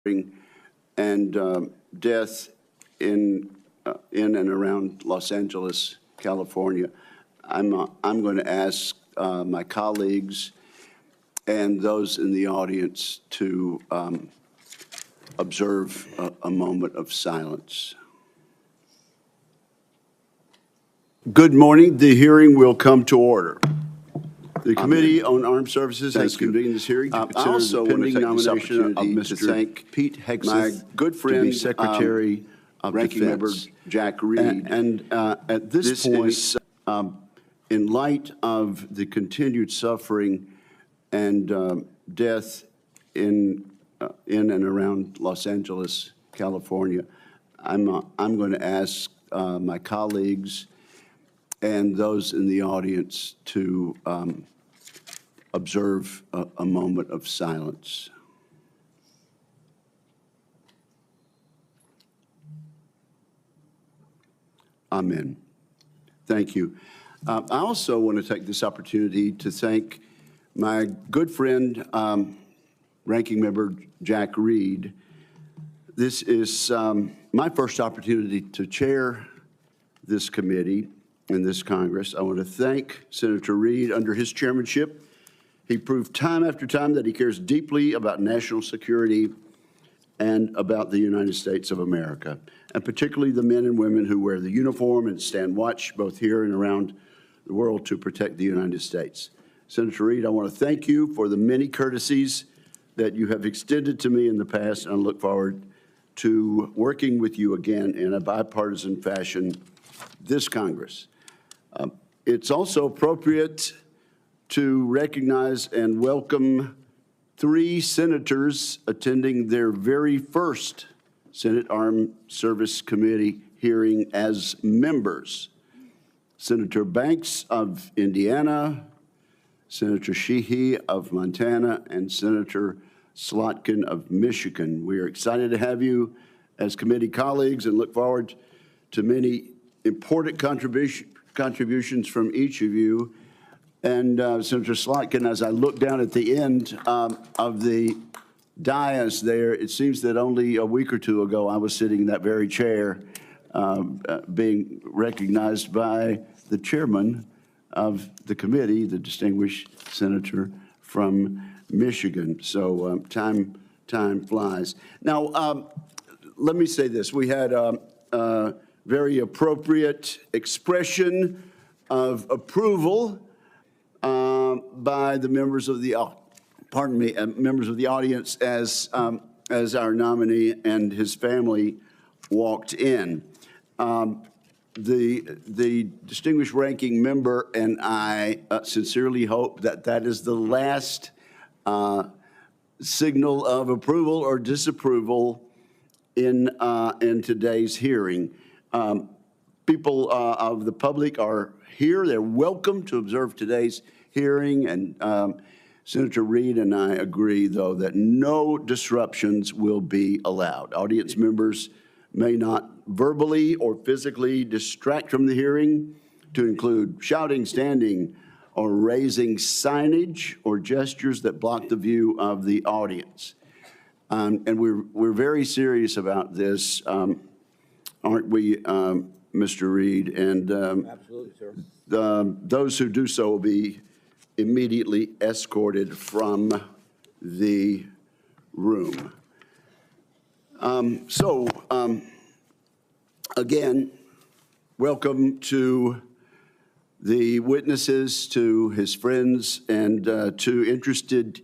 and death in and around Los Angeles, California. I'm going to ask my colleagues and those in the audience to observe a moment of silence. Good morning. The hearing will come to order. The Committee on Armed Services has convened this hearing to consider the pending nomination of Mr. Pete Hegseth, my good friend, to be Secretary of Ranking Member Jack Reed. And at this point, in light of the continued suffering and death in and around Los Angeles, California, I'm going to ask my colleagues and those in the audience to observe a moment of silence. Amen. Thank you. I also want to take this opportunity to thank my good friend, Ranking Member Jack Reed. This is my first opportunity to chair this committee in this Congress. I want to thank Senator Reed. Under his chairmanship, he proved time after time that he cares deeply about national security and about the United States of America, and particularly the men and women who wear the uniform and stand watch both here and around the world to protect the United States. Senator Reed, I want to thank you for the many courtesies that you have extended to me in the past, and I look forward to working with you again in a bipartisan fashion this Congress. It's also appropriate to recognize and welcome 3 senators attending their very first Senate Armed Service Committee hearing as members. Senator Banks of Indiana, Senator Sheehy of Montana, and Senator Slotkin of Michigan. We are excited to have you as committee colleagues and look forward to many important contributions from each of you. And Senator Slotkin, as I look down at the end of the dais there, it seems that only a week or two ago I was sitting in that very chair being recognized by the chairman of the committee, the distinguished senator from Michigan. So time flies. Now, let me say this. We had a very appropriate expression of approval by the members of the members of the audience as our nominee and his family walked in. The distinguished ranking member and I sincerely hope that that is the last signal of approval or disapproval in today's hearing. People of the public are here. They're welcome to observe today's hearing, and Senator Reed and I agree, though, that no disruptions will be allowed. Audience members may not verbally or physically distract from the hearing, to include shouting, standing, or raising signage or gestures that block the view of the audience. And we're very serious about this, aren't we, Mr. Reed? And absolutely, sir. Those who do so will be immediately escorted from the room. Again, welcome to the witnesses, to his friends, and to interested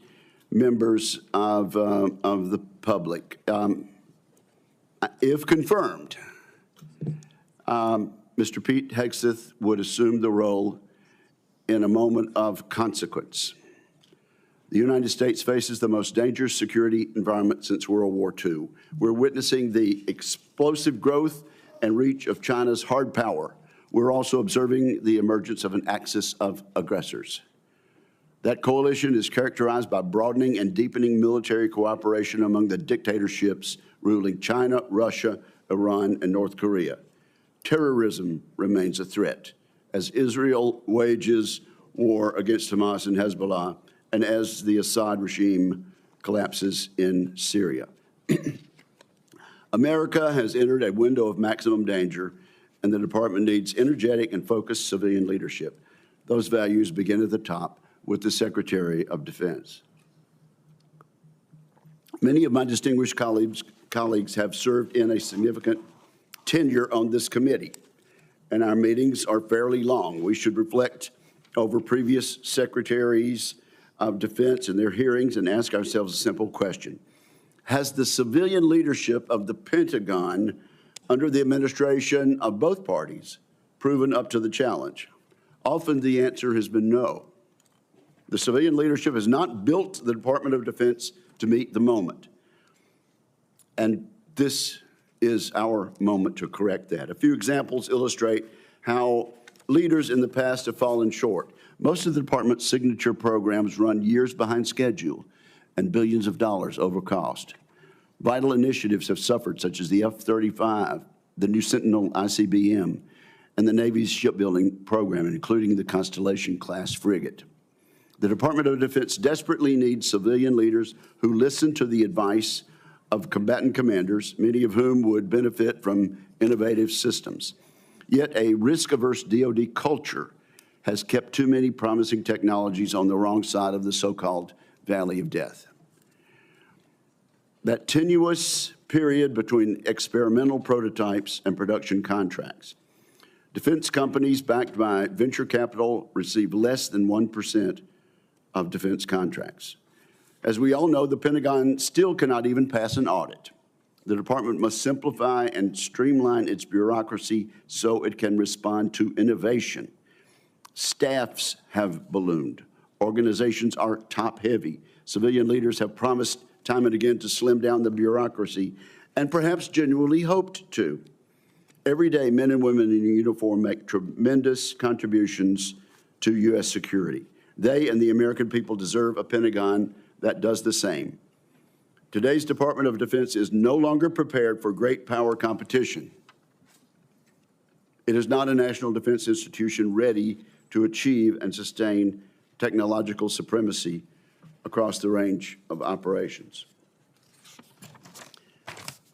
members of the public. If confirmed, Mr. Pete Hegseth would assume the role in a moment of consequence. The United States faces the most dangerous security environment since World War II. We're witnessing the explosive growth and reach of China's hard power. We're also observing the emergence of an axis of aggressors. That coalition is characterized by broadening and deepening military cooperation among the dictatorships ruling China, Russia, Iran, and North Korea. Terrorism remains a threat as Israel wages war against Hamas and Hezbollah, and as the Assad regime collapses in Syria. America has entered a window of maximum danger, and the department needs energetic and focused civilian leadership. Those values begin at the top with the Secretary of Defense. Many of my distinguished colleagues have served in a significant tenure on this committee, and our meetings are fairly long. We should reflect over previous secretaries of defense and their hearings and ask ourselves a simple question. Has the civilian leadership of the Pentagon under the administration of both parties proven up to the challenge? Often the answer has been no. The civilian leadership has not built the Department of Defense to meet the moment. And this is our moment to correct that. A few examples illustrate how leaders in the past have fallen short. Most of the department's signature programs run years behind schedule and billions of dollars over cost. Vital initiatives have suffered, such as the F-35, the new Sentinel ICBM, and the Navy's shipbuilding program, including the Constellation-class frigate. The Department of Defense desperately needs civilian leaders who listen to the advice of combatant commanders, many of whom would benefit from innovative systems. Yet a risk-averse DoD culture has kept too many promising technologies on the wrong side of the so-called valley of death. That tenuous period between experimental prototypes and production contracts. Defense companies backed by venture capital receive less than 1% of defense contracts. As we all know, the Pentagon still cannot even pass an audit. The department must simplify and streamline its bureaucracy so it can respond to innovation. Staffs have ballooned. Organizations are top-heavy. Civilian leaders have promised time and again to slim down the bureaucracy, and perhaps genuinely hoped to. Every day, men and women in uniform make tremendous contributions to U.S. security. They and the American people deserve a Pentagon that does the same. Today's Department of Defense is no longer prepared for great power competition. It is not a national defense institution ready to achieve and sustain technological supremacy across the range of operations.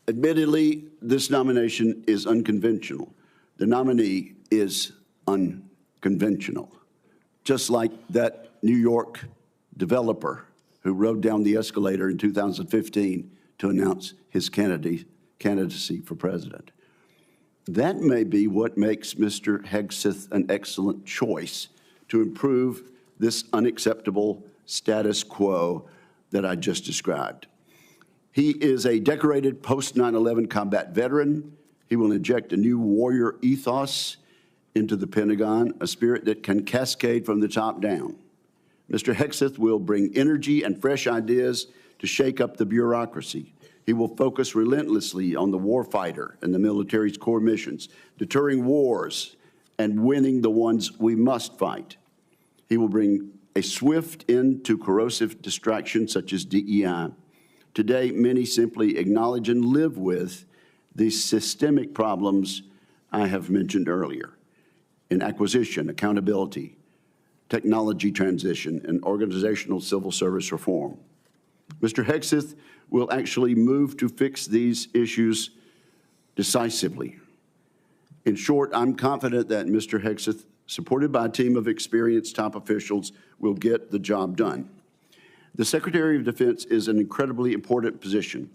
Admittedly, this nomination is unconventional. The nominee is unconventional, just like that New York developer who rode down the escalator in 2015 to announce his candidacy for president. That may be what makes Mr. Hegseth an excellent choice to improve this unacceptable status quo that I just described. He is a decorated post-9/11 combat veteran. He will inject a new warrior ethos into the Pentagon, a spirit that can cascade from the top down. Mr. Hegseth will bring energy and fresh ideas to shake up the bureaucracy. He will focus relentlessly on the warfighter and the military's core missions, deterring wars and winning the ones we must fight. He will bring a swift end to corrosive distractions such as DEI. Today, many simply acknowledge and live with the systemic problems I have mentioned earlier in acquisition, accountability, technology transition, and organizational civil service reform. Mr. Hegseth will actually move to fix these issues decisively. In short, I'm confident that Mr. Hegseth, supported by a team of experienced top officials, will get the job done. The Secretary of Defense is an incredibly important position,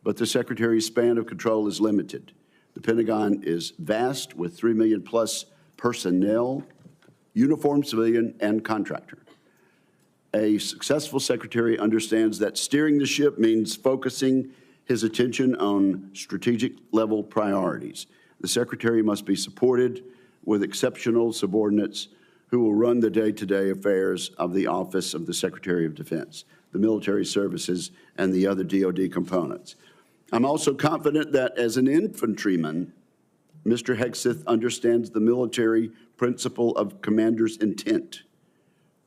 but the Secretary's span of control is limited. The Pentagon is vast, with 3 million plus personnel, uniformed civilian and contractor. A successful secretary understands that steering the ship means focusing his attention on strategic level priorities. The secretary must be supported with exceptional subordinates who will run the day-to-day affairs of the Office of the Secretary of Defense, the military services, and the other DoD components. I'm also confident that as an infantryman, Mr. Hegseth understands the military principle of commander's intent.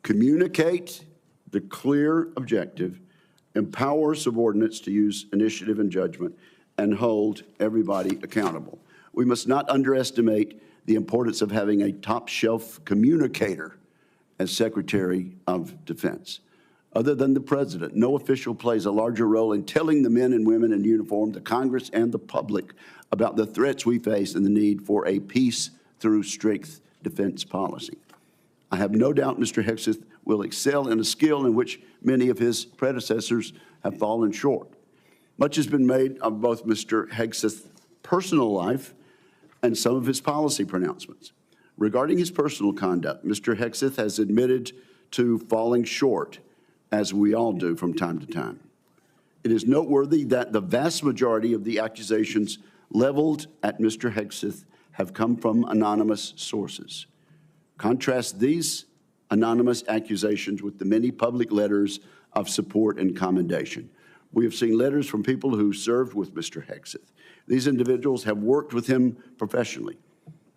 Communicate the clear objective, empower subordinates to use initiative and judgment, and hold everybody accountable. We must not underestimate the importance of having a top-shelf communicator as Secretary of Defense. Other than the president, no official plays a larger role in telling the men and women in uniform, the Congress, and the public about the threats we face and the need for a peace through strength defense policy. I have no doubt Mr. Hegseth will excel in a skill in which many of his predecessors have fallen short. Much has been made of both Mr. Hegseth's personal life and some of his policy pronouncements. Regarding his personal conduct, Mr. Hegseth has admitted to falling short, as we all do from time to time. It is noteworthy that the vast majority of the accusations leveled at Mr. Hegseth have come from anonymous sources. Contrast these anonymous accusations with the many public letters of support and commendation. We have seen letters from people who served with Mr. Hegseth. These individuals have worked with him professionally.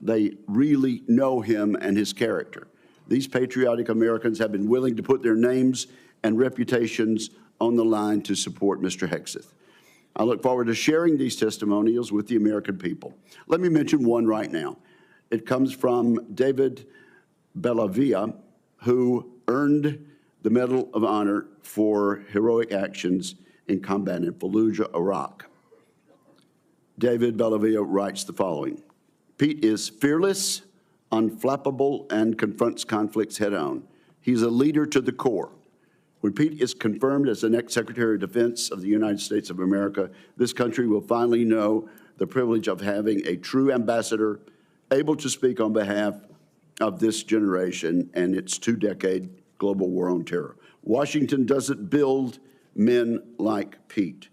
They really know him and his character. These patriotic Americans have been willing to put their names and reputations on the line to support Mr. Hegseth. I look forward to sharing these testimonials with the American people. Let me mention one right now. It comes from David Bellavia, who earned the Medal of Honor for heroic actions in combat in Fallujah, Iraq. David Bellavia writes the following: Pete is fearless, unflappable, and confronts conflicts head-on. He's a leader to the core. When Pete is confirmed as the next Secretary of Defense of the United States of America, this country will finally know the privilege of having a true ambassador able to speak on behalf of this generation and its two-decade global war on terror. Washington doesn't build men like Pete.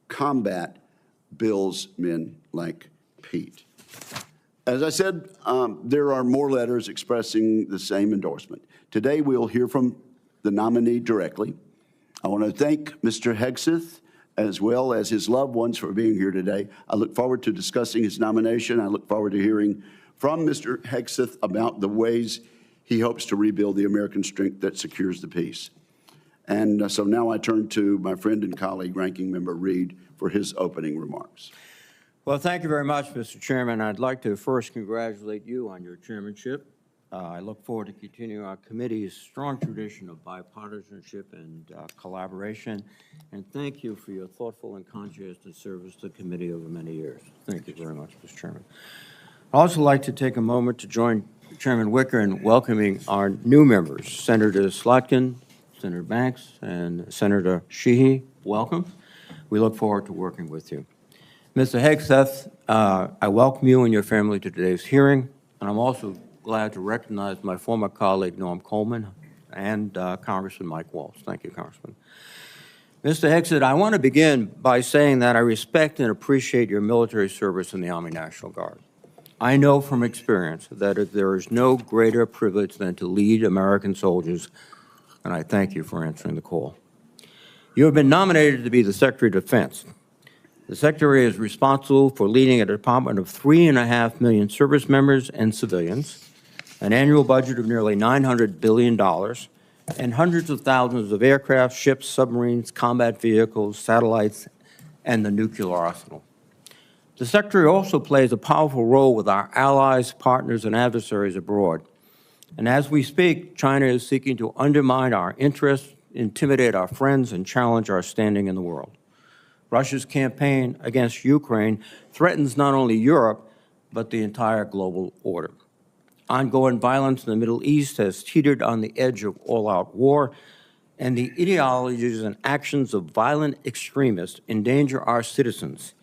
Combat builds men like Pete. As I said, there are more letters expressing the same endorsement. Today, we'll hear from the nominee directly. I want to thank Mr. Hegseth as well as his loved ones for being here today. I look forward to discussing his nomination. I look forward to hearing from Mr. Hegseth about the ways he hopes to rebuild the American strength that secures the peace. And so now I turn to my friend and colleague, Ranking Member Reed, for his opening remarks. Well, thank you very much, Mr. Chairman. I'd like to first congratulate you on your chairmanship. I look forward to continuing our committee's strong tradition of bipartisanship and collaboration. And thank you for your thoughtful and conscientious service to the committee over many years. Thank you very much, Mr. Chairman. I'd also like to take a moment to join Chairman Wicker in welcoming our new members, Senator Slotkin, Senator Banks, and Senator Sheehy. Welcome. We look forward to working with you. Mr. Hegseth, I welcome you and your family to today's hearing, and I'm also glad to recognize my former colleague, Norm Coleman, and Congressman Mike Waltz. Thank you, Congressman. Mr. Hegseth, I want to begin by saying that I respect and appreciate your military service in the Army National Guard. I know from experience that there is no greater privilege than to lead American soldiers, and I thank you for answering the call. You have been nominated to be the Secretary of Defense. The Secretary is responsible for leading a department of 3.5 million service members and civilians, an annual budget of nearly $900 billion, and hundreds of thousands of aircraft, ships, submarines, combat vehicles, satellites, and the nuclear arsenal. The Secretary also plays a powerful role with our allies, partners, and adversaries abroad. And as we speak, China is seeking to undermine our interests, intimidate our friends, and challenge our standing in the world. Russia's campaign against Ukraine threatens not only Europe, but the entire global order. Ongoing violence in the Middle East has teetered on the edge of all-out war, and the ideologies and actions of violent extremists endanger our citizens,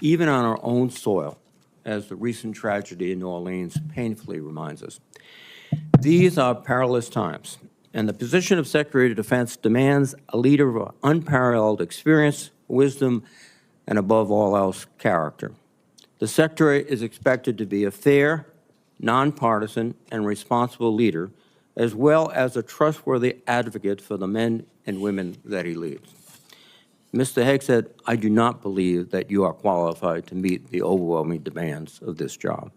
even on our own soil, as the recent tragedy in New Orleans painfully reminds us. These are perilous times, and the position of Secretary of Defense demands a leader of unparalleled experience, wisdom, and above all else, character. The Secretary is expected to be a fair, nonpartisan, and responsible leader, as well as a trustworthy advocate for the men and women that he leads. Mr. Hegseth, I do not believe that you are qualified to meet the overwhelming demands of this job.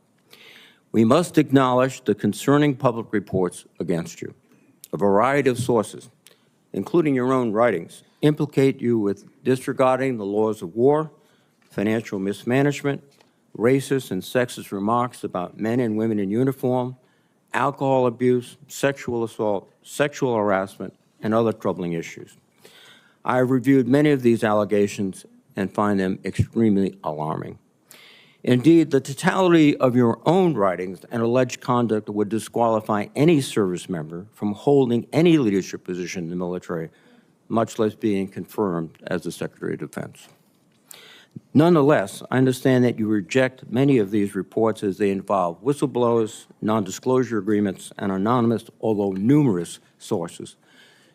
We must acknowledge the concerning public reports against you. A variety of sources, including your own writings, implicate you with disregarding the laws of war, financial mismanagement, racist and sexist remarks about men and women in uniform, alcohol abuse, sexual assault, sexual harassment, and other troubling issues. I have reviewed many of these allegations and find them extremely alarming. Indeed, the totality of your own writings and alleged conduct would disqualify any service member from holding any leadership position in the military, much less being confirmed as the Secretary of Defense. Nonetheless, I understand that you reject many of these reports as they involve whistleblowers, non-disclosure agreements, and anonymous, although numerous, sources,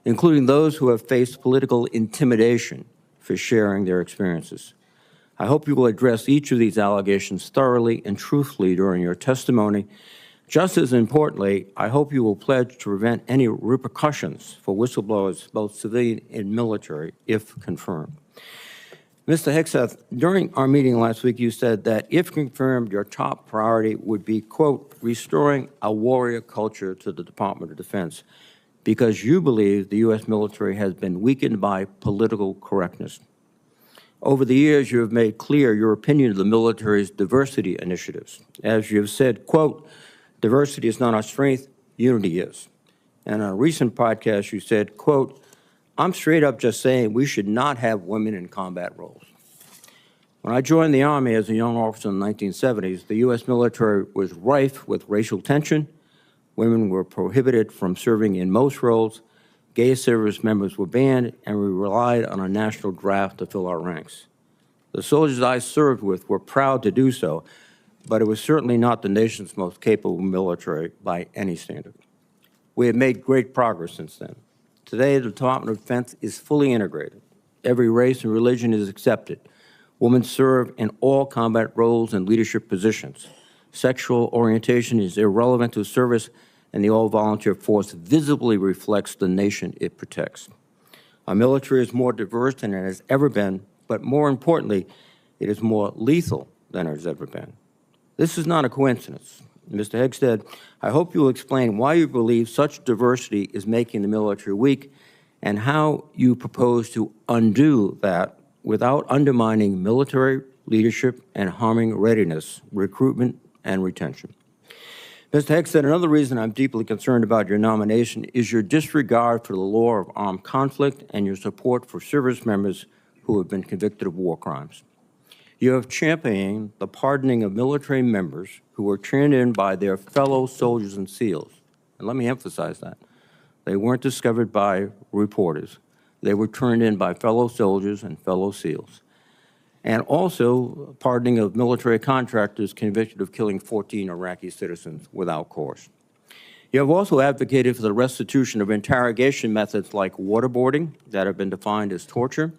including those who have faced political intimidation for sharing their experiences. I hope you will address each of these allegations thoroughly and truthfully during your testimony. Just as importantly, I hope you will pledge to prevent any repercussions for whistleblowers, both civilian and military, if confirmed. Mr. Hegseth, during our meeting last week, you said that if confirmed, your top priority would be, quote, restoring a warrior culture to the Department of Defense, because you believe the U.S. military has been weakened by political correctness. Over the years, you have made clear your opinion of the military's diversity initiatives. As you have said, quote, diversity is not our strength, unity is. And on a recent podcast, you said, quote, I'm straight up just saying we should not have women in combat roles. When I joined the Army as a young officer in the 1970s, the U.S. military was rife with racial tension. Women were prohibited from serving in most roles. Gay service members were banned, and we relied on a national draft to fill our ranks. The soldiers I served with were proud to do so, but it was certainly not the nation's most capable military by any standard. We have made great progress since then. Today, the Department of Defense is fully integrated. Every race and religion is accepted. Women serve in all combat roles and leadership positions. Sexual orientation is irrelevant to service, and the all-volunteer force visibly reflects the nation it protects. Our military is more diverse than it has ever been, but more importantly, it is more lethal than it has ever been. This is not a coincidence. Mr. Hegseth, I hope you will explain why you believe such diversity is making the military weak and how you propose to undo that without undermining military leadership and harming readiness, recruitment, and retention. Mr. Hegseth, another reason I'm deeply concerned about your nomination is your disregard for the law of armed conflict and your support for service members who have been convicted of war crimes. You have championed the pardoning of military members who were turned in by their fellow soldiers and SEALs. And let me emphasize that. They weren't discovered by reporters. They were turned in by fellow soldiers and fellow SEALs. And also pardoning of military contractors convicted of killing 14 Iraqi citizens without cause. You have also advocated for the restitution of interrogation methods like waterboarding that have been defined as torture,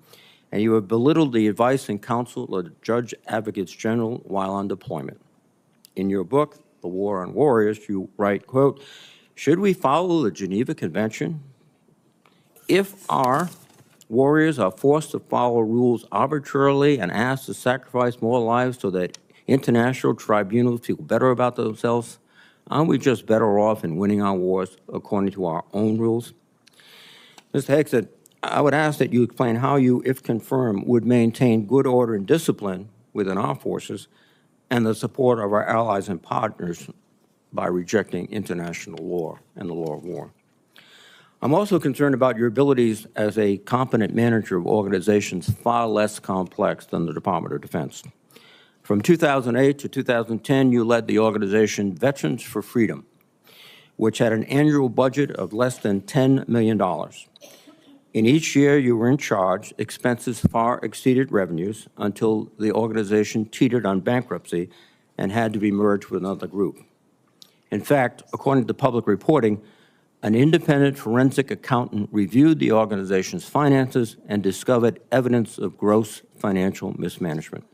and you have belittled the advice and counsel of the Judge Advocates General while on deployment. In your book, The War on Warriors, you write, quote, should we follow the Geneva Convention? If our warriors are forced to follow rules arbitrarily and asked to sacrifice more lives so that international tribunals feel better about themselves, aren't we just better off in winning our wars according to our own rules? Mr. Hegseth, I would ask that you explain how you, if confirmed, would maintain good order and discipline within our forces and the support of our allies and partners by rejecting international law and the law of war. I'm also concerned about your abilities as a competent manager of organizations far less complex than the Department of Defense. From 2008 to 2010, you led the organization Veterans for Freedom, which had an annual budget of less than $10 million. In each year you were in charge, expenses far exceeded revenues until the organization teetered on bankruptcy and had to be merged with another group. In fact, according to public reporting, an independent forensic accountant reviewed the organization's finances and discovered evidence of gross financial mismanagement.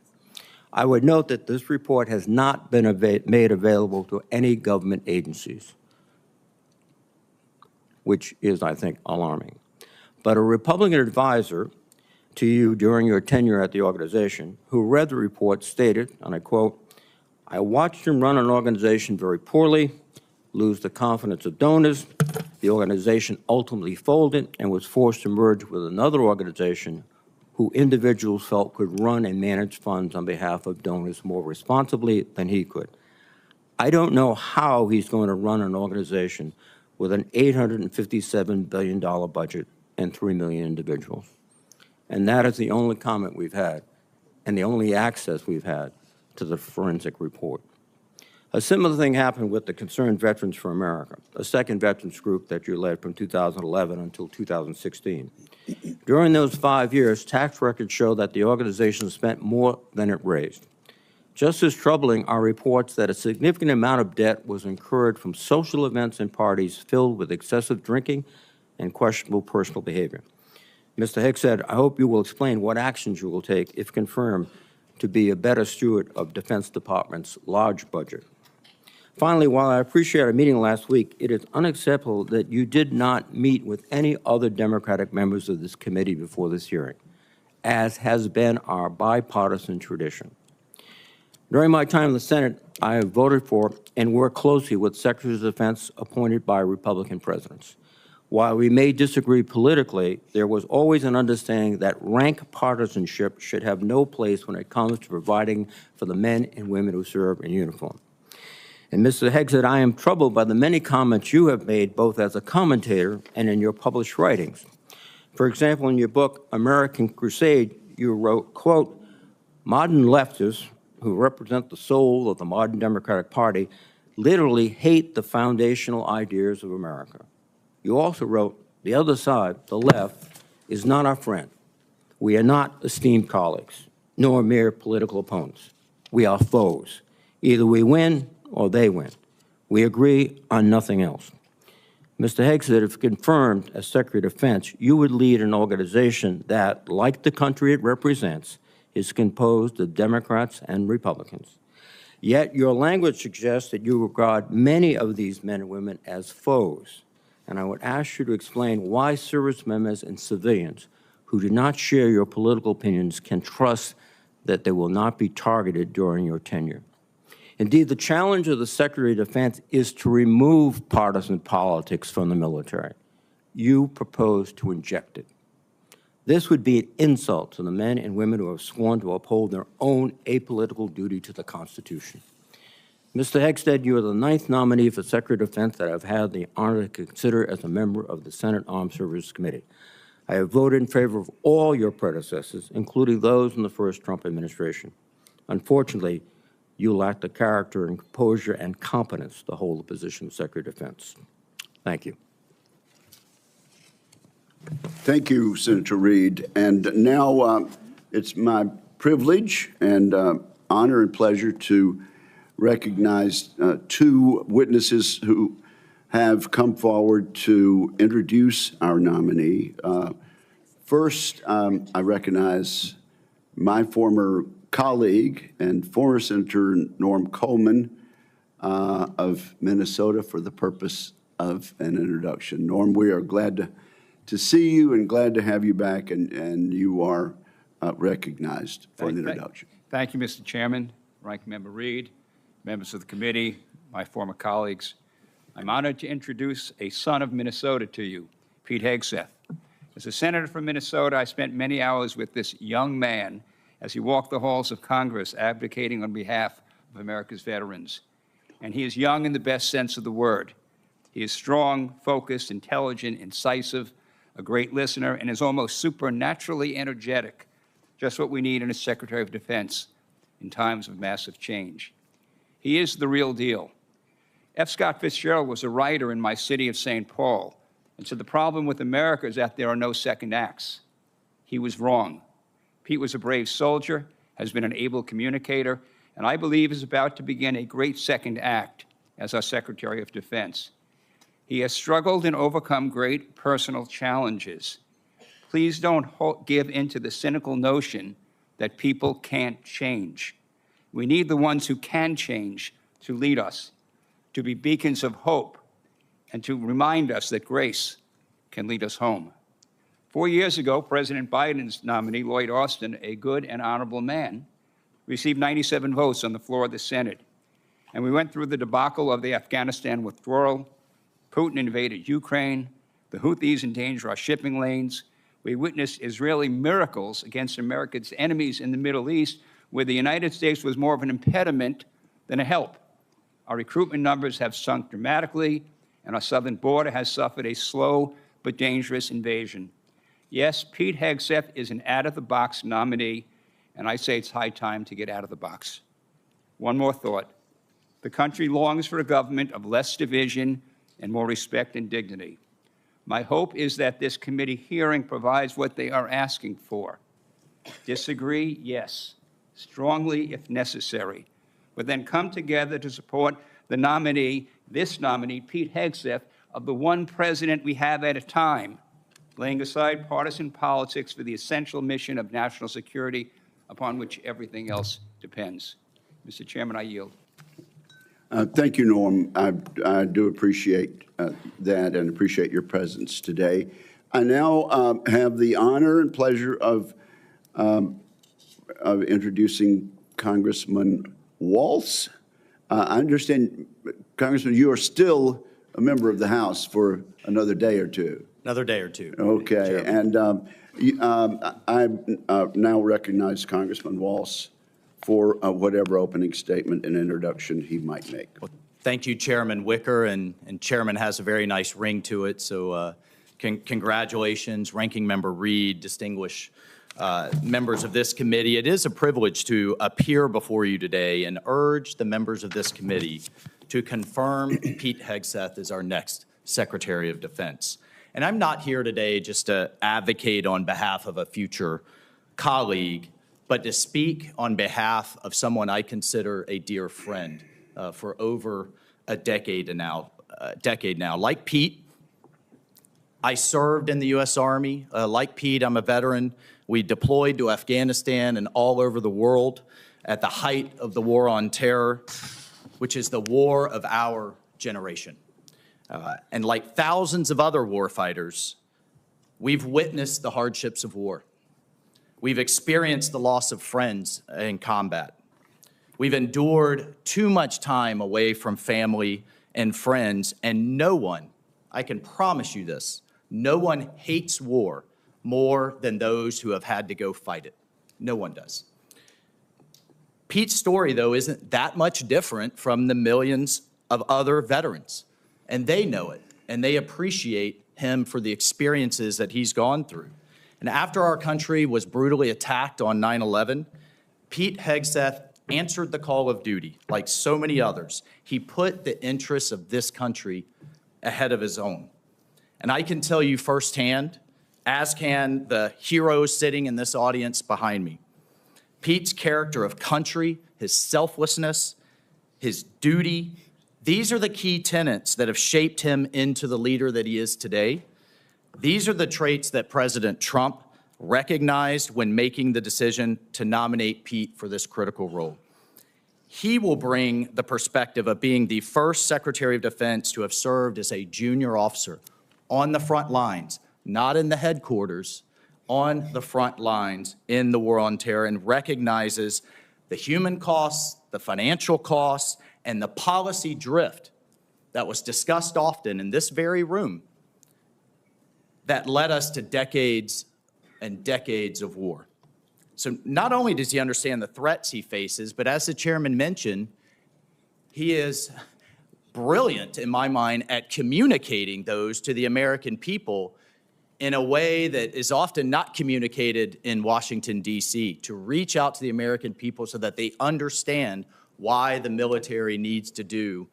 I would note that this report has not been made available to any government agencies, which is, I think, alarming. But a Republican advisor to you during your tenure at the organization who read the report stated, and I quote, I watched him run an organization very poorly, lose the confidence of donors. The organization ultimately folded and was forced to merge with another organization who individuals felt could run and manage funds on behalf of donors more responsibly than he could. I don't know how he's going to run an organization with an $857 billion budget and 3 million individuals. And that is the only comment we've had and the only access we've had to the forensic report. A similar thing happened with the Concerned Veterans for America, a second veterans group that you led from 2011 until 2016. During those 5 years, tax records show that the organization spent more than it raised. Just as troubling are reports that a significant amount of debt was incurred from social events and parties filled with excessive drinking and questionable personal behavior. Mr. Hegseth, I hope you will explain what actions you will take, if confirmed, to be a better steward of Defense Department's large budget. Finally, while I appreciate our meeting last week, it is unacceptable that you did not meet with any other Democratic members of this committee before this hearing, as has been our bipartisan tradition. During my time in the Senate, I have voted for and worked closely with Secretaries of Defense appointed by Republican presidents. While we may disagree politically, there was always an understanding that rank partisanship should have no place when it comes to providing for the men and women who serve in uniform. And Mr. Hegseth, I am troubled by the many comments you have made both as a commentator and in your published writings. For example, in your book, American Crusade, you wrote, quote, "Modern leftists, who represent the soul of the modern Democratic Party, literally hate the foundational ideas of America." You also wrote, "The other side, the left, is not our friend. We are not esteemed colleagues, nor mere political opponents. We are foes. Either we win or they win. We agree on nothing else." Mr. Hegseth, if confirmed as Secretary of Defense, you would lead an organization that, like the country it represents, is composed of Democrats and Republicans. Yet your language suggests that you regard many of these men and women as foes. And I would ask you to explain why service members and civilians who do not share your political opinions can trust that they will not be targeted during your tenure. Indeed, the challenge of the Secretary of Defense is to remove partisan politics from the military. You propose to inject it. This would be an insult to the men and women who have sworn to uphold their own apolitical duty to the Constitution. Mr. Hegseth, you are the 9th nominee for Secretary of Defense that I've had the honor to consider as a member of the Senate Armed Services Committee. I have voted in favor of all your predecessors, including those in the first Trump administration. Unfortunately, you lack the character and composure and competence to hold the position of Secretary of Defense. Thank you. Thank you, Senator Reid. And now it's my privilege and honor and pleasure to recognize 2 witnesses who have come forward to introduce our nominee. First, I recognize my former colleague and former Senator Norm Coleman of Minnesota for the purpose of an introduction. Norm, we are glad to see you and glad to have you back, and you are recognized for an introduction. Thank you, Mr. Chairman, Ranking Member Reid, members of the committee, my former colleagues. I'm honored to introduce a son of Minnesota to you, Pete Hegseth. As a senator from Minnesota, I spent many hours with this young man as he walked the halls of Congress advocating on behalf of America's veterans. And he is young in the best sense of the word. He is strong, focused, intelligent, incisive, a great listener, and is almost supernaturally energetic, just what we need in a Secretary of Defense in times of massive change. He is the real deal. F. Scott Fitzgerald was a writer in my city of St. Paul, and said the problem with America is that there are no second acts. He was wrong. Pete was a brave soldier, has been an able communicator, and I believe is about to begin a great second act as our Secretary of Defense. He has struggled and overcome great personal challenges. Please don't give in to the cynical notion that people can't change. We need the ones who can change to lead us, to be beacons of hope, and to remind us that grace can lead us home. 4 years ago, President Biden's nominee, Lloyd Austin, a good and honorable man, received 97 votes on the floor of the Senate. And we went through the debacle of the Afghanistan withdrawal. Putin invaded Ukraine. The Houthis endanger our shipping lanes. We witnessed Israeli miracles against America's enemies in the Middle East, where the United States was more of an impediment than a help. Our recruitment numbers have sunk dramatically, and our southern border has suffered a slow but dangerous invasion. Yes, Pete Hegseth is an out-of-the-box nominee, and I say it's high time to get out of the box. One more thought. The country longs for a government of less division and more respect and dignity. My hope is that this committee hearing provides what they are asking for. Disagree? Yes. Strongly if necessary. But then come together to support the nominee, this nominee, Pete Hegseth, of the one president we have at a time, laying aside partisan politics for the essential mission of national security upon which everything else depends. Mr. Chairman, I yield. Thank you, Norm. I do appreciate that and appreciate your presence today. I now have the honor and pleasure of introducing Congressman Waltz. I understand, Congressman, you are still a member of the House for another day or two. Another day or two. Okay, and I now recognize Congressman Waltz for whatever opening statement and introduction he might make. Well, thank you, Chairman Wicker, and Chairman has a very nice ring to it, so congratulations, Ranking Member Reed, distinguished members of this committee. It is a privilege to appear before you today and urge the members of this committee to confirm Pete Hegseth as our next Secretary of Defense. And I'm not here today just to advocate on behalf of a future colleague, but to speak on behalf of someone I consider a dear friend for over a decade now. Like Pete, I served in the U.S. Army. Like Pete, I'm a veteran. We deployed to Afghanistan and all over the world at the height of the war on terror, which is the war of our generation. And like thousands of other warfighters, we've witnessed the hardships of war. We've experienced the loss of friends in combat. We've endured too much time away from family and friends, and no one, I can promise you this, no one hates war more than those who have had to go fight it. No one does. Pete's story, though, isn't that much different from the millions of other veterans, and they know it, and they appreciate him for the experiences that he's gone through. And after our country was brutally attacked on 9/11, Pete Hegseth answered the call of duty like so many others. He put the interests of this country ahead of his own. And I can tell you firsthand, as can the heroes sitting in this audience behind me, Pete's character of country, his selflessness, his duty, these are the key tenets that have shaped him into the leader that he is today. These are the traits that President Trump recognized when making the decision to nominate Pete for this critical role. He will bring the perspective of being the first Secretary of Defense to have served as a junior officer on the front lines, not in the headquarters, on the front lines in the war on terror, and recognizes the human costs, the financial costs, and the policy drift that was discussed often in this very room that led us to decades and decades of war. So not only does he understand the threats he faces, but as the chairman mentioned, he is brilliant, in my mind, at communicating those to the American people in a way that is often not communicated in Washington, D.C., to reach out to the American people so that they understand why the military needs to do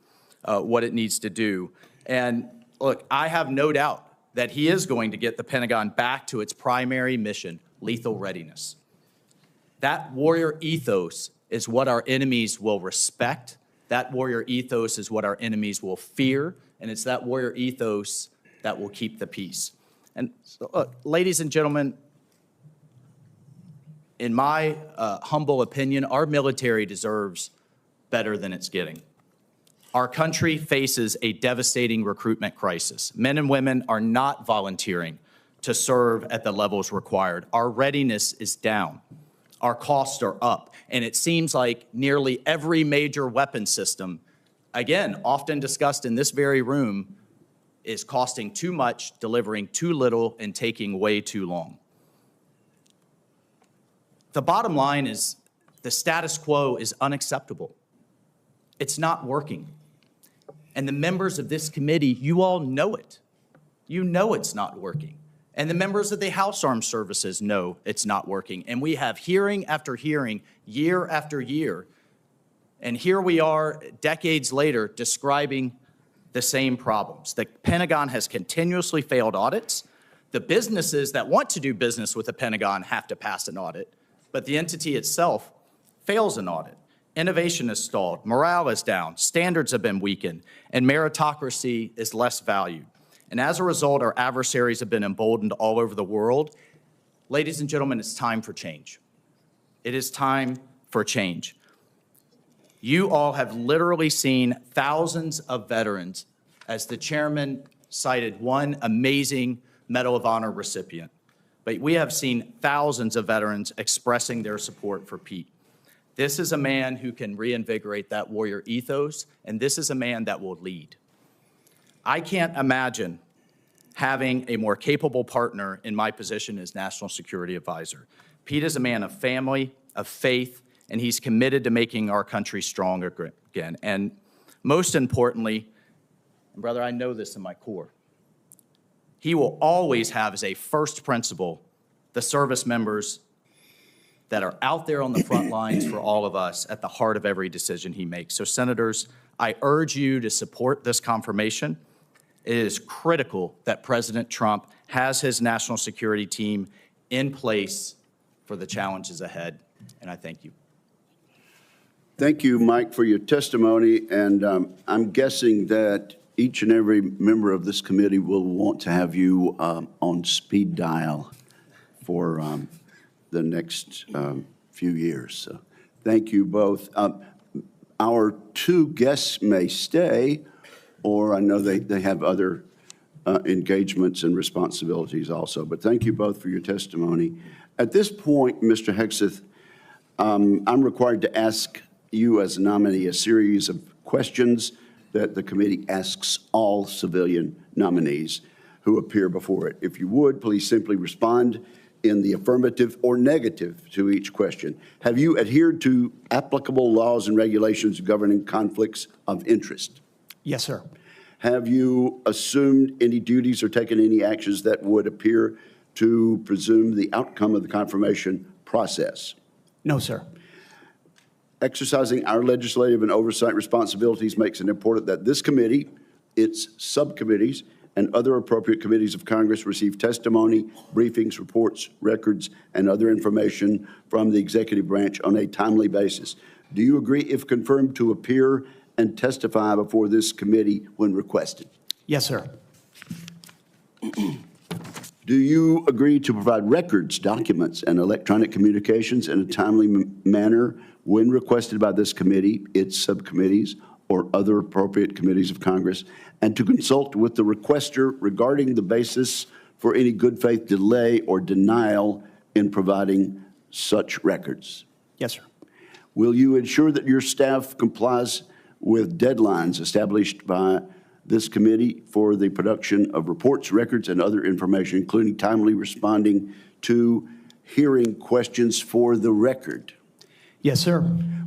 what it needs to do. And look, I have no doubt that he is going to get the Pentagon back to its primary mission, lethal readiness. That warrior ethos is what our enemies will respect. That warrior ethos is what our enemies will fear, and it's that warrior ethos that will keep the peace. And so, ladies and gentlemen, in my humble opinion, our military deserves better than it's getting. Our country faces a devastating recruitment crisis. Men and women are not volunteering to serve at the levels required. Our readiness is down. Our costs are up. And it seems like nearly every major weapon system, again, often discussed in this very room, is costing too much, delivering too little, and taking way too long. The bottom line is the status quo is unacceptable. It's not working. And the members of this committee, you all know it. You know it's not working. And the members of the House Armed Services know it's not working. And we have hearing after hearing, year after year. And here we are, decades later, describing the same problems. The Pentagon has continuously failed audits. The businesses that want to do business with the Pentagon have to pass an audit, but the entity itself fails an audit. Innovation is stalled, morale is down, standards have been weakened, and meritocracy is less valued. And as a result, our adversaries have been emboldened all over the world. Ladies and gentlemen, it's time for change. It is time for change. You all have literally seen thousands of veterans, as the chairman cited one amazing Medal of Honor recipient. But we have seen thousands of veterans expressing their support for Pete. This is a man who can reinvigorate that warrior ethos, and this is a man that will lead. I can't imagine having a more capable partner in my position as National Security Advisor. Pete is a man of family, of faith, and he's committed to making our country strong again. And most importantly, and brother, I know this in my core, he will always have as a first principle the service members that are out there on the front lines for all of us at the heart of every decision he makes. So senators, I urge you to support this confirmation. It is critical that President Trump has his national security team in place for the challenges ahead, and I thank you. Thank you, Mike, for your testimony, and I'm guessing that each and every member of this committee will want to have you on speed dial for the next few years. So thank you both. Our two guests may stay, or I know they have other engagements and responsibilities also, but thank you both for your testimony. At this point, Mr. Hegseth, I'm required to ask you as a nominee a series of questions that the committee asks all civilian nominees who appear before it. If you would, please simply respond in the affirmative or negative to each question. Have you adhered to applicable laws and regulations governing conflicts of interest? Yes, sir. Have you assumed any duties or taken any actions that would appear to presume the outcome of the confirmation process? No, sir. Exercising our legislative and oversight responsibilities makes it important that this committee, its subcommittees, and other appropriate committees of Congress receive testimony, briefings, reports, records, and other information from the executive branch on a timely basis. Do you agree, if confirmed, to appear and testify before this committee when requested? Yes, sir. Do you agree to provide records, documents, and electronic communications in a timely manner when requested by this committee, its subcommittees, or other appropriate committees of Congress, and to consult with the requester regarding the basis for any good faith delay or denial in providing such records? Yes, sir. Will you ensure that your staff complies with deadlines established by this committee for the production of reports, records, and other information, including timely responding to hearing questions for the record? Yes, sir.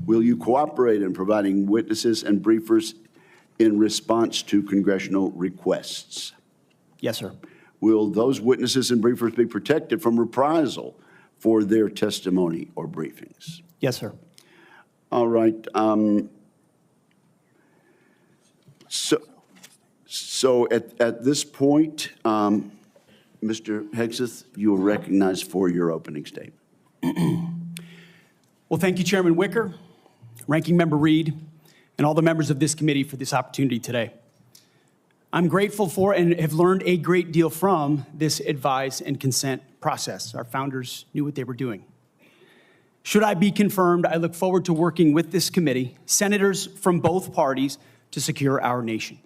Will you cooperate in providing witnesses and briefers in response to congressional requests? Yes, sir. Will those witnesses and briefers be protected from reprisal for their testimony or briefings? Yes, sir. All right. So at this point, Mr. Hegseth, you are recognized for your opening statement. Well, thank you, Chairman Wicker, Ranking Member Reed, and all the members of this committee for this opportunity today. I'm grateful for and have learned a great deal from this advise and consent process. Our founders knew what they were doing. Should I be confirmed, I look forward to working with this committee, senators from both parties, to secure our nation.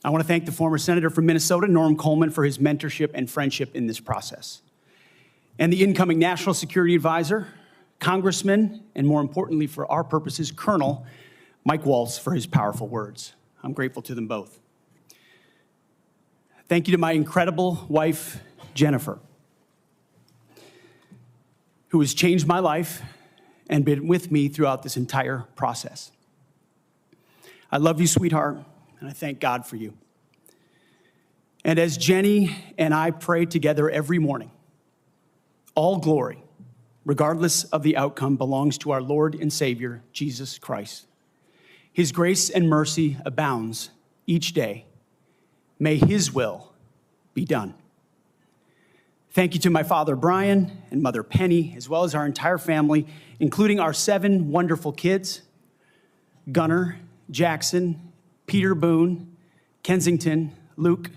I want to thank the former senator from Minnesota, Norm Coleman, for his mentorship and friendship in this process, and the incoming National Security Advisor, Congressman, and more importantly for our purposes, Colonel Mike Waltz, for his powerful words. I'm grateful to them both. Thank you to my incredible wife, Jennifer, who has changed my life and been with me throughout this entire process. I love you, sweetheart, and I thank God for you. And as Jenny and I pray together every morning, all glory, regardless of the outcome, belongs to our Lord and Savior, Jesus Christ. His grace and mercy abounds each day. May his will be done. Thank you to my father, Brian, and mother, Penny, as well as our entire family, including our 7 wonderful kids, Gunnar, Jackson, Peter Boone, Kensington, Luke,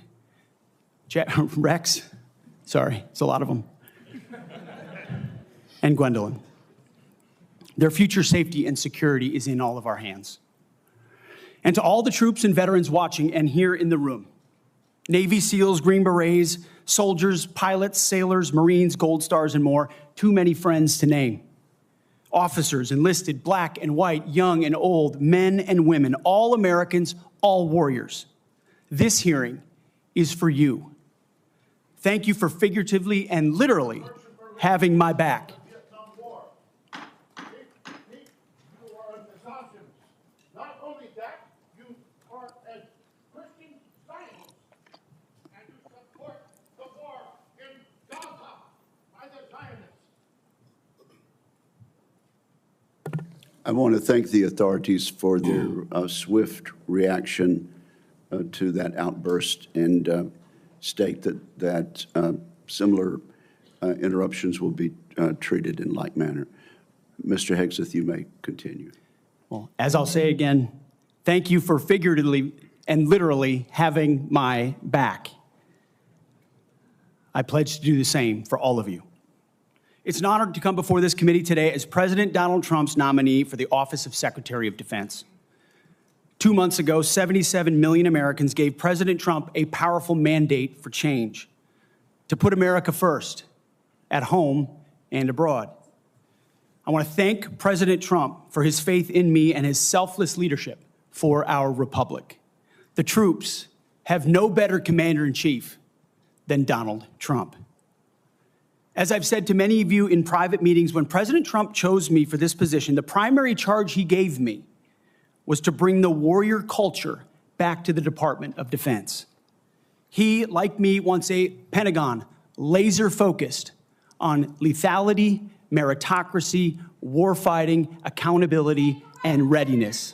Rex, sorry, it's a lot of them, and Gwendolyn. Their future safety and security is in all of our hands. And to all the troops and veterans watching and here in the room, Navy SEALs, Green Berets, soldiers, pilots, sailors, Marines, Gold Stars, and more, too many friends to name. Officers, enlisted, black and white, young and old, men and women, all Americans, all warriors. This hearing is for you. Thank you for figuratively and literally having my back. Not only that, you are a Christian Zionist, and you support the war in Gaza by the Zionists. I want to thank the authorities for their swift reaction to that outburst and state that similar interruptions will be treated in like manner. Mr. Hegseth, you may continue. Well, as I'll say again, thank you for figuratively and literally having my back. I pledge to do the same for all of you. It's an honor to come before this committee today as President Donald Trump's nominee for the office of Secretary of Defense. 2 months ago, 77 million Americans gave President Trump a powerful mandate for change, to put America first, at home and abroad. I want to thank President Trump for his faith in me and his selfless leadership for our republic. The troops have no better commander-in-chief than Donald Trump. As I've said to many of you in private meetings, when President Trump chose me for this position, the primary charge he gave me was to bring the warrior culture back to the Department of Defense. He, like me, wants a Pentagon laser-focused on lethality, meritocracy, warfighting, accountability, and readiness.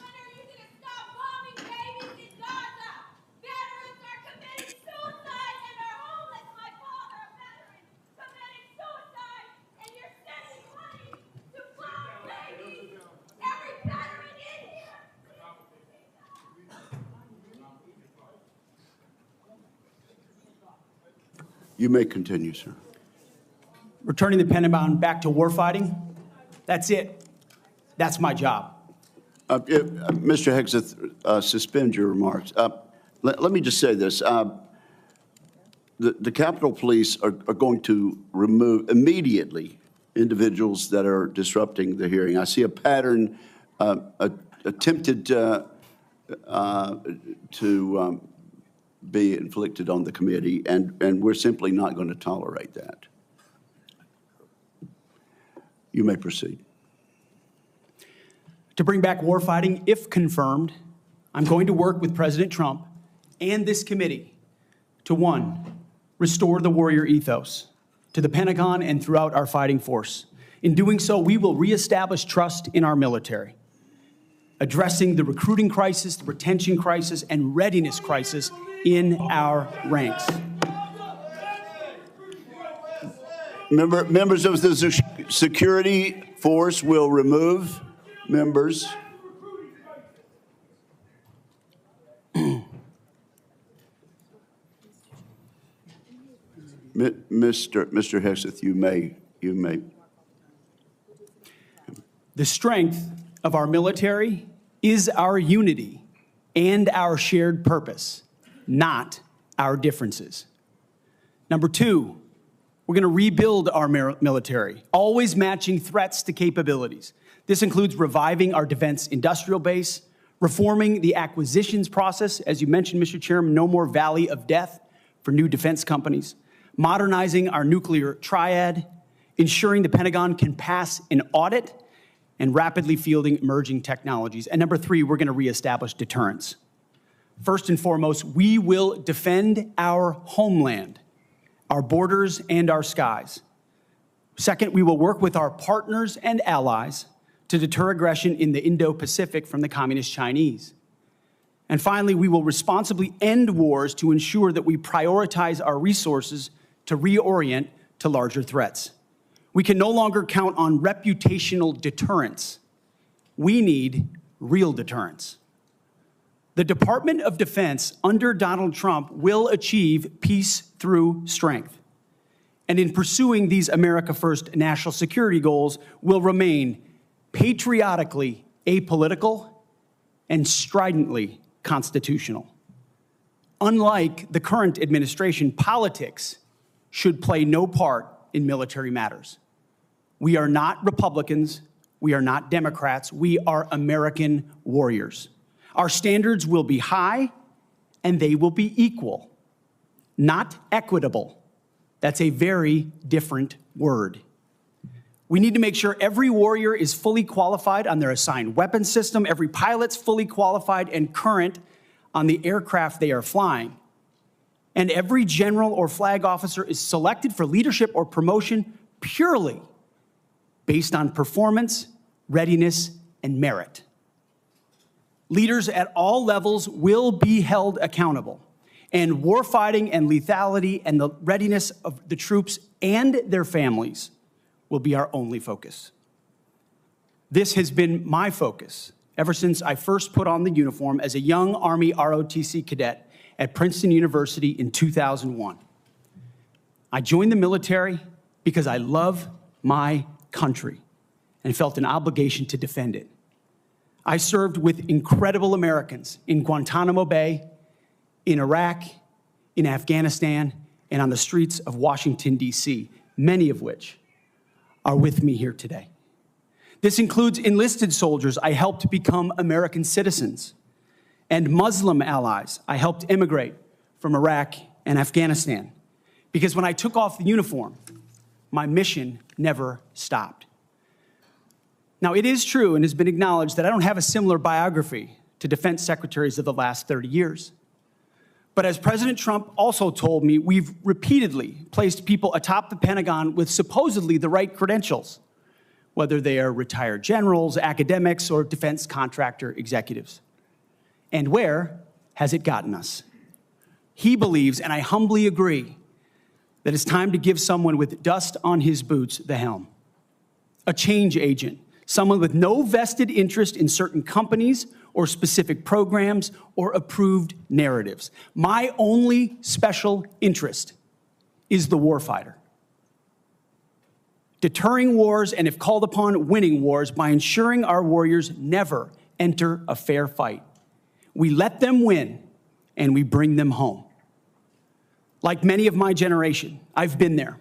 You may continue, sir. Returning the Pentagon back to warfighting, that's it. That's my job. Mr. Hegseth, suspend your remarks. Let me just say this. The Capitol Police are going to remove immediately individuals that are disrupting the hearing. I see a pattern attempted to be inflicted on the committee, and we're simply not going to tolerate that. You may proceed. To bring back warfighting, if confirmed, I'm going to work with President Trump and this committee to, 1, restore the warrior ethos to the Pentagon and throughout our fighting force. In doing so, we will reestablish trust in our military, addressing the recruiting crisis, the retention crisis, and readiness crisis in our ranks. Members of the security force will remove members. Mr. Hegseth, you may. The strength of our military is our unity and our shared purpose, not our differences. Number 2, we're going to rebuild our military, always matching threats to capabilities. This includes reviving our defense industrial base, reforming the acquisitions process, as you mentioned, Mr. Chairman, no more valley of death for new defense companies, modernizing our nuclear triad, ensuring the Pentagon can pass an audit, and rapidly fielding emerging technologies. And number three, we're going to reestablish deterrence. First and foremost, we will defend our homeland, our borders, and our skies. Second, we will work with our partners and allies to deter aggression in the Indo-Pacific from the Communist Chinese. And finally, we will responsibly end wars to ensure that we prioritize our resources to reorient to larger threats. We can no longer count on reputational deterrence. We need real deterrence. The Department of Defense under Donald Trump will achieve peace through strength. And in pursuing these America First national security goals, will remain patriotically apolitical and stridently constitutional. Unlike the current administration, politics should play no part in military matters. We are not Republicans. We are not Democrats. We are American warriors. Our standards will be high, and they will be equal, not equitable. That's a very different word. We need to make sure every warrior is fully qualified on their assigned weapons system, every pilot's fully qualified and current on the aircraft they are flying, and every general or flag officer is selected for leadership or promotion purely based on performance, readiness, and merit. Leaders at all levels will be held accountable, and warfighting and lethality and the readiness of the troops and their families will be our only focus. This has been my focus ever since I first put on the uniform as a young Army ROTC cadet at Princeton University in 2001. I joined the military because I love my country and felt an obligation to defend it. I served with incredible Americans in Guantanamo Bay, in Iraq, in Afghanistan, and on the streets of Washington, D.C., many of which are with me here today. This includes enlisted soldiers I helped become American citizens, and Muslim allies I helped immigrate from Iraq and Afghanistan. Because when I took off the uniform, my mission never stopped. Now, it is true and has been acknowledged that I don't have a similar biography to defense secretaries of the last 30 years. But as President Trump also told me, we've repeatedly placed people atop the Pentagon with supposedly the right credentials, whether they are retired generals, academics, or defense contractor executives. And where has it gotten us? He believes, and I humbly agree, that it's time to give someone with dust on his boots the helm. A change agent, someone with no vested interest in certain companies or specific programs or approved narratives. My only special interest is the warfighter. Deterring wars, and if called upon, winning wars by ensuring our warriors never enter a fair fight. We let them win, and we bring them home. Like many of my generation, I've been there.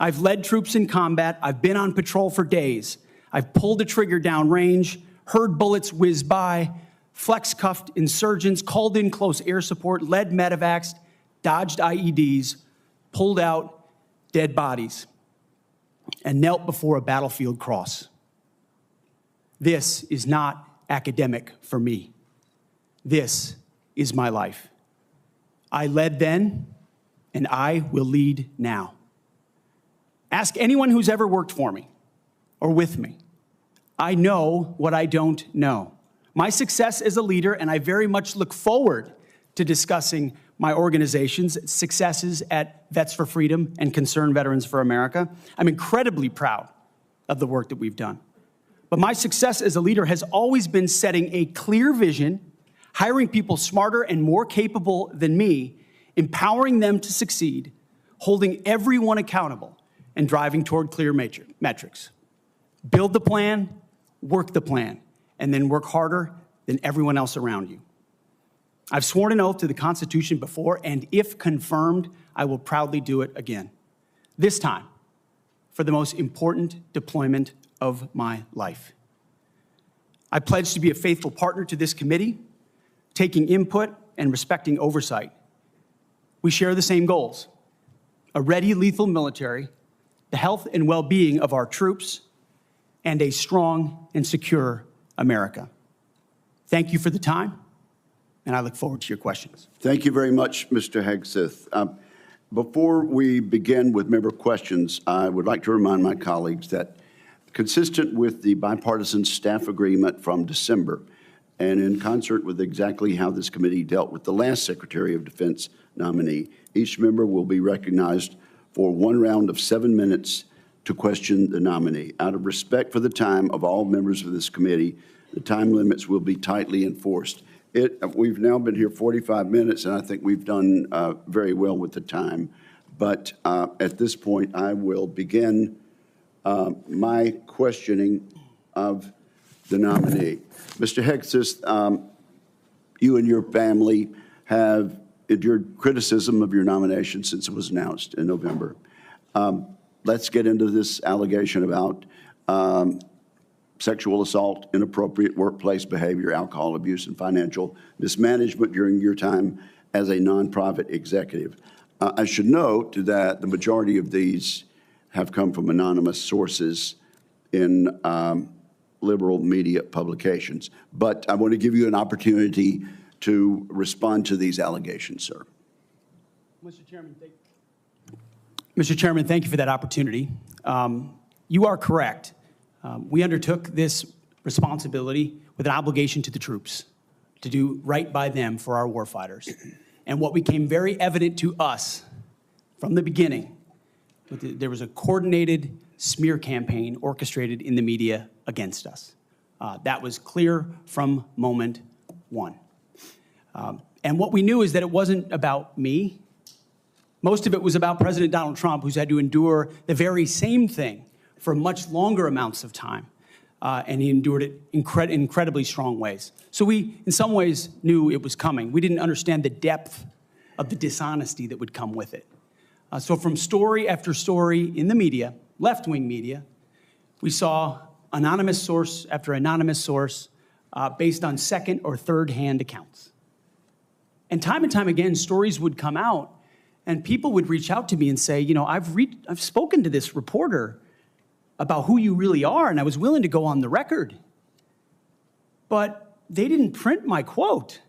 I've led troops in combat. I've been on patrol for days. I've pulled a trigger downrange, heard bullets whiz by, flex-cuffed insurgents, called in close air support, led medevacs, dodged IEDs, pulled out dead bodies, and knelt before a battlefield cross. This is not academic for me. This is my life. I led then, and I will lead now. Ask anyone who's ever worked for me or with me. I know what I don't know. My success as a leader, and I very much look forward to discussing my organization's successes at Vets for Freedom and Concerned Veterans for America. I'm incredibly proud of the work that we've done. But my success as a leader has always been setting a clear vision, hiring people smarter and more capable than me, empowering them to succeed, holding everyone accountable, and driving toward clear metrics. Build the plan, work the plan, and then work harder than everyone else around you. I've sworn an oath to the Constitution before, and if confirmed, I will proudly do it again. This time, for the most important deployment of my life. I pledge to be a faithful partner to this committee, taking input and respecting oversight. We share the same goals: a ready, lethal military, the health and well-being of our troops, and a strong and secure America. Thank you for the time, and I look forward to your questions. Thank you very much, Mr. Hegseth. Before we begin with member questions, I would like to remind my colleagues that consistent with the bipartisan staff agreement from December, and in concert with exactly how this committee dealt with the last Secretary of Defense nominee, each member will be recognized for one round of 7 minutes to question the nominee. Out of respect for the time of all members of this committee, the time limits will be tightly enforced. We've now been here 45 minutes, and I think we've done very well with the time. But at this point, I will begin my questioning of the nominee. Mr. Hegseth, you and your family have endured criticism of your nomination since it was announced in November. Let's get into this allegation about sexual assault, inappropriate workplace behavior, alcohol abuse, and financial mismanagement during your time as a nonprofit executive. I should note that the majority of these have come from anonymous sources in liberal media publications. But I want to give you an opportunity to respond to these allegations, sir. Mr. Chairman, thank you for that opportunity. You are correct. We undertook this responsibility with an obligation to the troops to do right by them for our warfighters. And what became very evident to us from the beginning, there was a coordinated smear campaign orchestrated in the media against us. That was clear from moment one. And what we knew is that it wasn't about me. Most of it was about President Donald Trump, who's had to endure the very same thing for much longer amounts of time. And he endured it in incredibly strong ways. So we, in some ways, knew it was coming. We didn't understand the depth of the dishonesty that would come with it. So from story after story in the media, left-wing media, we saw anonymous source after anonymous source based on second or third-hand accounts. And time again, stories would come out, and people would reach out to me and say, you know, I've spoken to this reporter about who you really are, and I was willing to go on the record. But they didn't print my quote.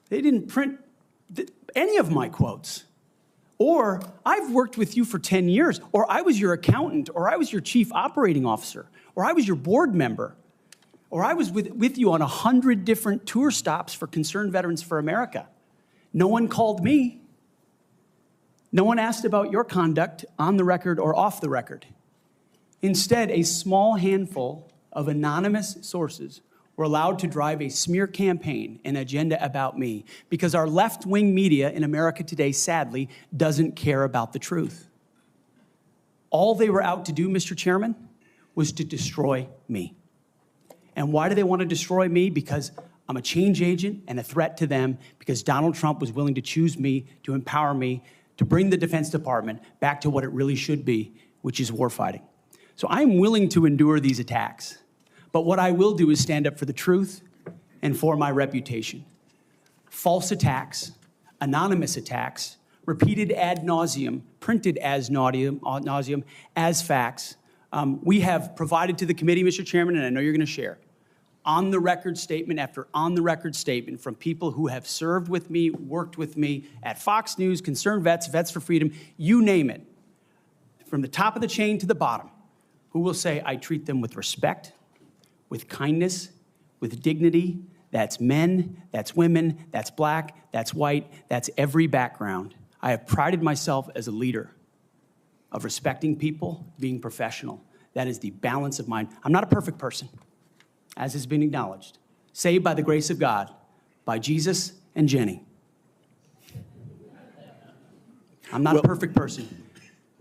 They didn't print any of my quotes. Or, I've worked with you for 10 years, or I was your accountant, or I was your chief operating officer, or I was your board member, or I was with you on 100 different tour stops for Concerned Veterans for America. No one called me. No one asked about your conduct on the record or off the record. Instead, a small handful of anonymous sources were allowed to drive a smear campaign, an agenda about me, because our left-wing media in America today, sadly, doesn't care about the truth. All they were out to do, Mr. Chairman, was to destroy me. And why do they want to destroy me? Because I'm a change agent and a threat to them, because Donald Trump was willing to choose me, to empower me, to bring the Defense Department back to what it really should be, which is warfighting. So I'm willing to endure these attacks. But what I will do is stand up for the truth and for my reputation. False attacks, anonymous attacks, repeated ad nauseum, printed as nauseum, as facts. We have provided to the committee, Mr. Chairman, and I know you're going to share, on-the-record statement after on-the-record statement from people who have served with me, worked with me at Fox News, Concerned Vets, Vets for Freedom, you name it, from the top of the chain to the bottom, who will say, I treat them with respect, with kindness, with dignity. That's men, that's women, that's black, that's white, that's every background. I have prided myself as a leader of respecting people, being professional. That is the balance of mine. I'm not a perfect person, as has been acknowledged. Saved by the grace of God, by Jesus and Jenny. I'm not a perfect person,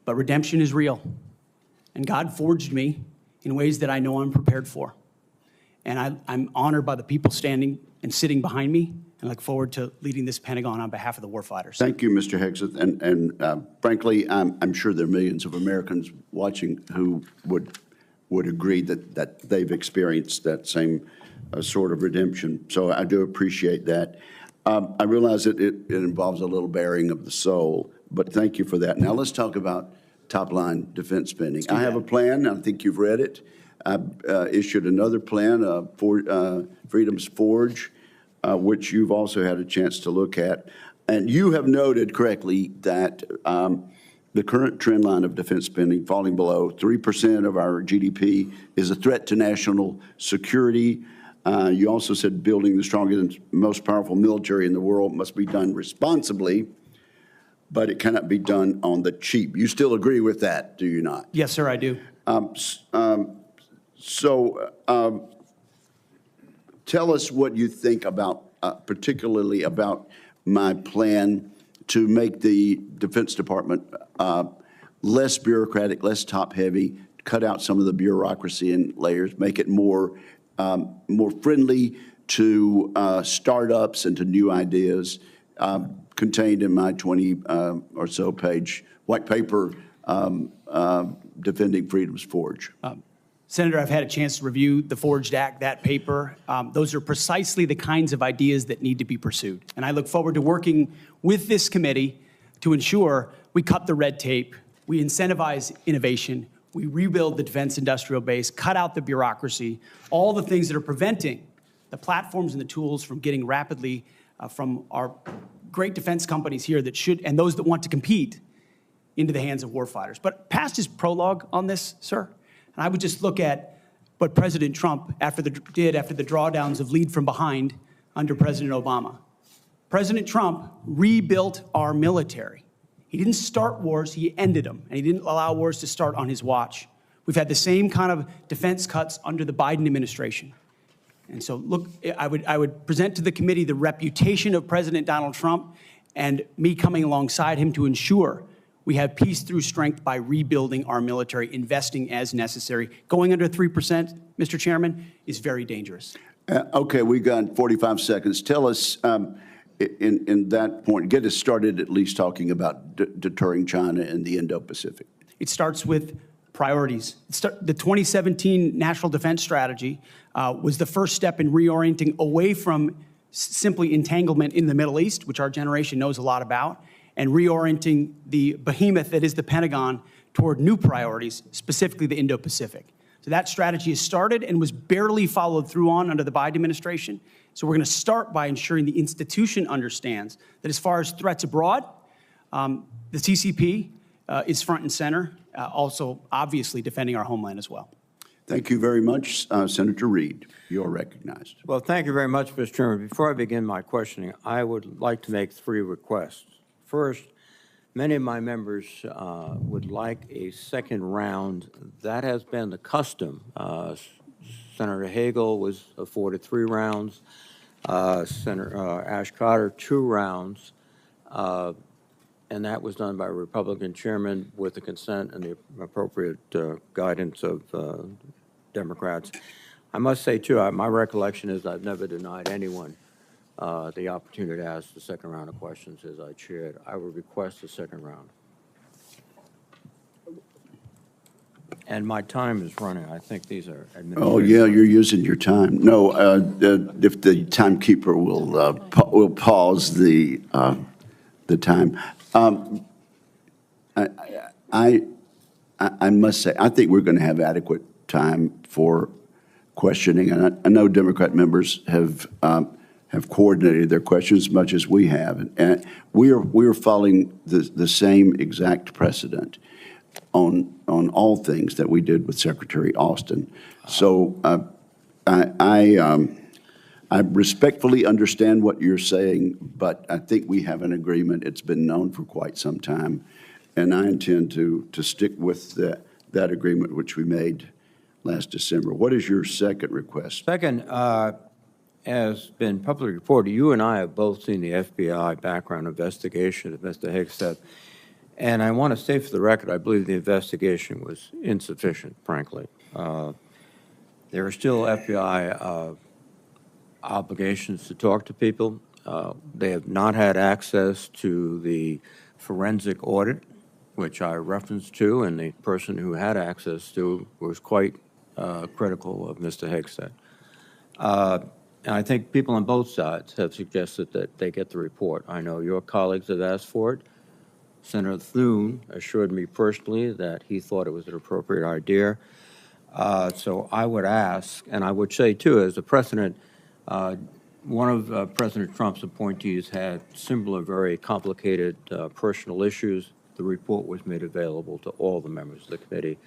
but redemption is real. And God forged me in ways that I know I'm prepared for. And I'm honored by the people standing and sitting behind me, and look forward to leading this Pentagon on behalf of the warfighters. Thank you, Mr. Hegseth. And frankly, I'm sure there are millions of Americans watching who would agree that they've experienced that same sort of redemption. So I do appreciate that. I realize that it involves a little bearing of the soul, but thank you for that. Now let's talk about top-line defense spending. I have a plan. I think you've read it. I issued another plan, Freedom's Forge, which you've also had a chance to look at. And you have noted correctly that the current trend line of defense spending falling below 3% of our GDP is a threat to national security. You also said building the strongest and most powerful military in the world must be done responsibly, but it cannot be done on the cheap. You still agree with that, do you not? Yes, sir, I do. Tell us what you think about, particularly about my plan to make the Defense Department less bureaucratic, less top-heavy, cut out some of the bureaucracy and layers, make it more friendly to startups and to new ideas, contained in my 20 or so page white paper, Defending Freedom's Forge. Senator, I've had a chance to review the Forged Act, that paper. Those are precisely the kinds of ideas that need to be pursued. And I look forward to working with this committee to ensure we cut the red tape, we incentivize innovation, we rebuild the defense industrial base, cut out the bureaucracy, all the things that are preventing the platforms and the tools from getting rapidly from our great defense companies here that should, and those that want to compete, into the hands of warfighters. But past his prologue on this, sir, and I would just look at what President Trump did after the drawdowns of lead from behind under President Obama. President Trump rebuilt our military. He didn't start wars, he ended them, and he didn't allow wars to start on his watch. We've had the same kind of defense cuts under the Biden administration. And so, look, I would present to the committee the reputation of President Donald Trump and me coming alongside him to ensure we have peace through strength by rebuilding our military, investing as necessary. Going under 3%, Mr. Chairman, is very dangerous. Okay, we've got 45 seconds. Tell us, in that point, get us started at least talking about deterring China and the Indo-Pacific. It starts with priorities. The 2017 National Defense Strategy was the first step in reorienting away from simply entanglement in the Middle East, which our generation knows a lot about, and reorienting the behemoth that is the Pentagon toward new priorities, specifically the Indo-Pacific. So that strategy has started and was barely followed through on under the Biden administration. So we're going to start by ensuring the institution understands that as far as threats abroad, the CCP is front and center, also obviously defending our homeland as well. Thank you very much, Senator Reed. You're recognized. Well, thank you very much, Mr. Chairman. Before I begin my questioning, I would like to make 3 requests. First, many of my members would like a second round. That has been the custom. Senator Hagel was afforded 3 rounds. Senator Ash Carter, 2 rounds. And that was done by a Republican chairman with the consent and the appropriate guidance of Democrats. I must say, too, my recollection is I've never denied anyone the opportunity to ask the second round of questions as I chaired. I would request the second round. And my time is running. I think these are administrative. Oh, yeah, you're using your time. No, if the timekeeper will pause the time. I must say, I think we're going to have adequate time for questioning, and I know Democrat members have coordinated their questions as much as we have, and we are following the same exact precedent on all things that we did with Secretary Austin. So I respectfully understand what you're saying, but I think we have an agreement. It's been known for quite some time, and I intend to stick with that agreement which we made last December. What is your second request? Second, has been publicly reported, you and I have both seen the FBI background investigation of Mr. Hegseth, and I want to say for the record, I believe the investigation was insufficient, frankly. There are still FBI obligations to talk to people. They have not had access to the forensic audit, which I referenced to, and the person who had access to was quite critical of Mr. Hegseth. And I think people on both sides have suggested that they get the report. I know your colleagues have asked for it. Senator Thune assured me personally that he thought it was an appropriate idea. So I would ask, and I would say too, as a precedent, one of President Trump's appointees had similar, very complicated personal issues. The report was made available to all the members of the committee.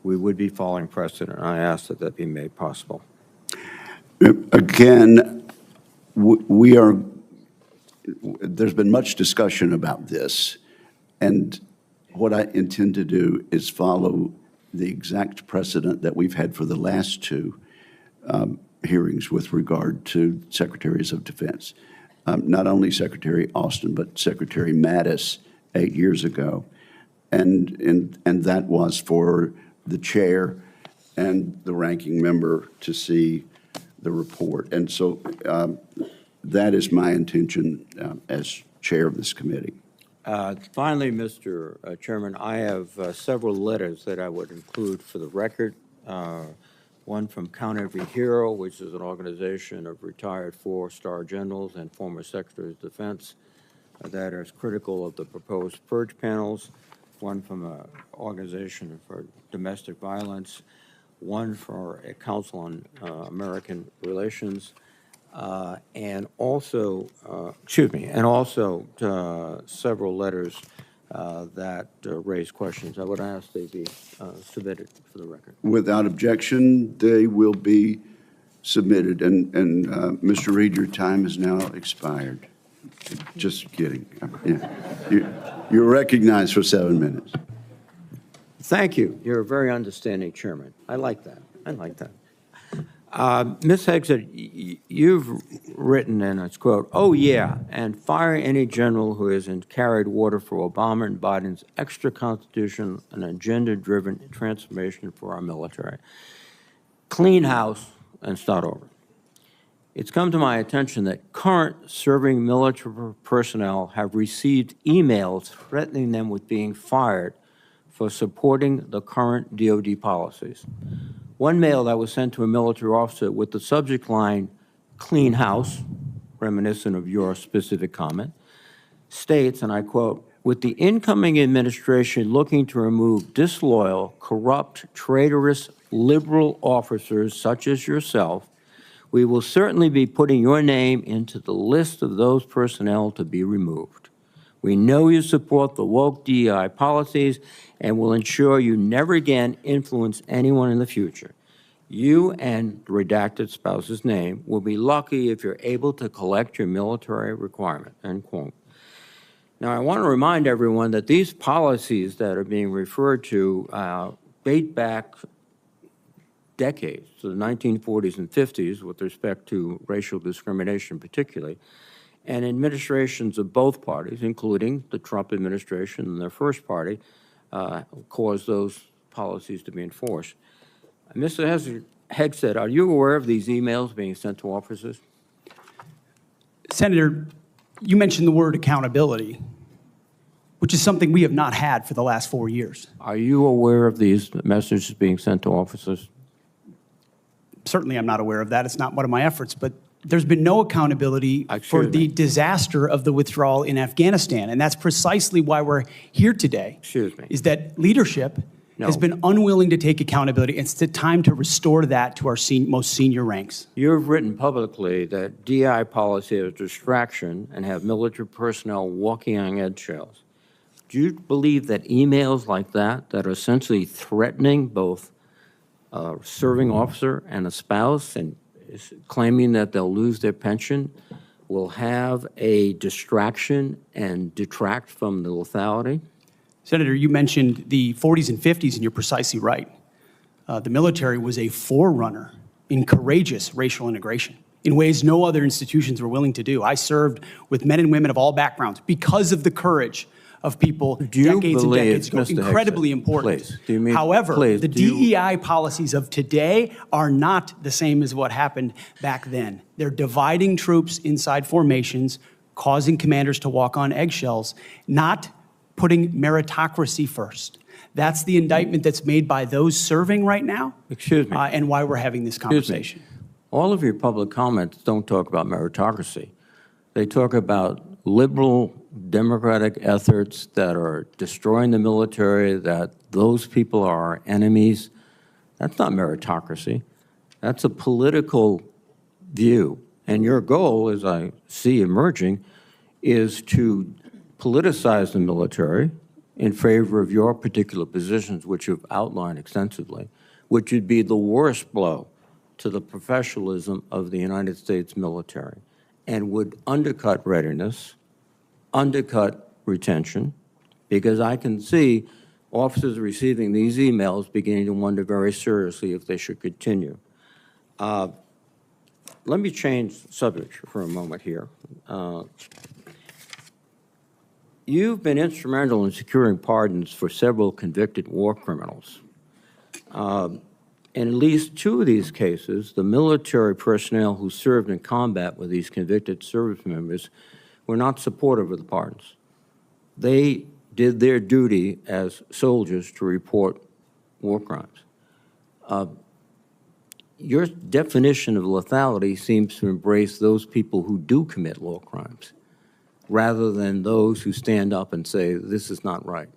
We would be following precedent. I ask that that be made possible. Again, we are, there's been much discussion about this, and what I intend to do is follow the exact precedent that we've had for the last two hearings with regard to secretaries of defense. Not only Secretary Austin, but Secretary Mattis 8 years ago. And that was for the chair and the ranking member to see the report. And so that is my intention as chair of this committee. Finally, Mr. Chairman, I have several letters that I would include for the record. One from Count Every Hero, which is an organization of retired four-star generals and former secretaries of defense that is critical of the proposed purge panels. One from an organization for domestic violence. One for a Council on American Relations. And also several letters that raise questions. I would ask they be submitted for the record. Without objection, they will be submitted. And Mr. Reed, your time is now expired. Just kidding. Yeah. You're recognized for 7 minutes. Thank you. You're a very understanding chairman. I like that. I like that. Ms. Hegseth, you've written, and it's quote, "Oh yeah, and fire any general who hasn't carried water for Obama and Biden's extra constitution and agenda-driven transformation for our military. Clean house and start over." It's come to my attention that current serving military personnel have received emails threatening them with being fired for supporting the current DOD policies. One mail that was sent to a military officer with the subject line, "Clean house," reminiscent of your specific comment, states, and I quote, "With the incoming administration looking to remove disloyal, corrupt, traitorous, liberal officers such as yourself, we will certainly be putting your name into the list of those personnel to be removed. We know you support the woke DEI policies and will ensure you never again influence anyone in the future. You and the redacted spouse's name will be lucky if you're able to collect your military requirement," end quote. Now, I want to remind everyone that these policies that are being referred to date back decades, to the 1940s and 50s with respect to racial discrimination particularly, and administrations of both parties, including the Trump administration and their first party, caused those policies to be enforced. Mr. Hegseth, are you aware of these emails being sent to officers? Senator, you mentioned the word accountability, which is something we have not had for the last 4 years. Are you aware of these messages being sent to officers? Certainly, I'm not aware of that. It's not one of my efforts, but there's been no accountability for the disaster of the withdrawal in Afghanistan, and that's precisely why we're here today. Excuse me. Is that leadership has been unwilling to take accountability. It's the time to restore that to our most senior ranks. You've written publicly that DI policy is a distraction and have military personnel walking on eggshells. Do you believe that emails like that are essentially threatening both a serving officer and a spouse and claiming that they'll lose their pension will have a distraction and detract from the lethality? Senator, you mentioned the 40s and 50s, and you're precisely right. The military was a forerunner in courageous racial integration in ways no other institutions were willing to do. I served with men and women of all backgrounds because of the courage of people decades and decades ago. Incredibly important. However, the DEI policies of today are not the same as what happened back then. They're dividing troops inside formations, causing commanders to walk on eggshells, not putting meritocracy first. That's the indictment that's made by those serving right now. Excuse me. And why we're having this conversation. All of your public comments don't talk about meritocracy. They talk about liberal democratic efforts that are destroying the military, that those people are our enemies, That's not meritocracy. That's a political view. And your goal, as I see emerging, is to politicize the military in favor of your particular positions, which you've outlined extensively, which would be the worst blow to the professionalism of the United States military and would undercut readiness, undercut retention, because I can see officers receiving these emails beginning to wonder very seriously if they should continue. Let me change subject for a moment here. You've been instrumental in securing pardons for several convicted war criminals. In at least 2 of these cases, the military personnel who served in combat with these convicted service members were not supportive of the pardons. They did their duty as soldiers to report war crimes. Your definition of lethality seems to embrace those people who do commit war crimes, rather than those who stand up and say, this is not right.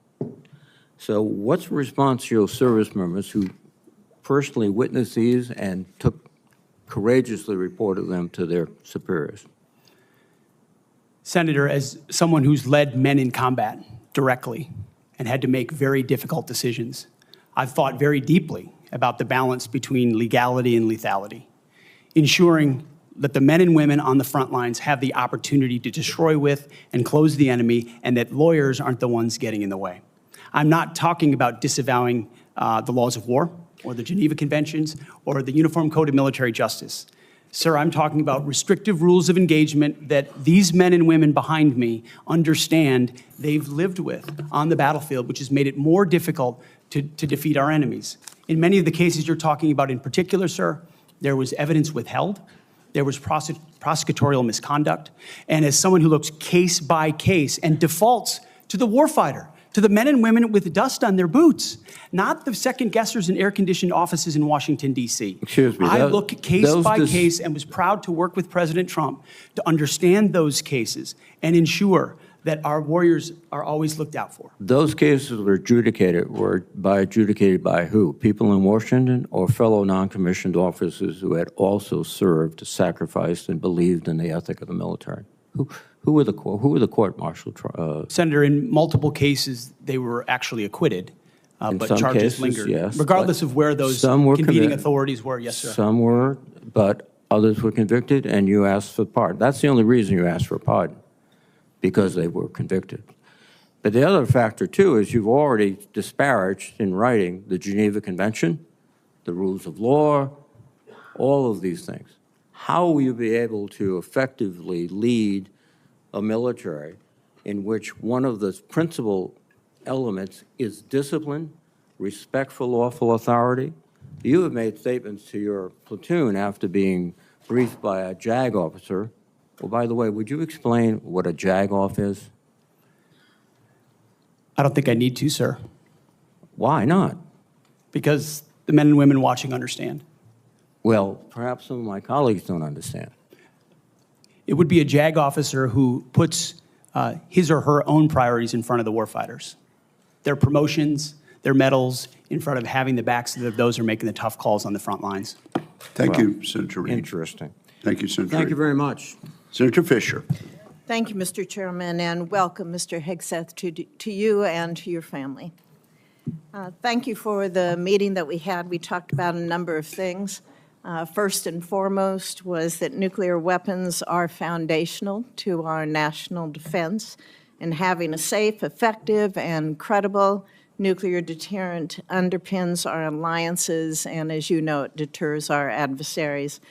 So what's the response to your service members who personally witnessed these and courageously reported them to their superiors? Senator, as someone who's led men in combat directly and had to make very difficult decisions, I've thought very deeply about the balance between legality and lethality, ensuring that the men and women on the front lines have the opportunity to destroy with and close the enemy, and that lawyers aren't the ones getting in the way. I'm not talking about disavowing the laws of war or the Geneva Conventions or the Uniform Code of Military Justice. Sir, I'm talking about restrictive rules of engagement that these men and women behind me understand they've lived with on the battlefield, which has made it more difficult to defeat our enemies. In many of the cases you're talking about in particular, sir, there was evidence withheld, there was prosecutorial misconduct, and as someone who looks case by case and defaults to the warfighter, to the men and women with dust on their boots, not the second guessers in air-conditioned offices in Washington, D.C. Excuse me. I look case by case and was proud to work with President Trump to understand those cases and ensure that our warriors are always looked out for. Those cases were adjudicated by who? People in Washington or fellow non-commissioned officers who had also served, sacrificed, and believed in the ethic of the military? Who were the court-martial? Senator, in multiple cases, they were actually acquitted, but some charges cases, lingered. yes, regardless of where those convening authorities were, yes, sir. Some were, but others were convicted, and you asked for pardon. That's the only reason you asked for pardon, because they were convicted. But the other factor, too, is you've already disparaged in writing the Geneva Convention, the rules of law, all of these things. How will you be able to effectively lead a military in which one of the principal elements is discipline, respect for lawful authority? You have made statements to your platoon after being briefed by a JAG officer. Well, by the way, would you explain what a JAG-off is? I don't think I need to, sir, Why not? because the men and women watching understand. Well, perhaps some of my colleagues don't understand. It would be a JAG officer who puts his or her own priorities in front of the warfighters. Their promotions, their medals, in front of having the backs of those who are making the tough calls on the front lines. Thank you, Senator Reid. Interesting. Thank you, Senator Thank you Reid. very much. Senator Fisher. Thank you, Mr. Chairman, and welcome, Mr. Hegseth, to you and to your family. Thank you for the meeting that we had. We talked about a number of things. First and foremost was that nuclear weapons are foundational to our national defense, and having a safe, effective, and credible nuclear deterrent underpins our alliances, and as you know, it deters our adversaries.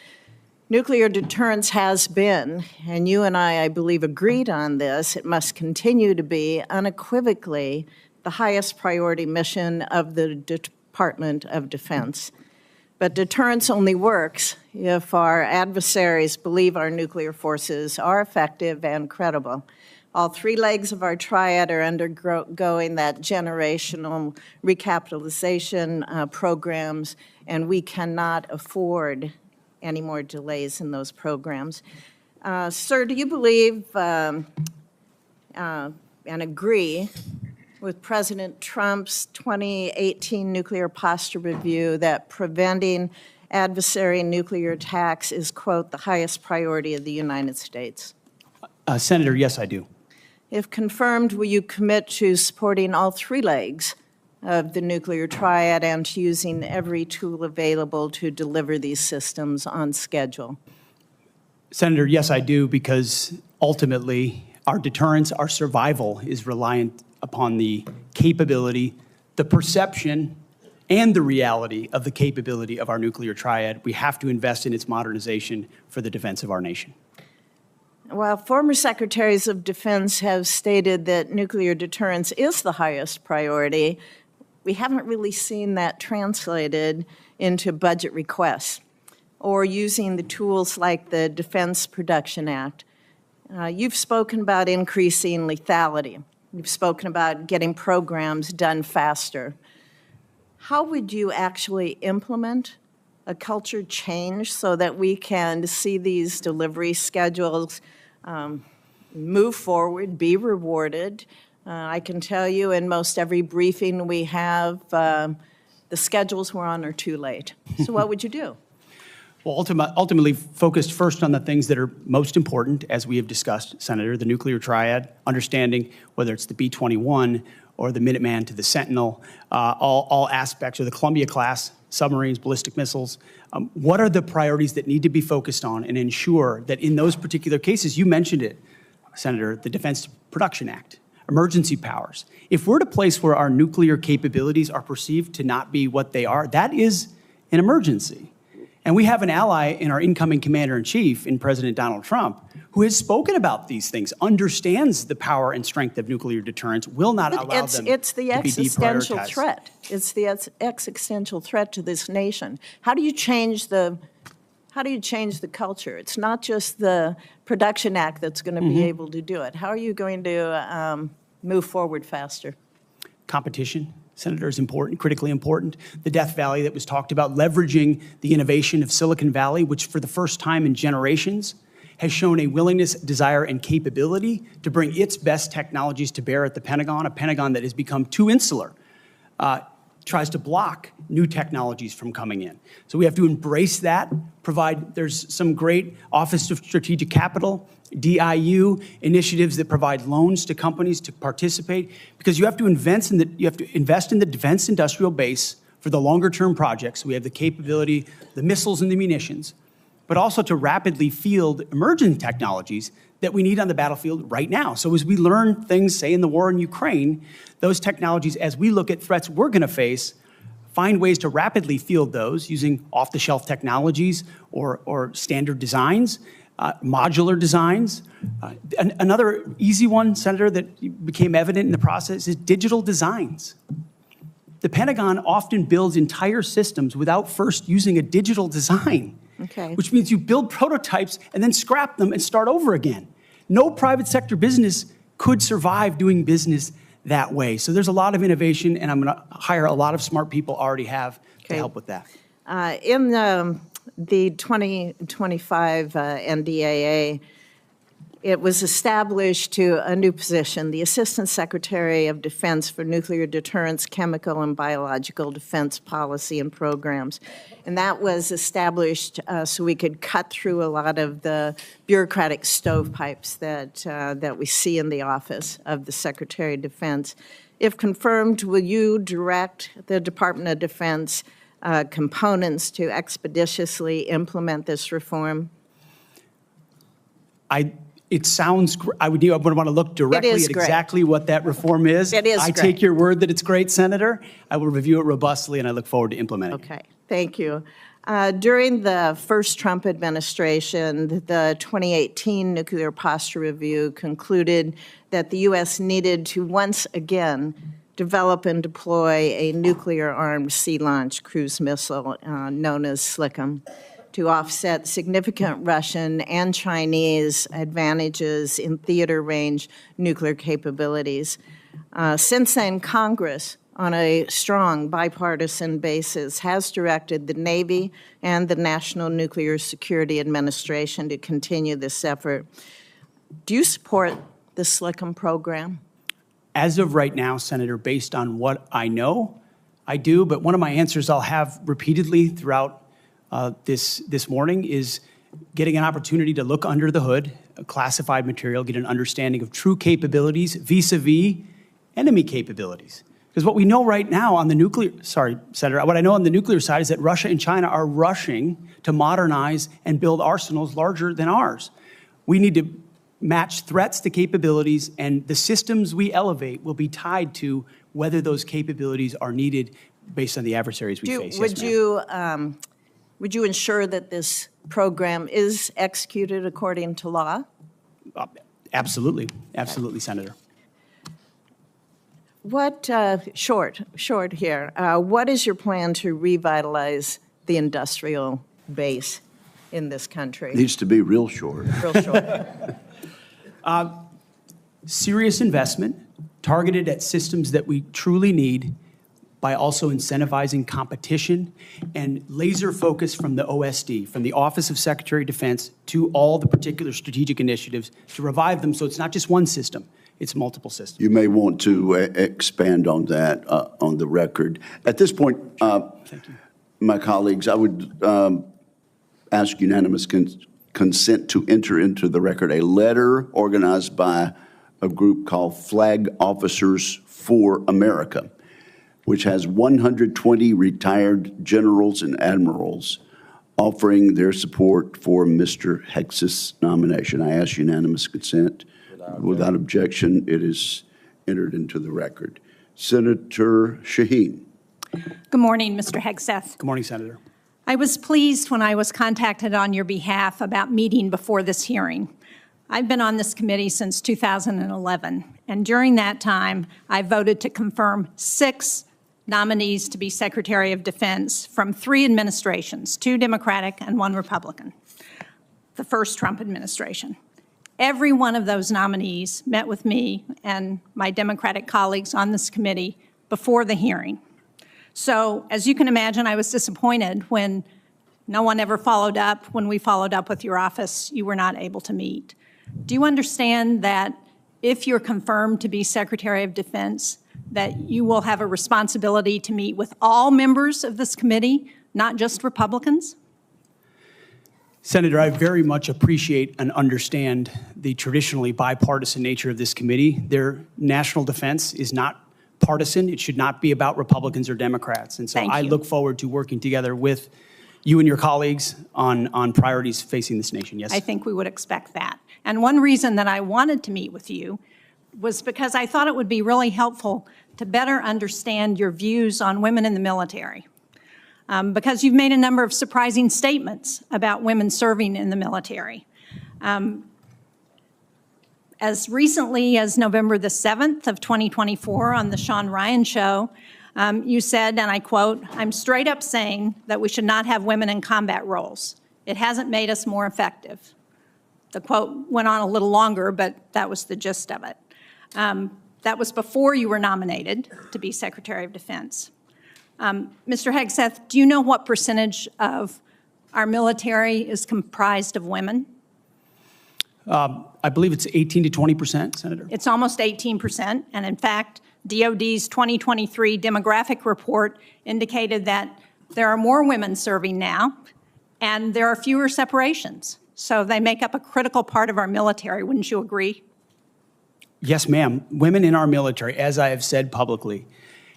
Nuclear deterrence has been, and you and I believe, agreed on this, it must continue to be unequivocally the highest priority mission of the Department of Defense. But deterrence only works if our adversaries believe our nuclear forces are effective and credible. All 3 legs of our triad are undergoing that generational recapitalization programs, and we cannot afford any more delays in those programs. Sir, do you believe and agree with President Trump's 2018 nuclear posture review that preventing adversary nuclear attacks is, quote, the highest priority of the United States? Senator, yes, I do. If confirmed, will you commit to supporting all three legs of the nuclear triad and to using every tool available to deliver these systems on schedule? Senator, yes, I do, because ultimately our deterrence, our survival is reliant upon the capability, the perception, and the reality of the capability of our nuclear triad. We have to invest in its modernization for the defense of our nation. While former secretaries of defense have stated that nuclear deterrence is the highest priority, we haven't really seen that translated into budget requests or using the tools like the Defense Production Act. You've spoken about increasing lethality. You've spoken about getting programs done faster. How would you actually implement a culture change so that we can see these delivery schedules move forward, be rewarded? I can tell you in most every briefing we have, the schedules we're on are too late. So what would you do? Well, ultimately focused first on the things that are most important, as we have discussed, Senator, the nuclear triad, understanding whether it's the B-21 or the Minuteman to the Sentinel, all aspects, or the Columbia-class submarines, ballistic missiles. What are the priorities that need to be focused on and ensure that in those particular cases, you mentioned it, Senator, the Defense Production Act, emergency powers. If we're at a place where our nuclear capabilities are perceived to not be what they are, that is an emergency. And we have an ally in our incoming commander-in-chief, in President Donald Trump, who has spoken about these things, understands the power and strength of nuclear deterrence, will not allow them It's the to be existential deprioritized. threat. It's the existential threat to this nation. How do you change the culture? It's not just the Production Act that's going to be able to do it. How are you going to move forward faster? Competition, Senator, is important, critically important. The Death Valley that was talked about, leveraging the innovation of Silicon Valley, which for the first time in generations has shown a willingness, desire, and capability to bring its best technologies to bear at the Pentagon, a Pentagon that has become too insular, tries to block new technologies from coming in. So we have to embrace that, there's some great Office of Strategic Capital, DIU initiatives that provide loans to companies to participate, because you have to invest in the defense industrial base for the longer term projects. We have the capability, the missiles and the munitions, but also to rapidly field emerging technologies that we need on the battlefield right now. So as we learn things, say in the war in Ukraine, those technologies, as we look at threats we're going to face, find ways to rapidly field those using off-the-shelf technologies or standard designs, modular designs. Another easy one, Senator, that became evident in the process is digital designs. The Pentagon often builds entire systems without first using a digital design. Okay. Which means you build prototypes and then scrap them and start over again. No private sector business could survive doing business that way. So there's a lot of innovation, and I'm going to hire a lot of smart people already have to help with that. In the 2025 NDAA, it was established to a new position, the Assistant Secretary of Defense for Nuclear Deterrence, Chemical and Biological Defense Policy and Programs. And that was established so we could cut through a lot of the bureaucratic stovepipes that we see in the office of the Secretary of Defense. If confirmed, will you direct the Department of Defense components to expeditiously implement this reform? It sounds, I would want to look directly at exactly what that reform is. It is I great. take your word that it's great, Senator. I will review it robustly, and I look forward to implementing it. Okay, thank you. During the first Trump administration, the 2018 Nuclear Posture Review concluded that the U.S. needed to once again develop and deploy a nuclear-armed sea-launched cruise missile known as SLCM to offset significant Russian and Chinese advantages in theater-range nuclear capabilities. Since then, Congress, on a strong bipartisan basis, has directed the Navy and the National Nuclear Security Administration to continue this effort. Do you support the SLCM program? As of right now, Senator, based on what I know, I do, but one of my answers I'll have repeatedly throughout this morning is getting an opportunity to look under the hood, classified material, get an understanding of true capabilities vis-a-vis enemy capabilities. Because what we know right now on the nuclear, sorry, Senator, what I know on the nuclear side is that Russia and China are rushing to modernize and build arsenals larger than ours. We need to match threats to capabilities, and the systems we elevate will be tied to whether those capabilities are needed based on the adversaries we face. Yes, ma'am. Would you ensure that this program is executed according to law? Absolutely. Absolutely, Senator. What, short here, what is your plan to revitalize the industrial base in this country? Needs to be real short. Real short. Serious investment targeted at systems that we truly need by also incentivizing competition and laser focus from the OSD, from the Office of Secretary of Defense, to all the particular strategic initiatives to revive them so it's not just one system, it's multiple systems. You may want to expand on that on the record. At this point, my colleagues, I would ask unanimous consent to enter into the record a letter organized by a group called Flag Officers for America, which has 120 retired generals and admirals offering their support for Mr. Hegseth's nomination. I ask unanimous consent. Without objection, it is entered into the record. Senator Shaheen. Good morning, Mr. Hegseth. Good morning, Senator. I was pleased when I was contacted on your behalf about meeting before this hearing. I've been on this committee since 2011, and during that time, I voted to confirm 6 nominees to be Secretary of Defense from 3 administrations, 2 Democratic and 1 Republican, the first Trump administration. Every one of those nominees met with me and my Democratic colleagues on this committee before the hearing. So, as you can imagine, I was disappointed when no one ever followed up. When we followed up with your office, you were not able to meet. Do you understand that if you're confirmed to be Secretary of Defense, that you will have a responsibility to meet with all members of this committee, not just Republicans? Senator, I very much appreciate and understand the traditionally bipartisan nature of this committee. Their national defense is not partisan. It should not be about Republicans or Democrats. And so I look forward to working together with you and your colleagues on priorities facing this nation. Yes. I think we would expect that. And one reason that I wanted to meet with you was because I thought it would be really helpful to better understand your views on women in the military. Because you've made a number of surprising statements about women serving in the military. As recently as November the 7th of 2024 on the Sean Ryan Show, you said, and I quote, "I'm straight up saying that we should not have women in combat roles. It hasn't made us more effective." The quote went on a little longer, but that was the gist of it. That was before you were nominated to be Secretary of Defense. Mr. Hegseth, do you know what percentage of our military is comprised of women? I believe it's 18 to 20%, Senator. It's almost 18%, and in fact, DOD's 2023 demographic report indicated that there are more women serving now, and there are fewer separations. So they make up a critical part of our military, wouldn't you agree? Yes, ma'am. Women in our military, as I have said publicly,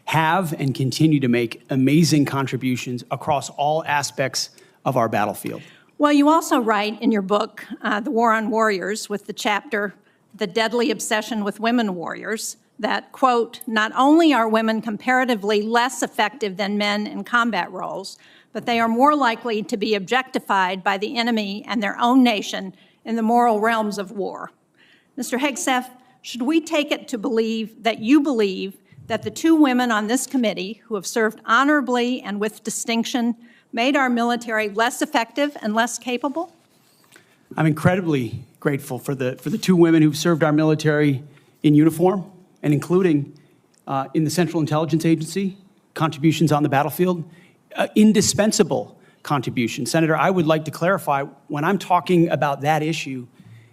have and continue to make amazing contributions across all aspects of our battlefield. Well, you also write in your book, The War on Warriors, with the chapter, The Deadly Obsession with Women Warriors, that, quote, "Not only are women comparatively less effective than men in combat roles, but they are more likely to be objectified by the enemy and their own nation in the moral realms of war." Mr. Hegseth, should we take it to believe that you believe that the 2 women on this committee who have served honorably and with distinction made our military less effective and less capable? I'm incredibly grateful for the 2 women who've served our military in uniform and including in the Central Intelligence Agency, contributions on the battlefield, indispensable contributions. Senator, I would like to clarify, when I'm talking about that issue,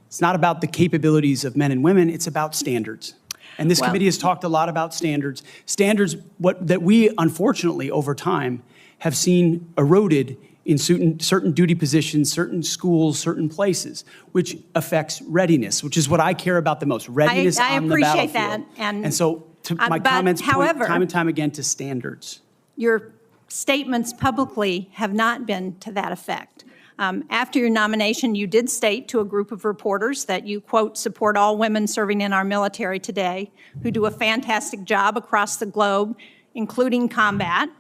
it's not about the capabilities of men and women, it's about standards. And this Well- committee has talked a lot about standards. Standards that we, unfortunately, over time, have seen eroded in certain duty positions, certain schools, certain places, which affects readiness, which is what I care about the most, readiness I on the appreciate battlefield. that, and- so my but comments point however- time and time again to standards. Your statements publicly have not been to that effect. After your nomination, you did state to a group of reporters that you, quote, support all women serving in our military today who do a fantastic job across the globe, including combat.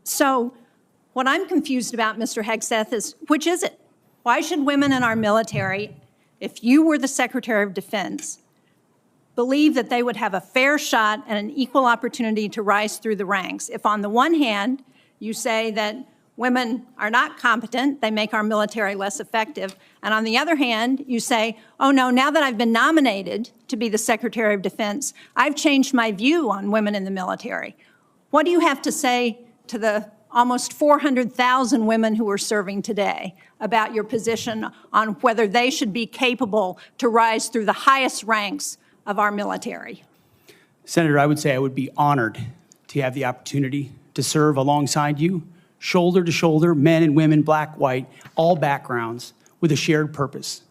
So what I'm confused about, Mr. Hegseth, is which is it? Why should women in our military, if you were the Secretary of Defense, believe that they would have a fair shot and an equal opportunity to rise through the ranks? If on the one hand, you say that women are not competent, they make our military less effective, and on the other hand, you say, oh no, now that I've been nominated to be the Secretary of Defense, I've changed my view on women in the military. What do you have to say to the almost 400,000 women who are serving today about your position on whether they should be capable to rise through the highest ranks of our military? Senator, I would say I would be honored to have the opportunity to serve alongside you, shoulder to shoulder, men and women, black, white, all backgrounds, with a shared purpose.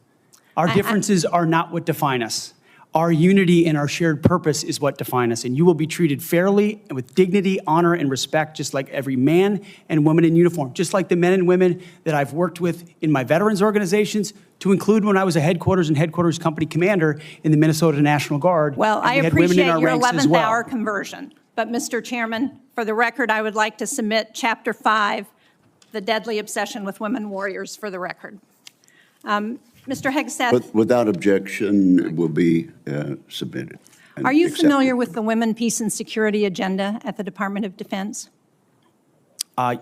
Our differences are not what define us. Our unity and our shared purpose is what define us, and you will be treated fairly and with dignity, honor, and respect, just like every man and woman in uniform, just like the men and women that I've worked with in my veterans organizations, to include when I was a headquarters company commander in the Minnesota National Guard. Well, I and we had women in appreciate our your ranks as 11th well. hour conversion. But, Mr. Chairman, for the record, I would like to submit Chapter 5, The Deadly Obsession with Women Warriors, for the record. Mr. Hegseth, Without objection, it will be submitted. and are you accepted. familiar with the Women, Peace, and Security agenda at the Department of Defense?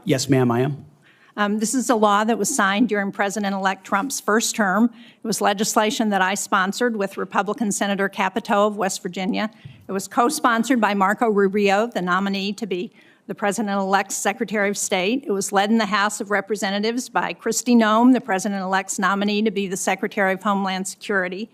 Yes, ma'am, I am. This is a law that was signed during President-elect Trump's first term. It was legislation that I sponsored with Republican Senator Capito of West Virginia. It was co-sponsored by Marco Rubio, the nominee to be the President-elect's Secretary of State. It was led in the House of Representatives by Kristi Noem, the President-elect's nominee to be the Secretary of Homeland Security.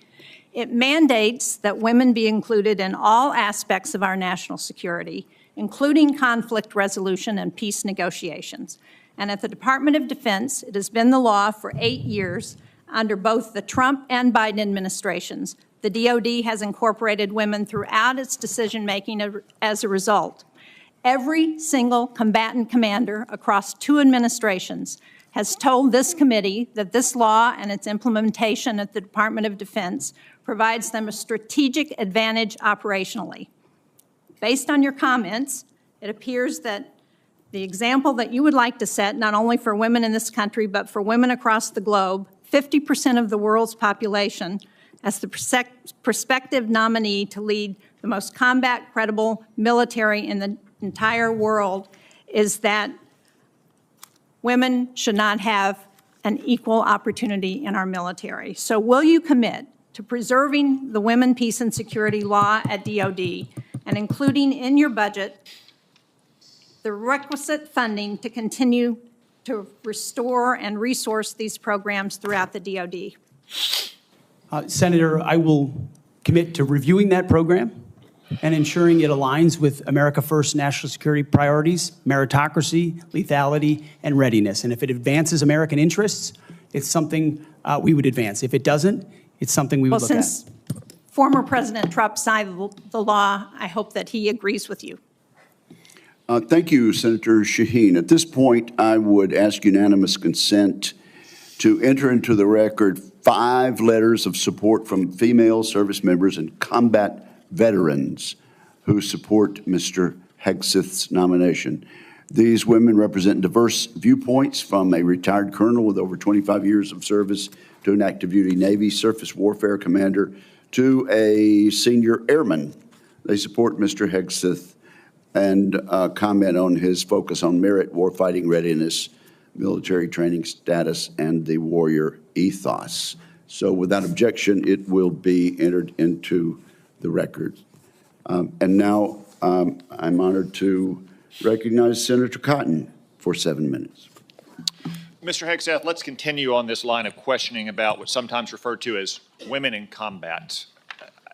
It mandates that women be included in all aspects of our national security, including conflict resolution and peace negotiations. And at the Department of Defense, it has been the law for 8 years under both the Trump and Biden administrations. The DoD has incorporated women throughout its decision-making as a result. Every single combatant commander across 2 administrations has told this committee that this law and its implementation at the Department of Defense provides them a strategic advantage operationally. Based on your comments, it appears that the example that you would like to set, not only for women in this country, but for women across the globe, 50% of the world's population, as the prospective nominee to lead the most combat-credible military in the entire world, is that women should not have an equal opportunity in our military. So will you commit to preserving the Women, Peace, and Security law at DoD and including in your budget the requisite funding to continue to restore and resource these programs throughout the DoD? Senator, I will commit to reviewing that program and ensuring it aligns with America First national security priorities, meritocracy, lethality, and readiness. And if it advances American interests, it's something we would advance. If it doesn't, it's something we would look at. Since former President Trump signed the law, I hope that he agrees with you. Thank you, Senator Shaheen. At this point, I would ask unanimous consent to enter into the record 5 letters of support from female service members and combat veterans who support Mr. Hegseth's nomination. These women represent diverse viewpoints, from a retired colonel with over 25 years of service to an active duty Navy surface warfare commander to a senior airman. They support Mr. Hegseth and comment on his focus on merit, warfighting readiness, military training status, and the warrior ethos. So without objection, it will be entered into the record. And now I'm honored to recognize Senator Cotton for 7 minutes. Mr. Hegseth, let's continue on this line of questioning about what's sometimes referred to as women in combat.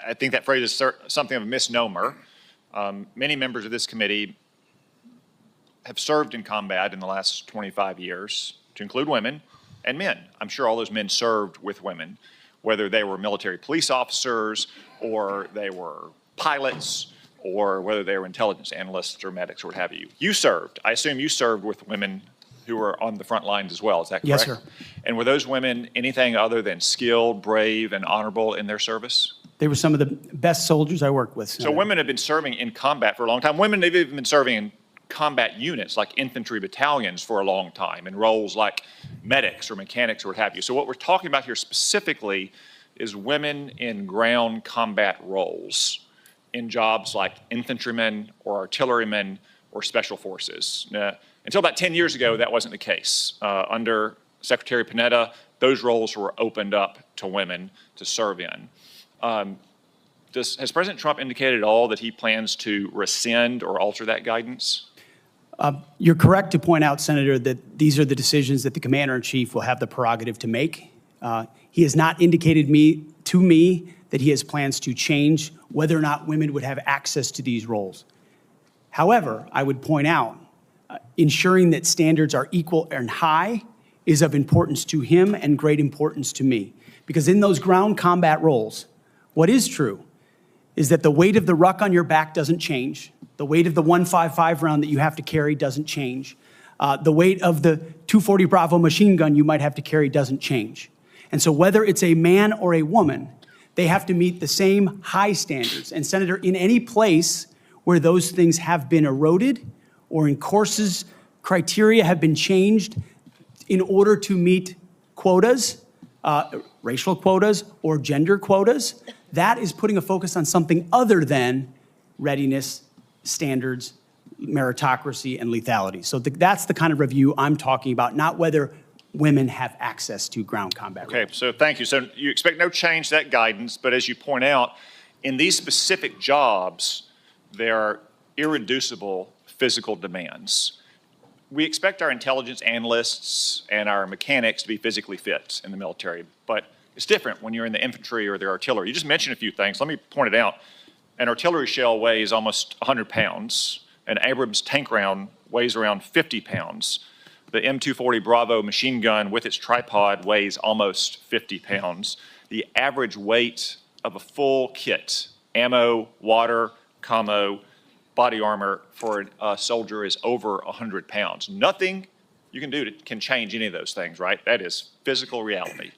I think that phrase is something of a misnomer. Many members of this committee have served in combat in the last 25 years, to include women and men. I'm sure all those men served with women, whether they were military police officers or they were pilots or whether they were intelligence analysts or medics or what have you. You served. I assume you served with women who were on the front lines as well. Is that correct? Yes, sir. And were those women anything other than skilled, brave, and honorable in their service? They were some of the best soldiers I worked with. So Senator. women have been serving in combat for a long time. Women have even been serving in combat units like infantry battalions for a long time in roles like medics or mechanics or what have you. So what we're talking about here specifically is women in ground combat roles in jobs like infantrymen or artillerymen or special forces. Now, until about 10 years ago, that wasn't the case. Under Secretary Panetta, those roles were opened up to women to serve in. Has President Trump indicated at all that he plans to rescind or alter that guidance? You're correct to point out, Senator, that these are the decisions that the Commander-in-Chief will have the prerogative to make. He has not indicated to me that he has plans to change whether or not women would have access to these roles. However, I would point out, ensuring that standards are equal and high is of importance to him and great importance to me. Because in those ground combat roles, what is true is that the weight of the ruck on your back doesn't change. The weight of the .155 round that you have to carry doesn't change. The weight of the .240 Bravo machine gun you might have to carry doesn't change. And so whether it's a man or a woman, they have to meet the same high standards. And Senator, in any place where those things have been eroded or in courses, criteria have been changed in order to meet quotas, racial quotas or gender quotas, that is putting a focus on something other than readiness, standards, meritocracy, and lethality. So that's the kind of review I'm talking about, not whether women have access to ground combat. Okay, so thank you. So you expect no change to that guidance, but as you point out, in these specific jobs, there are irreducible physical demands. We expect our intelligence analysts and our mechanics to be physically fit in the military, but it's different when you're in the infantry or the artillery. You just mentioned a few things. Let me point it out. An artillery shell weighs almost 100 pounds. An Abrams tank round weighs around 50 pounds. The M240 Bravo machine gun with its tripod weighs almost 50 pounds. The average weight of a full kit, ammo, water, commo, body armor for a soldier is over 100 pounds. Nothing you can do can change any of those things, right? That is physical reality.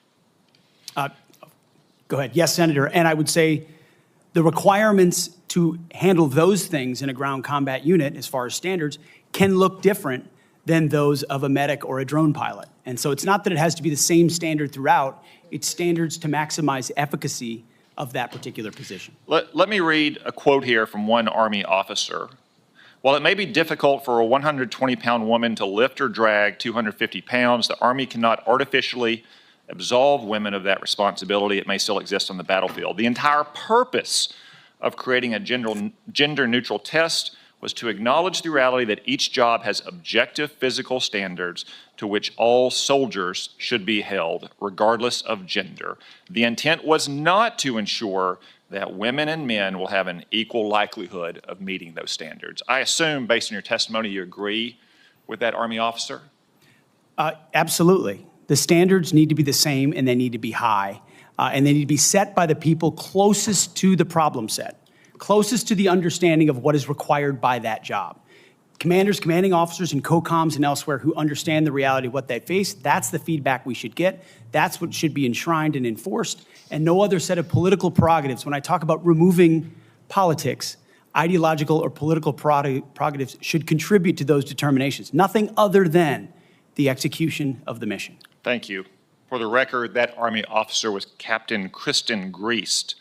Go ahead. Yes, Senator. And I would say the requirements to handle those things in a ground combat unit, as far as standards, can look different than those of a medic or a drone pilot. And so it's not that it has to be the same standard throughout, it's standards to maximize efficacy of that particular position. Let me read a quote here from one Army officer. While it may be difficult for a 120-pound woman to lift or drag 250 pounds, the Army cannot artificially absolve women of that responsibility. It may still exist on the battlefield. The entire purpose of creating a gender-neutral test was to acknowledge the reality that each job has objective physical standards to which all soldiers should be held, regardless of gender. The intent was not to ensure that women and men will have an equal likelihood of meeting those standards. I assume, based on your testimony, you agree with that Army officer? Absolutely. The standards need to be the same and they need to be high. And they need to be set by the people closest to the problem set, closest to the understanding of what is required by that job. Commanders, commanding officers, and COCOMs and elsewhere who understand the reality of what they face, that's the feedback we should get. That's what should be enshrined and enforced, and no other set of political prerogatives. When I talk about removing politics, ideological or political prerogatives should contribute to those determinations, nothing other than the execution of the mission. Thank you. For the record, that Army officer was Captain Kristen Griest,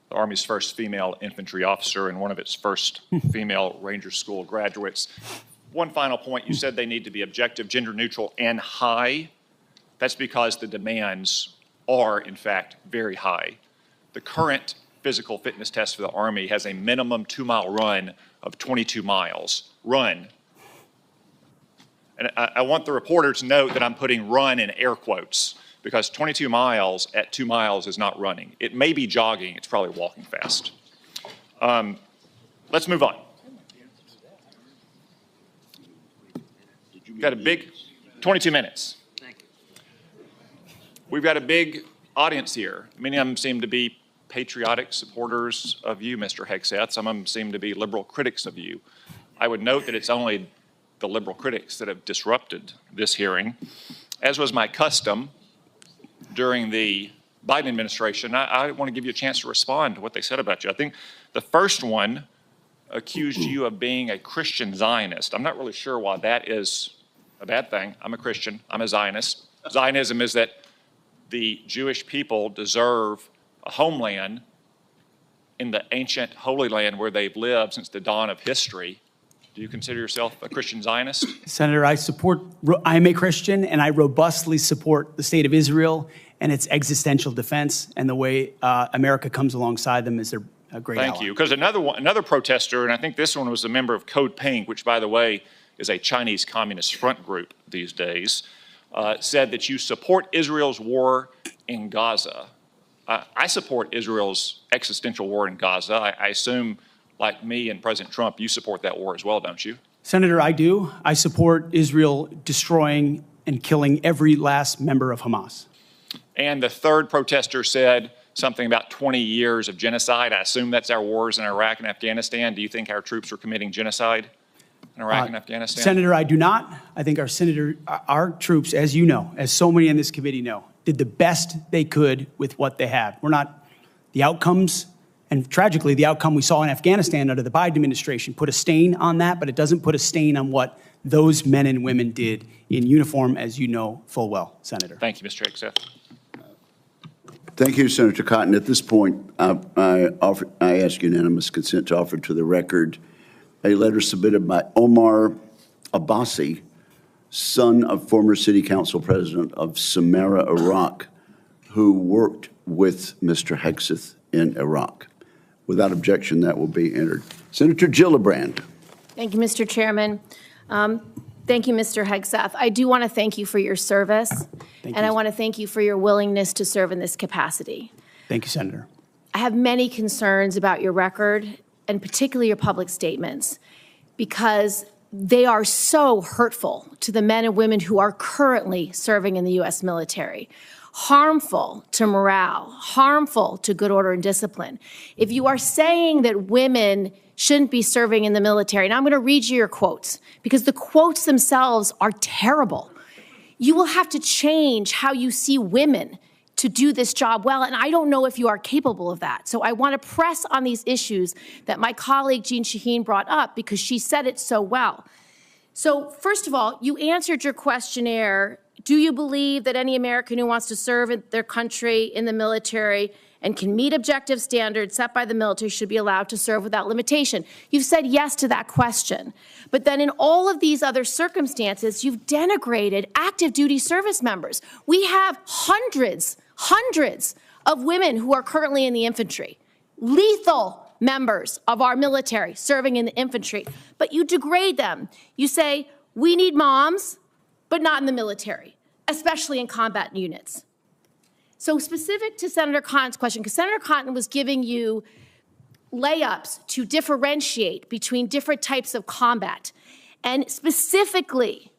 the Army's first female infantry officer and one of its first female Ranger School graduates. One final point, you said they need to be objective, gender neutral, and high. That's because the demands are, in fact, very high. The current physical fitness test for the Army has a minimum 2-mile run of 22 miles. Run. And I want the reporter to note that I'm putting run in air quotes because 22 miles at 2 miles is not running. It may be jogging, it's probably walking fast. Let's move on. We've got a big, 22 minutes. We've got a big audience here. Many of them seem to be patriotic supporters of you, Mr. Hegseth. Some of them seem to be liberal critics of you. I would note that it's only the liberal critics that have disrupted this hearing. As was my custom during the Biden administration, I want to give you a chance to respond to what they said about you. I think the first one accused you of being a Christian Zionist. I'm not really sure why that is a bad thing. I'm a Christian. I'm a Zionist. Zionism is that the Jewish people deserve a homeland in the ancient Holy Land where they've lived since the dawn of history. Do you consider yourself a Christian Zionist? Senator, I am a Christian, and I robustly support the state of Israel and its existential defense, and the way America comes alongside them is their great ally. Thank you. Because another protester, and I think this one was a member of Code Pink, which, by the way, is a Chinese Communist front group these days, said that you support Israel's war in Gaza. I support Israel's existential war in Gaza. I assume, like me and President Trump, you support that war as well, don't you? Senator, I do. I support Israel destroying and killing every last member of Hamas. And the third protester said something about 20 years of genocide. I assume that's our wars in Iraq and Afghanistan. Do you think our troops are committing genocide in Iraq and Afghanistan? Senator, I do not. I think our troops, as you know, as so many in this committee know, did the best they could with what they had. The outcomes, and tragically, the outcome we saw in Afghanistan under the Biden administration put a stain on that, but it doesn't put a stain on what those men and women did in uniform, as you know full well, Senator. Thank you, Mr. Hegseth. Thank you, Senator Cotton. At this point, I ask unanimous consent to offer to the record a letter submitted by Omar Abbasi, son of former city council president of Samarra, Iraq, who worked with Mr. Hegseth in Iraq. Without objection, that will be entered. Senator Gillibrand. Thank you, Mr. Chairman. Thank you, Mr. Hegseth. I do want to thank you for your service, and I want to thank you for your willingness to serve in this capacity. Thank you, Senator. I have many concerns about your record, and particularly your public statements, because they are so hurtful to the men and women who are currently serving in the U.S. military, harmful to morale, harmful to good order and discipline. If you are saying that women shouldn't be serving in the military, and I'm going to read you your quotes, because the quotes themselves are terrible. You will have to change how you see women to do this job well, and I don't know if you are capable of that. So I want to press on these issues that my colleague Jean Shaheen brought up, because she said it so well. So first of all, you answered your questionnaire. Do you believe that any American who wants to serve in their country in the military and can meet objective standards set by the military should be allowed to serve without limitation? You've said yes to that question. But then in all of these other circumstances, you've denigrated active duty service members. We have hundreds of women who are currently in the infantry, lethal members of our military serving in the infantry, but you degrade them. You say, we need moms, but not in the military, especially in combat units. So specific to Senator Cotton's question, because Senator Cotton was giving you layups to differentiate between different types of combat. And specifically,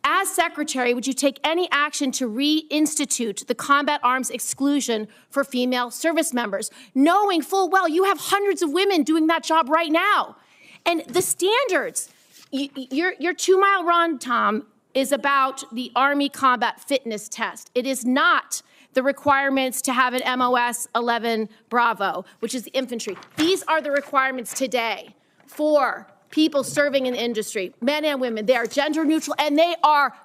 as Secretary, would you take any action to reinstitute the combat arms exclusion for female service members, knowing full well you have hundreds of women doing that job right now? And the standards, your 2 mile run, Tom, is about the Army Combat Fitness Test. It is not the requirements to have an MOS 11 Bravo, which is the infantry. These are the requirements today for people serving in the industry, men and women. They are gender neutral, and they are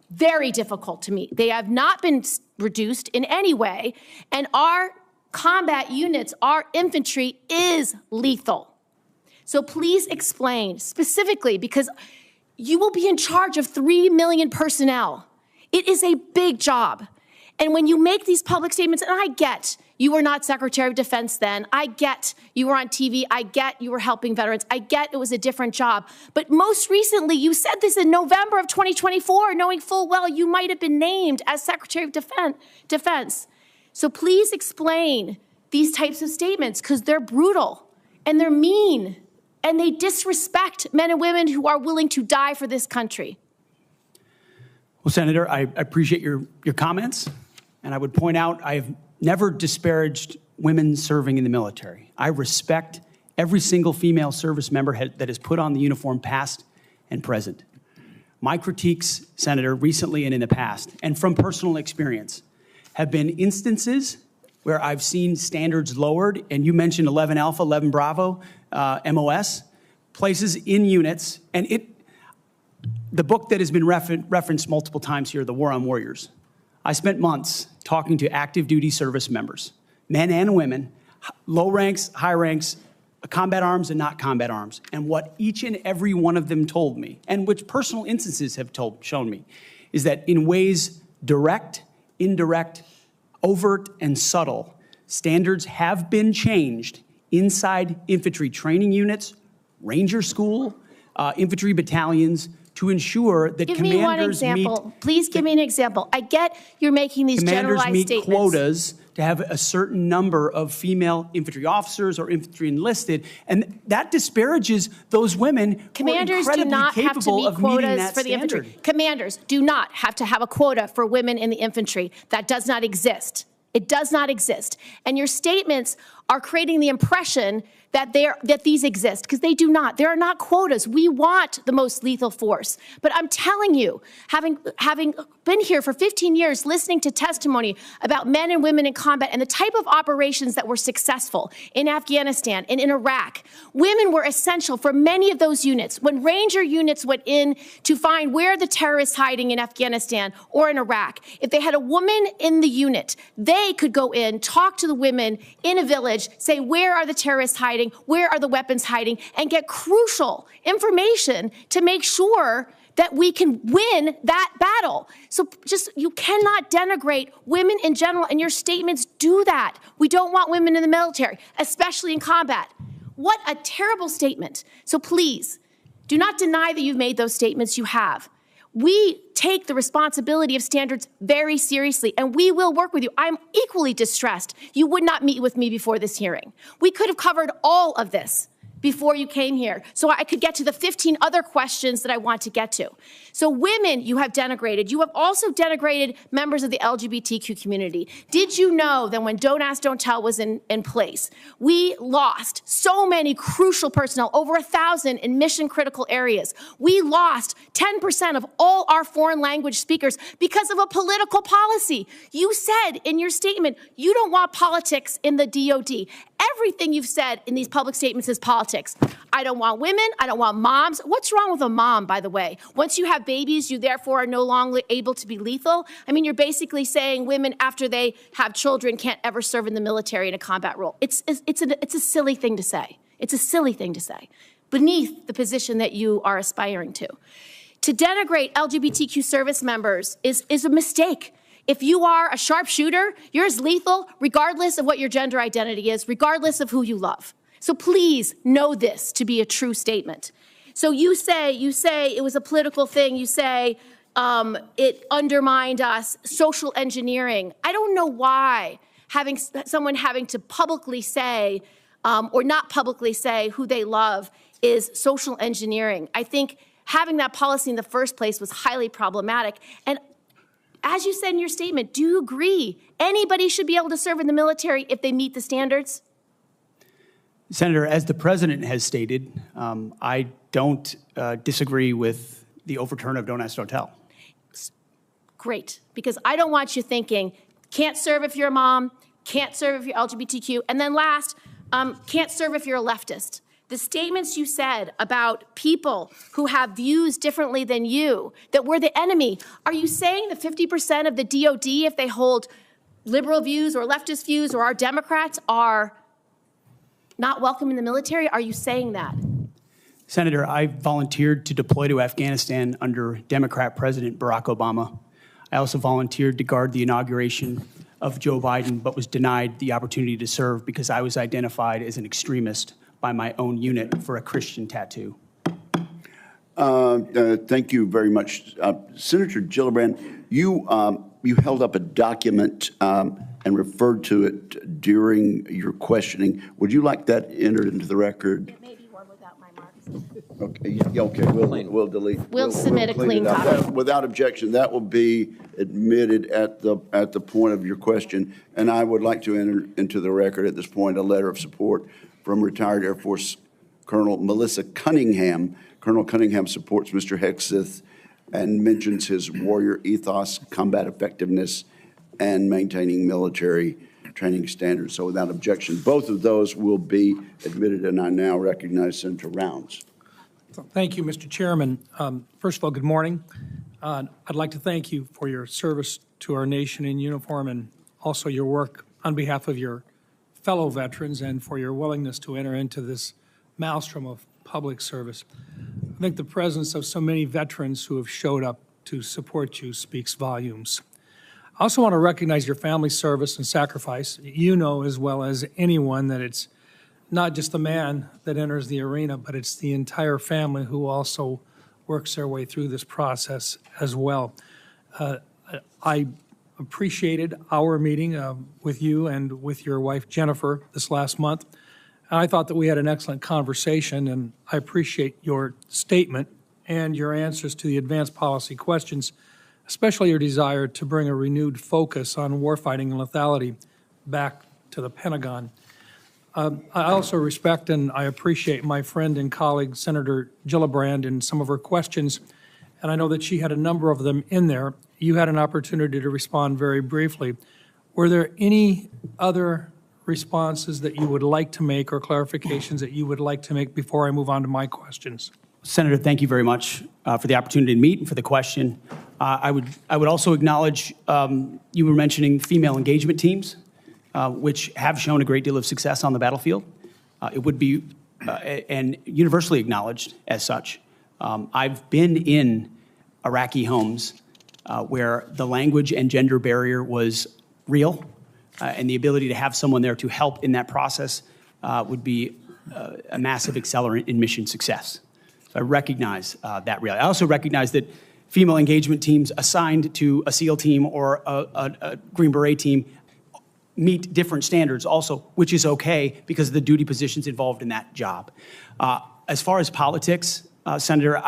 very difficult to meet. They have not been reduced in any way, and our combat units, our infantry is lethal. So please explain specifically, because you will be in charge of 3 million personnel. It is a big job. And when you make these public statements, and I get you were not Secretary of Defense then, I get you were on TV, I get you were helping veterans, I get it was a different job. But most recently, you said this in November of 2024, knowing full well you might have been named as Secretary of Defense. So please explain these types of statements, because they're brutal and they're mean and they disrespect men and women who are willing to die for this country. Well, Senator, I appreciate your comments, and I would point out I have never disparaged women serving in the military. I respect every single female service member that has put on the uniform, past and present. My critiques, Senator, recently and in the past, and from personal experience, have been instances where I've seen standards lowered, and you mentioned 11 Alpha, 11 Bravo, MOS, places in units, and the book that has been referenced multiple times here, The War on Warriors. I spent months talking to active duty service members, men and women, low ranks, high ranks, combat arms and not combat arms. And what each and every one of them told me, and which personal instances have shown me, is that in ways direct, indirect, overt, and subtle, standards have been changed inside infantry training units, ranger school, infantry battalions, to ensure that Give me one example. Please give me an example. I get you're making these generalized statements. Commanders meet quotas to have a certain number of female infantry officers or infantry enlisted, and that disparages those women Commanders who are do incredibly not have to capable meet of meeting quotas that for the standard. infantry. Commanders do not have to have a quota for women in the infantry. That does not exist. It does not exist. And your statements are creating the impression that these exist, because they do not. There are not quotas. We want the most lethal force. But I'm telling you, having been here for 15 years, listening to testimony about men and women in combat and the type of operations that were successful in Afghanistan and in Iraq, women were essential for many of those units. When Ranger units went in to find where the terrorists hiding in Afghanistan or in Iraq, if they had a woman in the unit, they could go in, talk to the women in a village, say, where are the terrorists hiding? Where are the weapons hiding? And get crucial information to make sure that we can win that battle. So you cannot denigrate women in general, and your statements do that. We don't want women in the military, especially in combat. What a terrible statement. So please, do not deny that you've made those statements. You have. We take the responsibility of standards very seriously, and we will work with you. I'm equally distressed you would not meet with me before this hearing. We could have covered all of this before you came here, so I could get to the 15 other questions that I want to get to. So women you have denigrated. You have also denigrated members of the LGBTQ community. Did you know that when Don't Ask, Don't Tell was in place, we lost so many crucial personnel, over 1,000 in mission-critical areas. We lost 10% of all our foreign language speakers because of a political policy. You said in your statement, you don't want politics in the DOD. Everything you've said in these public statements is politics. I don't want women. I don't want moms. What's wrong with a mom, by the way? Once you have babies, you therefore are no longer able to be lethal. I mean, you're basically saying women, after they have children, can't ever serve in the military in a combat role. It's a silly thing to say. It's a silly thing to say, beneath the position that you are aspiring to. To denigrate LGBTQ service members is a mistake. If you are a sharpshooter, you're as lethal regardless of what your gender identity is, regardless of who you love. So please know this to be a true statement. So you say it was a political thing. You say it undermined us, social engineering. I don't know why someone having to publicly say or not publicly say who they love is social engineering. I think having that policy in the first place was highly problematic. And as you said in your statement, do you agree anybody should be able to serve in the military if they meet the standards? Senator, as the president has stated, I don't disagree with the overturn of Don't Ask, Don't Tell. Great, because I don't want you thinking, can't serve if you're a mom, can't serve if you're LGBTQ, and then last, can't serve if you're a leftist. The statements you said about people who have views differently than you, that we're the enemy, are you saying that 50% of the DOD, if they hold liberal views or leftist views or are Democrats, are not welcome in the military? Are you saying that? Senator, I volunteered to deploy to Afghanistan under Democrat President Barack Obama. I also volunteered to guard the inauguration of Joe Biden, but was denied the opportunity to serve because I was identified as an extremist by my own unit for a Christian tattoo. Thank you very much. Senator Gillibrand, you held up a document and referred to it during your questioning. Would you like that entered into the record? It may be one without my marks. Okay, yeah, okay, we'll delete. We'll submit a clean it up. copy. Without objection, that will be admitted at the point of your question. And I would like to enter into the record at this point a letter of support from retired Air Force Colonel Melissa Cunningham. Colonel Cunningham supports Mr. Hegseth and mentions his warrior ethos, combat effectiveness, and maintaining military training standards. So without objection, both of those will be admitted, and I now recognize Senator Rounds. Thank you, Mr. Chairman. First of all, good morning. I'd like to thank you for your service to our nation in uniform and also your work on behalf of your fellow veterans and for your willingness to enter into this maelstrom of public service. I think the presence of so many veterans who have showed up to support you speaks volumes. I also want to recognize your family's service and sacrifice. You know as well as anyone that it's not just the man that enters the arena, but it's the entire family who also works their way through this process as well. I appreciated our meeting with you and with your wife, Jennifer, this last month. I thought that we had an excellent conversation, and I appreciate your statement and your answers to the advanced policy questions, especially your desire to bring a renewed focus on warfighting and lethality back to the Pentagon. I also respect and I appreciate my friend and colleague, Senator Gillibrand, and some of her questions, and I know that she had a number of them in there. You had an opportunity to respond very briefly. Were there any other responses that you would like to make or clarifications that you would like to make before I move on to my questions? Senator, thank you very much for the opportunity to meet and for the question. I would also acknowledge you were mentioning female engagement teams, which have shown a great deal of success on the battlefield. It would be and universally acknowledged as such. I've been in Iraqi homes where the language and gender barrier was real, and the ability to have someone there to help in that process would be a massive accelerant in mission success. So I recognize that reality. I also recognize that female engagement teams assigned to a SEAL team or a Green Beret team meet different standards also, which is okay because of the duty positions involved in that job. As far as politics, Senator,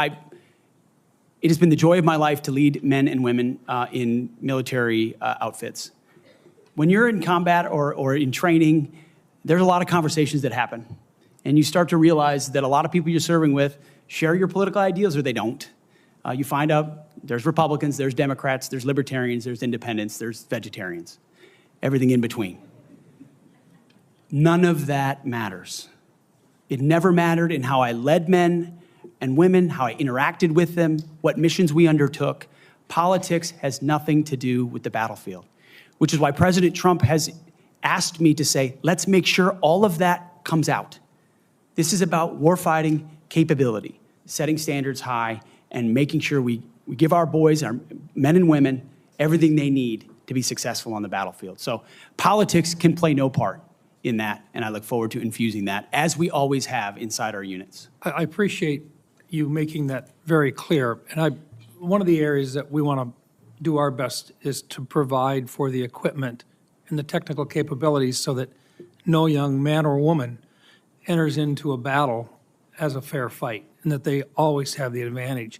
it has been the joy of my life to lead men and women in military outfits. When you're in combat or in training, there's a lot of conversations that happen. And you start to realize that a lot of people you're serving with share your political ideals or they don't. You find out there's Republicans, there's Democrats, there's libertarians, there's independents, there's vegetarians, everything in between. None of that matters. It never mattered in how I led men and women, how I interacted with them, what missions we undertook. Politics has nothing to do with the battlefield, which is why President Trump has asked me to say, let's make sure all of that comes out. This is about warfighting capability, setting standards high, and making sure we give our boys, our men and women, everything they need to be successful on the battlefield. So politics can play no part in that, and I look forward to infusing that, as we always have inside our units. I appreciate you making that very clear. And one of the areas that we want to do our best is to provide for the equipment and the technical capabilities so that no young man or woman enters into a battle as a fair fight, and that they always have the advantage.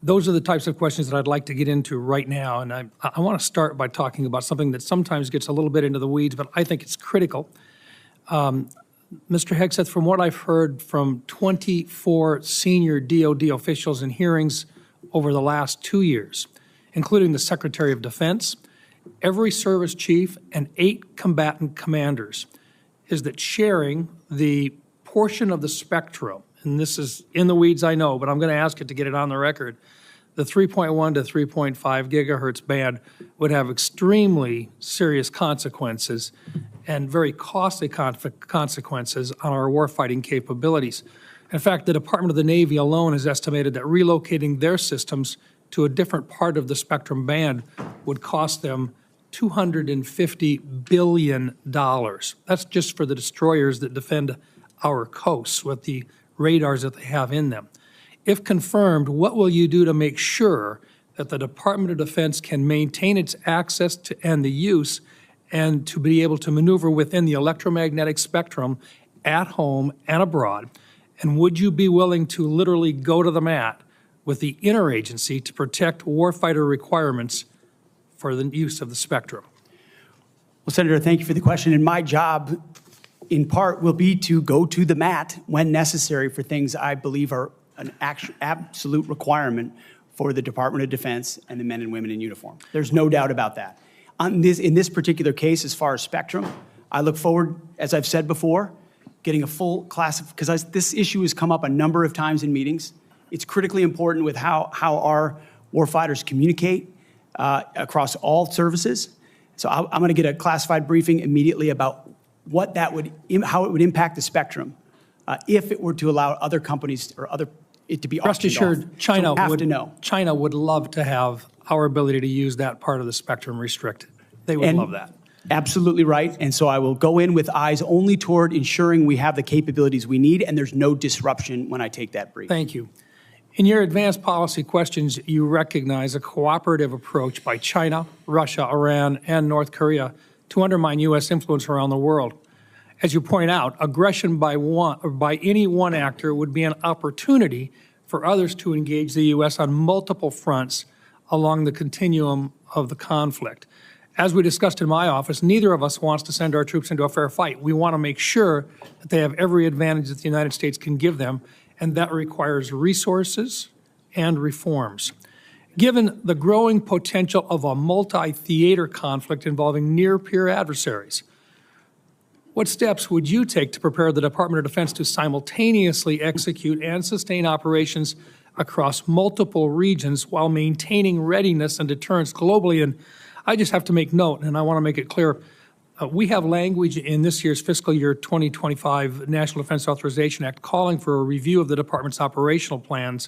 Those are the types of questions that I'd like to get into right now, and I want to start by talking about something that sometimes gets a little bit into the weeds, but I think it's critical. Mr. Hegseth, from what I've heard from 24 senior DOD officials in hearings over the last 2 years, including the Secretary of Defense, every service chief, and 8 combatant commanders, is that sharing the portion of the spectrum, and this is in the weeds, I know, but I'm going to ask it to get it on the record, the 3.1 to 3.5 gigahertz band would have extremely serious consequences and very costly consequences on our warfighting capabilities. In fact, the Department of the Navy alone has estimated that relocating their systems to a different part of the spectrum band would cost them $250 billion. That's just for the destroyers that defend our coasts with the radars that they have in them. If confirmed, what will you do to make sure that the Department of Defense can maintain its access to and the use and to be able to maneuver within the electromagnetic spectrum at home and abroad? And would you be willing to literally go to the mat with the interagency to protect warfighter requirements for the use of the spectrum? Well, Senator, thank you for the question. And my job, in part, will be to go to the mat when necessary for things I believe are an absolute requirement for the Department of Defense and the men and women in uniform. There's no doubt about that. In this particular case, as far as spectrum, I look forward, as I've said before, getting a full class of, because this issue has come up a number of times in meetings. It's critically important with how our warfighters communicate across all services. So I'm going to get a classified briefing immediately about what that would, how it would impact the spectrum if it were to allow other companies or it to be Rest auctioned off. assured, China So we have would to know. China would love to have our ability to use that part of the spectrum restricted. They would And love that. Absolutely right. And so I will go in with eyes only toward ensuring we have the capabilities we need and there's no disruption when I take that brief. Thank you. In your advanced policy questions, you recognize a cooperative approach by China, Russia, Iran, and North Korea to undermine U.S. influence around the world. As you point out, aggression by any one actor would be an opportunity for others to engage the U.S. on multiple fronts along the continuum of the conflict. As we discussed in my office, neither of us wants to send our troops into a fair fight. We want to make sure that they have every advantage that the United States can give them, and that requires resources and reforms. Given the growing potential of a multi-theater conflict involving near-peer adversaries, what steps would you take to prepare the Department of Defense to simultaneously execute and sustain operations across multiple regions while maintaining readiness and deterrence globally? And I just have to make note, and I want to make it clear, we have language in this year's fiscal year 2025 National Defense Authorization Act calling for a review of the department's operational plans.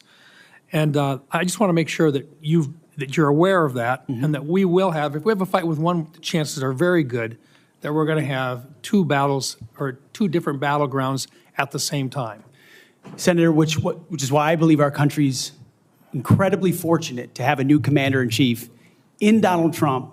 And I just want to make sure that you're aware of that, and that we will have, if we have a fight with one, the chances are very good that we're going to have two battles or two different battlegrounds at the same time. Senator, which is why I believe our country's incredibly fortunate to have a new commander-in-chief in Donald Trump,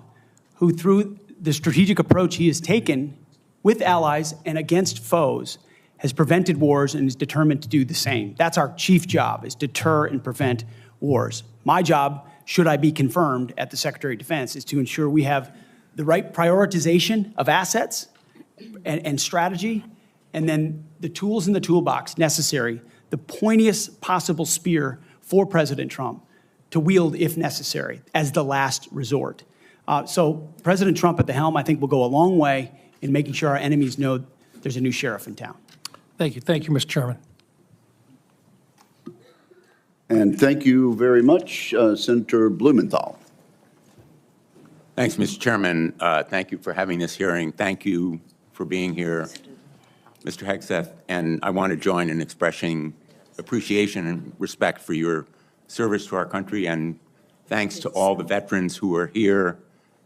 who through the strategic approach he has taken with allies and against foes has prevented wars and is determined to do the same. That's our chief job, is deter and prevent wars. My job, should I be confirmed at the Secretary of Defense, is to ensure we have the right prioritization of assets and strategy, and then the tools in the toolbox necessary, the pointiest possible spear for President Trump to wield if necessary as the last resort. So President Trump at the helm, I think, will go a long way in making sure our enemies know there's a new sheriff in town. Thank you. Thank you, Mr. Chairman. And thank you very much, Senator Blumenthal. Thanks, Mr. Chairman. Thank you for having this hearing. Thank you for being here, Mr. Hegseth. And I want to join in expressing appreciation and respect for your service to our country, and thanks to all the veterans who are here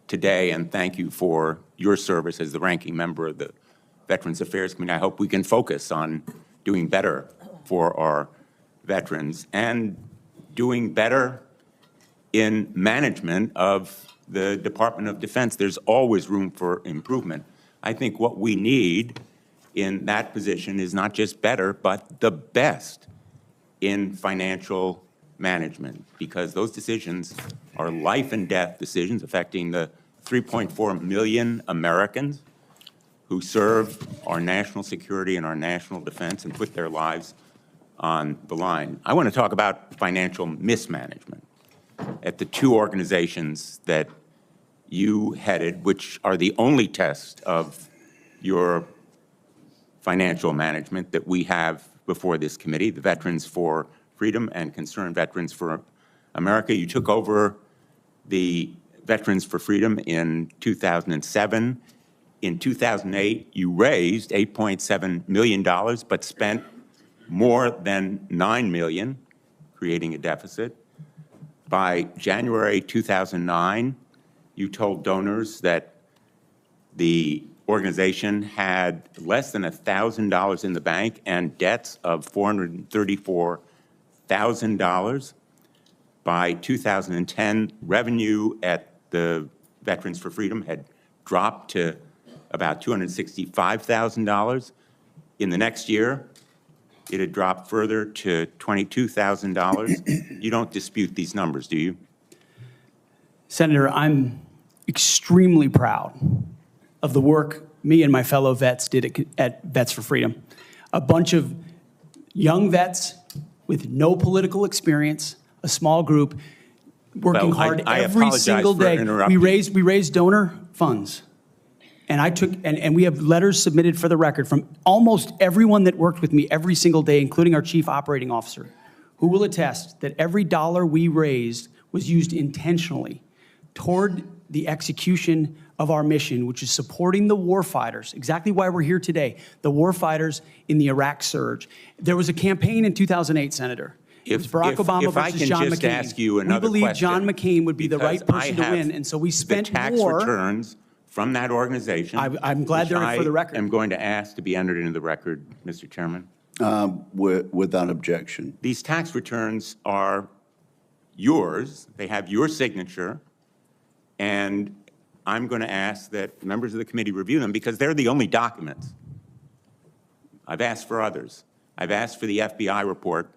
today, and thank you for your service as the ranking member of the Veterans Affairs Committee. I hope we can focus on doing better for our veterans and doing better in management of the Department of Defense. There's always room for improvement. I think what we need in that position is not just better, but the best in financial management, because those decisions are life and death decisions affecting the 3.4 million Americans who serve our national security and our national defense and put their lives on the line. I want to talk about financial mismanagement at the two organizations that you headed, which are the only test of your financial management that we have before this committee, the Veterans for Freedom and Concerned Veterans for America. You took over the Veterans for Freedom in 2007. In 2008, you raised $8.7 million, but spent more than $9 million, creating a deficit. By January 2009, you told donors that the organization had less than $1,000 in the bank and debts of $434,000. By 2010, revenue at the Veterans for Freedom had dropped to about $265,000. In the next year, it had dropped further to $22,000. You don't dispute these numbers, do you? Senator, I'm extremely proud of the work me and my fellow vets did at Vets for Freedom. A bunch of young vets with no political experience, a small group working hard I every apologize single for day. interrupting. We raised donor funds. And and we have letters submitted for the record from almost everyone that worked with me every single day, including our chief operating officer, who will attest that every dollar we raised was used intentionally toward the execution of our mission, which is supporting the warfighters, exactly why we're here today, the warfighters in the Iraq surge. There was a campaign in 2008, Senator. It was Barack Obama if I versus can John just McCain. ask you another we believe question, John McCain would be the right because person to I win, have and so we spent the tax more. returns from that organization. I'm glad they're for the record. I'm going to ask to be entered into the record, Mr. Chairman. Without objection. These tax returns are yours. They have your signature, and I'm going to ask that members of the committee review them because they're the only documents. I've asked for others. I've asked for the FBI report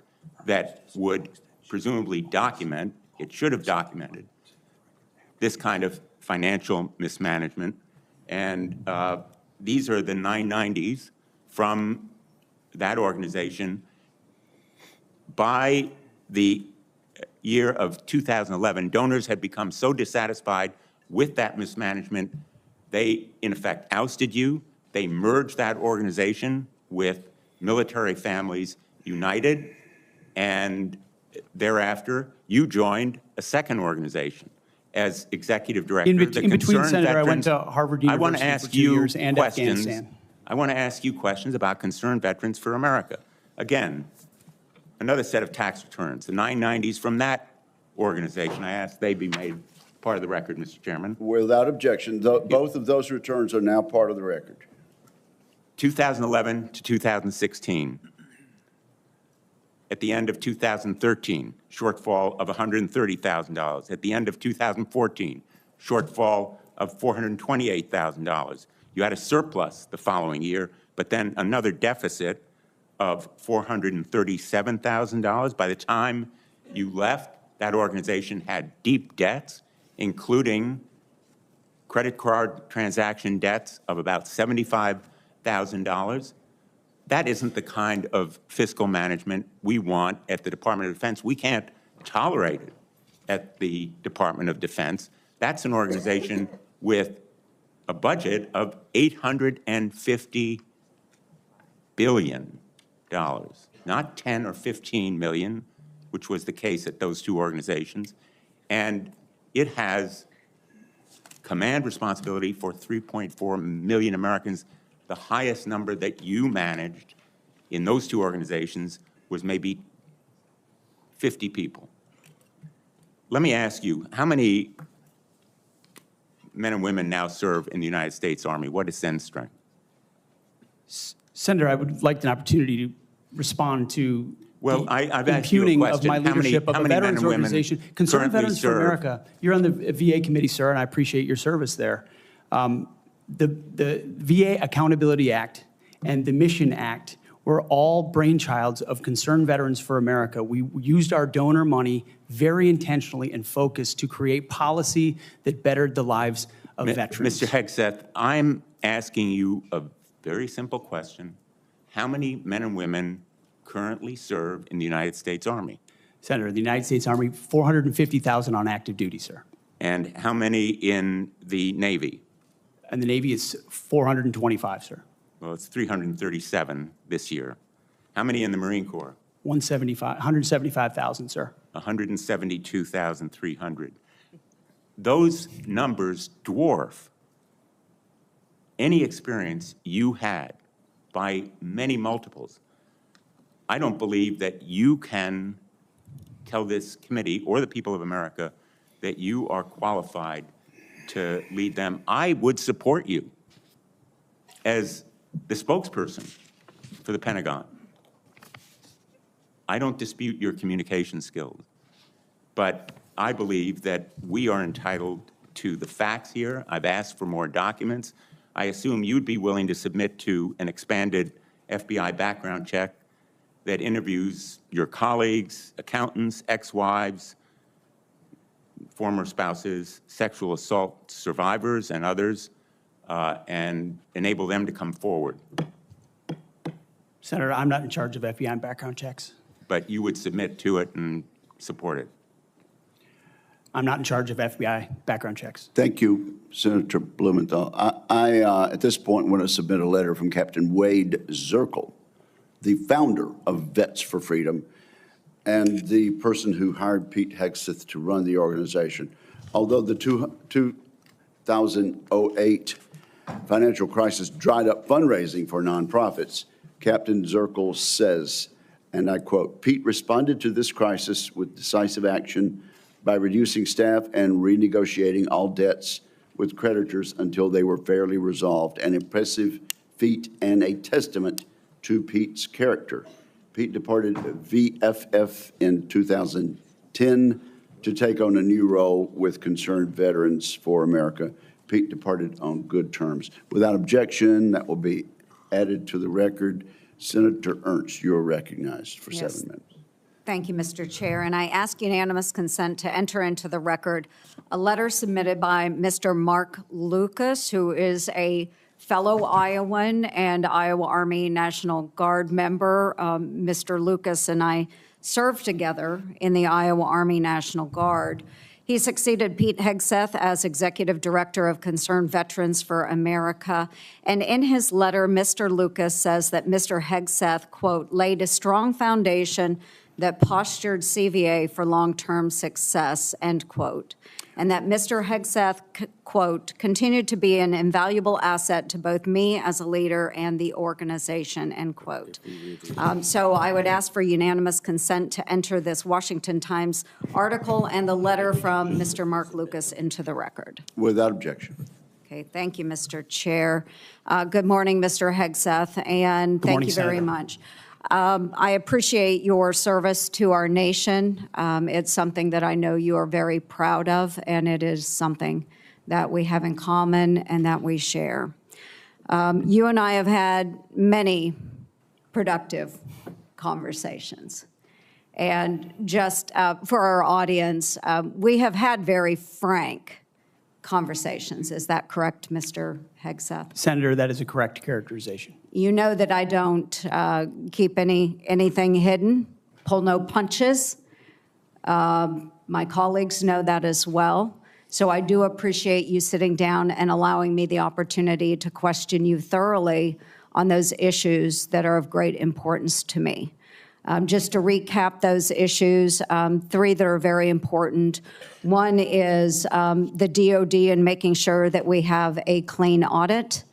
that would presumably document, it should have documented, this kind of financial mismanagement. And these are the 990s from that organization. By the year of 2011, donors had become so dissatisfied with that mismanagement, they, in effect, ousted you. They merged that organization with Military Families United, and thereafter, you joined a second organization as executive director. In the between, Concerned Senator, I went Veterans- to Harvard I want to University ask for 2 you years and questions. Afghanistan. I want to ask you questions about Concerned Veterans for America. Again, another set of tax returns, the 990s from that organization. I ask they be made part of the record, Mr. Chairman. Without objection, both of those returns are now part of the record. 2011 to 2016. At the end of 2013, shortfall of $130,000. At the end of 2014, shortfall of $428,000. You had a surplus the following year, but then another deficit of $437,000. By the time you left, that organization had deep debts, including credit card transaction debts of about $75,000. That isn't the kind of fiscal management we want at the Department of Defense. We can't tolerate it at the Department of Defense. That's an organization with a budget of $850 billion, not 10 or 15 million, which was the case at those two organizations. And it has command responsibility for 3.4 million Americans. The highest number that you managed in those two organizations was maybe 50 people. Let me ask you, how many men and women now serve in the United States Army? What is Sen's strength? Senator, I would like an opportunity to respond to Well, the I've asked you a impugning of question. my How many- leadership of how a many men veterans and women organization. Concerned currently Veterans for serve? America. You're on the VA committee, sir, and I appreciate your service there. The VA Accountability Act and the Mission Act were all brainchilds of Concerned Veterans for America. We used our donor money very intentionally and focused to create policy that bettered the lives of veterans. Mr. Hegseth, I'm asking you a very simple question. How many men and women currently serve in the United States Army? Senator, the United States Army, 450,000 on active duty, sir. And how many in the Navy? And the Navy is 425, sir. Well, it's 337 this year. How many in the Marine Corps? 175,000, sir. 172,300. Those numbers dwarf any experience you had by many multiples. I don't believe that you can tell this committee or the people of America that you are qualified to lead them. I would support you as the spokesperson for the Pentagon. I don't dispute your communication skills, but I believe that we are entitled to the facts here. I've asked for more documents. I assume you'd be willing to submit to an expanded FBI background check that interviews your colleagues, accountants, ex-wives, former spouses, sexual assault survivors, and others, and enable them to come forward. Senator, I'm not in charge of FBI background checks. But you would submit to it and support it. I'm not in charge of FBI background checks. Thank you, Senator Blumenthal. I at this point, want to submit a letter from Captain Wade Zirkle, the founder of Vets for Freedom and the person who hired Pete Hegseth to run the organization. Although the 2008 financial crisis dried up fundraising for nonprofits, Captain Zirkle says, and I quote, "Pete responded to this crisis with decisive action by reducing staff and renegotiating all debts with creditors until they were fairly resolved, an impressive feat and a testament to Pete's character." Pete departed VFF in 2010 to take on a new role with Concerned Veterans for America. Pete departed on good terms. Without objection, that will be added to the record. Senator Ernst, you are recognized for 7 minutes. Thank you, Mr. Chair. And I ask unanimous consent to enter into the record a letter submitted by Mr. Mark Lucas, who is a fellow Iowan and Iowa Army National Guard member. Mr. Lucas and I served together in the Iowa Army National Guard. He succeeded Pete Hegseth as Executive Director of Concerned Veterans for America. And in his letter, Mr. Lucas says that Mr. Hegseth, quote, laid a strong foundation that postured CVA for long-term success, end quote. And that Mr. Hegseth, quote, continued to be an invaluable asset to both me as a leader and the organization, end quote. So I would ask for unanimous consent to enter this Washington Times article and the letter from Mr. Mark Lucas into the record. Without objection. Okay, thank you, Mr. Chair. Good morning, Mr. Hegseth, and thank you very much. I appreciate your service to our nation. It's something that I know you are very proud of, and it is something that we have in common and that we share. You and I have had many productive conversations. And just for our audience, we have had very frank conversations. Is that correct, Mr. Hegseth? Senator, that is a correct characterization. You know that I don't keep anything hidden, pull no punches. My colleagues know that as well. So I do appreciate you sitting down and allowing me the opportunity to question you thoroughly on those issues that are of great importance to me. Just to recap those issues, 3 that are very important. One is the DOD and making sure that we have a clean audit.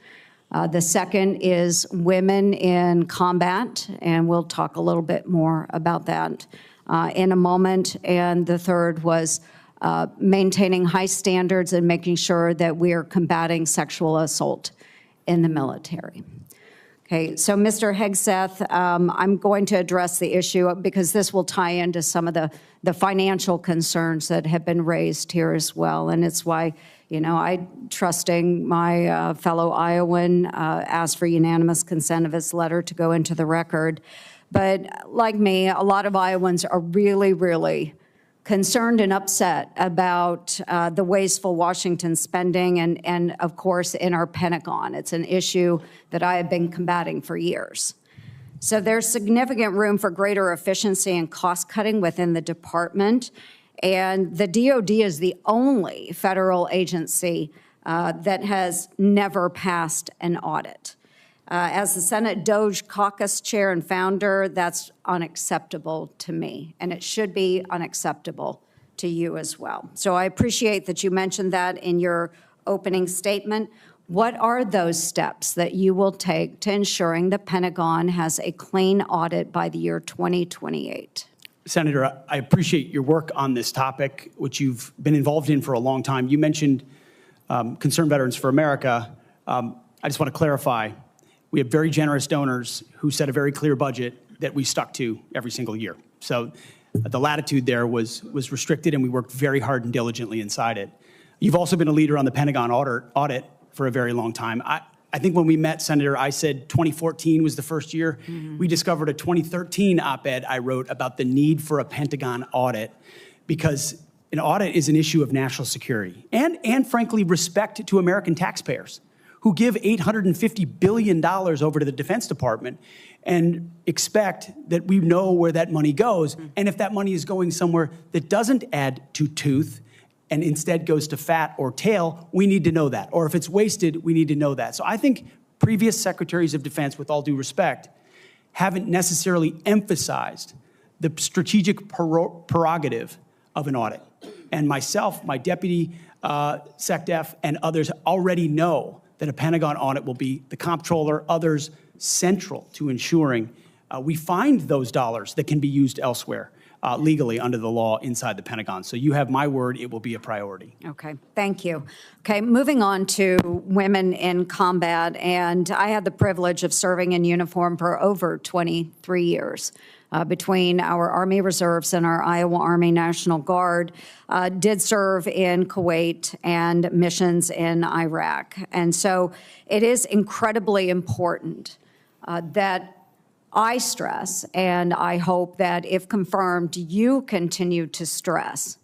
The second is women in combat, and we'll talk a little bit more about that in a moment. And the third was maintaining high standards and making sure that we are combating sexual assault in the military. Okay, so Mr. Hegseth, I'm going to address the issue because this will tie into some of the financial concerns that have been raised here as well. And it's why, you know, I, trusting my fellow Iowan, asked for unanimous consent of his letter to go into the record. But like me, a lot of Iowans are really, really concerned and upset about the wasteful Washington spending and, of course, in our Pentagon. It's an issue that I have been combating for years. So there's significant room for greater efficiency and cost cutting within the department. And the DOD is the only federal agency that has never passed an audit. As the Senate DOJ caucus chair and founder, that's unacceptable to me, and it should be unacceptable to you as well. So I appreciate that you mentioned that in your opening statement. What are those steps that you will take to ensuring the Pentagon has a clean audit by the year 2028? Senator, I appreciate your work on this topic, which you've been involved in for a long time. You mentioned Concerned Veterans for America, I just want to clarify, we have very generous donors who set a very clear budget that we stuck to every single year. So the latitude there was restricted, and we worked very hard and diligently inside it. You've also been a leader on the Pentagon audit for a very long time. I think when we met, Senator, I said 2014 was the first year. We discovered a 2013 op-ed I wrote about the need for a Pentagon audit, because an audit is an issue of national security and frankly, respect to American taxpayers who give $850 billion over to the Defense Department and expect that we know where that money goes. And if that money is going somewhere that doesn't add to tooth and instead goes to fat or tail, we need to know that. Or if it's wasted, we need to know that. So I think previous secretaries of defense, with all due respect, haven't necessarily emphasized the strategic prerogative of an audit. And myself, my deputy SecDef, and others already know that a Pentagon audit will be the comptroller, others central to ensuring we find those dollars that can be used elsewhere legally under the law inside the Pentagon. So you have my word, it will be a priority. Okay, thank you. Okay, moving on to women in combat, and I had the privilege of serving in uniform for over 23 years. Between our Army Reserves and our Iowa Army National Guard, did serve in Kuwait and missions in Iraq. And so it is incredibly important that I stress, and I hope that if confirmed, you continue to stress,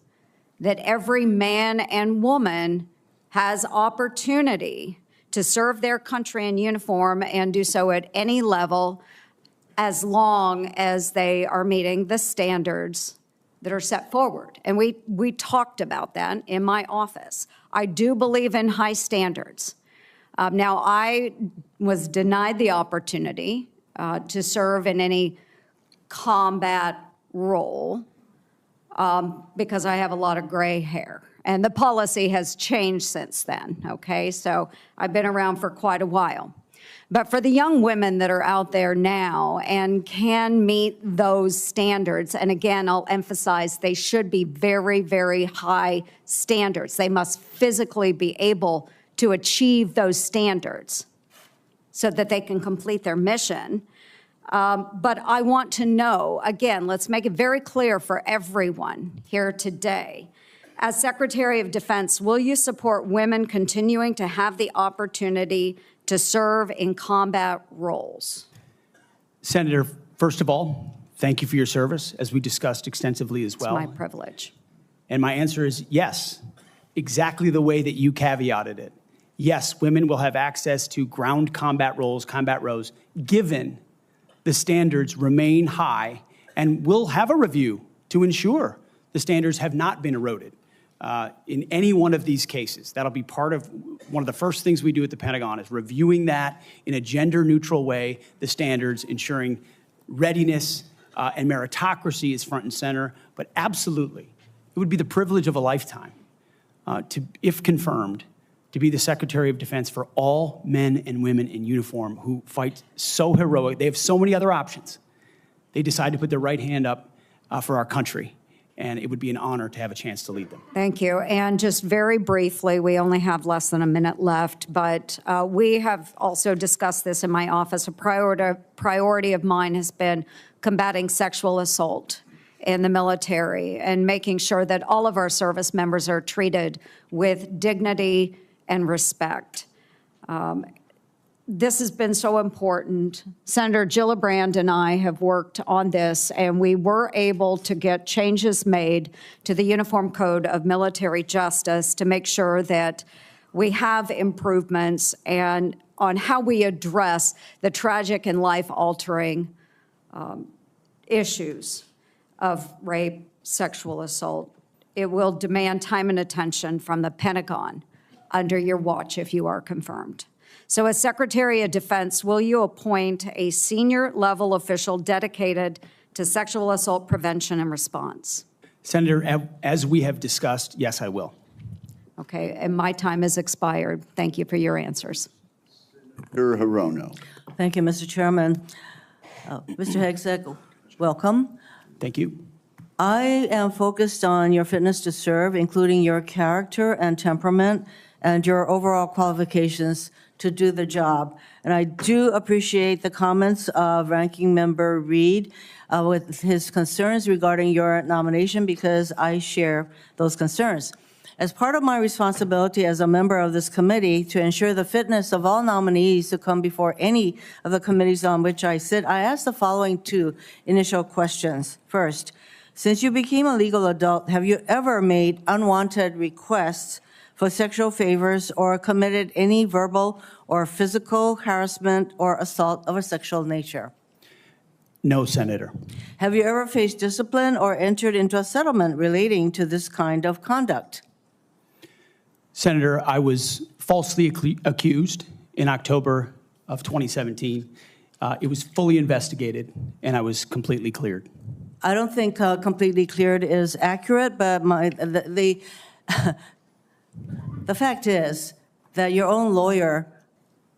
that every man and woman has opportunity to serve their country in uniform and do so at any level, as long as they are meeting the standards that are set forward. And we talked about that in my office. I do believe in high standards. Now, I was denied the opportunity to serve in any combat role because I have a lot of gray hair. And the policy has changed since then, okay? So I've been around for quite a while. But for the young women that are out there now and can meet those standards, and again, I'll emphasize they should be very, very high standards. They must physically be able to achieve those standards so that they can complete their mission. But I want to know, again, let's make it very clear for everyone here today. As Secretary of Defense, will you support women continuing to have the opportunity to serve in combat roles? Senator, first of all, thank you for your service, as we discussed extensively as well. It's my privilege. And my answer is yes, exactly the way that you caveated it. Yes, women will have access to ground combat roles, combat rows, given the standards remain high, and we'll have a review to ensure the standards have not been eroded in any one of these cases. That'll be part of one of the first things we do at the Pentagon, is reviewing that in a gender-neutral way, the standards, ensuring readiness and meritocracy is front and center. But absolutely, it would be the privilege of a lifetime to, if confirmed, to be the Secretary of Defense for all men and women in uniform who fight so heroic. They have so many other options. They decide to put their right hand up for our country, and it would be an honor to have a chance to lead them. Thank you. And just very briefly, we only have less than a minute left, but we have also discussed this in my office. A priority of mine has been combating sexual assault in the military and making sure that all of our service members are treated with dignity and respect. This has been so important. Senator Gillibrand and I have worked on this, and we were able to get changes made to the Uniform Code of Military Justice to make sure that we have improvements and on how we address the tragic and life-altering issues of rape, sexual assault. It will demand time and attention from the Pentagon under your watch if you are confirmed. So as Secretary of Defense, will you appoint a senior level official dedicated to sexual assault prevention and response? Senator, as we have discussed, yes, I will. Okay, and my time has expired. Thank you for your answers. Senator Hirono. Thank you, Mr. Chairman. Mr. Hegseth, welcome. Thank you. I am focused on your fitness to serve, including your character and temperament, and your overall qualifications to do the job. And I do appreciate the comments of Ranking Member Reed with his concerns regarding your nomination, because I share those concerns. As part of my responsibility as a member of this committee to ensure the fitness of all nominees to come before any of the committees on which I sit, I ask the following two initial questions. First, since you became a legal adult, have you ever made unwanted requests for sexual favors or committed any verbal or physical harassment or assault of a sexual nature? No, Senator. Have you ever faced discipline or entered into a settlement relating to this kind of conduct? Senator, I was falsely accused in October of 2017. It was fully investigated, and I was completely cleared. I don't think completely cleared is accurate, but the fact is that your own lawyer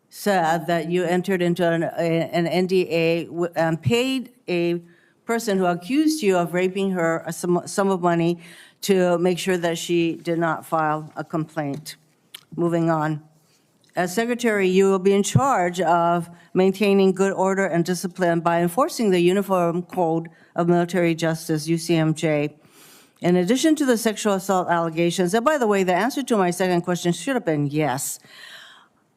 said that you entered into an NDA and paid a person who accused you of raping her a sum of money to make sure that she did not file a complaint. Moving on. As Secretary, you will be in charge of maintaining good order and discipline by enforcing the Uniform Code of Military Justice, UCMJ. In addition to the sexual assault allegations, and by the way, the answer to my second question should have been yes.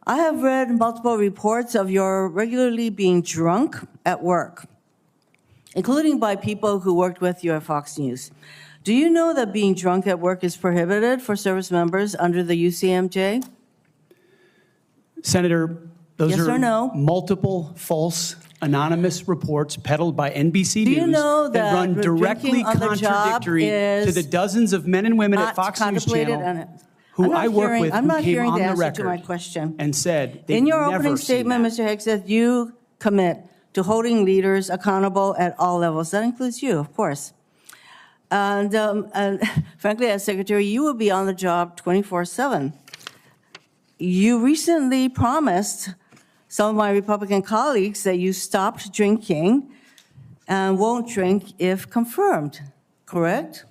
I have read multiple reports of your regularly being drunk at work, including by people who worked with you at Fox News. Do you know that being drunk at work is prohibited for service members under the UCMJ? Senator, those Yes are or no? multiple false anonymous reports peddled by NBC Do you News know that run directly drinking on the job contradictory to is the dozens of men and women at not Fox News contemplated Channel and- who I'm not I work hearing- with I'm who not came hearing on the the answer to my record question. and said they've In your never opening seen statement, that. Mr. Hegseth, you commit to holding leaders accountable at all levels. That includes you, of course. And frankly, as Secretary, you will be on the job 24/7. You recently promised some of my Republican colleagues that you stopped drinking and won't drink if confirmed, correct?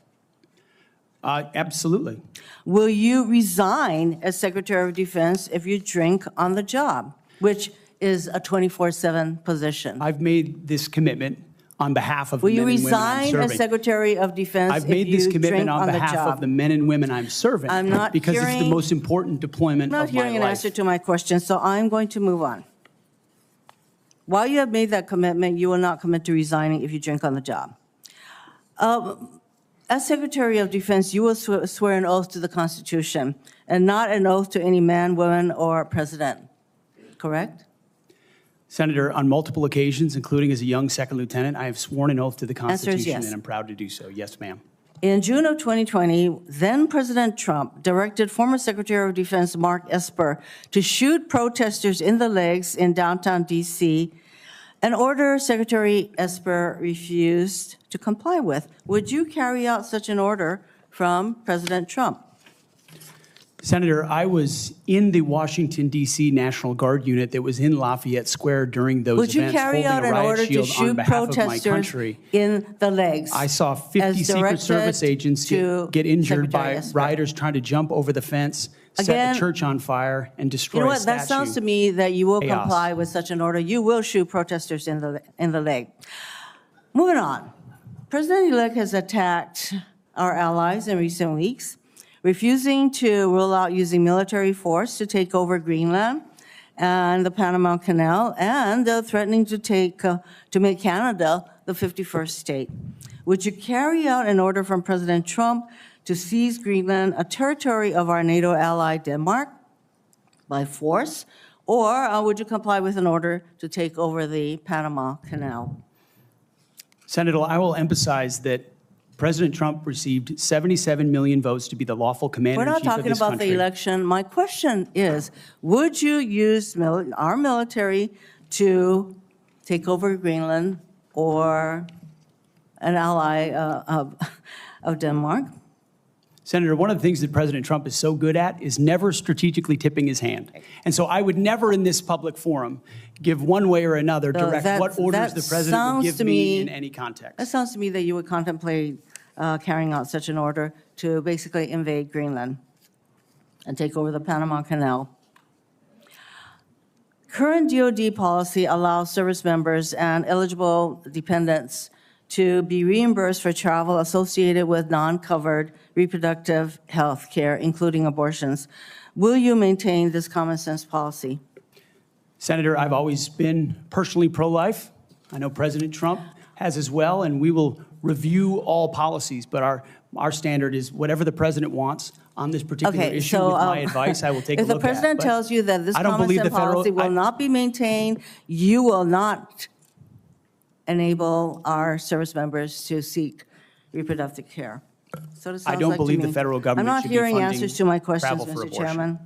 Absolutely. Will you resign as Secretary of Defense if you drink on the job, which is a 24/7 position? I've made this commitment on behalf of Will the you men and women I'm resign serving. as Secretary of Defense I've if made this you commitment drink on on the behalf of job? the men and women I'm serving. I'm not because it's the hearing- most important deployment I'm not of my hearing an life. answer to my question, so I'm going to move on. While you have made that commitment, you will not commit to resigning if you drink on the job. As Secretary of Defense, you will swear an oath to the Constitution and not an oath to any man, woman, or president, correct? Senator, on multiple occasions, including as a young second lieutenant, I have sworn an oath to the Answer is Constitution, yes. and I'm proud to do so. Yes, ma'am. In June of 2020, then President Trump directed former Secretary of Defense Mark Esper to shoot protesters in the legs in downtown D.C., an order Secretary Esper refused to comply with. Would you carry out such an order from President Trump? Senator, I was in the Washington, D.C. National Guard unit that was in Lafayette Square during those Would you events, carry holding out a an riot order to shield on shoot behalf of my protesters country. in the legs? I saw 50 as Secret directed Service agents to get injured Secretary by Esper? rioters trying to jump over the fence, set Again, a church on fire, and destroy You know a what, statue. that sounds to me that you will Chaos. comply with such an order. You will shoot protesters in the leg. Moving on. President-elect has attacked our allies in recent weeks, refusing to rule out using military force to take over Greenland and the Panama Canal, and threatening to make Canada the 51st state. Would you carry out an order from President Trump to seize Greenland, a territory of our NATO ally Denmark, by force, or would you comply with an order to take over the Panama Canal? Senator, I will emphasize that President Trump received 77 million votes to be the lawful We're commander-in-chief not of talking this about country. the election. My question is, would you use our military to take over Greenland or an ally of Denmark? Senator, one of the things that President Trump is so good at is never strategically tipping his hand. And so I would never in this public forum give one way or another direct what orders the president would give me in any context. That sounds to me that you would contemplate carrying out such an order to basically invade Greenland. and take over the Panama Canal. Current DoD policy allows service members and eligible dependents to be reimbursed for travel associated with non-covered reproductive health care, including abortions. Will you maintain this common sense policy? Senator, I've always been personally pro-life. I know President Trump has as well, and we will review all policies, but our standard is whatever the president wants on this particular Okay, issue. so With my advice, I will take a if look the president at. But tells you that this I don't common believe sense the federal- policy will not be maintained, you will not enable our service members to seek reproductive care. So it I sounds don't like to believe the me. federal government I'm not should be hearing funding answers to my questions, travel for Mr. abortion. Chairman.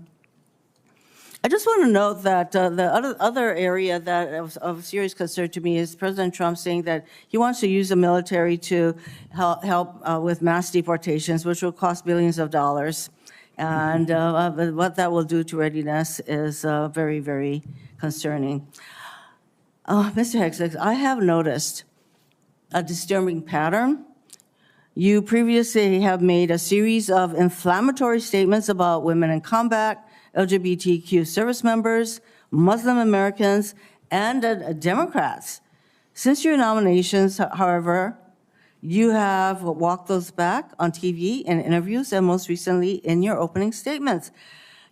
I just want to note that the other area that of serious concern to me is President Trump saying that he wants to use the military to help with mass deportations, which will cost billions of dollars. And what that will do to readiness is very, very concerning. Mr. Hegseth, I have noticed a disturbing pattern. You previously have made a series of inflammatory statements about women in combat, LGBTQ service members, Muslim Americans, and Democrats. Since your nominations, however, you have walked those back on TV in interviews and most recently in your opening statements.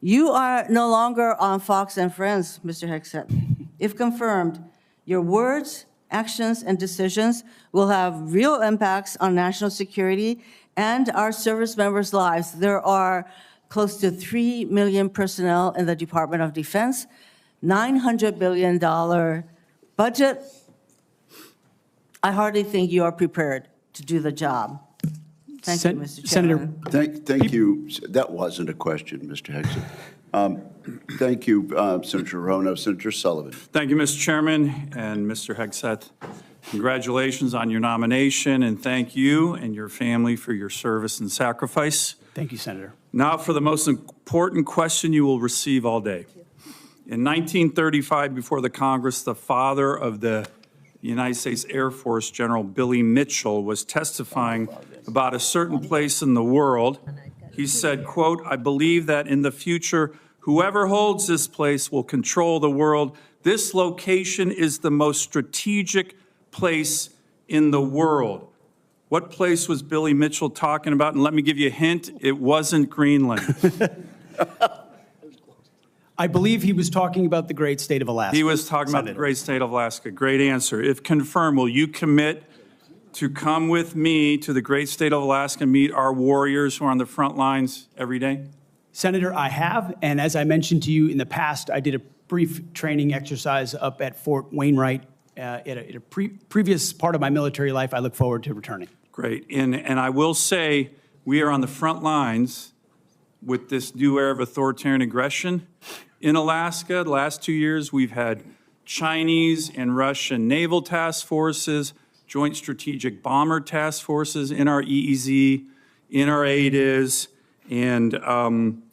You are no longer on Fox and Friends, Mr. Hegseth. If confirmed, your words, actions, and decisions will have real impacts on national security and our service members' lives. There are close to 3 million personnel in the Department of Defense, $900 billion budget. I hardly think you are prepared to do the job. Thank you, Mr. Chairman. Thank you. That wasn't a question, Mr. Hegseth. Thank you, Senator Rono. Senator Sullivan. Thank you, Mr. Chairman and Mr. Hegseth. Congratulations on your nomination, and thank you and your family for your service and sacrifice. Thank you, Senator. Now for the most important question you will receive all day. In 1935, before the Congress, the father of the United States Air Force, General Billy Mitchell, was testifying about a certain place in the world. He said, quote, "I believe that in the future, whoever holds this place will control the world. This location is the most strategic place in the world." What place was Billy Mitchell talking about? And let me give you a hint, it wasn't Greenland. I believe he was talking about the great state of Alaska. He was talking about the great state of Alaska. Great answer. If confirmed, will you commit to come with me to the great state of Alaska and meet our warriors who are on the front lines every day? Senator, I have, and as I mentioned to you in the past, I did a brief training exercise up at Fort Wainwright at a previous part of my military life. I look forward to returning. Great. And I will say, we are on the front lines with this new era of authoritarian aggression in Alaska. The last 2 years, we've had Chinese and Russian naval task forces, joint strategic bomber task forces in our EEZ, in our ADIZ. And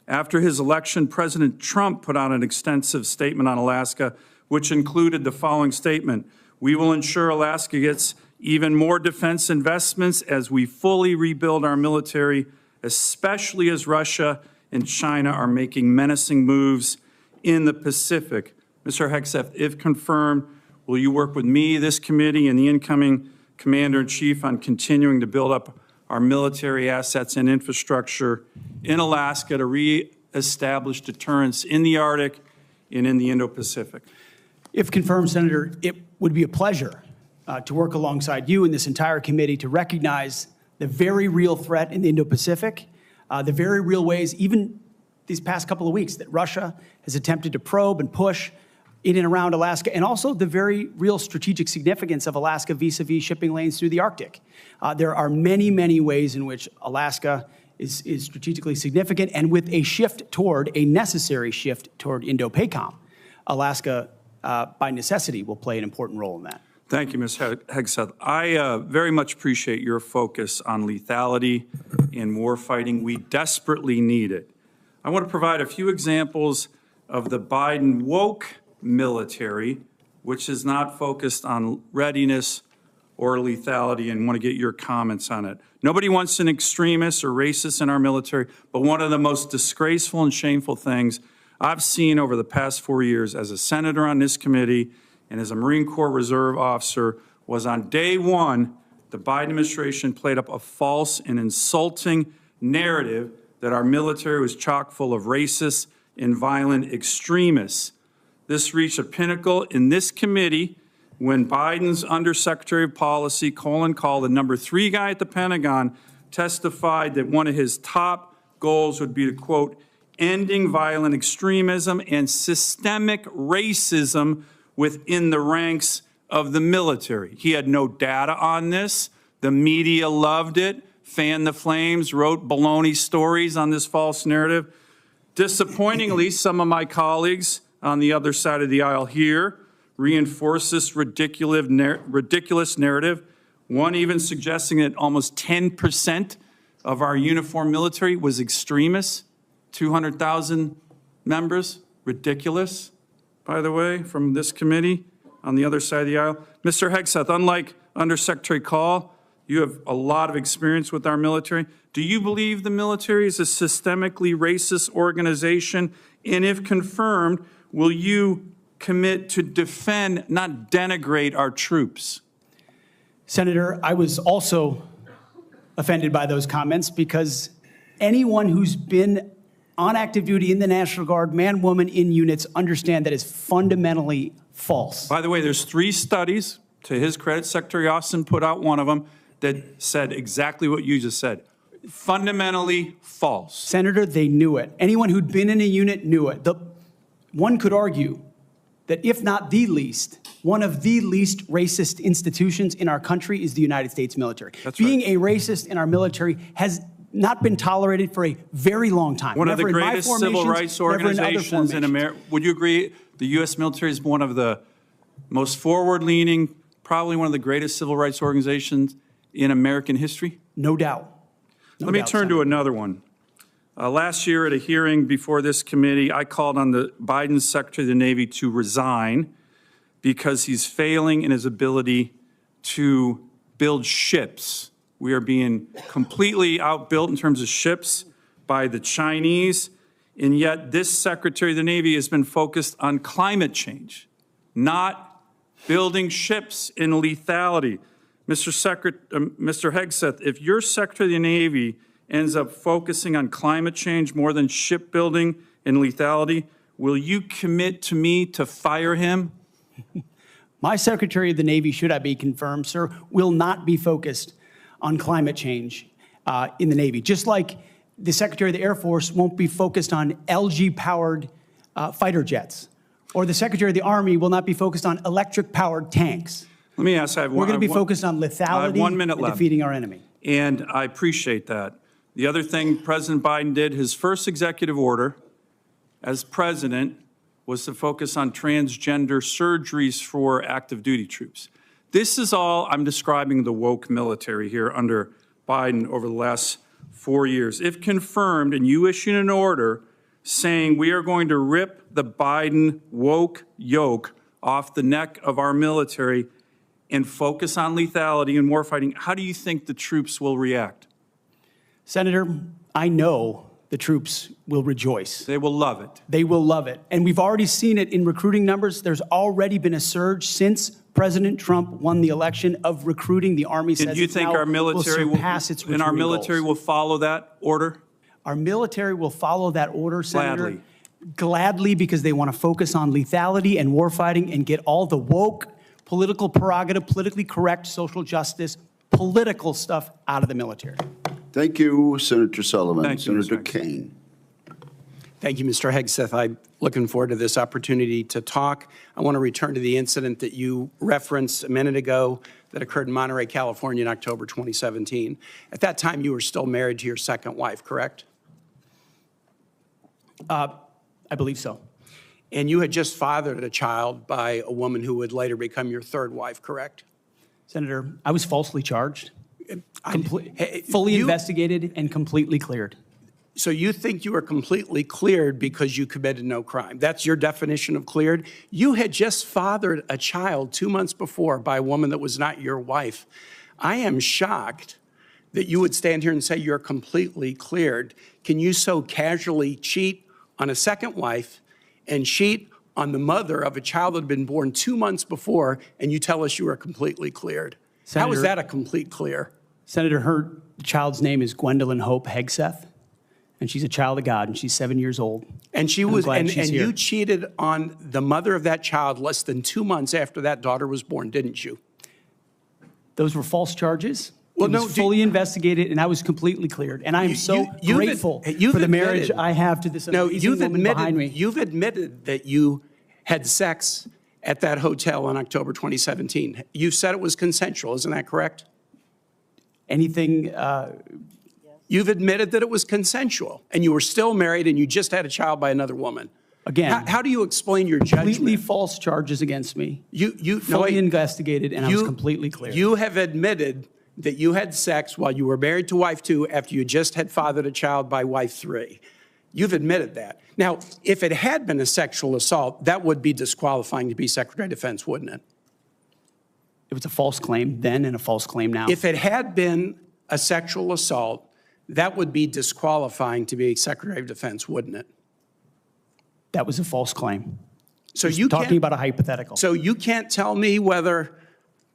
after his election, President Trump put out an extensive statement on Alaska, which included the following statement: "We will ensure Alaska gets even more defense investments as we fully rebuild our military, especially as Russia and China are making menacing moves in the Pacific." Mr. Hegseth, if confirmed, will you work with me, this committee, and the incoming Commander-in-Chief on continuing to build up our military assets and infrastructure in Alaska to reestablish deterrence in the Arctic and in the Indo-Pacific? If confirmed, Senator, it would be a pleasure to work alongside you and this entire committee to recognize the very real threat in the Indo-Pacific, the very real ways, even these past couple of weeks, that Russia has attempted to probe and push in and around Alaska, and also the very real strategic significance of Alaska vis-a-vis shipping lanes through the Arctic. There are many, many ways in which Alaska is strategically significant, and with a necessary shift toward Indo-PACOM, Alaska, by necessity, will play an important role in that. Thank you, Ms. Hegseth. I very much appreciate your focus on lethality in warfighting. We desperately need it. I want to provide a few examples of the Biden woke military, which is not focused on readiness or lethality and want to get your comments on it. Nobody wants an extremist or racist in our military, but one of the most disgraceful and shameful things I've seen over the past 4 years as a senator on this committee and as a Marine Corps Reserve officer was on day one, the Biden administration played up a false and insulting narrative that our military was chock full of racist and violent extremists. This reached a pinnacle in this committee when Biden's Undersecretary of Policy, Colin Kahl, the number 3 guy at the Pentagon, testified that one of his top goals would be to, quote, ending violent extremism and systemic racism within the ranks of the military. He had no data on this. The media loved it, fanned the flames, wrote baloney stories on this false narrative. Disappointingly, some of my colleagues on the other side of the aisle here reinforce this ridiculous narrative, one even suggesting that almost 10% of our uniformed military was extremists, 200,000 members. Ridiculous, by the way, from this committee on the other side of the aisle. Mr. Hegseth, unlike Undersecretary Kahl, you have a lot of experience with our military. Do you believe the military is a systemically racist organization? And if confirmed, will you commit to defend, not denigrate, our troops? Senator, I was also offended by those comments because anyone who's been on active duty in the National Guard, man, woman, in units, understand that is fundamentally false. By the way, there's 3 studies, to his credit, Secretary Austin put out one of them, that said exactly what you just said. Fundamentally false. Senator, they knew it. Anyone who'd been in a unit knew it. One could argue that if not the least, one of the least racist institutions in our country is the United States military. That's Being right. a racist in our military has not been tolerated for a very long time. One of the Never in my greatest civil formations, rights never in other organizations in formations. America. Would you agree the U.S. military is one of the most forward-leaning, probably one of the greatest civil rights organizations in American history? No doubt. Let me turn to another one. Last year at a hearing before this committee, I called on the Biden Secretary of the Navy to resign because he's failing in his ability to build ships. We are being completely outbuilt in terms of ships by the Chinese, and yet this Secretary of the Navy has been focused on climate change, not building ships in lethality. Mr. Hegseth, if your Secretary of the Navy ends up focusing on climate change more than shipbuilding and lethality, will you commit to me to fire him? My Secretary of the Navy, should I be confirmed, sir, will not be focused on climate change in the Navy. Just like the Secretary of the Air Force won't be focused on LG-powered fighter jets, or the Secretary of the Army will not be focused on electric-powered tanks. Let me ask, We're going to be focused on lethality and defeating our enemy. And I appreciate that. The other thing President Biden did, his first executive order as president, was to focus on transgender surgeries for active duty troops. This is all, I'm describing the woke military here under Biden over the last 4 years. If confirmed and you issue an order saying we are going to rip the Biden woke yoke off the neck of our military and focus on lethality and warfighting, how do you think the troops will react? Senator, I know the troops will rejoice. They will love it. They will love it. And we've already seen it in recruiting numbers. There's already been a surge since President Trump won the election of recruiting. The Army says And do you think our military will surpass its recruiting and our military goals. will follow that order? Our military will follow that order, Senator. Gladly. Gladly, because they want to focus on lethality and warfighting and get all the woke, political prerogative, politically correct, social justice, political stuff out of the military. Thank you, Senator Sullivan. Thank you, Senator Mr. Kane. Thank you, Mr. Hegseth. I'm looking forward to this opportunity to talk. I want to return to the incident that you referenced a minute ago that occurred in Monterey, California in October 2017. At that time, you were still married to your second wife, correct? I believe so. And you had just fathered a child by a woman who would later become your third wife, correct? Senator, I was falsely charged, fully investigated, and completely cleared. So you think you were completely cleared because you committed no crime. That's your definition of cleared? You had just fathered a child 2 months before by a woman that was not your wife. I am shocked that you would stand here and say you're completely cleared. Can you so casually cheat on a second wife and cheat on the mother of a child that had been born 2 months before, and you tell us you are completely cleared? How is that a complete clear? Senator, her child's name is Gwendolyn Hope Hegseth, and she's a child of God, and she's 7 years old. And she was, and you cheated on the mother of that child less than 2 months after that daughter was born, didn't you? Those were false charges. Well, it was fully investigated, and I was completely cleared. And I am so grateful for the marriage I have to this amazing woman behind me. You've admitted that you had sex at that hotel in October 2017. You said it was consensual, isn't that correct? Anything? You've admitted that it was consensual, and you were still married, and you just had a child by another woman. Again, how do you explain your judgment? Completely false charges against me. You fully investigated, and I was completely clear. You have admitted that you had sex while you were married to wife 2 after you just had fathered a child by wife 3. You've admitted that. Now, if it had been a sexual assault, that would be disqualifying to be Secretary of Defense, wouldn't it? It was a false claim then and a false claim now. If it had been a sexual assault, that would be disqualifying to be Secretary of Defense, wouldn't it? That was a false claim. So you talking about a hypothetical. So you can't tell me whether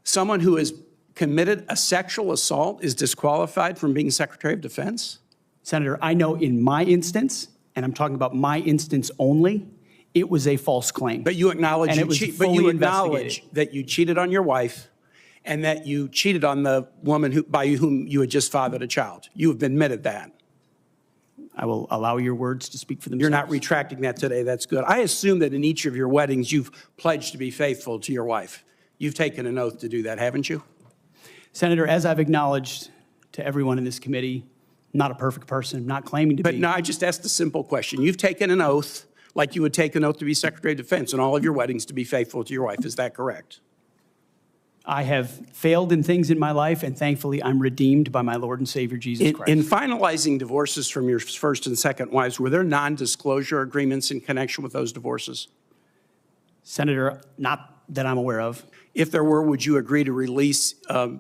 someone who has committed a sexual assault is disqualified from being Secretary of Defense? Senator, I know in my instance, and I'm talking about my instance only, it was a false claim. But you acknowledge, that you cheated on your wife and that you cheated on the woman by whom you had just fathered a child. You have admitted that. I will allow your words to speak for themselves. You're not retracting that today. That's good. I assume that in each of your weddings, you've pledged to be faithful to your wife. You've taken an oath to do that, haven't you? Senator, as I've acknowledged to everyone in this committee, not a perfect person, not claiming to be. But no, I just asked a simple question. You've taken an oath like you would take an oath to be Secretary of Defense in all of your weddings to be faithful to your wife. Is that correct? I have failed in things in my life, and thankfully I'm redeemed by my Lord and Savior, Jesus Christ. In finalizing divorces from your first and second wives, were there non-disclosure agreements in connection with those divorces? Senator, not that I'm aware of. If there were, would you agree to release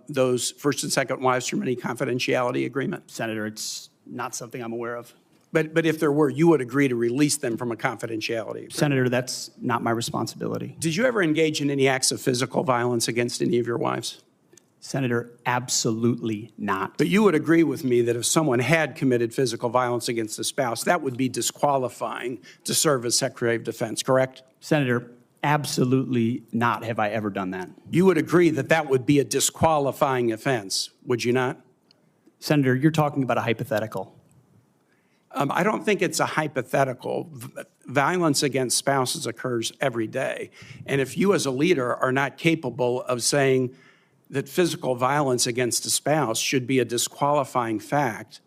those first and second wives from any confidentiality agreement? Senator, it's not something I'm aware of. But if there were, you would agree to release them from a confidentiality agreement? Senator, that's not my responsibility. Did you ever engage in any acts of physical violence against any of your wives? Senator, absolutely not. But you would agree with me that if someone had committed physical violence against a spouse, that would be disqualifying to serve as Secretary of Defense, correct? Senator, absolutely not have I ever done that. You would agree that that would be a disqualifying offense, would you not? Senator, you're talking about a hypothetical. I don't think it's a hypothetical. Violence against spouses occurs every day. And if you as a leader are not capable of saying that physical violence against a spouse should be a disqualifying fact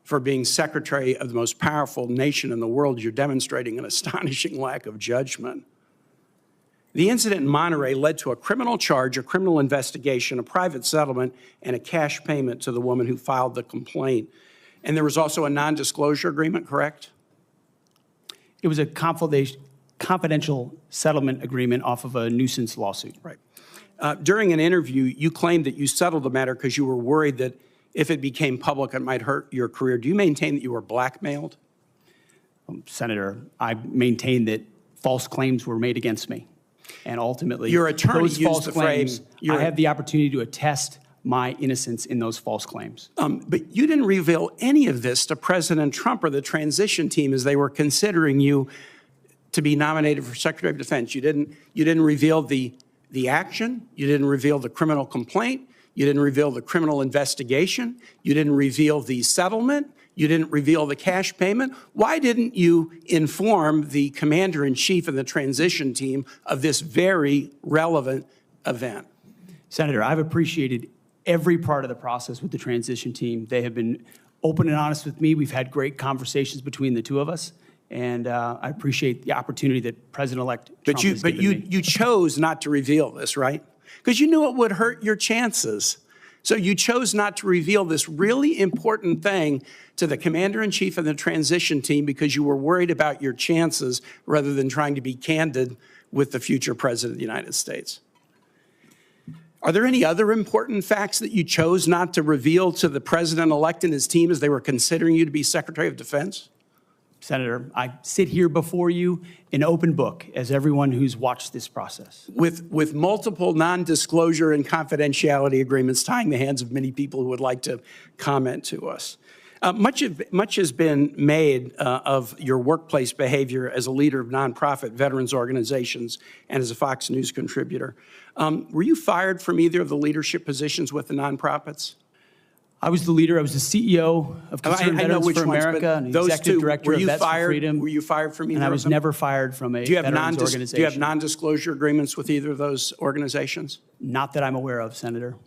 for being Secretary of the most powerful nation in the world, you're demonstrating an astonishing lack of judgment. The incident in Monterey led to a criminal charge, a criminal investigation, a private settlement, and a cash payment to the woman who filed the complaint. And there was also a non-disclosure agreement, correct? It was a confidential settlement agreement off of a nuisance lawsuit. Right. During an interview, you claimed that you settled the matter because you were worried that if it became public, it might hurt your career. Do you maintain that you were blackmailed? Senator, I maintain that false claims were made against me. And ultimately, your attorney those used false the claims, phrase. I have the opportunity to attest my innocence in those false claims. But you didn't reveal any of this to President Trump or the transition team as they were considering you to be nominated for Secretary of Defense. You didn't reveal the action. You didn't reveal the criminal complaint. You didn't reveal the criminal investigation. You didn't reveal the settlement. You didn't reveal the cash payment. Why didn't you inform the commander-in-chief and the transition team of this very relevant event? Senator, I've appreciated every part of the process with the transition team. They have been open and honest with me. We've had great conversations between the two of us, and I appreciate the opportunity that President-elect Trump has given me. You chose not to reveal this, right? Because you knew it would hurt your chances. So you chose not to reveal this really important thing to the commander-in-chief and the transition team because you were worried about your chances rather than trying to be candid with the future president of the United States. Are there any other important facts that you chose not to reveal to the president-elect and his team as they were considering you to be Secretary of Defense? Senator, I sit here before you an open book, as everyone who's watched this process. With multiple non-disclosure and confidentiality agreements tying the hands of many people who would like to comment to us. Much has been made of your workplace behavior as a leader of nonprofit veterans organizations and as a Fox News contributor. Were you fired from either of the leadership positions with the nonprofits? I was the leader. I was the CEO of Concerned Veterans for America and the executive director of Vets for Freedom. Were you fired from either of them? And I was never fired from a veterans organization. Do you have non-disclosure agreements with either of those organizations? Not that I'm aware of, Senator.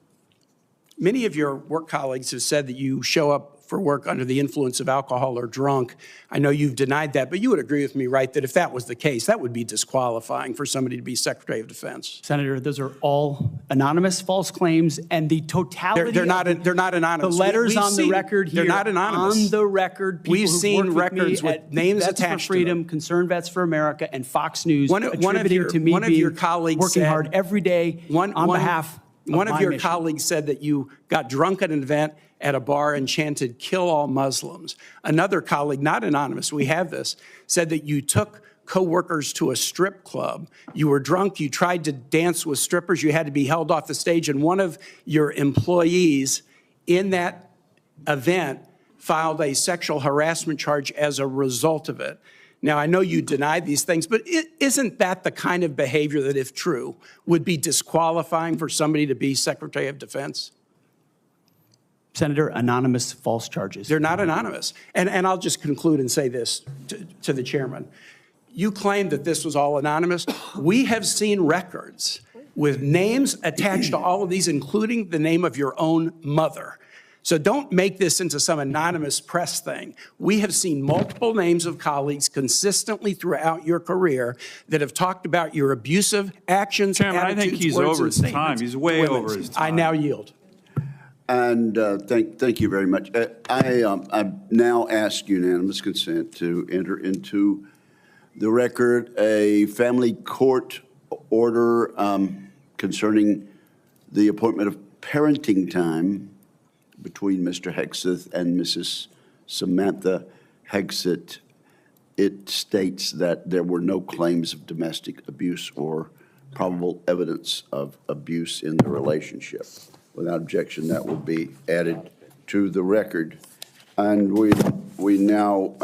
Many of your work colleagues have said that you show up for work under the influence of alcohol or drunk. I know you've denied that, but you would agree with me, right, that if that was the case, that would be disqualifying for somebody to be Secretary of Defense. Senator, those are all anonymous false claims, and the totality they're not anonymous. The letters on the record here. They're not anonymous. On the record, we've seen records with names attached to them. Vets for Freedom, Concerned Vets for America, and Fox News one of your colleagues working said, hard every day on behalf of one of your mission. colleagues said that you got drunk at an event at a bar and chanted, "Kill all Muslims." Another colleague, not anonymous, we have this, said that you took co-workers to a strip club. You were drunk, you tried to dance with strippers, you had to be held off the stage, and one of your employees in that event filed a sexual harassment charge as a result of it. Now, I know you denied these things, but isn't that the kind of behavior that, if true, would be disqualifying for somebody to be Secretary of Defense? Senator, anonymous false charges. They're not anonymous. And I'll just conclude and say this to the chairman. You claim that this was all anonymous. We have seen records with names attached to all of these, including the name of your own mother. So don't make this into some anonymous press thing. We have seen multiple names of colleagues consistently throughout your career that have talked about your abusive actions, Chairman, attitudes, I think he's words, over and his time. statements He's to way women. over his time. I now yield. And thank you very much. I now ask unanimous consent to enter into the record a family court order concerning the appointment of parenting time between Mr. Hegseth and Mrs. Samantha Hegseth. It states that there were no claims of domestic abuse or probable evidence of abuse in the relationship. Without objection, that will be added to the record. And we now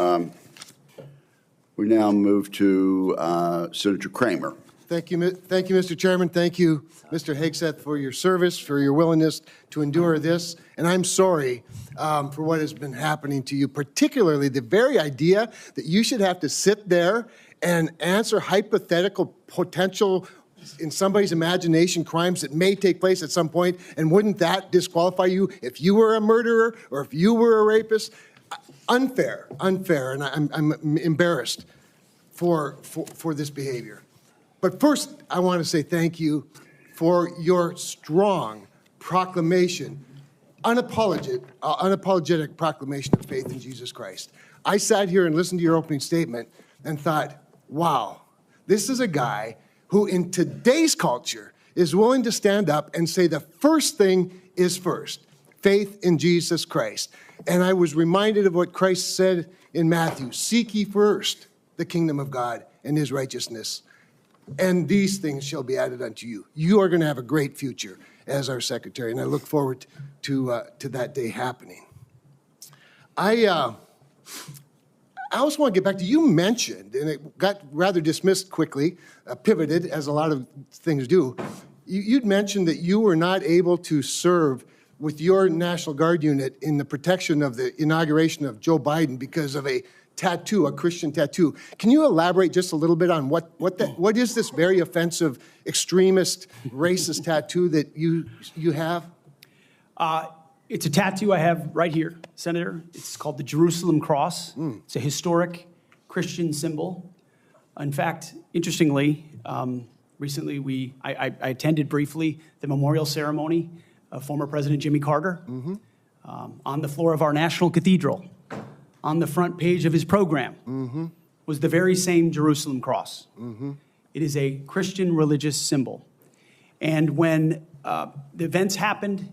move to Senator Kramer. Thank you, Mr. Chairman. Thank you, Mr. Hegseth, for your service, for your willingness to endure this. And I'm sorry for what has been happening to you, particularly the very idea that you should have to sit there and answer hypothetical potential, in somebody's imagination, crimes that may take place at some point. And wouldn't that disqualify you if you were a murderer or if you were a rapist? Unfair. And I'm embarrassed for this behavior. But first, I want to say thank you for your strong proclamation, unapologetic proclamation of faith in Jesus Christ. I sat here and listened to your opening statement and thought, wow, this is a guy who in today's culture is willing to stand up and say the first thing is first, faith in Jesus Christ. And I was reminded of what Christ said in Matthew, seek ye first the kingdom of God and his righteousness, and these things shall be added unto you. You are going to have a great future as our secretary, and I look forward to that day happening. I also want to get back to, you mentioned, and it got rather dismissed quickly, pivoted, as a lot of things do. You'd mentioned that you were not able to serve with your National Guard unit in the protection of the inauguration of Joe Biden because of a tattoo, a Christian tattoo. Can you elaborate just a little bit on what is this very offensive, extremist, racist tattoo that you have? It's a tattoo I have right here, Senator. It's called the Jerusalem Cross. It's a historic Christian symbol. In fact, interestingly, recently I attended briefly the memorial ceremony of former President Jimmy Carter, on the floor of our national cathedral, on the front page of his program, was the very same Jerusalem cross. It is a Christian religious symbol. And when the events happened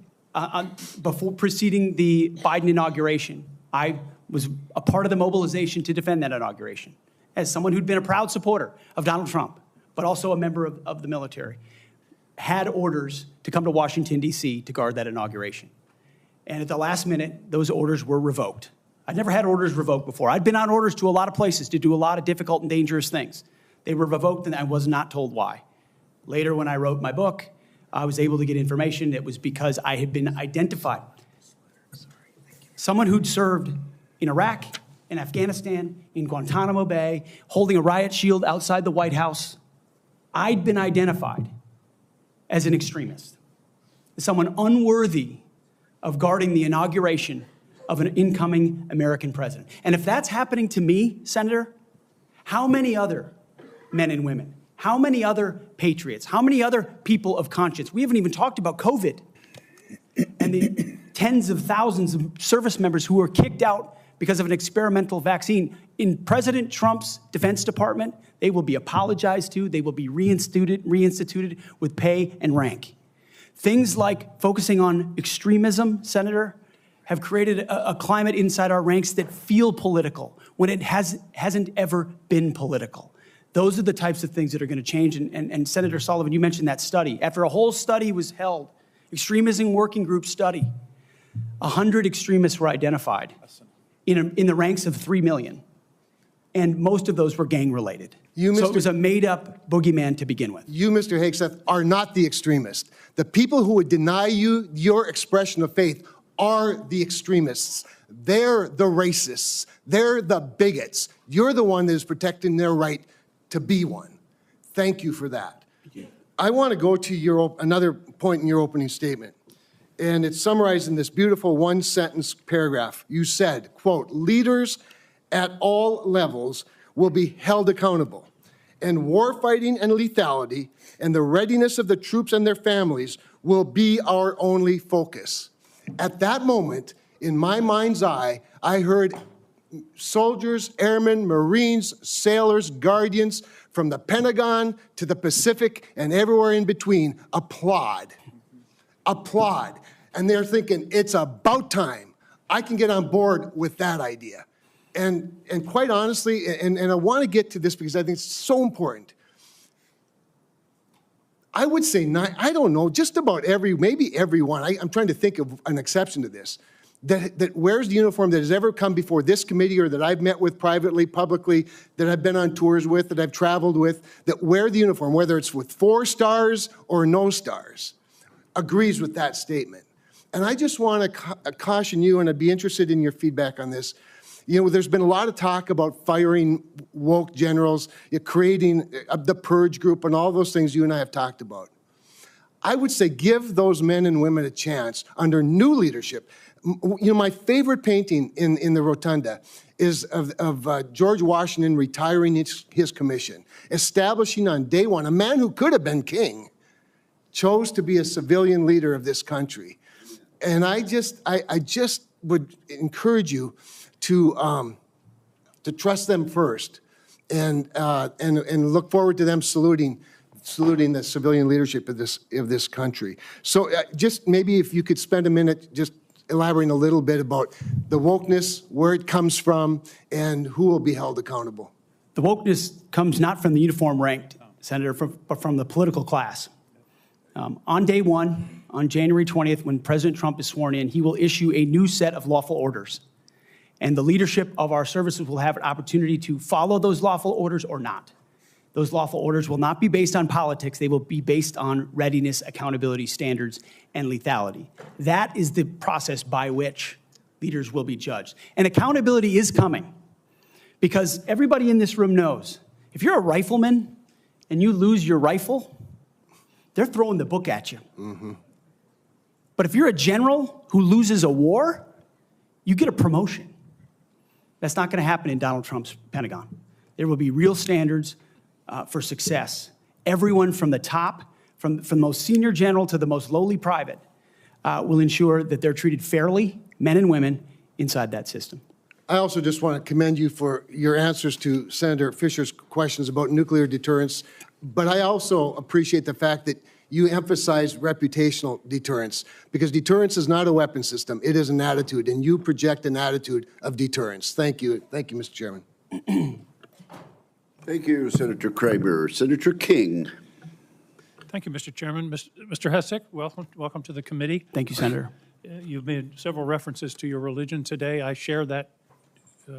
before preceding the Biden inauguration, I was a part of the mobilization to defend that inauguration as someone who'd been a proud supporter of Donald Trump, but also a member of the military, had orders to come to Washington, D.C. to guard that inauguration. And at the last minute, those orders were revoked. I'd never had orders revoked before. I'd been on orders to a lot of places to do a lot of difficult and dangerous things. They were revoked, and I was not told why. Later, when I wrote my book, I was able to get information. It was because I had been identified. Someone who'd served in Iraq, in Afghanistan, in Guantanamo Bay, holding a riot shield outside the White House. I'd been identified as an extremist, as someone unworthy of guarding the inauguration of an incoming American president. And if that's happening to me, Senator, how many other men and women, how many other patriots, how many other people of conscience? We haven't even talked about COVID and the tens of thousands of service members who were kicked out because of an experimental vaccine. In President Trump's Defense Department, they will be apologized to, they will be reinstituted with pay and rank. Things like focusing on extremism, Senator, have created a climate inside our ranks that feel political when it hasn't ever been political. Those are the types of things that are going to change. And Senator Sullivan, you mentioned that study. After a whole study was held, extremism working group study, 100 extremists were identified in the ranks of 3 million. And most of those were gang-related. So it was a made-up boogeyman to begin with. You, Mr. Hegseth, are not the extremist. The people who would deny you your expression of faith are the extremists. They're the racists. They're the bigots. You're the one that is protecting their right to be one. Thank you for that. I want to go to another point in your opening statement, and it's summarized in this beautiful one-sentence paragraph. You said, quote, "Leaders at all levels will be held accountable, and warfighting and lethality and the readiness of the troops and their families will be our only focus." At that moment, in my mind's eye, I heard soldiers, airmen, Marines, sailors, guardians from the Pentagon to the Pacific and everywhere in between applaud. Applaud. And they're thinking, it's about time. I can get on board with that idea. And quite honestly, and I want to get to this because I think it's so important. I would say, I don't know, just about maybe everyone, I'm trying to think of an exception to this, that wears the uniform that has ever come before this committee or that I've met with privately, publicly, that I've been on tours with, that I've traveled with, that wear the uniform, whether it's with 4 stars or no stars, agrees with that statement. And I just want to caution you, and I'd be interested in your feedback on this. You know, there's been a lot of talk about firing woke generals, creating the purge group, and all those things you and I have talked about. I would say give those men and women a chance under new leadership. You know, my favorite painting in the rotunda is of George Washington retiring his commission, establishing on day one, a man who could have been king, chose to be a civilian leader of this country. And I just would encourage you to trust them first, and look forward to them saluting the civilian leadership of this country. So just maybe if you could spend a minute just elaborating a little bit about the wokeness, where it comes from, and who will be held accountable. The wokeness comes not from the uniform ranked, Senator, but from the political class. On day one, on January 20th, when President Trump is sworn in, he will issue a new set of lawful orders. And the leadership of our services will have an opportunity to follow those lawful orders or not. Those lawful orders will not be based on politics. They will be based on readiness, accountability, standards, and lethality. That is the process by which leaders will be judged. And accountability is coming, because everybody in this room knows if you're a rifleman and you lose your rifle, they're throwing the book at you. Mm-hmm. But if you're a general who loses a war, you get a promotion. That's not going to happen in Donald Trump's Pentagon. There will be real standards for success. Everyone from the top, from the most senior general to the most lowly private, will ensure that they're treated fairly, men and women, inside that system. I also just want to commend you for your answers to Senator Fisher's questions about nuclear deterrence, but I also appreciate the fact that you emphasize reputational deterrence, because deterrence is not a weapon system, it is an attitude, and you project an attitude of deterrence. Thank you. Thank you, Mr. Chairman. Thank you, Senator Kramer. Senator King. Thank you, Mr. Chairman. Mr. Hegseth, welcome to the committee. Thank you, Senator. You've made several references to your religion today. I share that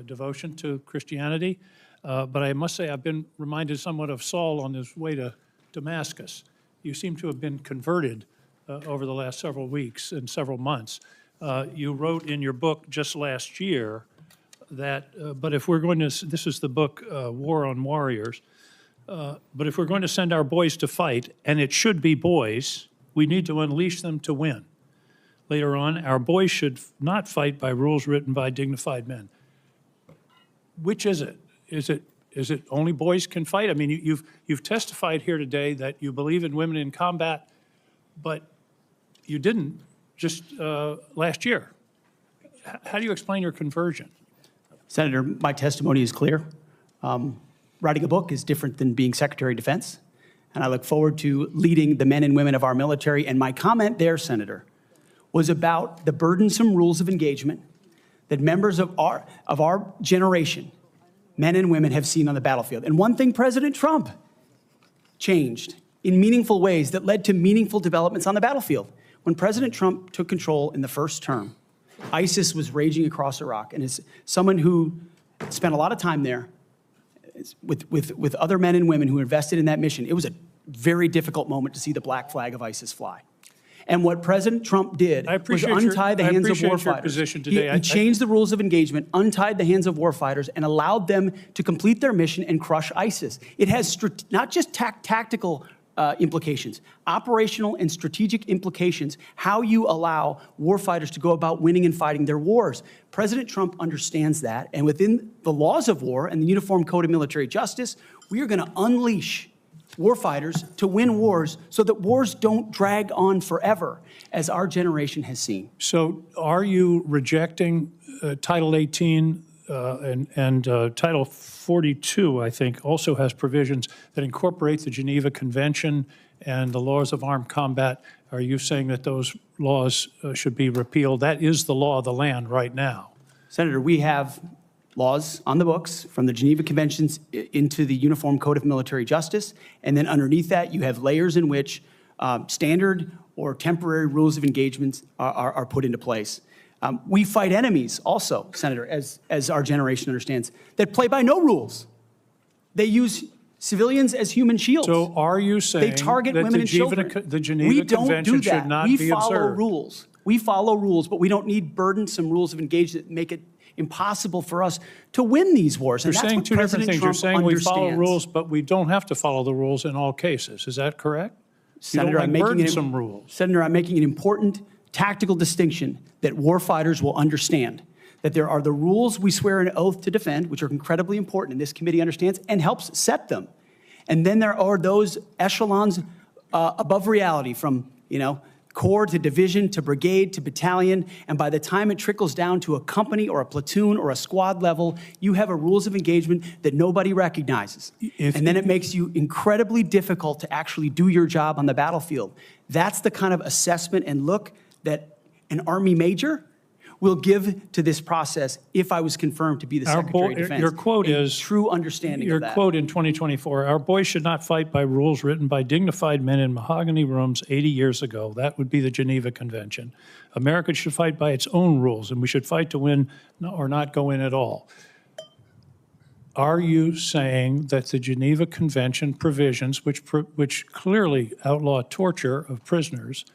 devotion to Christianity, but I must say I've been reminded somewhat of Saul on his way to Damascus. You seem to have been converted over the last several weeks and several months. You wrote in your book just last year that, but if we're going to, this is the book, War on Warriors, but if we're going to send our boys to fight, and it should be boys, we need to unleash them to win. Later on, our boys should not fight by rules written by dignified men. Which is it? Is it only boys can fight? I mean, you've testified here today that you believe in women in combat, but you didn't just last year. How do you explain your conversion? Senator, my testimony is clear. Writing a book is different than being Secretary of Defense, and I look forward to leading the men and women of our military. And my comment there, Senator, was about the burdensome rules of engagement that members of our generation, men and women, have seen on the battlefield. And one thing President Trump changed in meaningful ways that led to meaningful developments on the battlefield. When President Trump took control in the first term, ISIS was raging across Iraq. And as someone who spent a lot of time there with other men and women who invested in that mission, it was a very difficult moment to see the black flag of ISIS fly. And what President Trump did was untie the hands of warfighters. He changed the rules of engagement, untied the hands of warfighters, and allowed them to complete their mission and crush ISIS. It has not just tactical implications, operational and strategic implications, how you allow warfighters to go about winning and fighting their wars. President Trump understands that, and within the laws of war and the Uniform Code of Military Justice, we are going to unleash warfighters to win wars so that wars don't drag on forever, as our generation has seen. So are you rejecting Title 18 and Title 42, I think, also has provisions that incorporate the Geneva Convention and the laws of armed combat? Are you saying that those laws should be repealed? That is the law of the land right now. Senator, we have laws on the books from the Geneva Conventions into the Uniform Code of Military Justice, and then underneath that you have layers in which standard or temporary rules of engagement are put into place. We fight enemies also, Senator, as our generation understands, that play by no rules. They use civilians as human shields. So are you saying they target that women and children? The Geneva Convention should not be observed? We follow rules. We follow rules, but we don't need burdensome rules of engagement that make it impossible for us to win these wars. You're saying two different things. You're saying we follow rules, but we don't have to follow the rules in all cases. Is that correct? Senator, I'm making rules. Senator, I'm making an important tactical distinction that warfighters will understand. That there are the rules we swear an oath to defend, which are incredibly important, and this committee understands and helps set them. And then there are those echelons above reality, from corps to division to brigade to battalion, and by the time it trickles down to a company or a platoon or a squad level, you have a rules of engagement that nobody recognizes. And then it makes you incredibly difficult to actually do your job on the battlefield. That's the kind of assessment and look that an Army major will give to this process if I was confirmed to be the Secretary of Defense. Your quote is true understanding of that. Your quote in 2024, our boys should not fight by rules written by dignified men in mahogany rooms 80 years ago. That would be the Geneva Convention. America should fight by its own rules, and we should fight to win or not go in at all. Are you saying that the Geneva Convention provisions, which clearly outlaw torture of prisoners,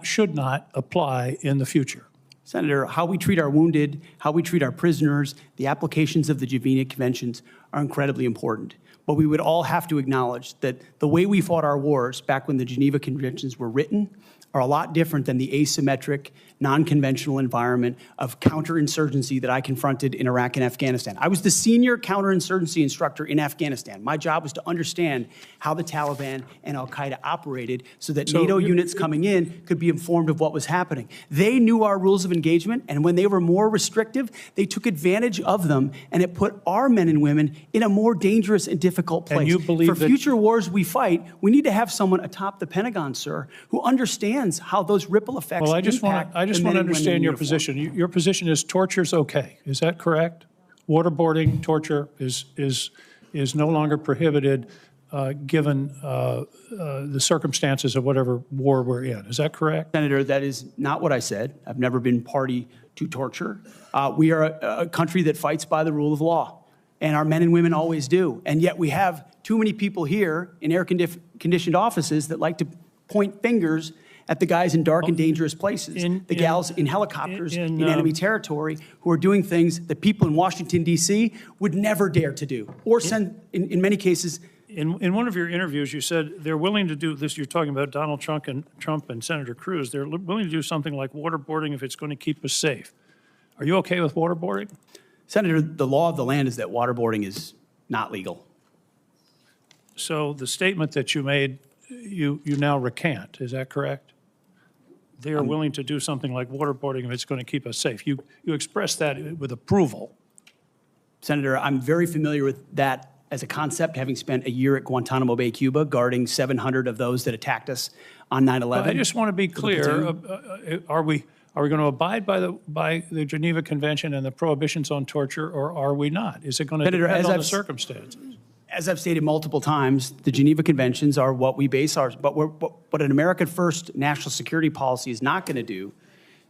should not apply in the future? Senator, how we treat our wounded, how we treat our prisoners, the applications of the Geneva Conventions are incredibly important. but we would all have to acknowledge that the way we fought our wars back when the Geneva Conventions were written are a lot different than the asymmetric, non-conventional environment of counterinsurgency that I confronted in Iraq and Afghanistan. I was the senior counterinsurgency instructor in Afghanistan. My job was to understand how the Taliban and al-Qaeda operated so that NATO units coming in could be informed of what was happening. They knew our rules of engagement, and when they were more restrictive, they took advantage of them, and it put our men and women in a more dangerous and difficult place. And you believe For future wars we fight, we need to have someone atop the Pentagon, sir, who understands how those ripple effects Well, I just want impact to the men and women understand in your uniform. position. Your position is torture's okay. Is that correct? Waterboarding, torture is no longer prohibited given the circumstances of whatever war we're in. Is that correct? Senator, that is not what I said. I've never been party to torture. We are a country that fights by the rule of law, and our men and women always do. And yet we have too many people here in air-conditioned offices that like to point fingers at the guys in dark and dangerous places, the gals in helicopters in enemy territory who are doing things that people in Washington, D.C. would never dare to do, or send, in many cases. In one of your interviews, you said they're willing to do this. You're talking about Donald Trump and Senator Cruz. They're willing to do something like waterboarding if it's going to keep us safe. Are you okay with waterboarding? Senator, the law of the land is that waterboarding is not legal. So the statement that you made, you now recant. Is that correct? They are willing to do something like waterboarding if it's going to keep us safe. You expressed that with approval. Senator, I'm very familiar with that as a concept, having spent a year at Guantanamo Bay, Cuba, guarding 700 of those that attacked us on 9/11. I just want to be clear. Are we going to abide by the Geneva Convention and the prohibitions on torture, or are we not? Is it going to Senator, depend on the circumstances? As I've stated multiple times, the Geneva Conventions are what we base ours. But what an American first national security policy is not going to do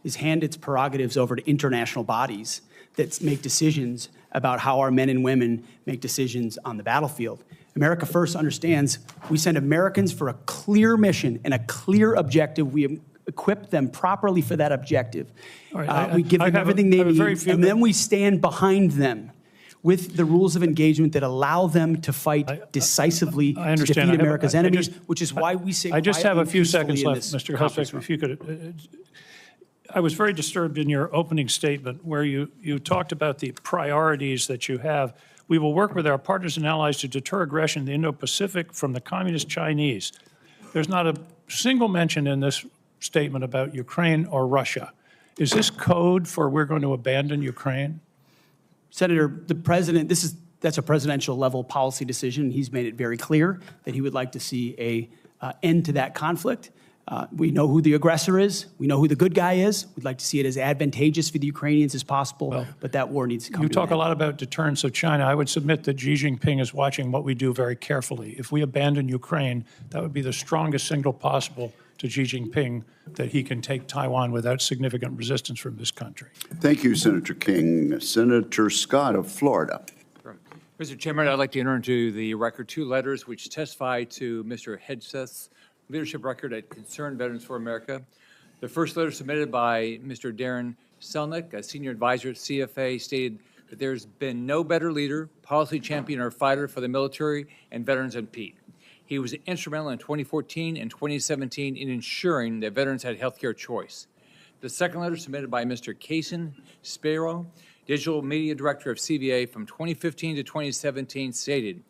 is hand its prerogatives over to international bodies that make decisions about how our men and women make decisions on the battlefield. America First understands we send Americans for a clear mission and a clear objective. We equip them properly for that objective. Right, we give them everything they need, and then we stand behind them with the rules of engagement that allow them to fight decisively to defeat America's enemies, which is why we say I just have a few seconds left, Mr. Mr. Hegseth, if you could. I was very disturbed in your opening statement where you talked about the priorities that you have. We will work with our partners and allies to deter aggression in the Indo-Pacific from the Communist Chinese. There's not a single mention in this statement about Ukraine or Russia. Is this code for we're going to abandon Ukraine? Senator, the president, that's a presidential level policy decision. He's made it very clear that he would like to see a end to that conflict. We know who the aggressor is. We know who the good guy is. We'd like to see it as advantageous for the Ukrainians as possible, but that war needs to come to an end. You talk a lot about deterrence of China. I would submit that Xi Jinping is watching what we do very carefully. If we abandon Ukraine, that would be the strongest signal possible to Xi Jinping that he can take Taiwan without significant resistance from this country. Thank you, Senator King. Senator Scott of Florida. Mr. Chairman, I'd like to enter into the record two letters which testify to Mr. Hegseth's leadership record at Concerned Veterans for America. The first letter submitted by Mr. Darren Selnick, a senior advisor at CFA, stated that there's been no better leader, policy champion, or fighter for the military and veterans than Pete. He was instrumental in 2014 and 2017 in ensuring that veterans had health care choice. The second letter submitted by Mr. Kason Spiro, Digital Media Director of CVA from 2015 to 2017, stated,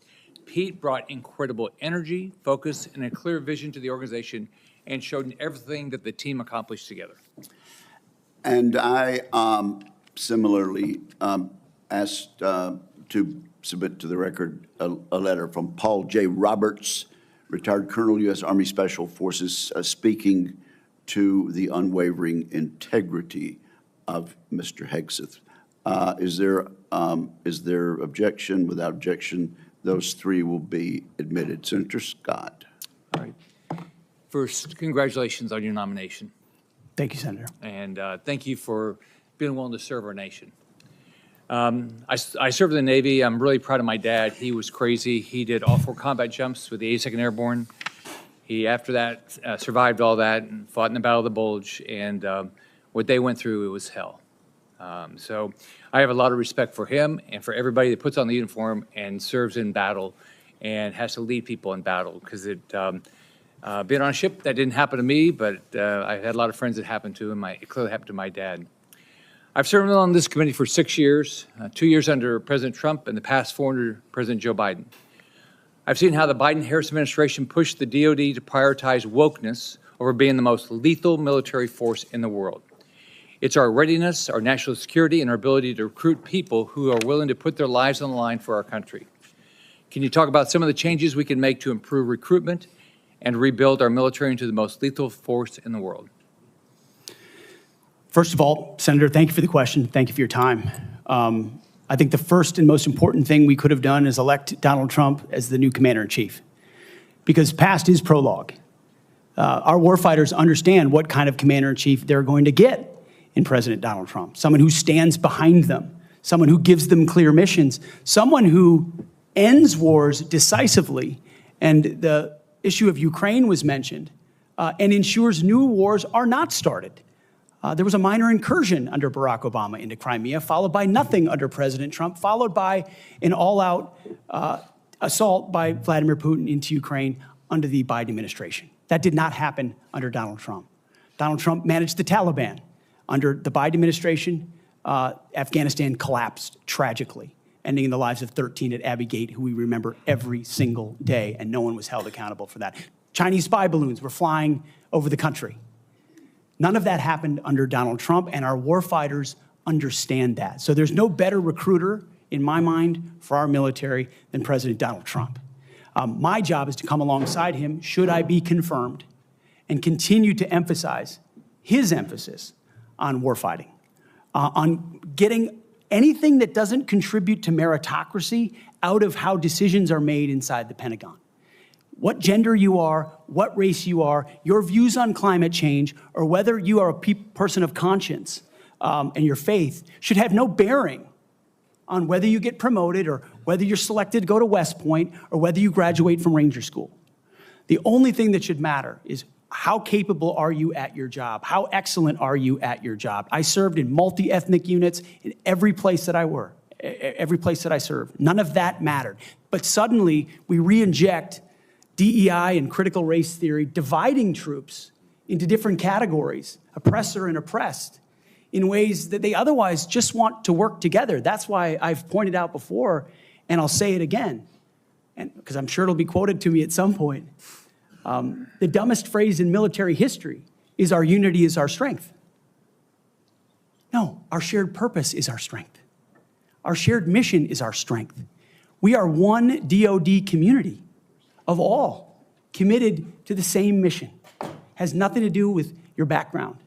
Pete brought incredible energy, focus, and a clear vision to the organization and showed everything that the team accomplished together. And I similarly asked to submit to the record a letter from Paul J. Roberts, retired Colonel, U.S. Army Special Forces, speaking to the unwavering integrity of Mr. Hegseth. Is there objection? Without objection, those three will be admitted. Senator Scott. All right. First, congratulations on your nomination. Thank you, Senator. And thank you for being willing to serve our nation. I served in the Navy. I'm really proud of my dad. He was crazy. He did all 4 combat jumps with the 82nd Airborne. He, after that, survived all that and fought in the Battle of the Bulge. And what they went through, it was hell. So I have a lot of respect for him and for everybody that puts on the uniform and serves in battle and has to lead people in battle. Because being on a ship, that didn't happen to me, but I had a lot of friends that happened to, and it clearly happened to my dad. I've served on this committee for 6 years, 2 years under President Trump and the past 4 under President Joe Biden. I've seen how the Biden-Harris administration pushed the DoD to prioritize wokeness over being the most lethal military force in the world. It's our readiness, our national security, and our ability to recruit people who are willing to put their lives on the line for our country. Can you talk about some of the changes we can make to improve recruitment and rebuild our military into the most lethal force in the world? First of all, Senator, thank you for the question. Thank you for your time. I think the first and most important thing we could have done is elect Donald Trump as the new commander-in-chief, because past is prologue. Our warfighters understand what kind of commander-in-chief they're going to get in President Donald Trump, someone who stands behind them, someone who gives them clear missions, someone who ends wars decisively, and the issue of Ukraine was mentioned, and ensures new wars are not started. There was a minor incursion under Barack Obama into Crimea, followed by nothing under President Trump, followed by an all-out assault by Vladimir Putin into Ukraine under the Biden administration. That did not happen under Donald Trump. Donald Trump managed the Taliban. Under the Biden administration, Afghanistan collapsed tragically, ending in the lives of 13 at Abbey Gate, who we remember every single day, and no one was held accountable for that. Chinese spy balloons were flying over the country. None of that happened under Donald Trump, and our warfighters understand that. So there's no better recruiter, in my mind, for our military than President Donald Trump. My job is to come alongside him, should I be confirmed, and continue to emphasize his emphasis on warfighting, on getting anything that doesn't contribute to meritocracy out of how decisions are made inside the Pentagon. What gender you are, what race you are, your views on climate change, or whether you are a person of conscience and your faith should have no bearing on whether you get promoted or whether you're selected to go to West Point or whether you graduate from Ranger School. The only thing that should matter is how capable are you at your job? How excellent are you at your job? I served in multi-ethnic units in every place that I served. None of that mattered. But suddenly we re-inject DEI and critical race theory, dividing troops into different categories, oppressor and oppressed, in ways that they otherwise just want to work together. That's why I've pointed out before, and I'll say it again, and because I'm sure it'll be quoted to me at some point. The dumbest phrase in military history is our unity is our strength. No, our shared purpose is our strength. Our shared mission is our strength. We are one DoD community of all committed to the same mission. Has nothing to do with your background.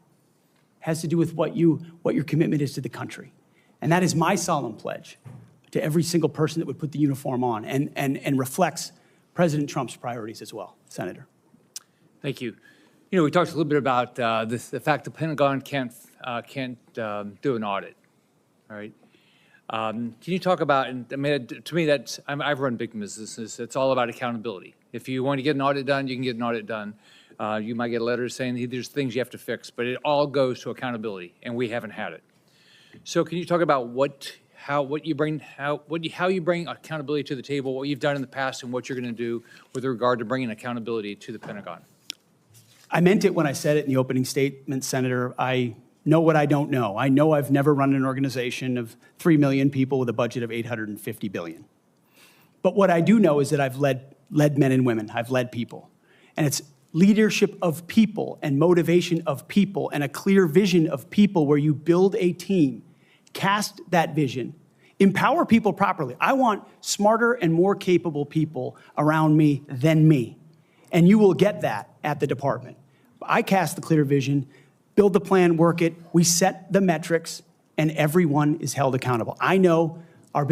Has to do with what your commitment is to the country. And that is my solemn pledge to every single person that would put the uniform on and reflects President Trump's priorities as well. Senator. Thank you. You know, we talked a little bit about the fact the Pentagon can't do an audit, all right? Can you talk about, and I mean, to me, I've run big businesses. It's all about accountability. If you want to get an audit done, you can get an audit done. You might get a letter saying there's things you have to fix, but it all goes to accountability, and we haven't had it. So can you talk about how you bring accountability to the table, what you've done in the past, and what you're going to do with regard to bringing accountability to the Pentagon? I meant it when I said it in the opening statement, Senator. I know what I don't know. I know I've never run an organization of 3 million people with a budget of $850 billion. But what I do know is that I've led men and women. I've led people. And it's leadership of people and motivation of people and a clear vision of people where you build a team, cast that vision, empower people properly. I want smarter and more capable people around me than me. And you will get that at the department. I cast the clear vision, build the plan, work it, we set the metrics, and everyone is held accountable. I know our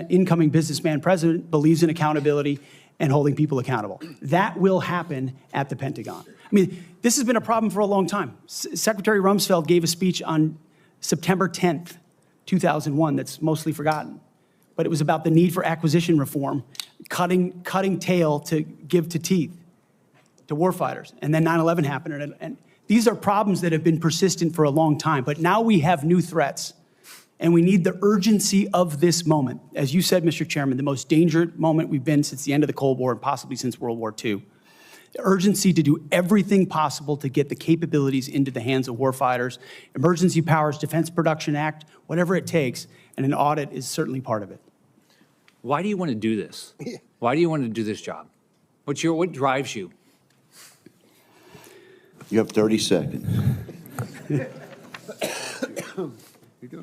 incoming businessman president believes in accountability and holding people accountable. That will happen at the Pentagon. I mean, this has been a problem for a long time. Secretary Rumsfeld gave a speech on September 10th, 2001 that's mostly forgotten. But it was about the need for acquisition reform, cutting tail to give to teeth to warfighters. And then 9/11 happened. And these are problems that have been persistent for a long time. But now we have new threats. And we need the urgency of this moment. As you said, Mr. Chairman, the most dangerous moment we've been since the end of the Cold War and possibly since World War II. The urgency to do everything possible to get the capabilities into the hands of warfighters, Emergency Powers Defense Production Act, whatever it takes, and an audit is certainly part of it. Why do you want to do this? Why do you want to do this job? What drives you? You have 30 seconds.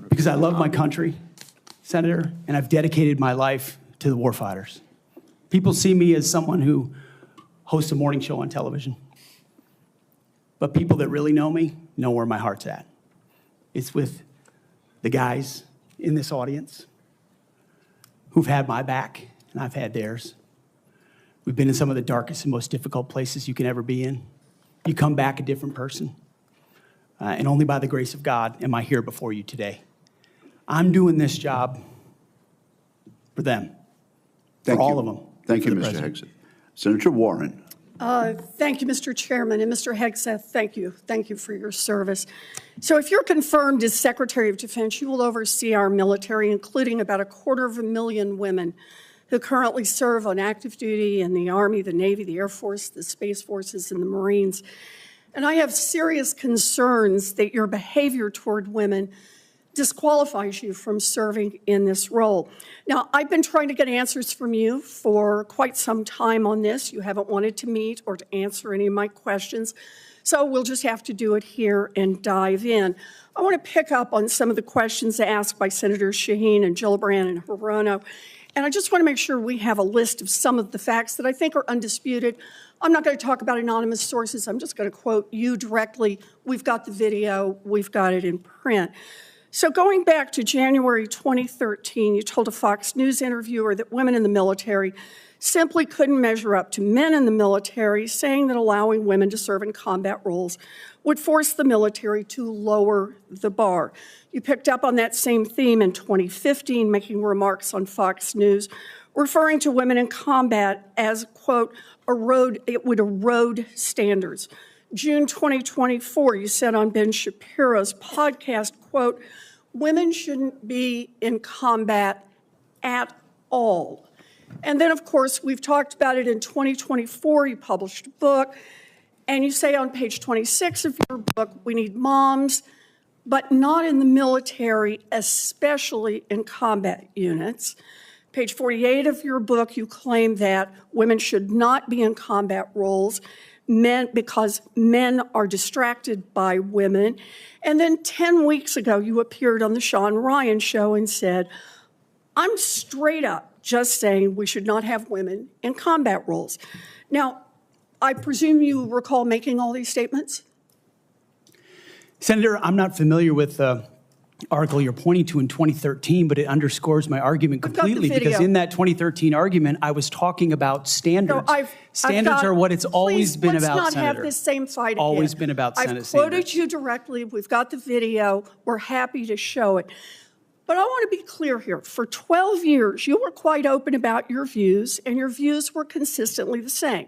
Because I love my country, Senator, and I've dedicated my life to the warfighters. People see me as someone who hosts a morning show on television. But people that really know me know where my heart's at. It's with the guys in this audience who've had my back, and I've had theirs. We've been in some of the darkest and most difficult places you can ever be in. You come back a different person. And only by the grace of God am I here before you today. I'm doing this job for them, for all of them. Thank you, Mr. Hegseth. Senator Warren. Thank you, Mr. Chairman. And Mr. Hegseth, thank you. Thank you for your service. So if you're confirmed as Secretary of Defense, you will oversee our military, including about 250,000 women who currently serve on active duty in the Army, the Navy, the Air Force, the Space Forces, and the Marines. And I have serious concerns that your behavior toward women disqualifies you from serving in this role. Now, I've been trying to get answers from you for quite some time on this. You haven't wanted to meet or to answer any of my questions, so we'll just have to do it here and dive in. I want to pick up on some of the questions asked by Senators Shaheen and Gillibrand and Hirono, and I just want to make sure we have a list of some of the facts that I think are undisputed. I'm not going to talk about anonymous sources. I'm just going to quote you directly. We've got the video. We've got it in print. So going back to January 2013, you told a Fox News interviewer that women in the military simply couldn't measure up to men in the military, saying that allowing women to serve in combat roles would force the military to lower the bar. You picked up on that same theme in 2015, making remarks on Fox News, referring to women in combat as, quote, it would erode standards. June 2024, you said on Ben Shapiro's podcast, quote, women shouldn't be in combat at all. And then, of course, we've talked about it in 2024. You published a book, and you say on page 26 of your book, we need moms, but not in the military, especially in combat units. Page 48 of your book, you claim that women should not be in combat roles because men are distracted by women. And then 10 weeks ago, you appeared on the Sean Ryan show and said, I'm straight up just saying we should not have women in combat roles. Now, I presume you recall making all these statements? Senator, I'm not familiar with the article you're pointing to in 2013, but it underscores my argument completely because in that 2013 argument, I was talking about standards. Standards are what it's always been about, let's not Senator. have this same fight again. Always been about Senate I've quoted standards. you directly. We've got the video. We're happy to show it. But I want to be clear here. For 12 years, you were quite open about your views, and your views were consistently the same.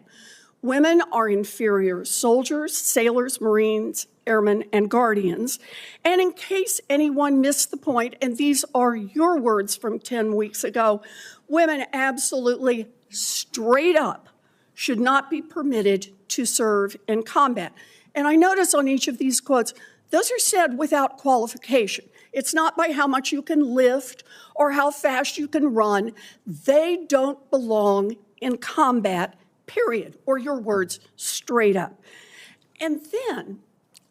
Women are inferior soldiers, sailors, Marines, airmen, and guardians. And in case anyone missed the point, and these are your words from 10 weeks ago, women absolutely straight up should not be permitted to serve in combat. And I notice on each of these quotes, those are said without qualification. It's not by how much you can lift or how fast you can run. They don't belong in combat, period, or your words, straight up. And then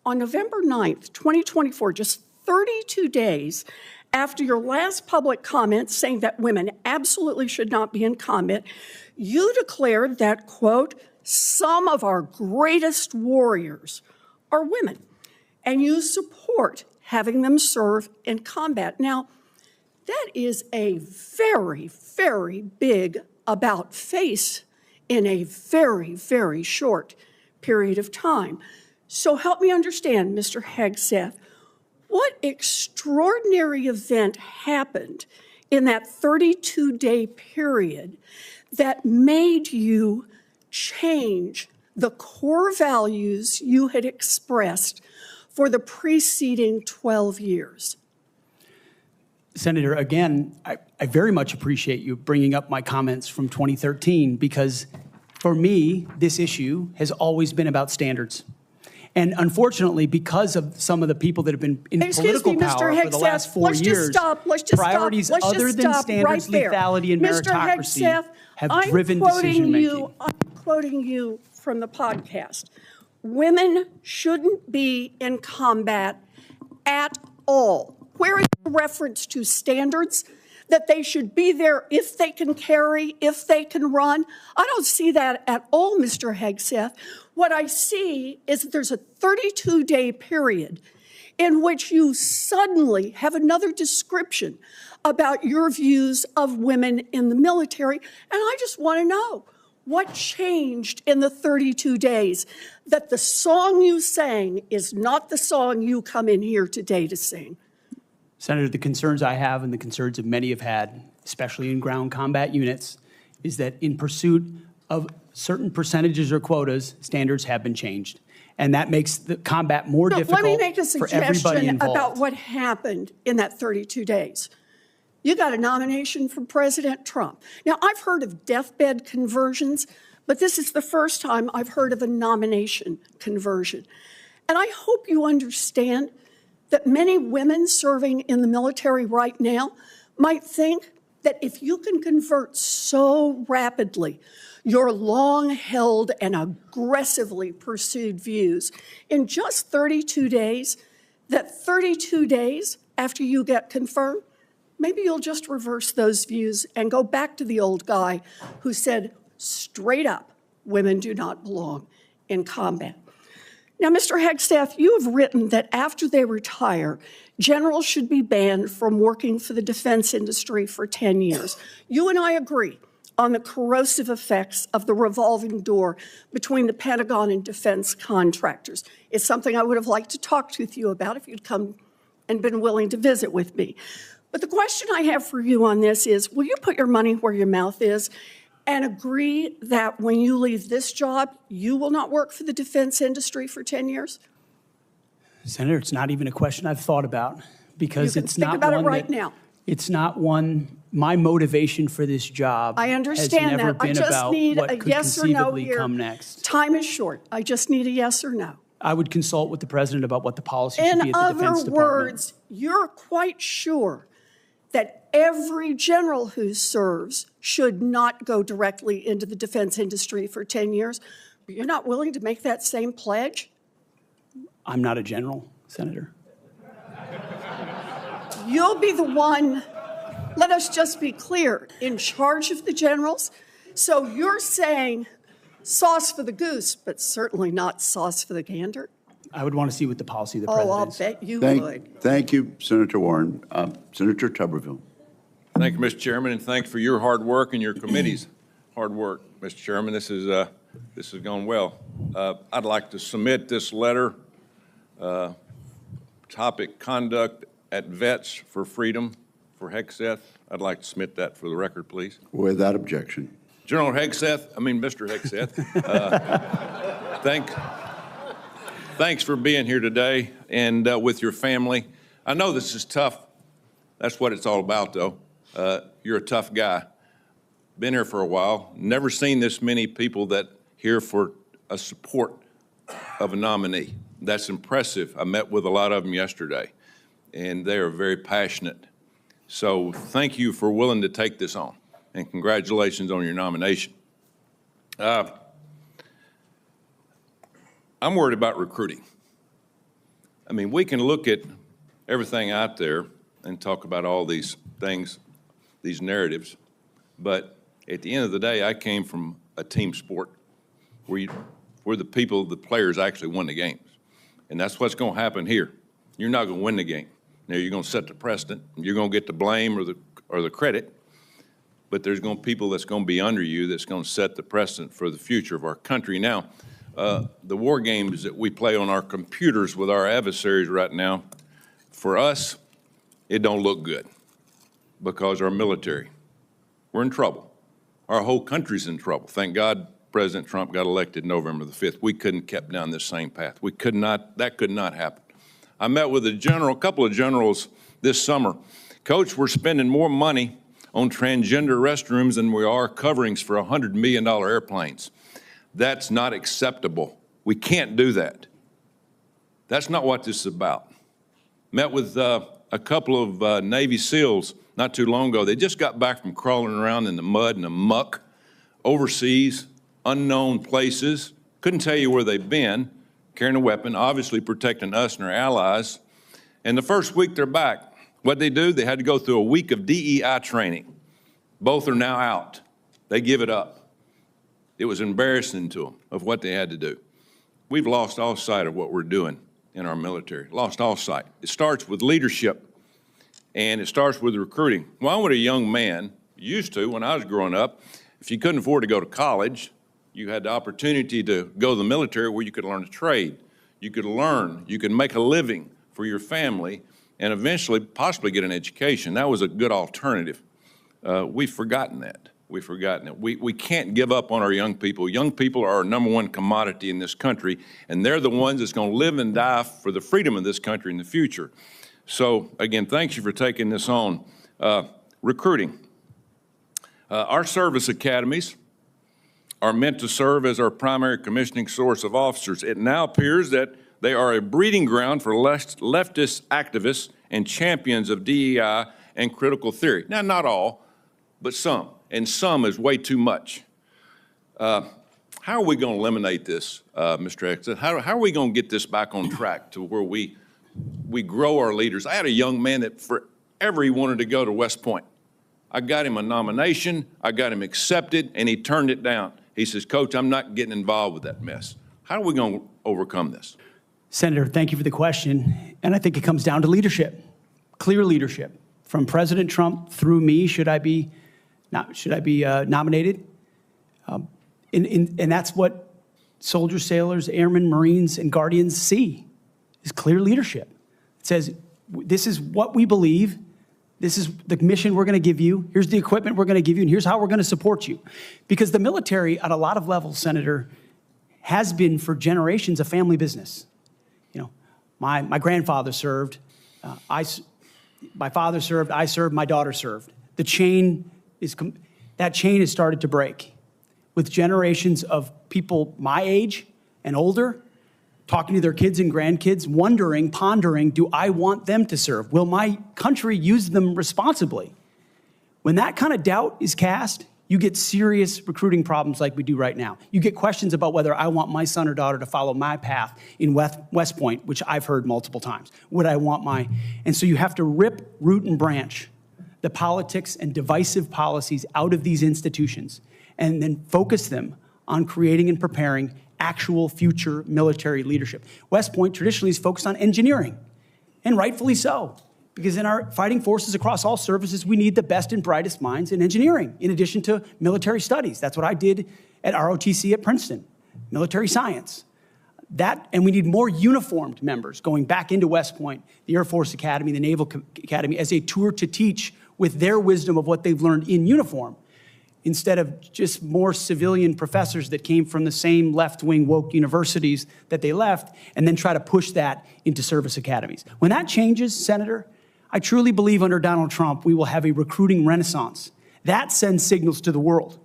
on November 9th, 2024, just 32 days after your last public comment saying that women absolutely should not be in combat, you declared that, quote, some of our greatest warriors are women, and you support having them serve in combat. Now, that is a very, very big about face in a very, very short period of time. So help me understand, Mr. Hegseth, what extraordinary event happened in that 32-day period that made you change the core values you had expressed for the preceding 12 years? Senator, again, I very much appreciate you bringing up my comments from 2013 because for me, this issue has always been about standards. And unfortunately, because of some of the people that have been in political power for the last 4 years, priorities other than standards, lethality, and meritocracy have driven decision-making. I'm quoting you from the podcast. Women shouldn't be in combat at all. Where is the reference to standards? That they should be there if they can carry, if they can run? I don't see that at all, Mr. Hegseth. What I see is that there's a 32-day period in which you suddenly have another description about your views of women in the military. And I just want to know, what changed in the 32 days that the song you sang is not the song you come in here today to sing? Senator, the concerns I have and the concerns that many have had, especially in ground combat units, is that in pursuit of certain percentages or quotas, standards have been changed. And that makes the combat more difficult let me make a for everybody suggestion involved. about what happened in that 32 days. You got a nomination from President Trump. Now, I've heard of deathbed conversions, but this is the first time I've heard of a nomination conversion. And I hope you understand that many women serving in the military right now might think that if you can convert so rapidly your long-held and aggressively pursued views in just 32 days, that 32 days after you get confirmed, maybe you'll just reverse those views and go back to the old guy who said straight up, women do not belong in combat. Now, Mr. Hegseth, you have written that after they retire, generals should be banned from working for the defense industry for 10 years. You and I agree on the corrosive effects of the revolving door between the Pentagon and defense contractors. It's something I would have liked to talk with you about if you'd come and been willing to visit with me. But the question I have for you on this is, will you put your money where your mouth is and agree that when you leave this job, you will not work for the defense industry for 10 years? Senator, it's not even a question I've thought about because it's not think about one it right that, now. It's not one, my motivation for this job I understand has never that. I been just about need what a could yes or no conceivably here. come next. Time is short. I just need a yes or no. I would consult with the president about what the policy should be In at the Defense other Department. words, you're quite sure that every general who serves should not go directly into the defense industry for 10 years, but you're not willing to make that same pledge? I'm not a general, Senator. You'll be the one, let us just be clear, in charge of the generals. So you're saying sauce for the goose, but certainly not sauce for the gander? I would want to see what the policy of the Oh, president I'll is. bet you would. Thank you, Senator Warren. Senator Tuberville. Thank you, Mr. Chairman, and thanks for your hard work and your committee's hard work, Mr. Chairman. This has gone well. I'd like to submit this letter, topic conduct at Vets for Freedom for Hegseth. I'd like to submit that for the record, please. Without objection. General Hegseth, Mr. Hegseth, thanks for being here today and with your family. I know this is tough. That's what it's all about, though. You're a tough guy. Been here for a while. Never seen this many people that here for a support of a nominee. That's impressive. I met with a lot of them yesterday, and they are very passionate. So thank you for willing to take this on, and congratulations on your nomination. I'm worried about recruiting. I mean, we can look at everything out there and talk about all these things, these narratives, but at the end of the day, I came from a team sport where the players actually won the games. And that's what's going to happen here. You're not going to win the game. Now, you're going to set the precedent. You're going to get the blame or the credit, but there's going to be people that's going to be under you that's going to set the precedent for the future of our country. Now, the war games that we play on our computers with our adversaries right now, for us, it don't look good because our military, we're in trouble. Our whole country's in trouble. Thank God President Trump got elected November the 5th. We couldn't have kept down this same path. We could not, that could not happen. I met with a couple of generals this summer Coach, we're spending more money on transgender restrooms than we are coverings for $100 million airplanes. That's not acceptable. We can't do that. That's not what this is about. Met with a couple of Navy SEALs not too long ago. They just got back from crawling around in the mud and the muck, overseas, unknown places. Couldn't tell you where they've been, carrying a weapon, obviously protecting us and our allies. And the first week they're back, what'd they do? They had to go through a week of DEI training. Both are now out. They give it up. It was embarrassing to them of what they had to do. We've lost all sight of what we're doing in our military, lost all sight. It starts with leadership, and it starts with recruiting. Well, when a young man used to, when I was growing up, if you couldn't afford to go to college, you had the opportunity to go to the military where you could learn a trade. You could learn, you could make a living for your family, and eventually possibly get an education. That was a good alternative. We've forgotten that. We've forgotten it. We can't give up on our young people. Young people are our number one commodity in this country, and they're the ones that's going to live and die for the freedom of this country in the future. So, again, thank you for taking this on. Recruiting. Our service academies are meant to serve as our primary commissioning source of officers. It now appears that they are a breeding ground for leftist activists and champions of DEI and critical theory. Now, not all, but some, and some is way too much. How are we going to eliminate this, Mr. Hegseth? How are we going to get this back on track to where we grow our leaders? I had a young man that forever he wanted to go to West Point. I got him a nomination, I got him accepted, and he turned it down. He says, Coach, I'm not getting involved with that mess. How are we going to overcome this? Senator, thank you for the question. And I think it comes down to leadership, clear leadership. From President Trump through me, should I be nominated? And that's what soldiers, sailors, airmen, Marines, and Guardians see, is clear leadership. It says, this is what we believe. This is the mission we're going to give you. Here's the equipment we're going to give you, and here's how we're going to support you. Because the military, at a lot of levels, Senator, has been for generations a family business. You know, my grandfather served. My father served. I served. My daughter served. That chain has started to break, with generations of people my age and older talking to their kids and grandkids, wondering, pondering, do I want them to serve? Will my country use them responsibly? When that kind of doubt is cast, you get serious recruiting problems like we do right now. You get questions about whether I want my son or daughter to follow my path in West Point, which I've heard multiple times. Would I want my... And so you have to rip, root, and branch the politics and divisive policies out of these institutions and then focus them on creating and preparing actual future military leadership. West Point traditionally is focused on engineering, and rightfully so, because in our fighting forces across all services, we need the best and brightest minds in engineering, in addition to military studies. That's what I did at ROTC at Princeton, military science. And we need more uniformed members going back into West Point, the Air Force Academy, the Naval Academy, as a tour to teach with their wisdom of what they've learned in uniform, instead of just more civilian professors that came from the same left-wing woke universities that they left, and then try to push that into service academies. When that changes, Senator, I truly believe under Donald Trump, we will have a recruiting renaissance. That sends signals to the world,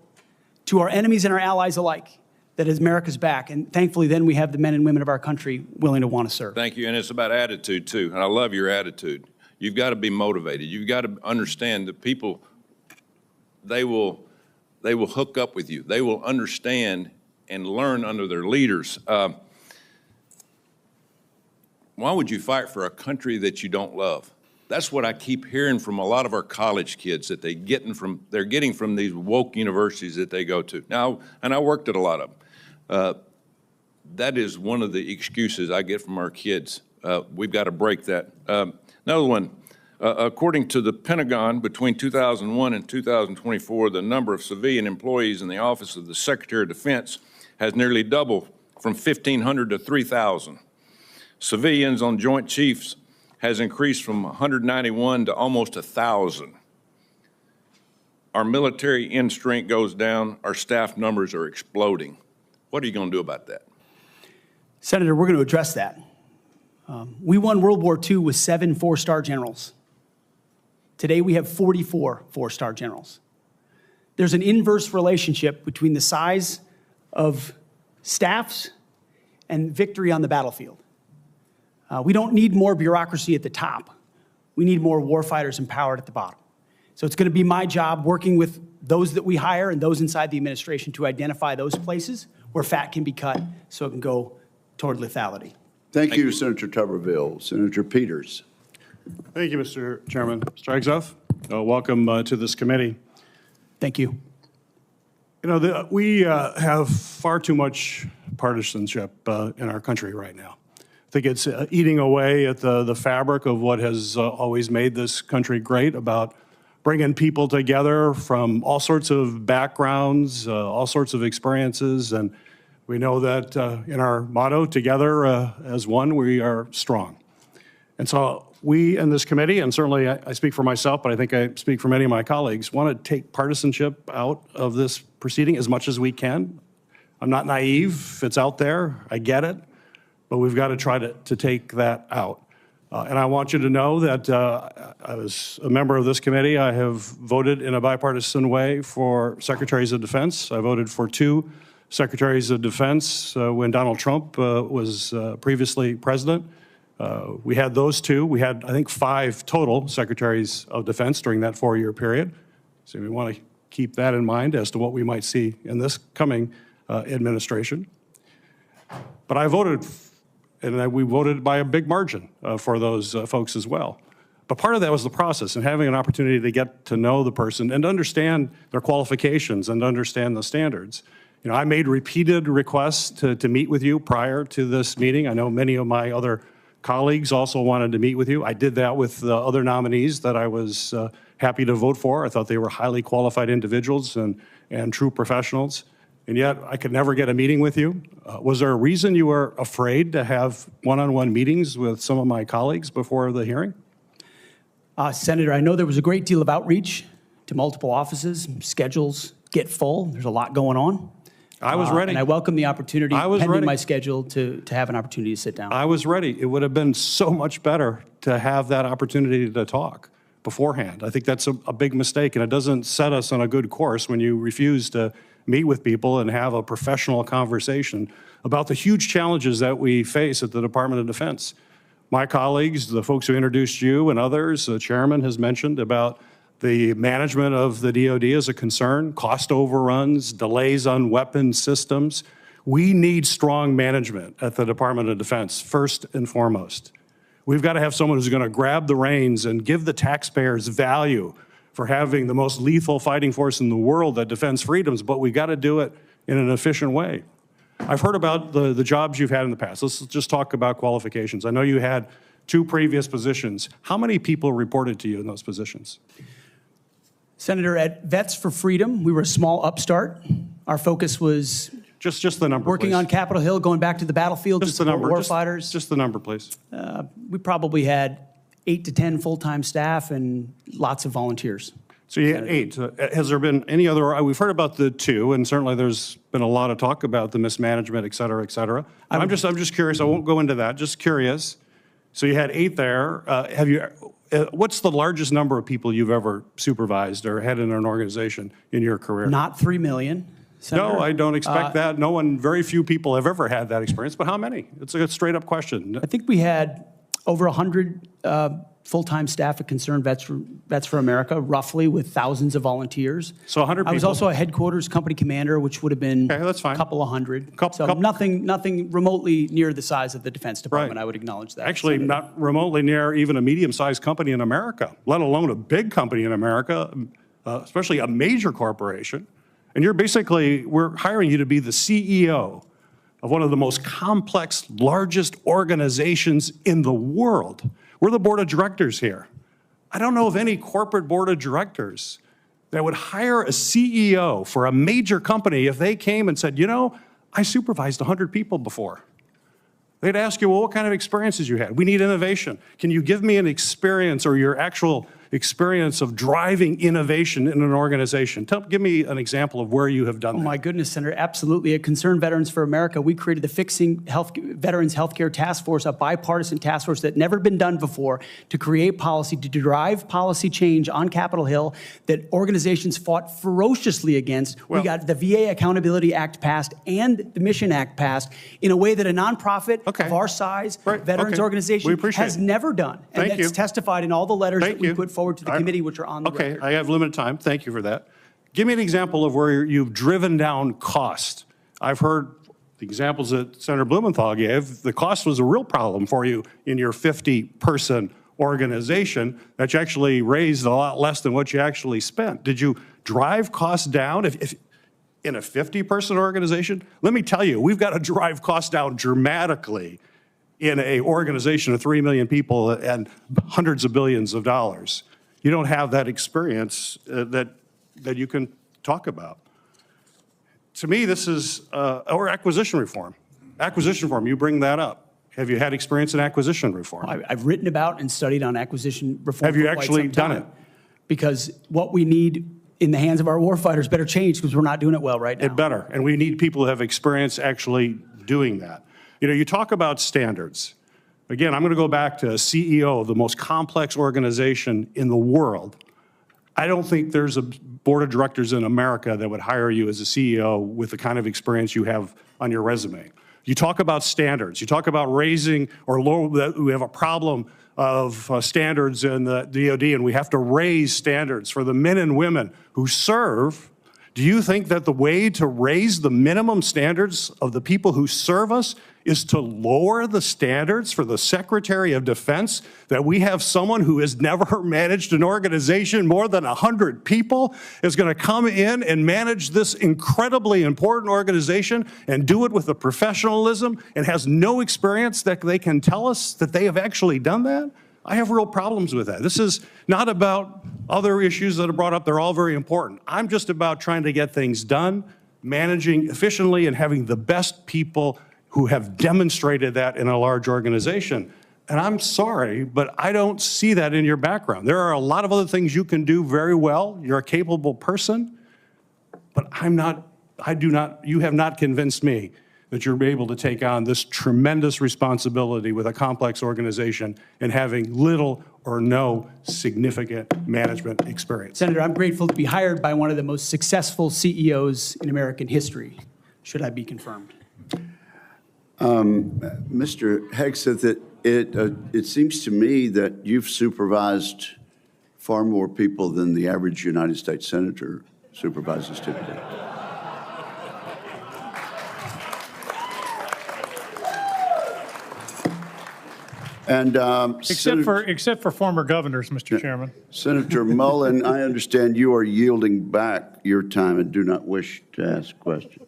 to our enemies and our allies alike, that America's back. And thankfully, then we have the men and women of our country willing to want to serve. Thank you. And it's about attitude, too. And I love your attitude. You've got to be motivated. You've got to understand that people, they will hook up with you. They will understand and learn under their leaders. Why would you fight for a country that you don't love? That's what I keep hearing from a lot of our college kids that they're getting from these woke universities that they go to. Now, and I worked at a lot of them. That is one of the excuses I get from our kids. We've got to break that. Another one. According to the Pentagon, between 2001 and 2024, the number of civilian employees in the Office of the Secretary of Defense has nearly doubled from 1,500 to 3,000. Civilians on Joint Chiefs has increased from 191 to almost 1,000. Our military end strength goes down. Our staff numbers are exploding. What are you going to do about that? Senator, we're going to address that. We won World War II with 7 four-star generals. Today, we have 44 four-star generals. There's an inverse relationship between the size of staffs and victory on the battlefield. We don't need more bureaucracy at the top. We need more warfighters empowered at the bottom. So it's going to be my job working with those that we hire and those inside the administration to identify those places where fat can be cut so it can go toward lethality. Thank you, Senator Tuberville. Senator Peters. Thank you, Mr. Chairman. Mr. Hegseth, welcome to this committee. Thank you. You know, we have far too much partisanship in our country right now. I think it's eating away at the fabric of what has always made this country great about bringing people together from all sorts of backgrounds, all sorts of experiences. And we know that in our motto, together as one, we are strong. And so we in this committee, and certainly I speak for myself, but I think I speak for many of my colleagues, want to take partisanship out of this proceeding as much as we can. I'm not naive. It's out there. I get it. But we've got to try to take that out. And I want you to know that as a member of this committee, I have voted in a bipartisan way for secretaries of defense. I voted for 2 secretaries of defense when Donald Trump was previously president. We had those 2. We had, I think, 5 total secretaries of defense during that 4-year period. So we want to keep that in mind as to what we might see in this coming administration. But I voted, and we voted by a big margin for those folks as well. But part of that was the process and having an opportunity to get to know the person and understand their qualifications and understand the standards. You know, I made repeated requests to meet with you prior to this meeting. I know many of my other colleagues also wanted to meet with you. I did that with the other nominees that I was happy to vote for. I thought they were highly qualified individuals and true professionals. And yet I could never get a meeting with you. Was there a reason you were afraid to have one-on-one meetings with some of my colleagues before the hearing? Senator, I know there was a great deal of outreach to multiple offices. Schedules get full. There's a lot going on. I was ready. And I welcome the opportunity, I was pending ready. my schedule, to have an opportunity to sit down. I was ready. It would have been so much better to have that opportunity to talk beforehand. I think that's a big mistake, and it doesn't set us on a good course when you refuse to meet with people and have a professional conversation about the huge challenges that we face at the Department of Defense. My colleagues, the folks who introduced you and others, the chairman has mentioned about the management of the DoD is a concern, cost overruns, delays on weapon systems. We need strong management at the Department of Defense, first and foremost. We've got to have someone who's going to grab the reins and give the taxpayers value for having the most lethal fighting force in the world that defends freedoms, but we've got to do it in an efficient way. I've heard about the jobs you've had in the past. Let's just talk about qualifications. I know you had 2 previous positions. How many people reported to you in those positions? Senator, at Vets for Freedom, we were a small upstart. Our focus was just the number, working please. on Capitol Hill, going back to the battlefield, Just the number. Warfighters. Just the number, please. We probably had 8 to 10 full-time staff and lots of volunteers. So you had 8. Has there been any other? We've heard about the 2, and certainly there's been a lot of talk about the mismanagement, et cetera, et cetera. I'm just curious. I won't go into that. Just curious. So you had 8 there. What's the largest number of people you've ever supervised or had in an organization in your career? Not 3 million. Senator. No, I don't expect that. Very few people have ever had that experience, but how many? It's a straight up question. I think we had over 100 full-time staff at Concerned Vets for America, roughly, with thousands of volunteers. So 100 people. I was also a headquarters company commander, which would have been a couple of hundred. Nothing remotely near the size of the Defense Department, I would acknowledge that. Actually, Senator. Not remotely near even a medium-sized company in America, let alone a big company in America, especially a major corporation. And we're hiring you to be the CEO of one of the most complex, largest organizations in the world. We're the board of directors here. I don't know of any corporate board of directors that would hire a CEO for a major company if they came and said, you know, I supervised 100 people before. They'd ask you, well, what kind of experiences you had? We need innovation. Can you give me an experience or your actual experience of driving innovation in an organization. Give me an example of where you have done Oh, that. my goodness, Senator, absolutely. At Concerned Veterans for America, we created the Fixing Veterans Healthcare Task Force, a bipartisan task force that never been done before, to create policy, to drive policy change on Capitol Hill that organizations fought ferociously against. We got the VA Accountability Act passed and the Mission Act passed in a way that a nonprofit of our size, veterans organization, has never done. And Thank you. that's testified in all the letters that we put forward to the committee, which are on the record. I have limited time. Thank you for that. Give me an example of where you've driven down cost. I've heard the examples that Senator Blumenthal gave. The cost was a real problem for you in your 50-person organization that you actually raised a lot less than what you actually spent. Did you drive costs down? If in a 50-person organization, let me tell you, we've got to drive costs down dramatically in an organization of 3 million people and hundreds of billions of dollars. You don't have that experience that you can talk about. To me, this is, or acquisition reform. Acquisition reform, you bring that up. Have you had experience in acquisition reform? I've written about and studied on acquisition reform. Have you for quite actually some done time. it? Because what we need in the hands of our warfighters better change because we're not doing it well right now. It better, and we need people who have experience actually doing that. You know, you talk about standards. Again, I'm going to go back to CEO of the most complex organization in the world. I don't think there's a board of directors in America that would hire you as a CEO with the kind of experience you have on your resume. You talk about standards. You talk about raising or lower, that we have a problem of standards in the DOD, and we have to raise standards for the men and women who serve. Do you think that the way to raise the minimum standards of the people who serve us is to lower the standards for the Secretary of Defense? That we have someone who has never managed an organization more than 100 people is going to come in and manage this incredibly important organization and do it with a professionalism and has no experience that they can tell us that they have actually done that? I have real problems with that. This is not about other issues that are brought up. They're all very important. I'm just about trying to get things done, managing efficiently, and having the best people who have demonstrated that in a large organization. And I'm sorry, but I don't see that in your background. There are a lot of other things you can do very well. You're a capable person, but you have not convinced me that you're able to take on this tremendous responsibility with a complex organization and having little or no significant management experience. Senator, I'm grateful to be hired by one of the most successful CEOs in American history, should I be confirmed. Mr. Hegseth, it seems to me that you've supervised far more people than the average United States senator supervises typically. And except for former governors, Mr. Chairman. Senator Mullen, I understand you are yielding back your time and do not wish to ask questions.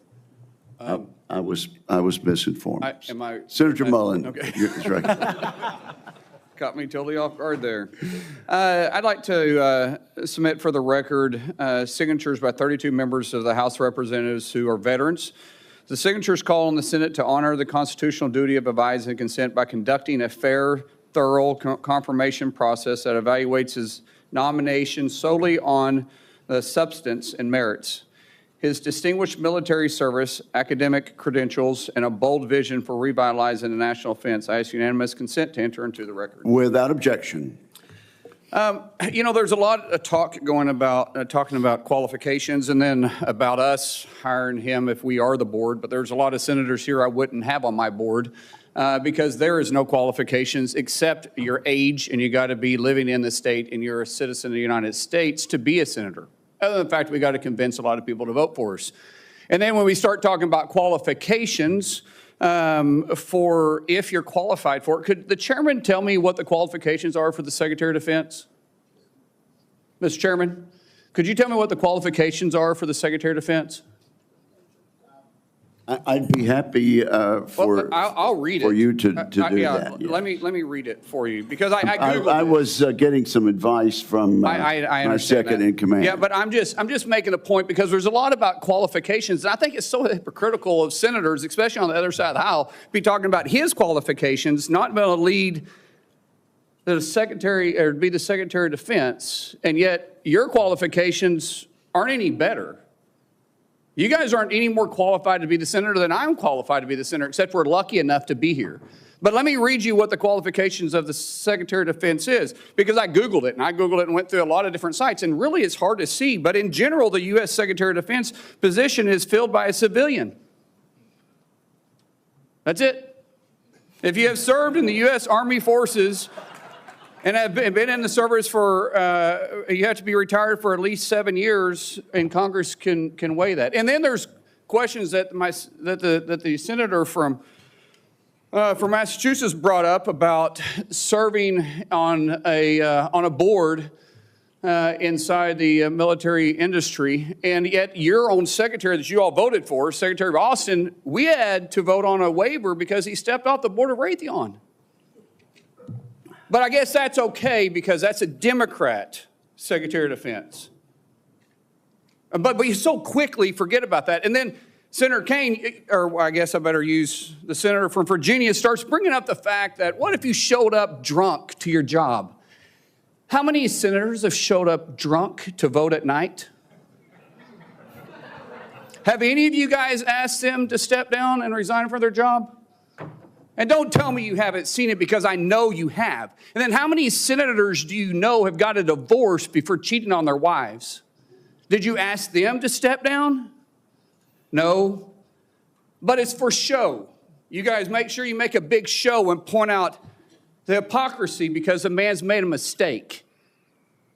I was misinformed. Senator Mullen, okay. is recognized. Caught me totally off guard there. I'd like to submit for the record signatures by 32 members of the House of Representatives who are veterans. The signatures call on the Senate to honor the constitutional duty of advise and consent by conducting a fair, thorough confirmation process that evaluates his nomination solely on the substance and merits. His distinguished military service, academic credentials, and a bold vision for revitalizing the national defense. I ask unanimous consent to enter into the record. Without objection. You know, there's a lot of talk going about, talking about qualifications and then about us hiring him if we are the board, but there's a lot of senators here I wouldn't have on my board because there is no qualifications except your age, and you got to be living in the state and you're a citizen of the United States to be a senator. Other than the fact we got to convince a lot of people to vote for us. And then when we start talking about qualifications for if you're qualified for it, could the chairman tell me what the qualifications are for the Secretary of Defense? Mr. Chairman, could you tell me what the qualifications are for the Secretary of Defense? I'd be happy I'll read for it. you to do that. Yeah. Let me read it for you because I Googled I it. was getting some advice from I my second in command. Yeah, but I'm just making a point because there's a lot about qualifications, and I think it's so hypocritical of senators, especially on the other side of the aisle, be talking about his qualifications, not being able to lead that a secretary, or be the Secretary of Defense, and yet your qualifications aren't any better. You guys aren't any more qualified to be the senator than I'm qualified to be the senator, except we're lucky enough to be here. But let me read you what the qualifications of the Secretary of Defense is, because I Googled it, and went through a lot of different sites, and really it's hard to see. But in general, the U.S. Secretary of Defense position is filled by a civilian. That's it. If you have served in the U.S. Army Forces and have been in the service for, you have to be retired for at least 7 years, and Congress can weigh that. And then there's questions that the senator from Massachusetts brought up about serving on a board inside the military industry, and yet your own secretary that you all voted for, Secretary of Austin, we had to vote on a waiver because he stepped off the board of Raytheon. But I guess that's okay because that's a Democrat Secretary of Defense. But you so quickly forget about that. And then Senator Kaine, or I guess I better use the senator from Virginia, starts bringing up the fact that what if you showed up drunk to your job? How many senators have showed up drunk to vote at night? Have any of you guys asked them to step down and resign from their job? And don't tell me you haven't seen it, because I know you have. And then how many senators do you know have got a divorce before cheating on their wives? Did you ask them to step down? No. But it's for show. You guys make sure you make a big show and point out the hypocrisy because the man's made a mistake.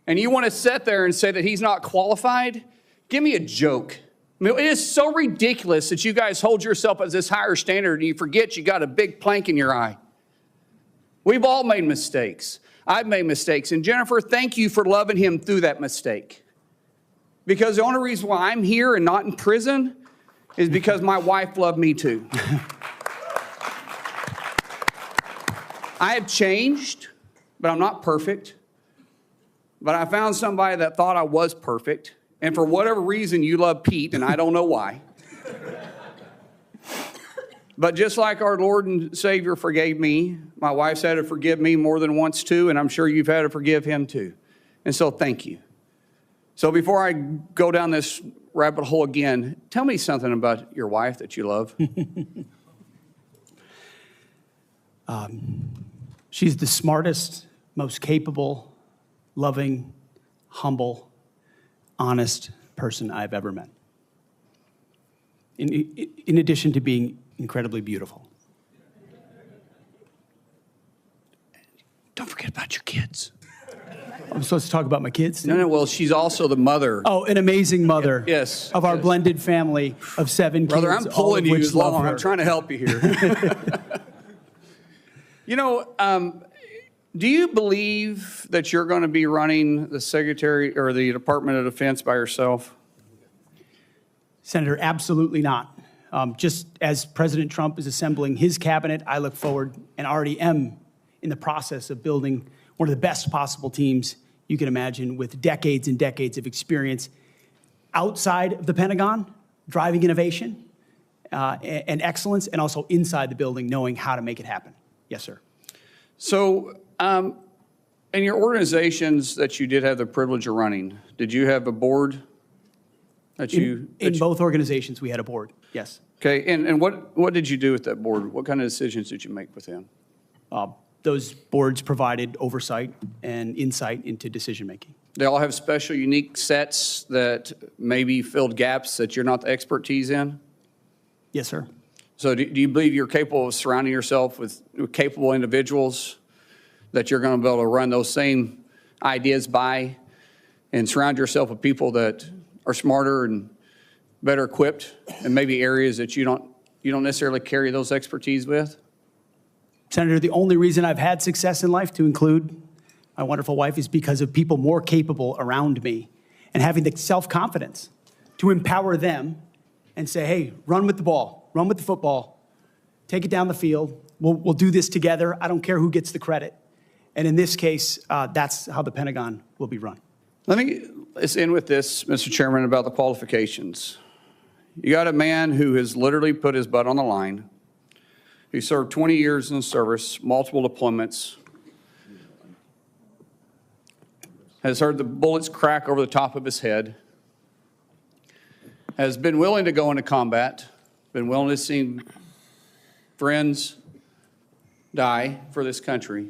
And you want to sit there and say that he's not qualified? Give me a joke. I mean, it is so ridiculous that you guys hold yourself as this higher standard and you forget you got a big plank in your eye. We've all made mistakes. I've made mistakes. And Jennifer, thank you for loving him through that mistake. Because the only reason why I'm here and not in prison is because my wife loved me too. I have changed, but I'm not perfect. But I found somebody that thought I was perfect. And for whatever reason, you love Pete, and I don't know why. But just like our Lord and Savior forgave me, my wife's had to forgive me more than once too, and I'm sure you've had to forgive him too. And so thank you. So before I go down this rabbit hole again, tell me something about your wife that you love. She's the smartest, most capable, loving, humble, honest person I've ever met. In addition to being incredibly beautiful. Don't forget about your kids. I'm supposed to talk about my kids? No, well, she's also the mother. Oh, an amazing mother. Yes. Of our blended family of 7 kids. Brother, I'm pulling you which love along. her. I'm trying to help you here. You know, do you believe that you're going to be running the Secretary or the Department of Defense by yourself? Senator, absolutely not. Just as President Trump is assembling his cabinet, I look forward and already am in the process of building one of the best possible teams you can imagine, with decades and decades of experience outside of the Pentagon, driving innovation and excellence, and also inside the building, knowing how to make it happen. Yes, sir. So, in your organizations that you did have the privilege of running, did you have a board that you... In both organizations, we had a board, yes. Okay, and what did you do with that board? What kind of decisions did you make with them? Those boards provided oversight and insight into decision-making. They all have special, unique sets that maybe filled gaps that you're not the expertise in? Yes, sir. So do you believe you're capable of surrounding yourself with capable individuals that you're going to be able to run those same ideas by, and surround yourself with people that are smarter and better equipped in maybe areas that you don't necessarily carry those expertise with? Senator, the only reason I've had success in life, to include my wonderful wife, is because of people more capable around me and having the self-confidence to empower them and say, hey, run with the ball, run with the football, take it down the field. We'll do this together. I don't care who gets the credit. And in this case, that's how the Pentagon will be run. Let's end with this, Mr. Chairman, about the qualifications. You got a man who has literally put his butt on the line, who served 20 years in the service, multiple deployments, has heard the bullets crack over the top of his head, has been willing to go into combat, been willing to see friends die for this country.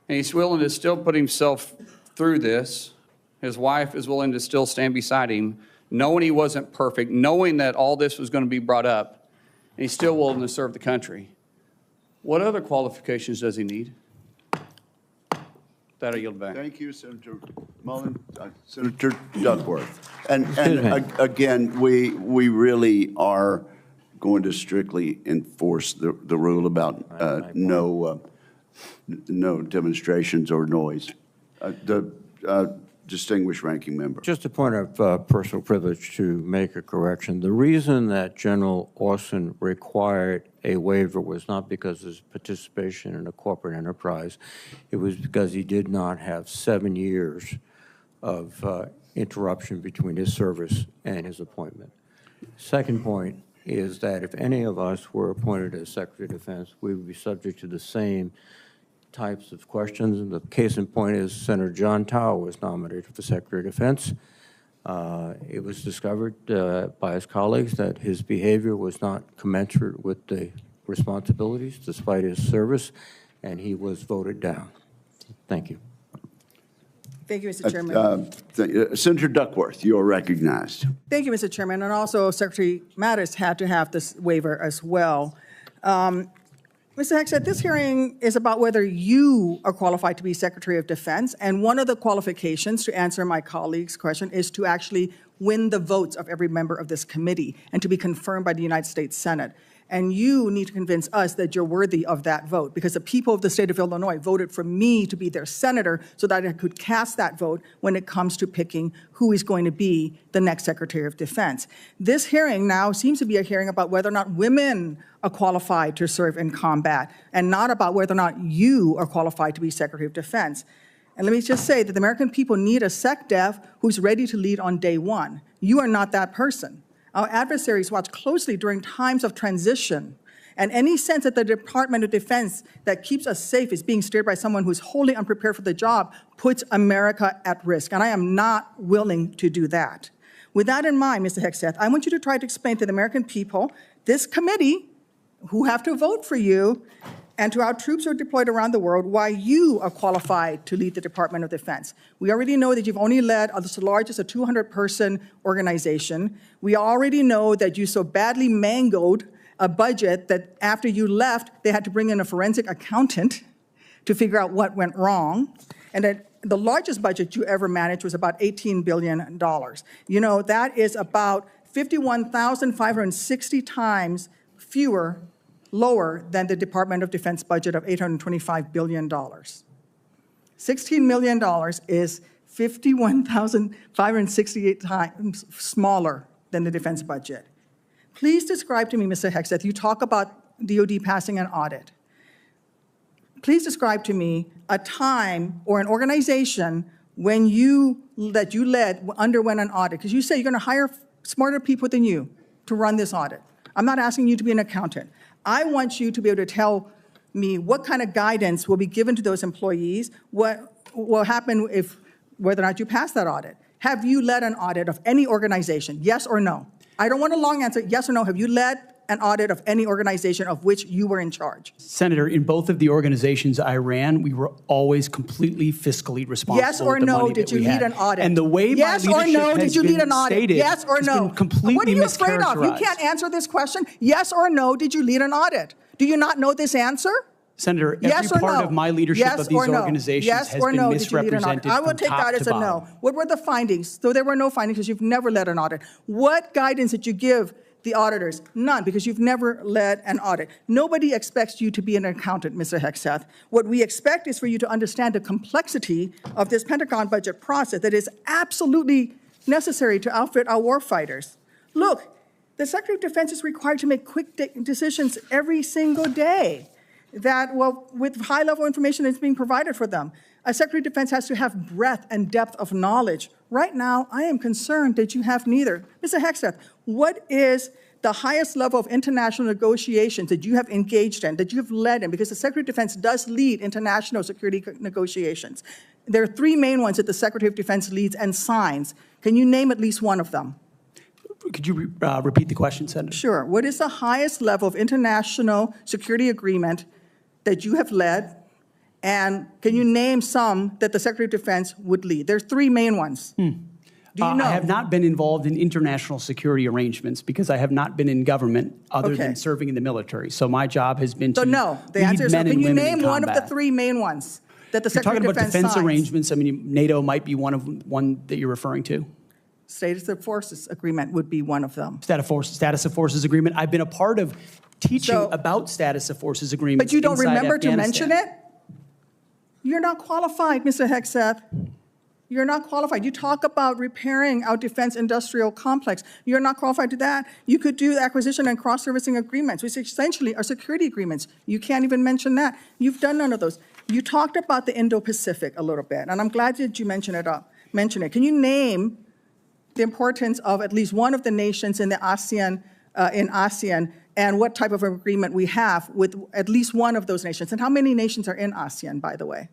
And he's willing to still put himself through this. His wife is willing to still stand beside him, knowing he wasn't perfect, knowing that all this was going to be brought up, and he's still willing to serve the country. What other qualifications does he need? That I yield back. Thank you, Senator Mullen. Senator Duckworth. And again, we really are going to strictly enforce the rule about no demonstrations or noise. The distinguished ranking member. Just a point of personal privilege to make a correction. The reason that General Austin required a waiver was not because of his participation in a corporate enterprise. It was because he did not have 7 years of interruption between his service and his appointment. Second point is that if any of us were appointed as Secretary of Defense, we would be subject to the same types of questions. And the case in point is Senator John Tower was nominated for Secretary of Defense. It was discovered by his colleagues that his behavior was not commensurate with the responsibilities despite his service, and he was voted down. Thank you. Thank you, Mr. Chairman. Senator Duckworth, you are recognized. Thank you, Mr. Chairman. And also, Secretary Mattis had to have this waiver as well. Mr. Hegseth, this hearing is about whether you are qualified to be Secretary of Defense, and one of the qualifications, to answer my colleague's question, is to actually win the votes of every member of this committee and to be confirmed by the United States Senate. And you need to convince us that you're worthy of that vote, because the people of the state of Illinois voted for me to be their senator so that I could cast that vote when it comes to picking who is going to be the next Secretary of Defense. This hearing now seems to be a hearing about whether or not women are qualified to serve in combat, and not about whether or not you are qualified to be Secretary of Defense. And let me just say that the American people need a SecDef who's ready to lead on day one. You are not that person. Our adversaries watch closely during times of transition, and any sense that the Department of Defense that keeps us safe is being steered by someone who's wholly unprepared for the job puts America at risk, and I am not willing to do that. With that in mind, Mr. Hegseth, I want you to try to explain to the American people, this committee, who have to vote for you, and to our troops who are deployed around the world, why you are qualified to lead the Department of Defense. We already know that you've only led the largest, a 200-person organization. We already know that you so badly mangled a budget that after you left, they had to bring in a forensic accountant to figure out what went wrong, and that the largest budget you ever managed was about $18 billion. You know, that is about 51,560 times lower than the Department of Defense budget of $825 billion. $16 million is 51,568 times smaller than the defense budget. Please describe to me, Mr. Hegseth, you talk about DOD passing an audit. Please describe to me a time or an organization when that you led underwent an audit, because you say you're going to hire smarter people than you to run this audit. I'm not asking you to be an accountant. I want you to be able to tell me what kind of guidance will be given to those employees, what will happen whether or not you pass that audit. Have you led an audit of any organization, yes or no? I don't want a long answer, yes or no. Have you led an audit of any organization of which you were in charge? Senator, in both of the organizations I ran, we were always completely fiscally responsible. Yes or no, did you lead an audit? And the way my leadership has been stated, did you lead an audit? Yes or no? Completely what are you afraid of? You can't answer this question. Yes or no, did you lead an audit? Do you not know this answer? Senator, every part of my leadership of these organizations has been misrepresented. I will take that as a no. What were the findings? So there were no findings because you've never led an audit. What guidance did you give the auditors? None, because you've never led an audit. Nobody expects you to be an accountant, Mr. Hegseth. What we expect is for you to understand the complexity of this Pentagon budget process that is absolutely necessary to outfit our warfighters. Look, the Secretary of Defense is required to make quick decisions every single day with high-level information that's being provided for them. A Secretary of Defense has to have breadth and depth of knowledge. Right now, I am concerned that you have neither. Mr. Hegseth, what is the highest level of international negotiations that you have engaged in, that you have led in? Because the Secretary of Defense does lead international security negotiations. There are three main ones that the Secretary of Defense leads and signs. Can you name at least one of them? Could you repeat the question, Senator? Sure. What is the highest level of international security agreement that you have led? And can you name some that the Secretary of Defense would lead? There's three main ones. Do you know? I have not been involved in international security arrangements because I have not been in government other than serving in the military. So my job has been to So no, the lead answer is no. men Can and you women name in one of the combat. three main ones that the You're Secretary talking of about Defense defense signs? arrangements. I mean, NATO might be one that you're referring to. Status of Forces Agreement would be one of them. Status of Forces Agreement. I've been a part of teaching about Status of Forces Agreements. But you don't inside remember to Afghanistan. mention it? You're not qualified, Mr. Hegseth. You're not qualified. You talk about repairing our defense industrial complex. You're not qualified to that. You could do acquisition and cross-servicing agreements, which essentially are security agreements. You can't even mention that. You've done none of those. You talked about the Indo-Pacific a little bit, and I'm glad that you mentioned it. Can you name the importance of at least one of the nations in the ASEAN, and what type of agreement we have with at least one of those nations? And how many nations are in ASEAN, by the way?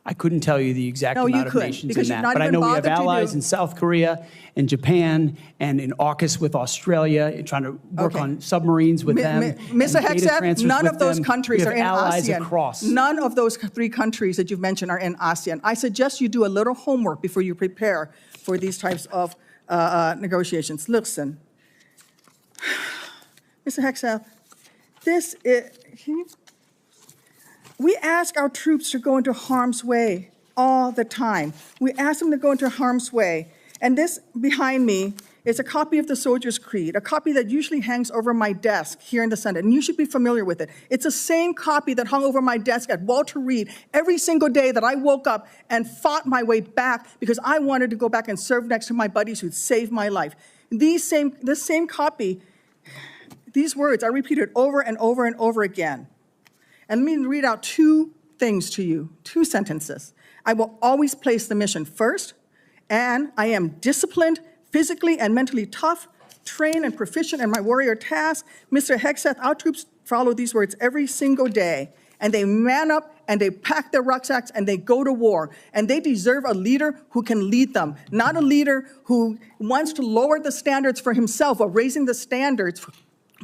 I couldn't tell you the exact No, you amount of couldn't, nations because in you've that, not but I even know we have bothered to allies do- in South Korea and Japan and in AUKUS with Australia, and trying to work Okay. on submarines with them. Mr. and data Hegseth, transfers none with of those them. countries We are have in allies ASEAN. across. None of those three countries that you've mentioned are in ASEAN. I suggest you do a little homework before you prepare for these types of negotiations. Listen, Mr. Hegseth, we ask our troops to go into harm's way all the time. We ask them to go into harm's way. And this behind me is a copy of the Soldier's Creed, a copy that usually hangs over my desk here in the Senate, and you should be familiar with it. It's the same copy that hung over my desk at Walter Reed every single day that I woke up and fought my way back because I wanted to go back and serve next to my buddies who'd saved my life. This same copy, these words are repeated over and over and over again. And let me read out two things to you, two sentences. I will always place the mission first, and I am disciplined, physically and mentally tough, trained and proficient in my warrior task. Mr. Hegseth, our troops follow these words every single day, and they man up and they pack their rucksacks and they go to war. And they deserve a leader who can lead them, not a leader who wants to lower the standards for himself or raising the standards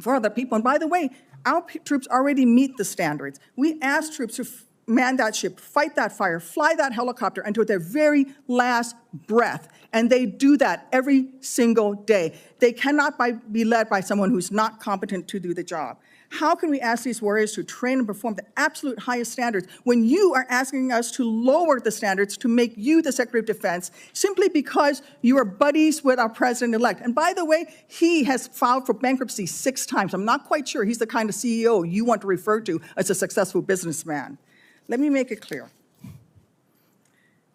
for other people. And by the way, our troops already meet the standards. We ask troops to man that ship, fight that fire, fly that helicopter until their very last breath. And they do that every single day. They cannot be led by someone who's not competent to do the job. How can we ask these warriors to train and perform the absolute highest standards when you are asking us to lower the standards to make you the Secretary of Defense simply because you are buddies with our president-elect? And by the way, he has filed for bankruptcy 6 times. I'm not quite sure he's the kind of CEO you want to refer to as a successful businessman. Let me make it clear.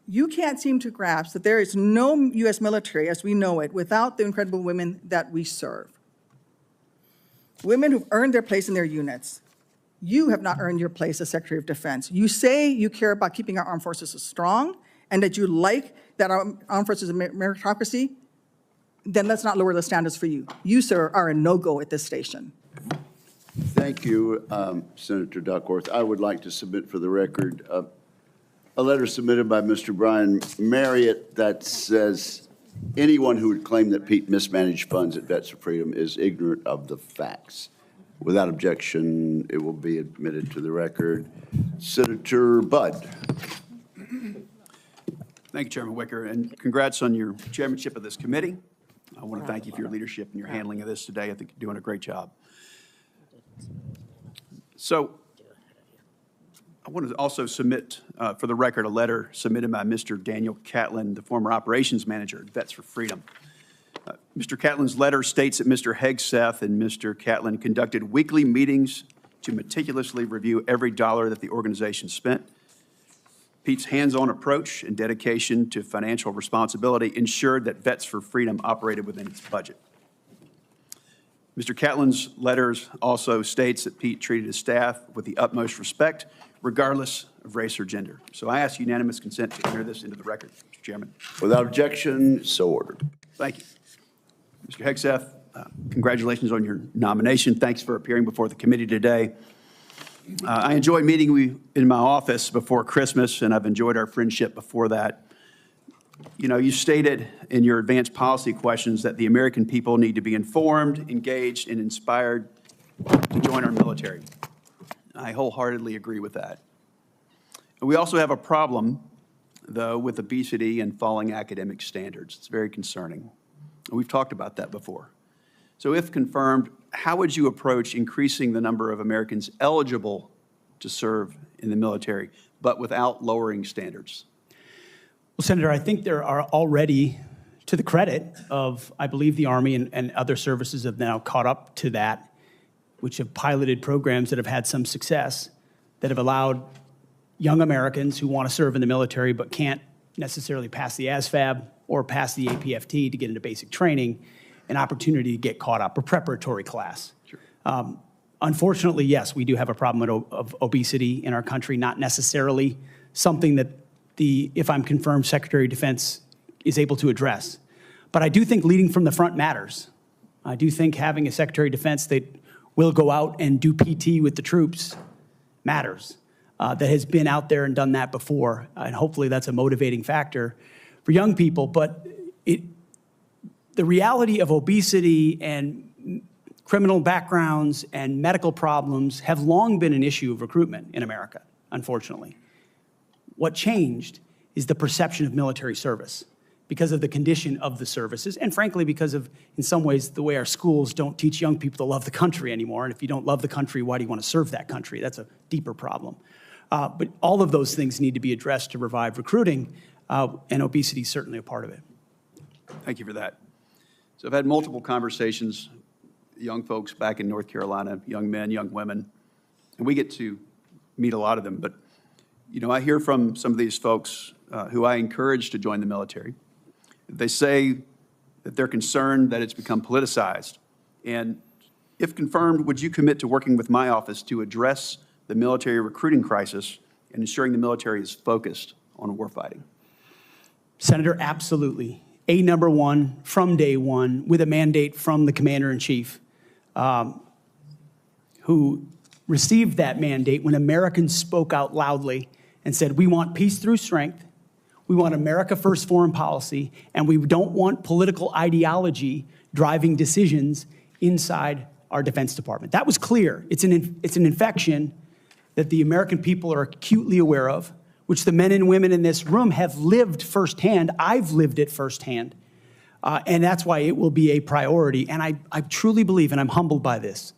You can't seem to grasp that there is no U.S. military as we know it without the incredible women that we serve. Women who've earned their place in their units. You have not earned your place as Secretary of Defense. You say you care about keeping our armed forces strong and that you like that our armed forces are meritocracy, then let's not lower the standards for you. You, sir, are a no-go at this station. Thank you, Senator Duckworth. I would like to submit for the record a letter submitted by Mr. Brian Marriott that says anyone who would claim that Pete mismanaged funds at Vets for Freedom is ignorant of the facts. Without objection, it will be admitted to the record. Senator Budd. Thank you, Chairman Wicker, and congrats on your chairmanship of this committee. I want to thank you for your leadership and your handling of this today. I think you're doing a great job. So I want to also submit for the record a letter submitted by Mr. Daniel Catlin, the former operations manager at Vets for Freedom. Mr. Catlin's letter states that Mr. Hegseth and Mr. Catlin conducted weekly meetings to meticulously review every dollar that the organization spent. Pete's hands-on approach and dedication to financial responsibility ensured that Vets for Freedom operated within its budget. Mr. Catlin's letters also states that Pete treated his staff with the utmost respect, regardless of race or gender. So I ask unanimous consent to enter this into the record, Mr. Chairman. Without objection, so ordered. Thank you. Mr. Hegseth, congratulations on your nomination. Thanks for appearing before the committee today. I enjoyed meeting you in my office before Christmas, and I've enjoyed our friendship before that. You know, you stated in your advanced policy questions that the American people need to be informed, engaged, and inspired to join our military. I wholeheartedly agree with that. We also have a problem, though, with obesity and falling academic standards. It's very concerning. We've talked about that before. So if confirmed, how would you approach increasing the number of Americans eligible to serve in the military, but without lowering standards? Well, Senator, I think there are already, to the credit of, I believe, the Army and other services have now caught up to that, which have piloted programs that have had some success, that have allowed young Americans who want to serve in the military but can't necessarily pass the ASVAB or pass the APFT to get into basic training, an opportunity to get caught up, a preparatory class. Sure. Unfortunately, yes, we do have a problem of obesity in our country, not necessarily something that the, if I'm confirmed, Secretary of Defense is able to address. But I do think leading from the front matters. I do think having a Secretary of Defense that will go out and do PT with the troops matters, that has been out there and done that before. And hopefully that's a motivating factor for young people. But the reality of obesity and criminal backgrounds and medical problems have long been an issue of recruitment in America, unfortunately. What changed is the perception of military service because of the condition of the services, and frankly, because of, in some ways, the way our schools don't teach young people to love the country anymore. And if you don't love the country, why do you want to serve that country? That's a deeper problem. But all of those things need to be addressed to revive recruiting, and obesity is certainly a part of it. Thank you for that. So I've had multiple conversations, young folks back in North Carolina, young men, young women, and we get to meet a lot of them. But, you know, I hear from some of these folks who I encourage to join the military. They say that they're concerned that it's become politicized. And if confirmed, would you commit to working with my office to address the military recruiting crisis and ensuring the military is focused on warfighting? Senator, absolutely. Number one, from day one, with a mandate from the Commander-in-Chief, who received that mandate when Americans spoke out loudly and said, we want peace through strength, we want America first foreign policy, and we don't want political ideology driving decisions inside our Defense Department. That was clear. It's an infection that the American people are acutely aware of, which the men and women in this room have lived firsthand. I've lived it firsthand. And that's why it will be a priority. And I truly believe, and I'm humbled by this,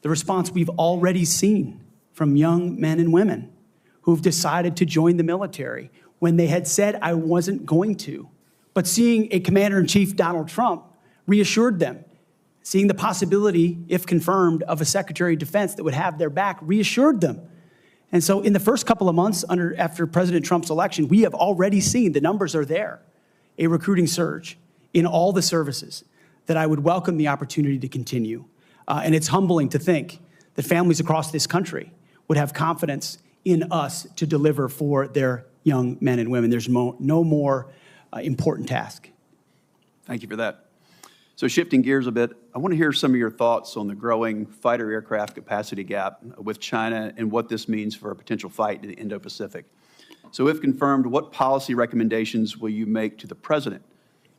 the response we've already seen from young men and women who've decided to join the military when they had said, I wasn't going to. But seeing a Commander-in-Chief, Donald Trump, reassured them. Seeing the possibility, if confirmed, of a Secretary of Defense that would have their back reassured them. And so in the first couple of months after President Trump's election, we have already seen, the numbers are there, a recruiting surge in all the services that I would welcome the opportunity to continue. And it's humbling to think that families across this country would have confidence in us to deliver for their young men and women. There's no more important task. Thank you for that. So shifting gears a bit, I want to hear some of your thoughts on the growing fighter aircraft capacity gap with China and what this means for a potential fight in the Indo-Pacific. So if confirmed, what policy recommendations will you make to the President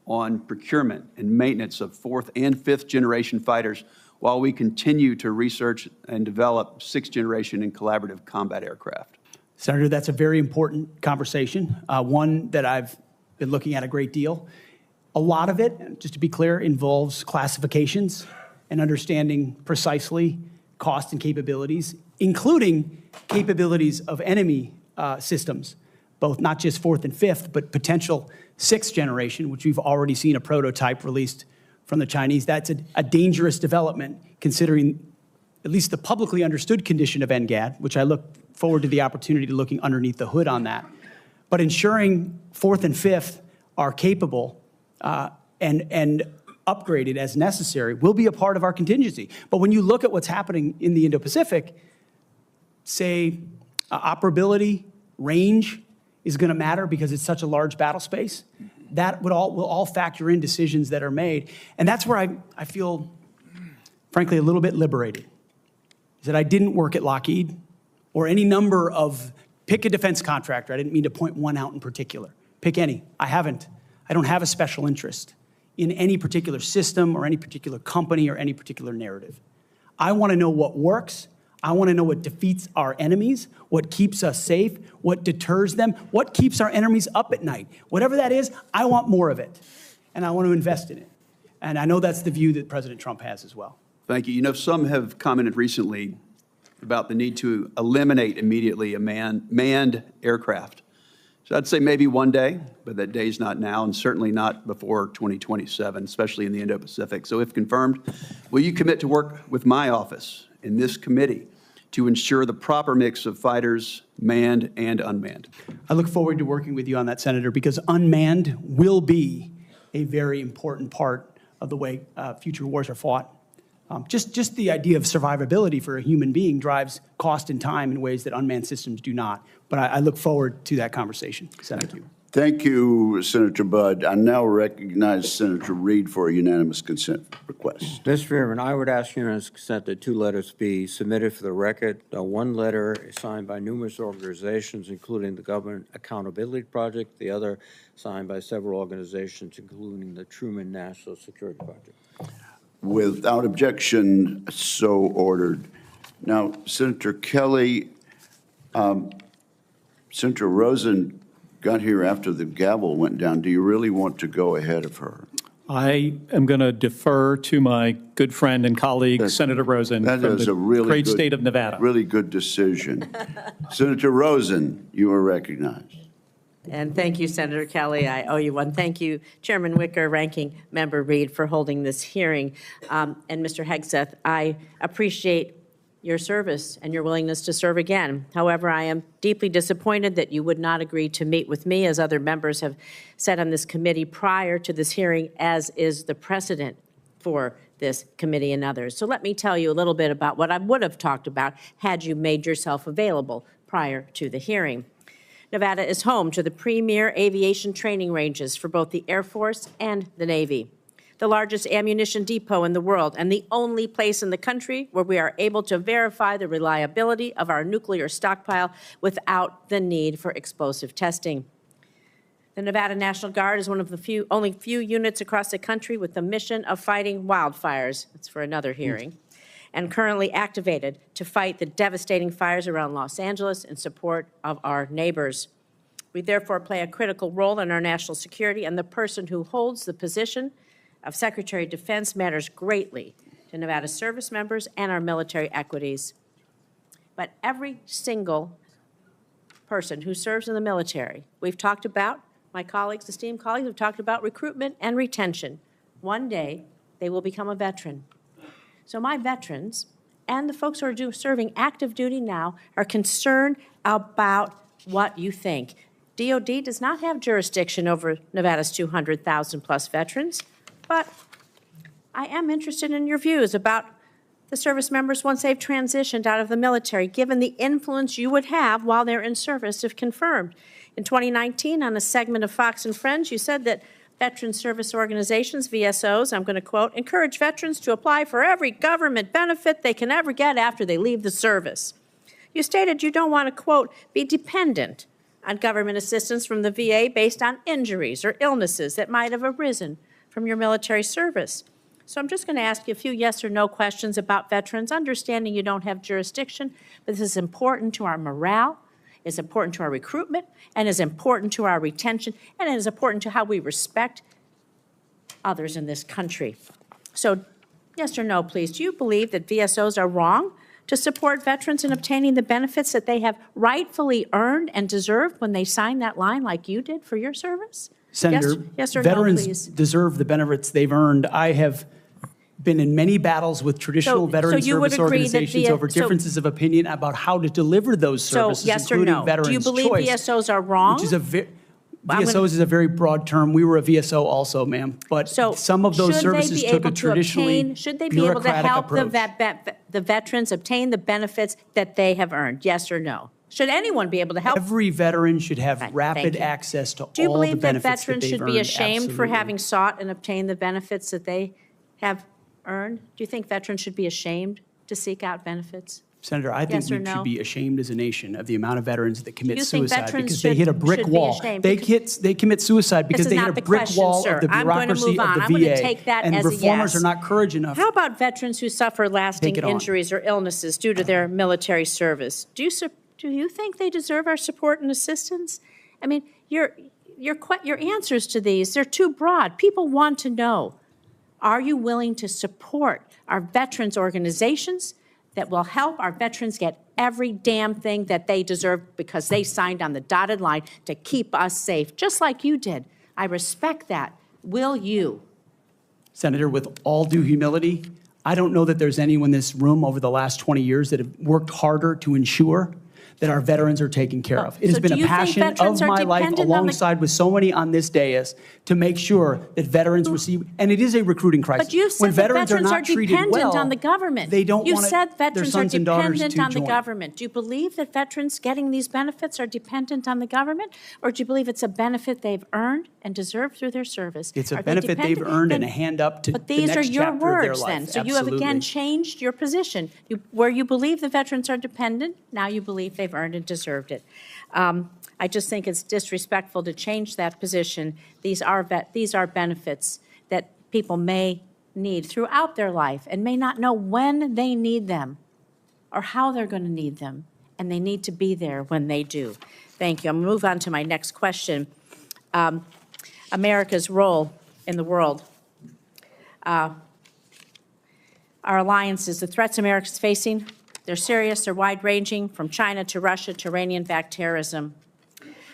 on procurement and maintenance of fourth and fifth generation fighters while we continue to research and develop sixth generation and collaborative combat aircraft? Senator, that's a very important conversation, one that I've been looking at a great deal. A lot of it, just to be clear, involves classifications and understanding precisely cost and capabilities, including capabilities of enemy systems, both not just fourth and fifth, but potential sixth generation, which we've already seen a prototype released from the Chinese. That's a dangerous development, considering at least the publicly understood condition of NGAD, which I look forward to the opportunity to looking underneath the hood on that. But ensuring fourth and fifth are capable and upgraded as necessary will be a part of our contingency. But when you look at what's happening in the Indo-Pacific, say operability, range is going to matter because it's such a large battle space. That will all factor in decisions that are made. And that's where I feel, frankly, a little bit liberated, is that I didn't work at Lockheed. or any number of, pick a defense contractor. I didn't mean to point one out in particular. Pick any. I haven't. I don't have a special interest in any particular system or any particular company or any particular narrative. I want to know what works. I want to know what defeats our enemies, what keeps us safe, what deters them, what keeps our enemies up at night. Whatever that is, I want more of it, and I want to invest in it. And I know that's the view that President Trump has as well. Thank you. You know, some have commented recently about the need to eliminate immediately a manned aircraft. So I'd say maybe one day, but that day's not now, and certainly not before 2027, especially in the Indo-Pacific. So if confirmed, will you commit to work with my office in this committee to ensure the proper mix of fighters, manned and unmanned? I look forward to working with you on that, Senator, because unmanned will be a very important part of the way future wars are fought. Just the idea of survivability for a human being drives cost and time in ways that unmanned systems do not. But I look forward to that conversation. Thank you. Thank you, Senator Budd. I now recognize Senator Reid for a unanimous consent request. Mr. Chairman, I would ask unanimous consent that 2 letters be submitted for the record. One letter is signed by numerous organizations, including the Government Accountability Project, the other signed by several organizations, including the Truman National Security Project. Without objection, so ordered. Now, Senator Kelly, Senator Rosen got here after the gavel went down. Do you really want to go ahead of her? I am going to defer to my good friend and colleague, Senator Rosen, That from is the a really great good, state of Nevada. Really good decision. Senator Rosen, you are recognized. And thank you, Senator Kelly. I owe you one. Thank you, Chairman Wicker, Ranking Member Reid, for holding this hearing. And Mr. Hegseth, I appreciate your service and your willingness to serve again. However, I am deeply disappointed that you would not agree to meet with me, as other members have said on this committee prior to this hearing, as is the precedent for this committee and others. So let me tell you a little bit about what I would have talked about had you made yourself available prior to the hearing. Nevada is home to the premier aviation training ranges for both the Air Force and the Navy, the largest ammunition depot in the world, and the only place in the country where we are able to verify the reliability of our nuclear stockpile without the need for explosive testing. The Nevada National Guard is one of the only few units across the country with the mission of fighting wildfires. That's for another hearing. And currently activated to fight the devastating fires around Los Angeles in support of our neighbors. We therefore play a critical role in our national security, and the person who holds the position of Secretary of Defense matters greatly to Nevada service members and our military equities. But every single person who serves in the military, we've talked about, my colleagues, esteemed colleagues, have talked about recruitment and retention. One day, they will become a veteran. So my veterans and the folks who are serving active duty now are concerned about what you think. DOD does not have jurisdiction over Nevada's 200,000 plus veterans, but I am interested in your views about the service members once they've transitioned out of the military, given the influence you would have while they're in service if confirmed. In 2019, on a segment of Fox and Friends, you said that veteran service organizations, VSOs, I'm going to quote, encourage veterans to apply for every government benefit they can ever get after they leave the service. You stated you don't want to, quote, be dependent on government assistance from the VA based on injuries or illnesses that might have arisen from your military service. So I'm just going to ask you a few yes or no questions about veterans, understanding you don't have jurisdiction, but this is important to our morale, it's important to our recruitment, and is important to our retention, and it is important to how we respect others in this country. So yes or no, please, do you believe that VSOs are wrong to support veterans in obtaining the benefits that they have rightfully earned and deserved when they signed that line like you did for your service? Senator, yes or veterans no, please? deserve the benefits they've earned. I have been in many battles with traditional veteran service organizations over differences of opinion about how to deliver those services, yes or including no? Veterans Do you believe Choice, VSOs are wrong? which is VSOs is a very broad term. We were a VSO also, ma'am. But some of those services took a traditionally should they be able to help approach. the veterans obtain the benefits that they have earned? Yes or no? Should anyone be able to help? Every veteran should have rapid access to all the benefits Do you believe that that veterans they've should be earned? ashamed for Absolutely. having sought and obtained the benefits that they have earned? Do you think veterans should be ashamed to seek out benefits? Senator, I think Yes or we no? should be ashamed as a nation of the amount of veterans that commit You think suicide veterans because they hit a brick should be wall. ashamed? They commit suicide because they hit a brick wall of the I'm going to bureaucracy move of on. the I'm going to VA. take that And as a reformers yes. are not courage enough. How about veterans who suffer lasting Take it on. injuries or illnesses due to their military service? Do you think they deserve our support and assistance? I mean, your answers to these, they're too broad. People want to know, are you willing to support our veterans organizations that will help our veterans get every damn thing that they deserve because they signed on the dotted line to keep us safe, just like you did? I respect that. Will you? Senator, with all due humility, I don't know that there's anyone in this room over the last 20 years that have worked harder to ensure that our veterans are taken care of. It has So been do a you think passion veterans of are my life, dependent on the- alongside with so many on this dais, to make sure that veterans receive, and it is a recruiting crisis. But you've When said that veterans veterans are not treated dependent well, on the government. they don't You've want said their veterans are sons and daughters dependent to on the join. government. Do you believe that veterans getting these benefits are dependent on the government? Or do you believe it's a benefit they've earned and deserved through their service? It's a Are they benefit they've dependent? earned and Then- a hand up to But the these next are your chapter of their words life. then. So you have again Absolutely. changed your position. Where you believe the veterans are dependent, now you believe they've earned and deserved it. I just think it's disrespectful to change that position. These are benefits that people may need throughout their life and may not know when they need them or how they're going to need them, and they need to be there when they do. Thank you. I'm going to move on to my next question. America's role in the world. Our alliances, the threats America's facing, they're serious, they're wide-ranging, from China to Russia to Iranian-backed terrorism.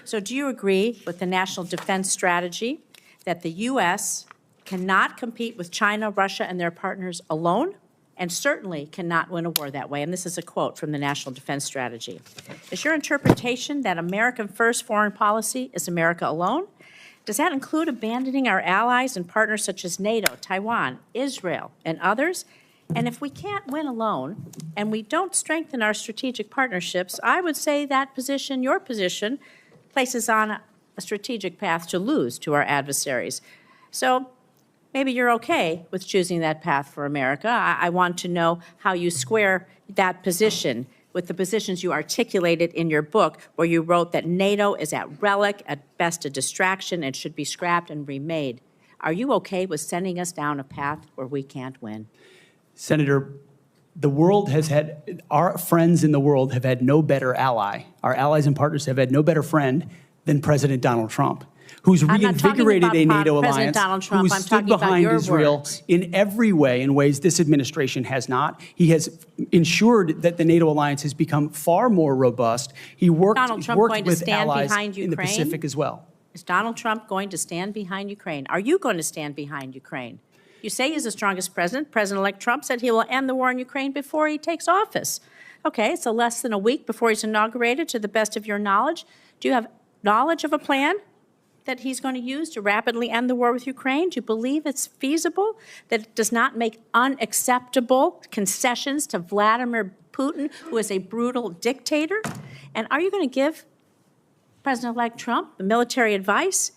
So do you agree with the National Defense Strategy that the U.S. cannot compete with China, Russia, and their partners alone, and certainly cannot win a war that way? And this is a quote from the National Defense Strategy. Is your interpretation that American first foreign policy is America alone? Does that include abandoning our allies and partners such as NATO, Taiwan, Israel, and others? And if we can't win alone and we don't strengthen our strategic partnerships, I would say that position, your position, places on a strategic path to lose to our adversaries. So maybe you're okay with choosing that path for America. I want to know how you square that position with the positions you articulated in your book, where you wrote that NATO is at relic, at best a distraction, and should be scrapped and remade. Are you okay with sending us down a path where we can't win? Senator, the world has had, our friends in the world have had no better ally. Our allies and partners have had no better friend than President Donald Trump, who's I'm not talking reinvigorated about a NATO President alliance, Donald Trump. who's I'm stood talking about behind your Israel words. in every way, in ways this administration has not. He has ensured that the NATO alliance has become far more robust. He worked, Donald Trump worked going to with stand allies behind in the Ukraine? Pacific as well. Is Donald Trump going to stand behind Ukraine? Are you going to stand behind Ukraine? You say he's the strongest president. President-elect Trump said he will end the war in Ukraine before he takes office. Okay, it's less than a week before he's inaugurated, to the best of your knowledge. Do you have knowledge of a plan that he's going to use to rapidly end the war with Ukraine? Do you believe it's feasible, that it does not make unacceptable concessions to Vladimir Putin, who is a brutal dictator? And are you going to give President-elect Trump the military advice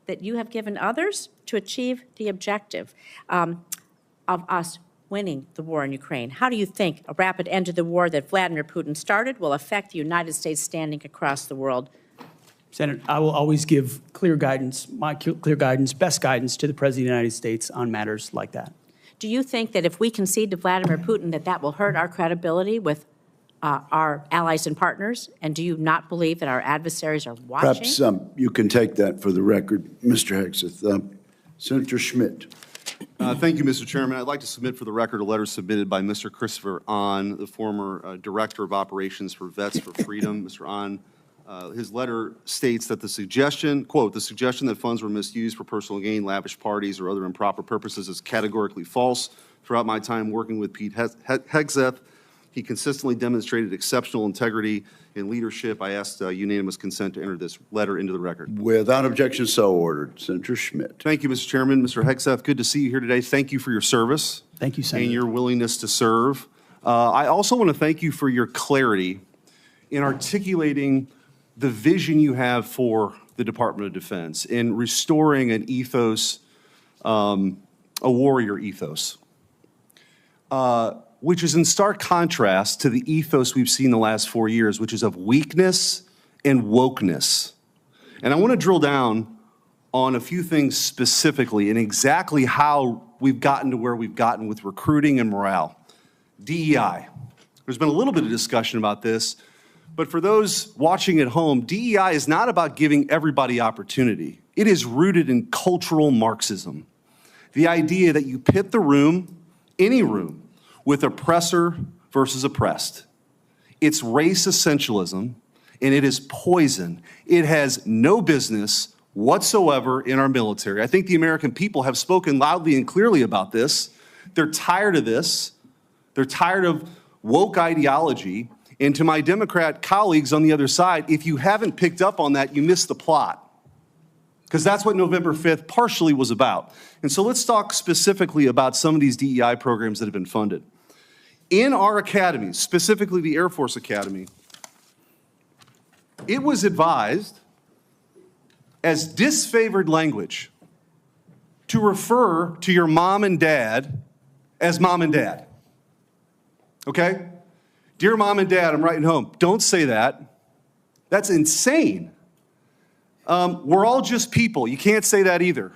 that you have given others to achieve the objective of us winning the war in Ukraine? How do you think a rapid end to the war that Vladimir Putin started will affect the United States standing across the world? Senator, I will always give clear guidance, clear guidance, best guidance to the President of the United States on matters like that. Do you think that if we concede to Vladimir Putin that will hurt our credibility with our allies and partners? And do you not believe that our adversaries are watching? Perhaps you can take that for the record, Mr. Hegseth. Senator Schmidt. Thank you, Mr. Chairman. I'd like to submit for the record a letter submitted by Mr. Christopher Ahn, the former Director of Operations for Vets for Freedom. Mr. Ahn, his letter states that the suggestion, quote, the suggestion that funds were misused for personal gain, lavish parties, or other improper purposes is categorically false. Throughout my time working with Pete Hegseth, he consistently demonstrated exceptional integrity and leadership. I asked unanimous consent to enter this letter into the record. Without objection, so ordered. Senator Schmidt. Thank you, Mr. Chairman. Mr. Hegseth, good to see you here today. Thank you for your service. Thank you, Senator. And your willingness to serve. I also want to thank you for your clarity in articulating the vision you have for the Department of Defense in restoring an ethos, a warrior ethos. which is in stark contrast to the ethos we've seen the last 4 years, which is of weakness and wokeness. And I want to drill down on a few things specifically and exactly how we've gotten to where we've gotten with recruiting and morale. DEI. There's been a little bit of discussion about this, but for those watching at home, DEI is not about giving everybody opportunity. It is rooted in cultural Marxism. The idea that you pit the room, any room, with oppressor versus oppressed. It's race essentialism, and it is poison. It has no business whatsoever in our military. I think the American people have spoken loudly and clearly about this. They're tired of this. They're tired of woke ideology. And to my Democrat colleagues on the other side, if you haven't picked up on that, you missed the plot. Because that's what November 5th partially was about. And so let's talk specifically about some of these DEI programs that have been funded. In our academies, specifically the Air Force Academy, it was advised as disfavored language to refer to your mom and dad as mom and dad. Okay? Dear mom and dad, I'm writing home. Don't say that. That's insane. We're all just people. You can't say that either.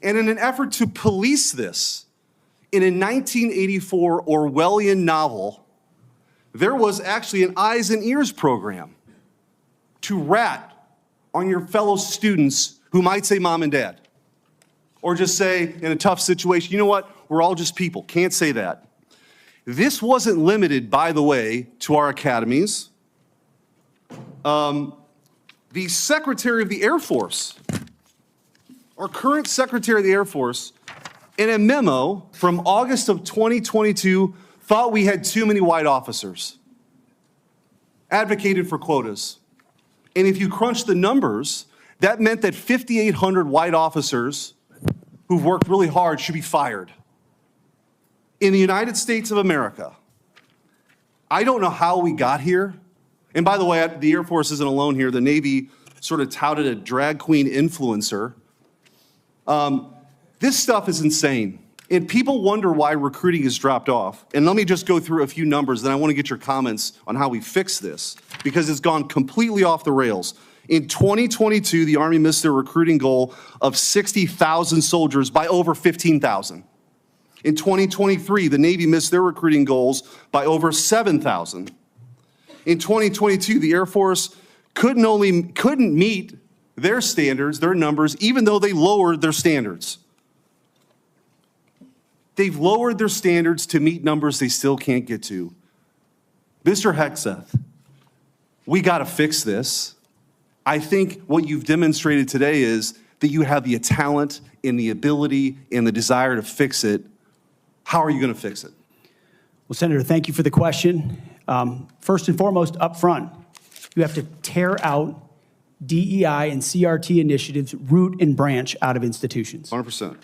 And in an effort to police this, in a 1984 Orwellian novel, there was actually an eyes and ears program to rat on your fellow students who might say mom and dad. Or just say, in a tough situation, you know what, we're all just people. Can't say that. This wasn't limited, by the way, to our academies. The Secretary of the Air Force, our current Secretary of the Air Force, in a memo from August of 2022, thought we had too many white officers, advocated for quotas. And if you crunch the numbers, that meant that 5,800 white officers who've worked really hard should be fired. In the United States of America, I don't know how we got here. And by the way, the Air Force isn't alone here. The Navy sort of touted a drag queen influencer. This stuff is insane. And people wonder why recruiting has dropped off. And let me just go through a few numbers, then I want to get your comments on how we fix this, because it's gone completely off the rails. In 2022, the Army missed their recruiting goal of 60,000 soldiers by over 15,000. In 2023, the Navy missed their recruiting goals by over 7,000. In 2022, the Air Force couldn't meet their standards, their numbers, even though they lowered their standards. They've lowered their standards to meet numbers they still can't get to. Mr. Hegseth, we got to fix this. I think what you've demonstrated today is that you have the talent and the ability and the desire to fix it. How are you going to fix it? Well, Senator, thank you for the question. First and foremost, up front, you have to tear out DEI and CRT initiatives, root and branch, out of institutions. 100%.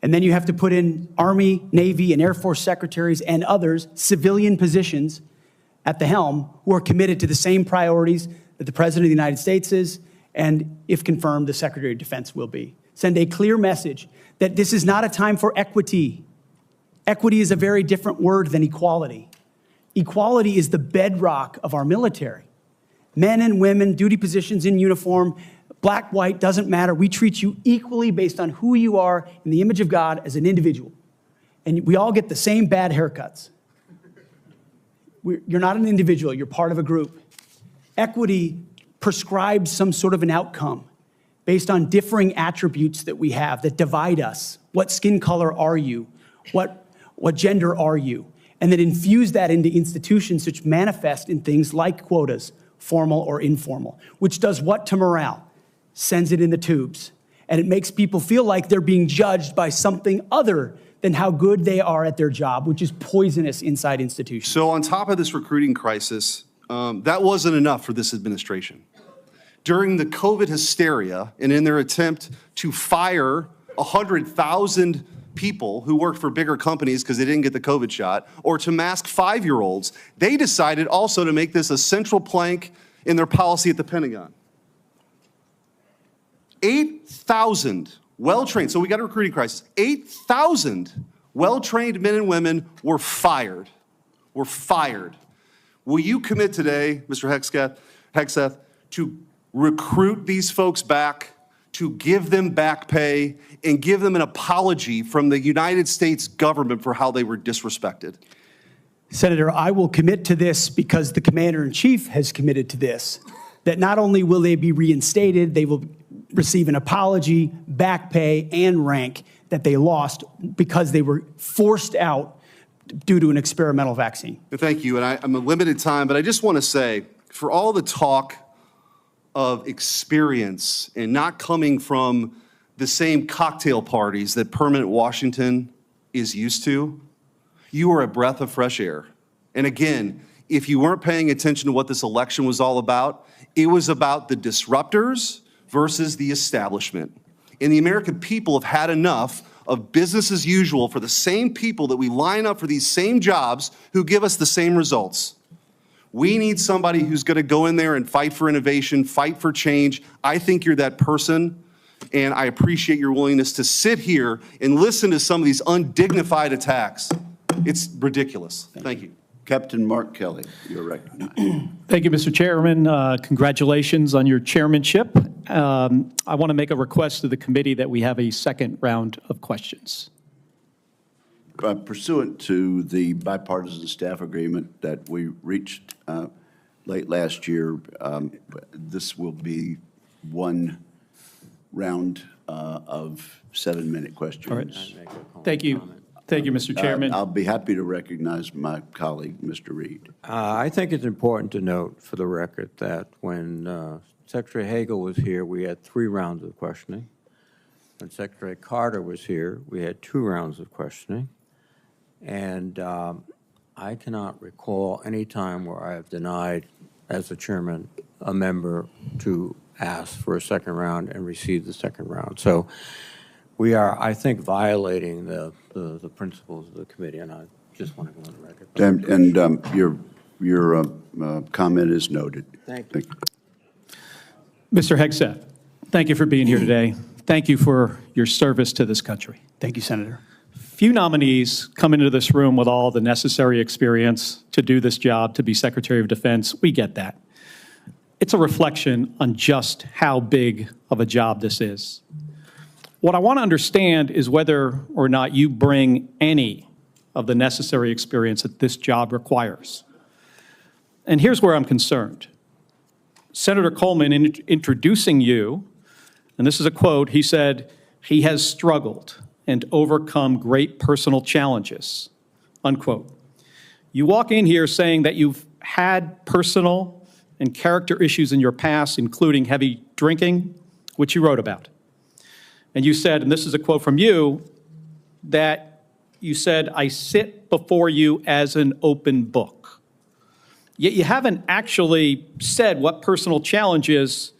And then you have to put in Army, Navy, and Air Force secretaries and others, civilian positions at the helm, who are committed to the same priorities that the President of the United States is, and if confirmed, the Secretary of Defense will be. Send a clear message that this is not a time for equity. Equity is a very different word than equality. Equality is the bedrock of our military. Men and women, duty positions in uniform, black, white, doesn't matter. We treat you equally based on who you are in the image of God as an individual. And we all get the same bad haircuts. You're not an individual, you're part of a group. Equity prescribes some sort of an outcome based on differing attributes that we have that divide us. What skin color are you? What gender are you? And then infuse that into institutions which manifest in things like quotas, formal or informal, which does what to morale? Sends it in the tubes. And it makes people feel like they're being judged by something other than how good they are at their job, which is poisonous inside institutions. So on top of this recruiting crisis, that wasn't enough for this administration. During the COVID hysteria and in their attempt to fire 100,000 people who worked for bigger companies because they didn't get the COVID shot, or to mask 5-year-olds, they decided also to make this a central plank in their policy at the Pentagon. 8,000 well-trained, so we got a recruiting crisis, 8,000 Well-trained men and women were fired. Were fired. Will you commit today, Mr. Hegseth, to recruit these folks back, to give them back pay, and give them an apology from the United States government for how they were disrespected? Senator, I will commit to this because the Commander-in-Chief has committed to this, that not only will they be reinstated, they will receive an apology, back pay, and rank that they lost because they were forced out due to an experimental vaccine. Thank you, and I'm a limited time, but I just want to say, for all the talk of experience and not coming from the same cocktail parties that permanent Washington is used to, you are a breath of fresh air. And again, if you weren't paying attention to what this election was all about, it was about the disruptors versus the establishment. And the American people have had enough of business as usual for the same people that we line up for these same jobs who give us the same results. We need somebody who's going to go in there and fight for innovation, fight for change. I think you're that person, and I appreciate your willingness to sit here and listen to some of these undignified attacks. It's ridiculous. Thank you. Captain Mark Kelly, you're recognized. Thank you, Mr. Chairman. Congratulations on your chairmanship. I want to make a request to the committee that we have a second round of questions. Pursuant to the bipartisan staff agreement that we reached late last year, this will be one round of 7-minute questions. All right. Thank you. Thank you, Mr. Chairman. I'll be happy to recognize my colleague, Mr. Reed. I think it's important to note for the record that when Secretary Hagel was here, we had 3 rounds of questioning. When Secretary Carter was here, we had 2 rounds of questioning. And I cannot recall any time where I have denied, as the chairman, a member to ask for a second round and receive the second round. So we are, I think, violating the principles of the committee, and I just want to go on the record. And your comment is noted. Thank you. Mr. Hegseth, thank you for being here today. Thank you for your service to this country. Thank you, Senator. Few nominees come into this room with all the necessary experience to do this job, to be Secretary of Defense. We get that. It's a reflection on just how big of a job this is. What I want to understand is whether or not you bring any of the necessary experience that this job requires. And here's where I'm concerned. Senator Coleman, in introducing you, and this is a quote, he said, "He has struggled and overcome great personal challenges," unquote. You walk in here saying that you've had personal and character issues in your past, including heavy drinking, which you wrote about. And you said, and this is a quote from you, that you said, "I sit before you as an open book." Yet you haven't actually said what personal challenges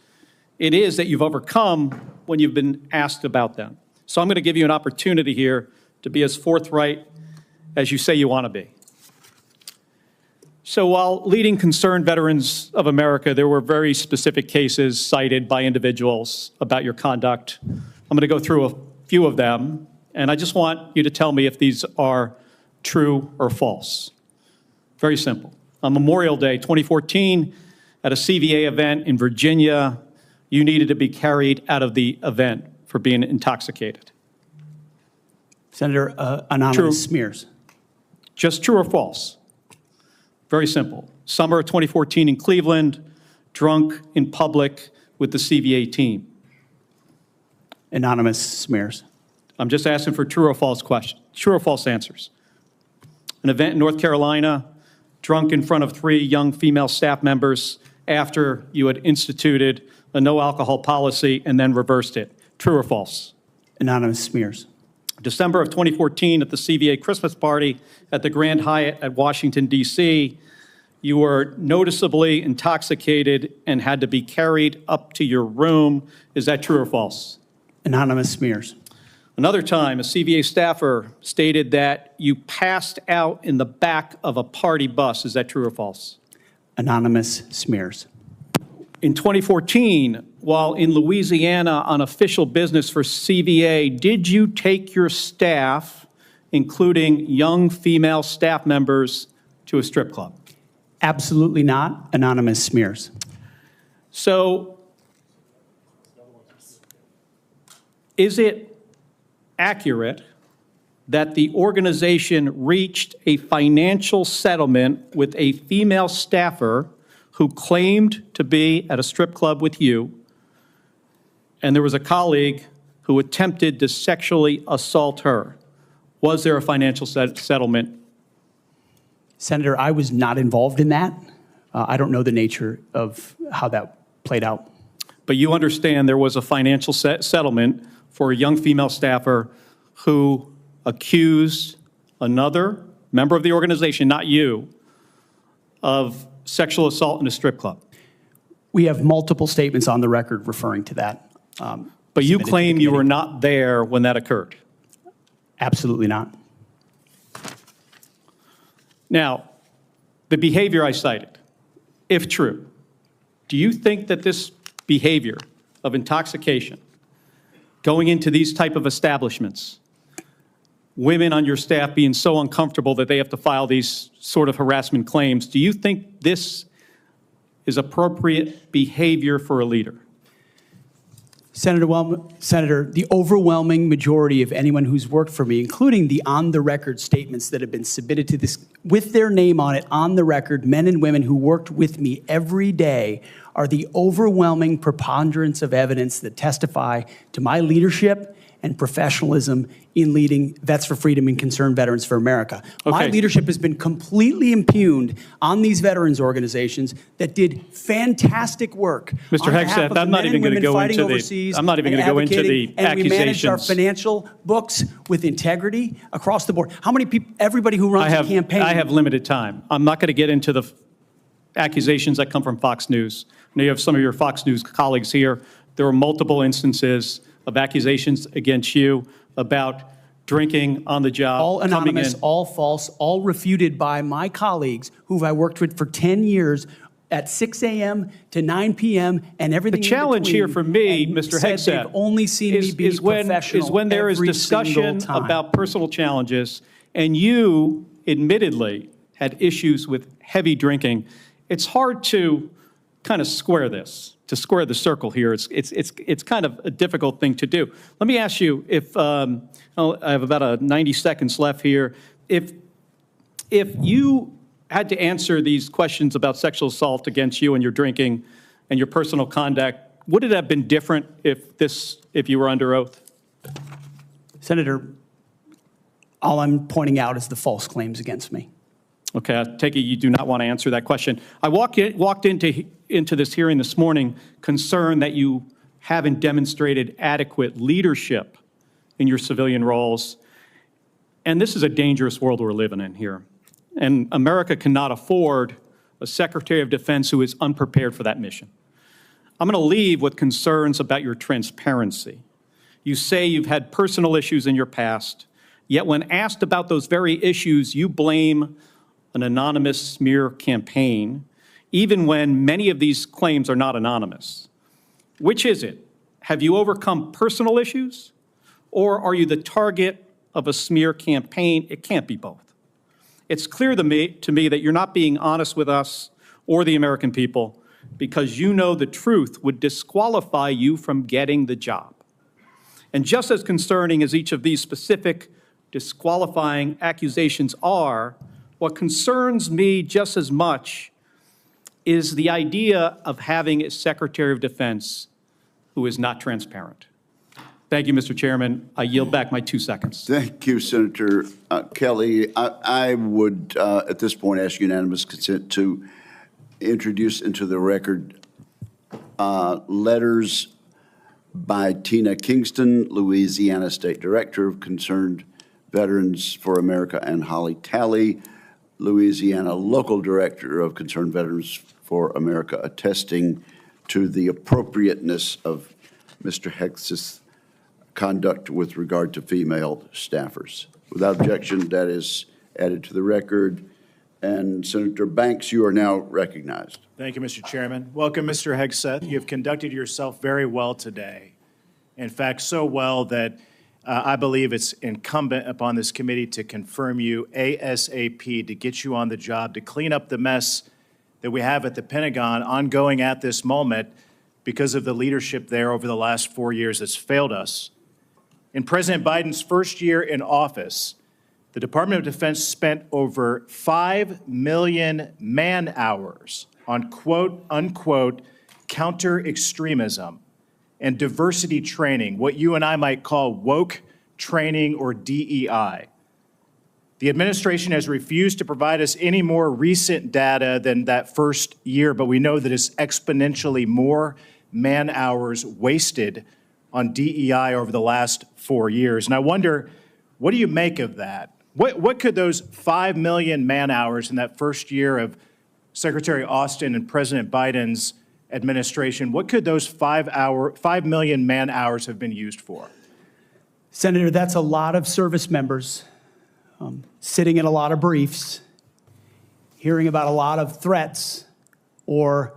it is that you've overcome when you've been asked about them. So I'm going to give you an opportunity here to be as forthright as you say you want to be. So while leading Concerned Veterans of America, there were very specific cases cited by individuals about your conduct. I'm going to go through a few of them, and I just want you to tell me if these are true or false. Very simple. On Memorial Day 2014, at a CVA event in Virginia, you needed to be carried out of the event for being intoxicated. Senator, anonymous smears. Just true or false? Very simple. Summer of 2014 in Cleveland, drunk in public with the CVA team. Anonymous smears. I'm just asking for true or false questions, true or false answers. An event in North Carolina, drunk in front of 3 young female staff members after you had instituted a no alcohol policy and then reversed it. True or false? Anonymous smears. December of 2014 at the CVA Christmas party at the Grand Hyatt at Washington, D.C., you were noticeably intoxicated and had to be carried up to your room. Is that true or false? Anonymous smears. Another time, a CVA staffer stated that you passed out in the back of a party bus. Is that true or false? Anonymous smears. In 2014, while in Louisiana on official business for CVA, did you take your staff including young female staff members, to a strip club? Absolutely not. Anonymous smears. So is it accurate that the organization reached a financial settlement with a female staffer who claimed to be at a strip club with you, and there was a colleague who attempted to sexually assault her? Was there a financial settlement? Senator, I was not involved in that. I don't know the nature of how that played out. But you understand there was a financial settlement for a young female staffer who accused another member of the organization, not you, of sexual assault in a strip club. We have multiple statements on the record referring to that. But you claim you were not there when that occurred. Absolutely not. Now, the behavior I cited, if true, do you think that this behavior of intoxication, going into these type of establishments, women on your staff being so uncomfortable that they have to file these sort of harassment claims, do you think this is appropriate behavior for a leader? Senator, the overwhelming majority of anyone who's worked for me, including the on-the-record statements that have been submitted to this, with their name on it, on the record, men and women who worked with me every day, are the overwhelming preponderance of evidence that testify to my leadership and professionalism in leading Vets for Freedom and Concerned Veterans for America. My leadership has been completely impugned on these veterans organizations that did fantastic work. Mr. Hegseth, I'm not even going to go into the, I'm not even going to go into the and accusations. We managed our financial books with integrity across the board. How many people, everybody who runs a campaign. I have limited time. I'm not going to get into the accusations that come from Fox News. I know you have some of your Fox News colleagues here. There were multiple instances of accusations against you about drinking on the job. All anonymous, all false, all refuted by my colleagues who I worked with for 10 years at 6 a.m. to 9 p.m. and everything The challenge here for me, Mr. Hegseth, they've only seen me be professional is when there is every discussion single time. about personal challenges, and you admittedly had issues with heavy drinking. It's hard to kind of square this, to square the circle here. It's kind of a difficult thing to do. Let me ask you, if I have about 90 seconds left here, if you had to answer these questions about sexual assault against you and your drinking and your personal conduct, would it have been different if you were under oath? Senator, all I'm pointing out is the false claims against me. Okay, I take it you do not want to answer that question. I walked into this hearing this morning concerned that you haven't demonstrated adequate leadership in your civilian roles. And this is a dangerous world we're living in here. And America cannot afford a Secretary of Defense who is unprepared for that mission. I'm going to leave with concerns about your transparency. You say you've had personal issues in your past, yet when asked about those very issues, you blame an anonymous smear campaign, even when many of these claims are not anonymous. Which is it? Have you overcome personal issues, or are you the target of a smear campaign? It can't be both. It's clear to me that you're not being honest with us or the American people because you know the truth would disqualify you from getting the job. And just as concerning as each of these specific disqualifying accusations are, what concerns me just as much is the idea of having a Secretary of Defense who is not transparent. Thank you, Mr. Chairman. I yield back my 2 seconds. Thank you, Senator Kelly. I would, at this point, ask unanimous consent to introduce into the record letters by Tina Kingston, Louisiana State Director of Concerned Veterans for America, and Holly Talley, Louisiana Local Director of Concerned Veterans for America, attesting to the appropriateness of Mr. Hegseth's conduct with regard to female staffers. Without objection, that is added to the record. And Senator Banks, you are now recognized. Thank you, Mr. Chairman. Welcome, Mr. Hegseth. You have conducted yourself very well today. In fact, so well that I believe it's incumbent upon this committee to confirm you ASAP, to get you on the job, to clean up the mess that we have at the Pentagon ongoing at this moment because of the leadership there over the last 4 years that's failed us. In President Biden's first year in office, the Department of Defense spent over 5 million man-hours on quote-unquote counter-extremism and diversity training, what you and I might call woke training or DEI. The administration has refused to provide us any more recent data than that first year, but we know that it's exponentially more man-hours wasted on DEI over the last 4 years. And I wonder, what do you make of that? What could those 5 million man-hours in that first year of Secretary Austin and President Biden's administration, what could those 5 million man-hours have been used for? Senator, that's a lot of service members sitting in a lot of briefs, hearing about a lot of threats or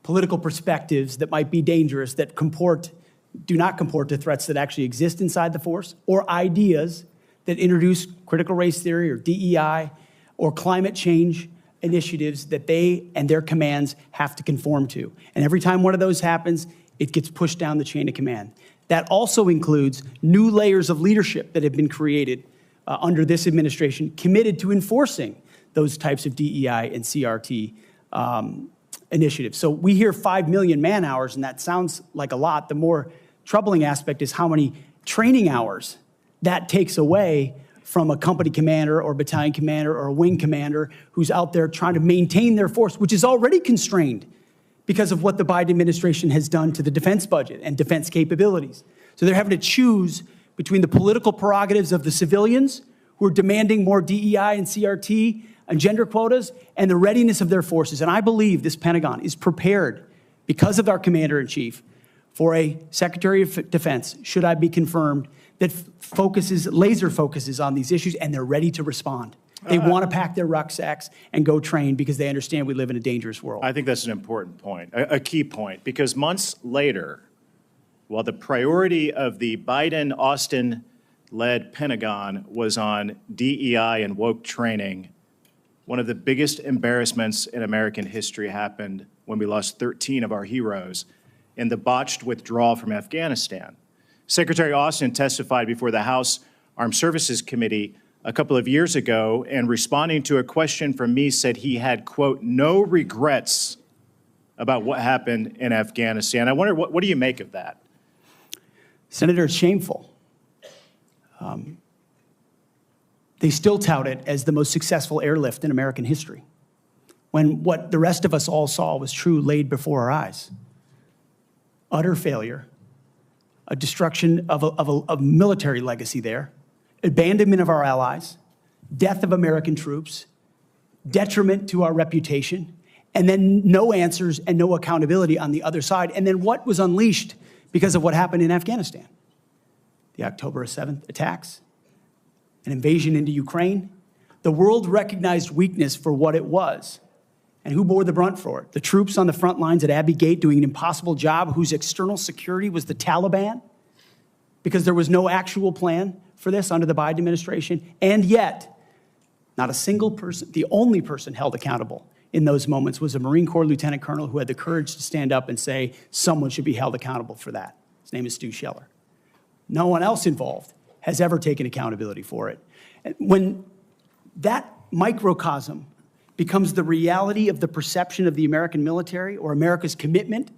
political perspectives that might be dangerous, that do not comport to threats that actually exist inside the force, or ideas that introduce critical race theory or DEI or climate change initiatives that they and their commands have to conform to. And every time one of those happens, it gets pushed down the chain of command. That also includes new layers of leadership that have been created under this administration, committed to enforcing those types of DEI and CRT initiatives. So we hear 5 million man-hours, and that sounds like a lot. The more troubling aspect is how many training hours that takes away from a company commander or battalion commander or a wing commander who's out there trying to maintain their force, which is already constrained because of what the Biden administration has done to the defense budget and defense capabilities. So they're having to choose between the political prerogatives of the civilians who are demanding more DEI and CRT and gender quotas and the readiness of their forces. And I believe this Pentagon is prepared, because of our commander-in-chief, for a Secretary of Defense, should I be confirmed, that laser focuses on these issues, and they're ready to respond. They want to pack their rucksacks and go train because they understand we live in a dangerous world. I think that's an important point, a key point, because months later, while the priority of the Biden-Austin-led Pentagon was on DEI and woke training, one of the biggest embarrassments in American history happened when we lost 13 of our heroes in the botched withdrawal from Afghanistan. Secretary Austin testified before the House Armed Services Committee a couple of years ago, and responding to a question from me said he had, quote, no regrets about what happened in Afghanistan. I wonder, what do you make of that? Senator, it's shameful. They still tout it as the most successful airlift in American history, when what the rest of us all saw was true laid before our eyes. Utter failure, a destruction of a military legacy there, abandonment of our allies, death of American troops, detriment to our reputation, and then no answers and no accountability on the other side. And then what was unleashed because of what happened in Afghanistan? The October 7th attacks, an invasion into Ukraine. The world recognized weakness for what it was. And who bore the brunt for it? The troops on the front lines at Abbey Gate doing an impossible job, whose external security was the Taliban, because there was no actual plan for this under the Biden administration. And yet, not a single person, the only person held accountable in those moments was a Marine Corps lieutenant colonel who had the courage to stand up and say someone should be held accountable for that. His name is Stu Scheller. No one else involved has ever taken accountability for it. When that microcosm becomes the reality of the perception of the American military or America's commitment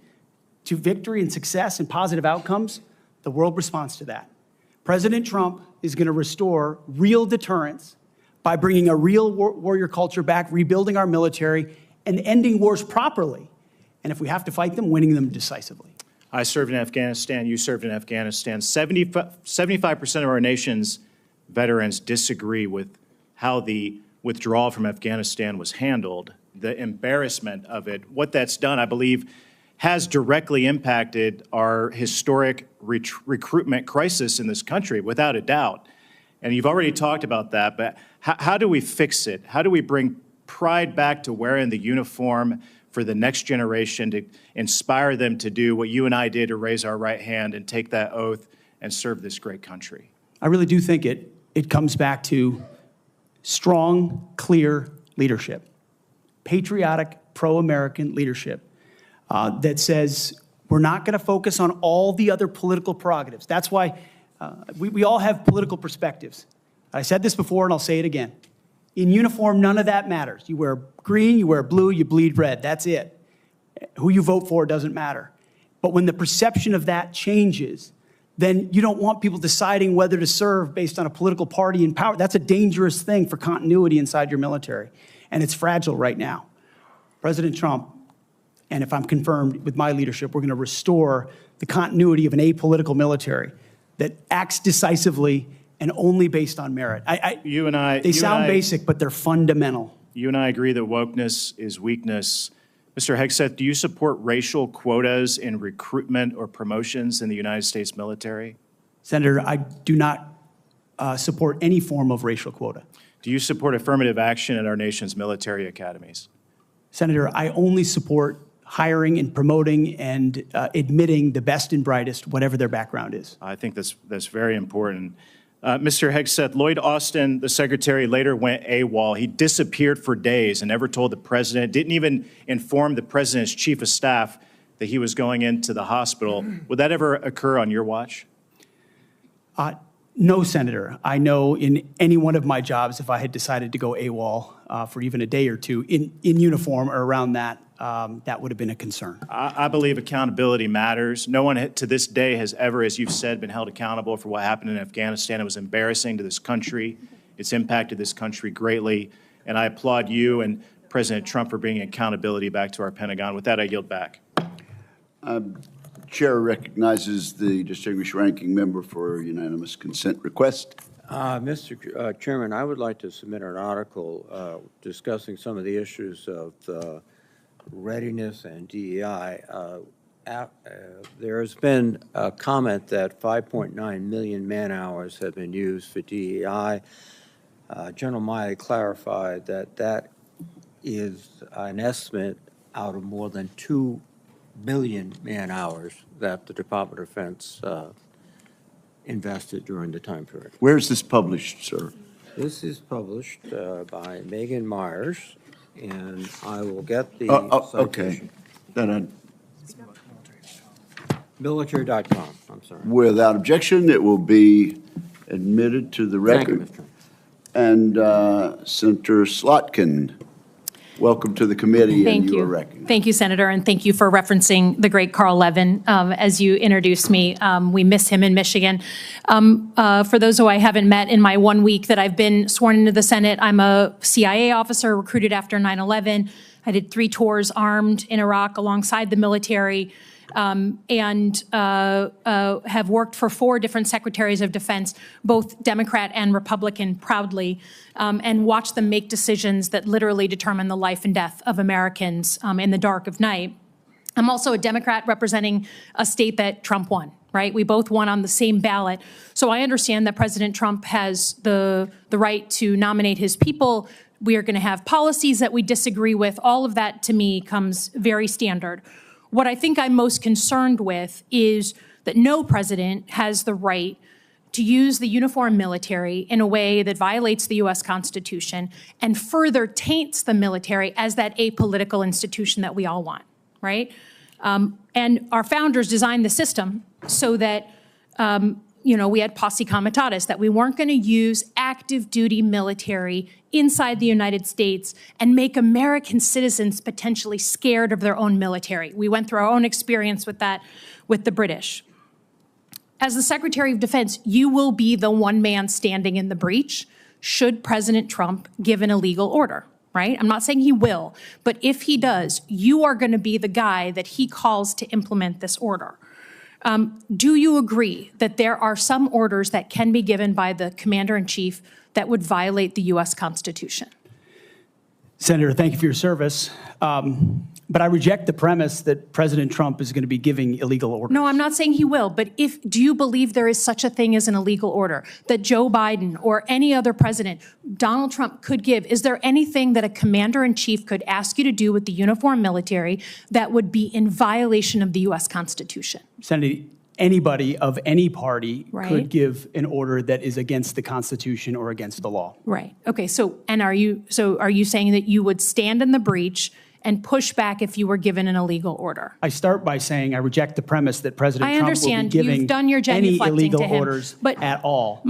to victory and success and positive outcomes, the world responds to that. President Trump is going to restore real deterrence by bringing a real warrior culture back, rebuilding our military, and ending wars properly. And if we have to fight them, winning them decisively. I served in Afghanistan. You served in Afghanistan. 75% of our nation's veterans disagree with how the withdrawal from Afghanistan was handled, the embarrassment of it. What that's done, I believe, has directly impacted our historic recruitment crisis in this country, without a doubt. And you've already talked about that, but how do we fix it? How do we bring pride back to wearing the uniform for the next generation, to inspire them to do what you and I did, to raise our right hand and take that oath and serve this great country? I really do think it comes back to strong, clear leadership, patriotic, pro-American leadership that says we're not going to focus on all the other political prerogatives. That's why we all have political perspectives. I said this before and I'll say it again. In uniform, none of that matters. You wear green, you wear blue, you bleed red. That's it. Who you vote for doesn't matter. But when the perception of that changes, then you don't want people deciding whether to serve based on a political party in power. That's a dangerous thing for continuity inside your military. And it's fragile right now. President Trump, and if I'm confirmed with my leadership, we're going to restore the continuity of an apolitical military that acts decisively and only based on merit. They sound basic, but they're fundamental. You and I agree that wokeness is weakness. Mr. Hegseth, do you support racial quotas in recruitment or promotions in the United States military? Senator, I do not support any form of racial quota. Do you support affirmative action in our nation's military academies? Senator, I only support hiring and promoting and admitting the best and brightest, whatever their background is. I think that's very important. Mr. Hegseth, Lloyd Austin, the secretary, later went AWOL. He disappeared for days and never told the president, didn't even inform the president's chief of staff that he was going into the hospital. Would that ever occur on your watch? No, Senator. I know in any one of my jobs, if I had decided to go AWOL for even a day or two in uniform or around that, that would have been a concern. I believe accountability matters. No one to this day has ever, as you've said, been held accountable for what happened in Afghanistan. It was embarrassing to this country. It's impacted this country greatly. And I applaud you and President Trump for bringing accountability back to our Pentagon. With that, I yield back. Chair recognizes the distinguished ranking member for unanimous consent request. Mr. Chairman, I would like to submit an article discussing some of the issues of readiness and DEI. There has been a comment that 5.9 million man-hours have been used for DEI. General Milley clarified that that is an estimate out of more than 2 billion man-hours that the Department of Defense invested during the time period. Where is this published, sir? This is published by Megan Myers, and I will get the okay. Then military.com, I'm sorry. without objection, it will be admitted to the Thank you, record. Mr. And Senator Slotkin, welcome to the committee. Thank and you you. are recognized. Thank you, Senator, and thank you for referencing the great Carl Levin as you introduced me. We miss him in Michigan. For those who I haven't met in my 1 week that I've been sworn into the Senate, I'm a CIA officer recruited after 9/11. I did 3 tours armed in Iraq alongside the military. And have worked for 4 different secretaries of defense, both Democrat and Republican, proudly, and watched them make decisions that literally determine the life and death of Americans in the dark of night. I'm also a Democrat representing a state that Trump won, right? We both won on the same ballot. So I understand that President Trump has the right to nominate his people. We are going to have policies that we disagree with. All of that, to me, comes very standard. What I think I'm most concerned with is that no president has the right to use the uniformed military in a way that violates the U.S. Constitution and further taints the military as that apolitical institution that we all want, right? And our founders designed the system so that, we had posse comitatus, that we weren't going to use active duty military inside the United States and make American citizens potentially scared of their own military. We went through our own experience with that with the British. As the Secretary of Defense, you will be the one man standing in the breach should President Trump give an illegal order, right? I'm not saying he will, but if he does, you are going to be the guy that he calls to implement this order. Do you agree that there are some orders that can be given by the Commander-in-Chief that would violate the U.S. Constitution? Senator, thank you for your service. But I reject the premise that President Trump is going to be giving illegal orders. No, I'm not saying he will, but do you believe there is such a thing as an illegal order that Joe Biden or any other president, Donald Trump, could give? Is there anything that a commander-in-chief could ask you to do with the uniformed military that would be in violation of the U.S. Constitution? Senator, anybody of any party Right. could give an order that is against the Constitution or against the law. Right. Okay. So are you saying that you would stand in the breach and push back if you were given an illegal order? I start by saying I reject the premise that President I Trump will be understand. giving You've done your any genuflecting illegal to him, orders but at all.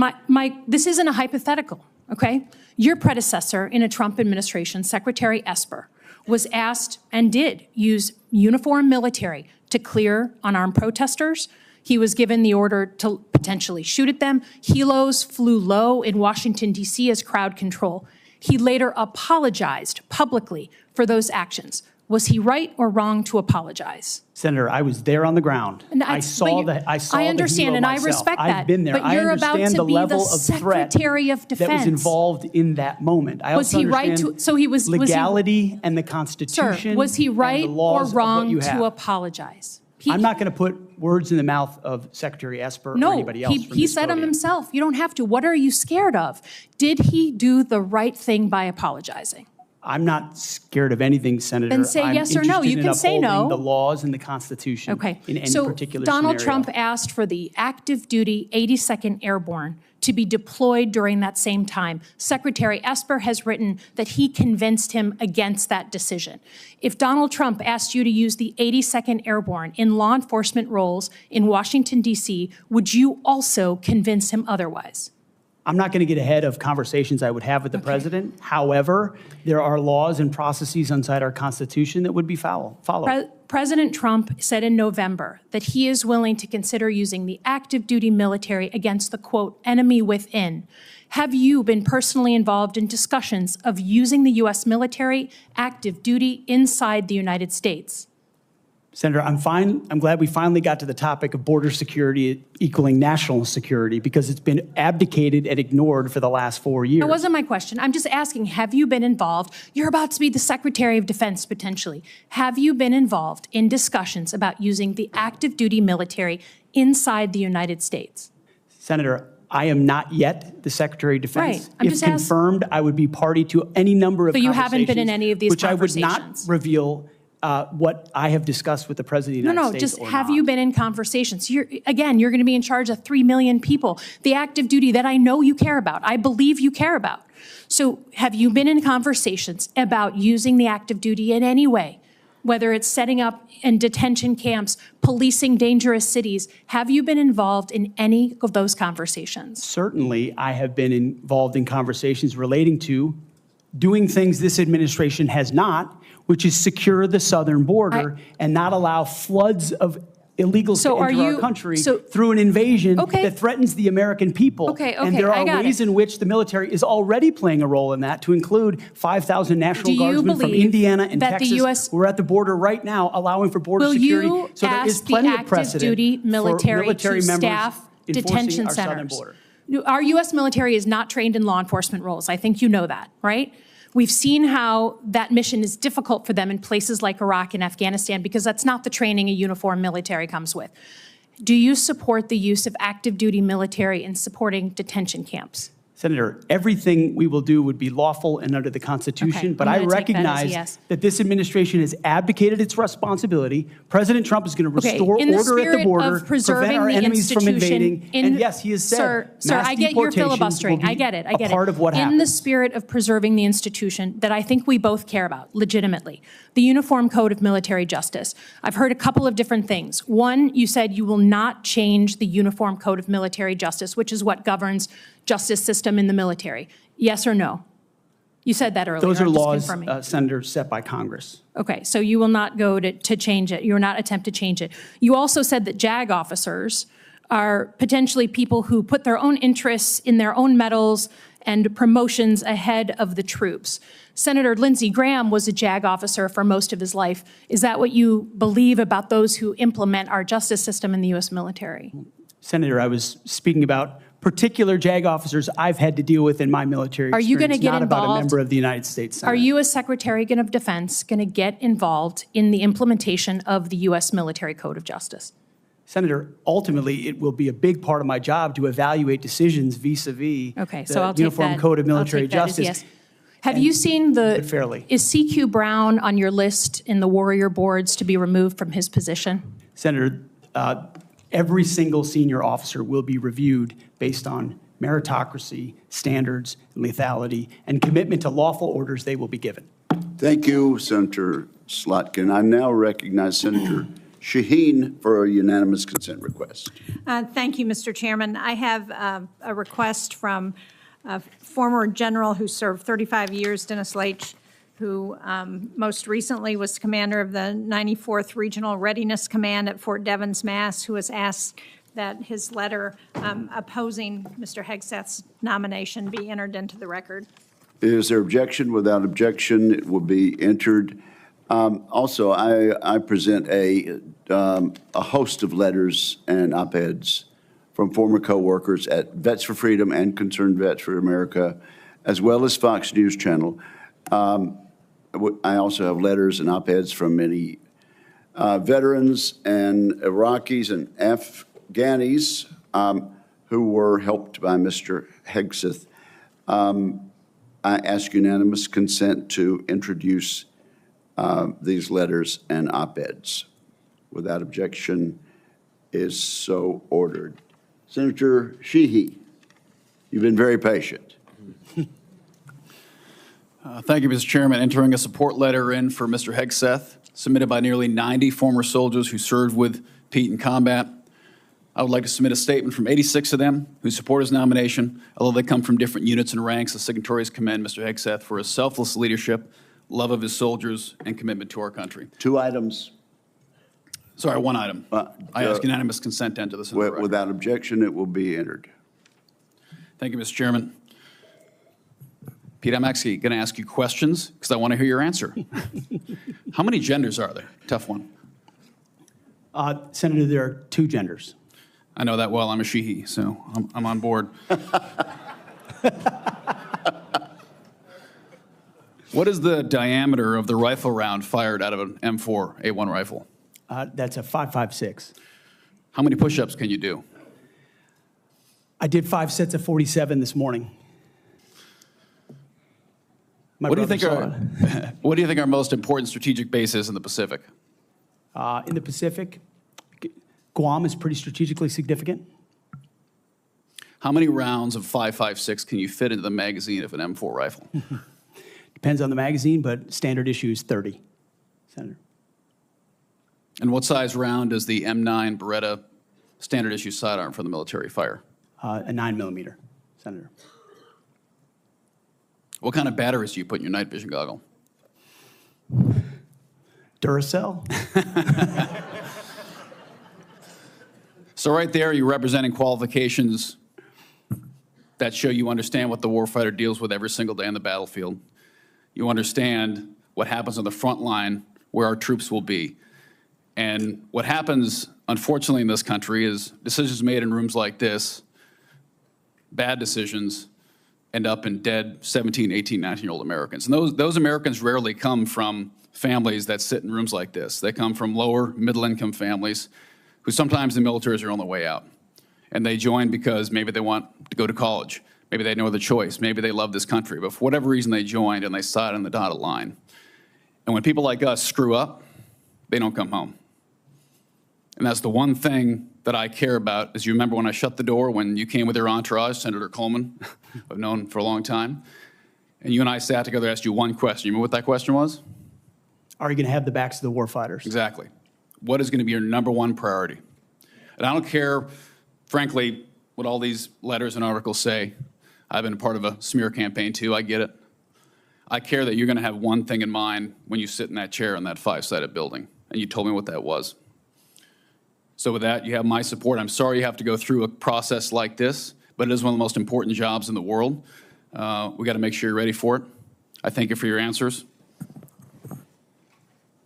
This isn't a hypothetical, okay? Your predecessor in a Trump administration, Secretary Esper, was asked and did use uniformed military to clear unarmed protesters. He was given the order to potentially shoot at them. Helos flew low in Washington, D.C. as crowd control. He later apologized publicly for those actions. Was he right or wrong to apologize? Senator, I was there on the ground. And I saw the I understand, helo and I myself. respect that. I've been there. But you're I about understand to the be level the of threat Secretary of that was Defense. involved in that moment. I Was also he right understand to? So he was legality and the Sir, Constitution. was he and right the or laws of what wrong you to have. apologize? I'm not going to put words in the mouth of Secretary Esper or No, anybody else. from he this said them podium. himself. You don't have to. What are you scared of? Did he do the right thing by apologizing? I'm not scared of anything, Senator. Then say I'm yes or no. interested You in can say upholding no. the laws and the Constitution Okay. in any So particular Donald scenario. Trump asked for the active duty 82nd Airborne to be deployed during that same time. Secretary Esper has written that he convinced him against that decision. If Donald Trump asked you to use the 82nd Airborne in law enforcement roles in Washington, D.C., would you also convince him otherwise? I'm not going to get ahead of conversations I would have with the president. However, there are laws and processes inside our Constitution that would be followed. President Trump said in November that he is willing to consider using the active duty military against the, quote, enemy within. Have you been personally involved in discussions of using the U.S. military active duty inside the United States? Senator, I'm glad we finally got to the topic of border security equaling national security because it's been abdicated and ignored for the last 4 years. That wasn't my question. I'm just asking, have you been involved? You're about to be the Secretary of Defense, potentially. Have you been involved in discussions about using the active duty military inside the United States? Senator, I am not yet the Secretary of Defense. Right. I'm if just asking. confirmed, I would be party to any number of So you conversations. haven't been in any of these which conversations? I would not reveal what I have discussed with the President of the United States. Just have you been in conversations? You're going to be in charge of 3 million people, the active duty that I know you care about, I believe you care about. So have you been in conversations about using the active duty in any way, whether it's setting up in detention camps, policing dangerous cities? Have you been involved in any of those conversations? Certainly, I have been involved in conversations relating to doing things this administration has not, which is secure the southern border and not allow floods of illegals to enter our country through an invasion that threatens the American people. And there are ways in which the military is already playing a role in that, to include 5,000 National Guardsmen from Indiana and Texas who are at the border right now allowing for border security. So there is plenty of precedent duty military for military to members staff detention our southern centers? border. Our U.S. military is not trained in law enforcement roles. I think you know that, right? We've seen how that mission is difficult for them in places like Iraq and Afghanistan because that's not the training a uniformed military comes with. Do you support the use of active duty military in supporting detention camps? Senator, everything we will do would be lawful and under the Constitution, but I recognize that this administration has abdicated its responsibility. President Trump is going to restore order at the border, prevent our enemies from invading, and yes, he has said Sir, I get your filibustering. I get it. Part of what happens. In the spirit of preserving the institution that I think we both care about, legitimately, the Uniform Code of Military Justice. I've heard a couple of different things. One, you said you will not change the Uniform Code of Military Justice, which is what governs justice system in the military. Yes or no? You said that earlier. Those are I'm just laws, confirming. Senator, set by Congress. Okay, so you will not go to change it. You will not attempt to change it. You also said that JAG officers are potentially people who put their own interests in their own medals and promotions ahead of the troops. Senator Lindsey Graham was a JAG officer for most of his life. Is that what you believe about those who implement our justice system in the U.S. military? Senator, I was speaking about particular JAG officers I've had to deal with in my military Are you experience, going to get not involved? about a member of the United States Senate. Are you, as Secretary of Defense, going to get involved in the implementation of the U.S. Military Code of Justice? Senator, ultimately, it will be a big part of my job to evaluate decisions vis-a-vis the Uniform Code of Military Justice. Yes. Have you seen fairly. Is CQ Brown on your list in the Warrior boards to be removed from his position? Senator, Every single senior officer will be reviewed based on meritocracy, standards, lethality, and commitment to lawful orders they will be given. Thank you, Senator Slotkin. I now recognize Senator Shaheen for a unanimous consent request. Thank you, Mr. Chairman. I have a request from a former general who served 35 years, Dennis Leitch, who most recently was commander of the 94th Regional Readiness Command at Fort Devens, Mass., who has asked that his letter opposing Mr. Hegseth's nomination be entered into the record. Is there objection? Without objection, it will be entered. Also, I present a host of letters and op-eds from former co-workers at Vets for Freedom and Concerned Vets for America, as well as Fox News Channel. I also have letters and op-eds from many veterans and Iraqis and Afghanis who were helped by Mr. Hegseth. I ask unanimous consent to introduce these letters and op-eds. Without objection, is so ordered. Senator Sheehy, you've been very patient. Thank you, Mr. Chairman. Entering a support letter in for Mr. Hegseth, submitted by nearly 90 former soldiers who served with Pete in combat. I would like to submit a statement from 86 of them who support his nomination, although they come from different units and ranks. The signatories commend Mr. Hegseth for his selfless leadership, love of his soldiers, and commitment to our country. 2 items. Sorry, 1 item. I ask unanimous consent to enter this into the record. Without objection, it will be entered. Thank you, Mr. Chairman. Pete, I'm actually going to ask you questions because I want to hear your answer. How many genders are there? Tough one. Senator, there are 2 genders. I know that well. I'm a she-he, so I'm on board. What is the diameter of the rifle round fired out of an M4A1 rifle? That's a 5.56. How many push-ups can you do? I did 5 sets of 47 this morning. What do you think are most important strategic bases in the Pacific? In the Pacific, Guam is pretty strategically significant. How many rounds of 5.56 can you fit into the magazine of an M4 rifle? Depends on the magazine, but standard issue is 30, Senator. And what size round does the M9 Beretta standard issue sidearm for the military fire? A 9mm, Senator. What kind of batteries do you put in your night vision goggle? Duracell. So right there, you're representing qualifications that show you understand what the warfighter deals with every single day on the battlefield. You understand what happens on the front line where our troops will be. And what happens, unfortunately, in this country is decisions made in rooms like this, bad decisions, end up in dead 17, 18, 19-year-old Americans. And those Americans rarely come from families that sit in rooms like this. They come from lower, middle-income families who sometimes the militaries are on the way out. And they join because maybe they want to go to college. Maybe they have no other choice. Maybe they love this country. But for whatever reason, they joined and they sat on the dotted line. And when people like us screw up, they don't come home. And that's the one thing that I care about. As you remember when I shut the door, when you came with your entourage, Senator Coleman, I've known for a long time, and you and I sat together and asked you one question. You remember what that question was? Are you going to have the backs of the warfighters? Exactly. What is going to be your #1 priority? And I don't care, frankly, what all these letters and articles say. I've been a part of a smear campaign too, I get it. I care that you're going to have one thing in mind when you sit in that chair in that 5-sided building, and you told me what that was. So with that, you have my support. I'm sorry you have to go through a process like this, but it is one of the most important jobs in the world. We got to make sure you're ready for it. I thank you for your answers.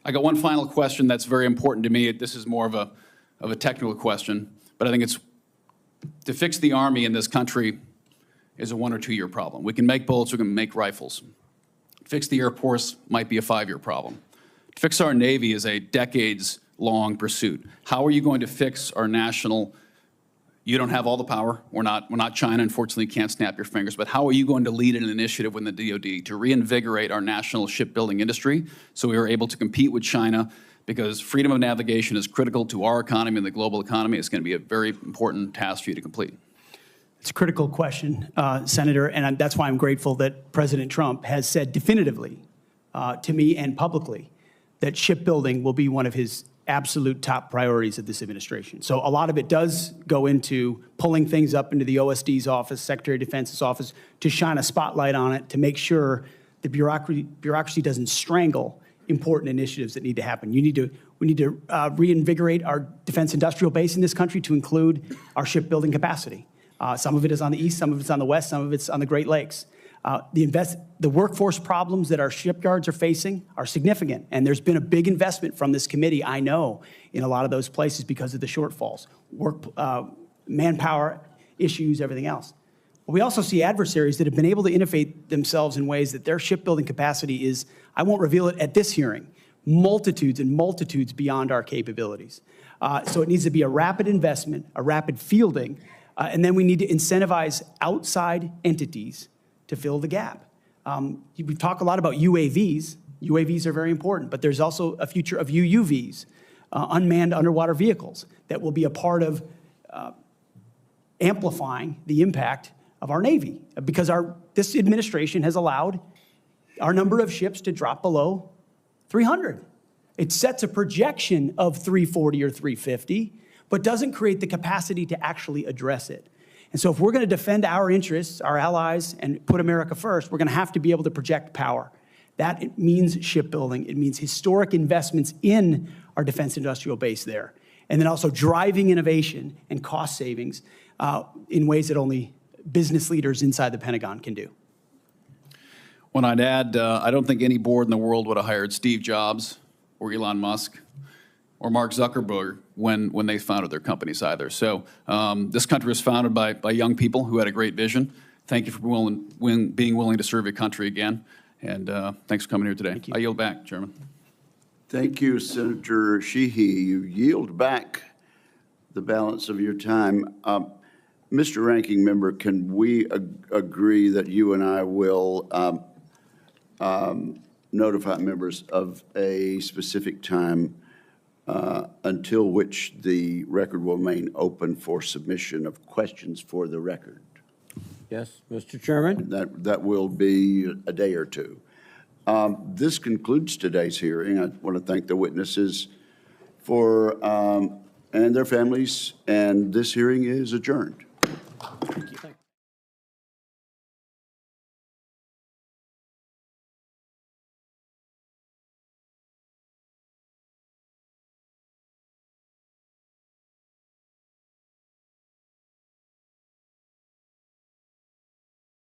I got one final question that's very important to me. This is more of a technical question, but I think it's to fix the Army in this country is a 1 or 2 year problem. We can make bullets, we can make rifles. Fix the Air Force might be a 5-year problem. To fix our Navy is a decades-long pursuit. How are you going to fix our national? You don't have all the power. We're not China. Unfortunately, you can't snap your fingers. But how are you going to lead an initiative within the DoD to reinvigorate our national shipbuilding industry so we are able to compete with China, because freedom of navigation is critical to our economy and the global economy. It's going to be a very important task for you to complete. It's a critical question, Senator, and that's why I'm grateful that President Trump has said definitively to me and publicly that shipbuilding will be one of his absolute top priorities of this administration. So a lot of it does go into pulling things up into the OSD's office, Secretary of Defense's office, to shine a spotlight on it, to make sure the bureaucracy doesn't strangle important initiatives that need to happen. We need to reinvigorate our defense industrial base in this country to include our shipbuilding capacity. Some of it is on the east, some of it's on the west, some of it's on the Great Lakes. The workforce problems that our shipyards are facing are significant, and there's been a big investment from this committee, I know, in a lot of those places because of the shortfalls, manpower issues, everything else. But we also see adversaries that have been able to innovate themselves in ways that their shipbuilding capacity is, I won't reveal it at this hearing, multitudes and multitudes beyond our capabilities. So it needs to be a rapid investment, a rapid fielding, and then we need to incentivize outside entities to fill the gap. We talk a lot about UAVs. UAVs are very important, but there's also a future of UUVs, unmanned underwater vehicles, that will be a part of amplifying the impact of our Navy, because this administration has allowed our number of ships to drop below 300. It sets a projection of 340 or 350, but doesn't create the capacity to actually address it. And so if we're going to defend our interests, our allies, and put America first, we're going to have to be able to project power. That means shipbuilding. It means historic investments in our defense industrial base there. And then also driving innovation and cost savings in ways that only business leaders inside the Pentagon can do. When I'd add, I don't think any board in the world would have hired Steve Jobs or Elon Musk or Mark Zuckerberg when they founded their companies either. So this country was founded by young people who had a great vision. Thank you for being willing to serve your country again. And thanks for coming here today. I yield back, Chairman. Thank you, Senator Sheehy. You yield back the balance of your time. Mr. Ranking Member, can we agree that you and I will notify members of a specific time until which the record will remain open for submission of questions for the record? Yes, Mr. Chairman. That will be a day or two. This concludes today's hearing. I want to thank the witnesses and their families, and this hearing is adjourned.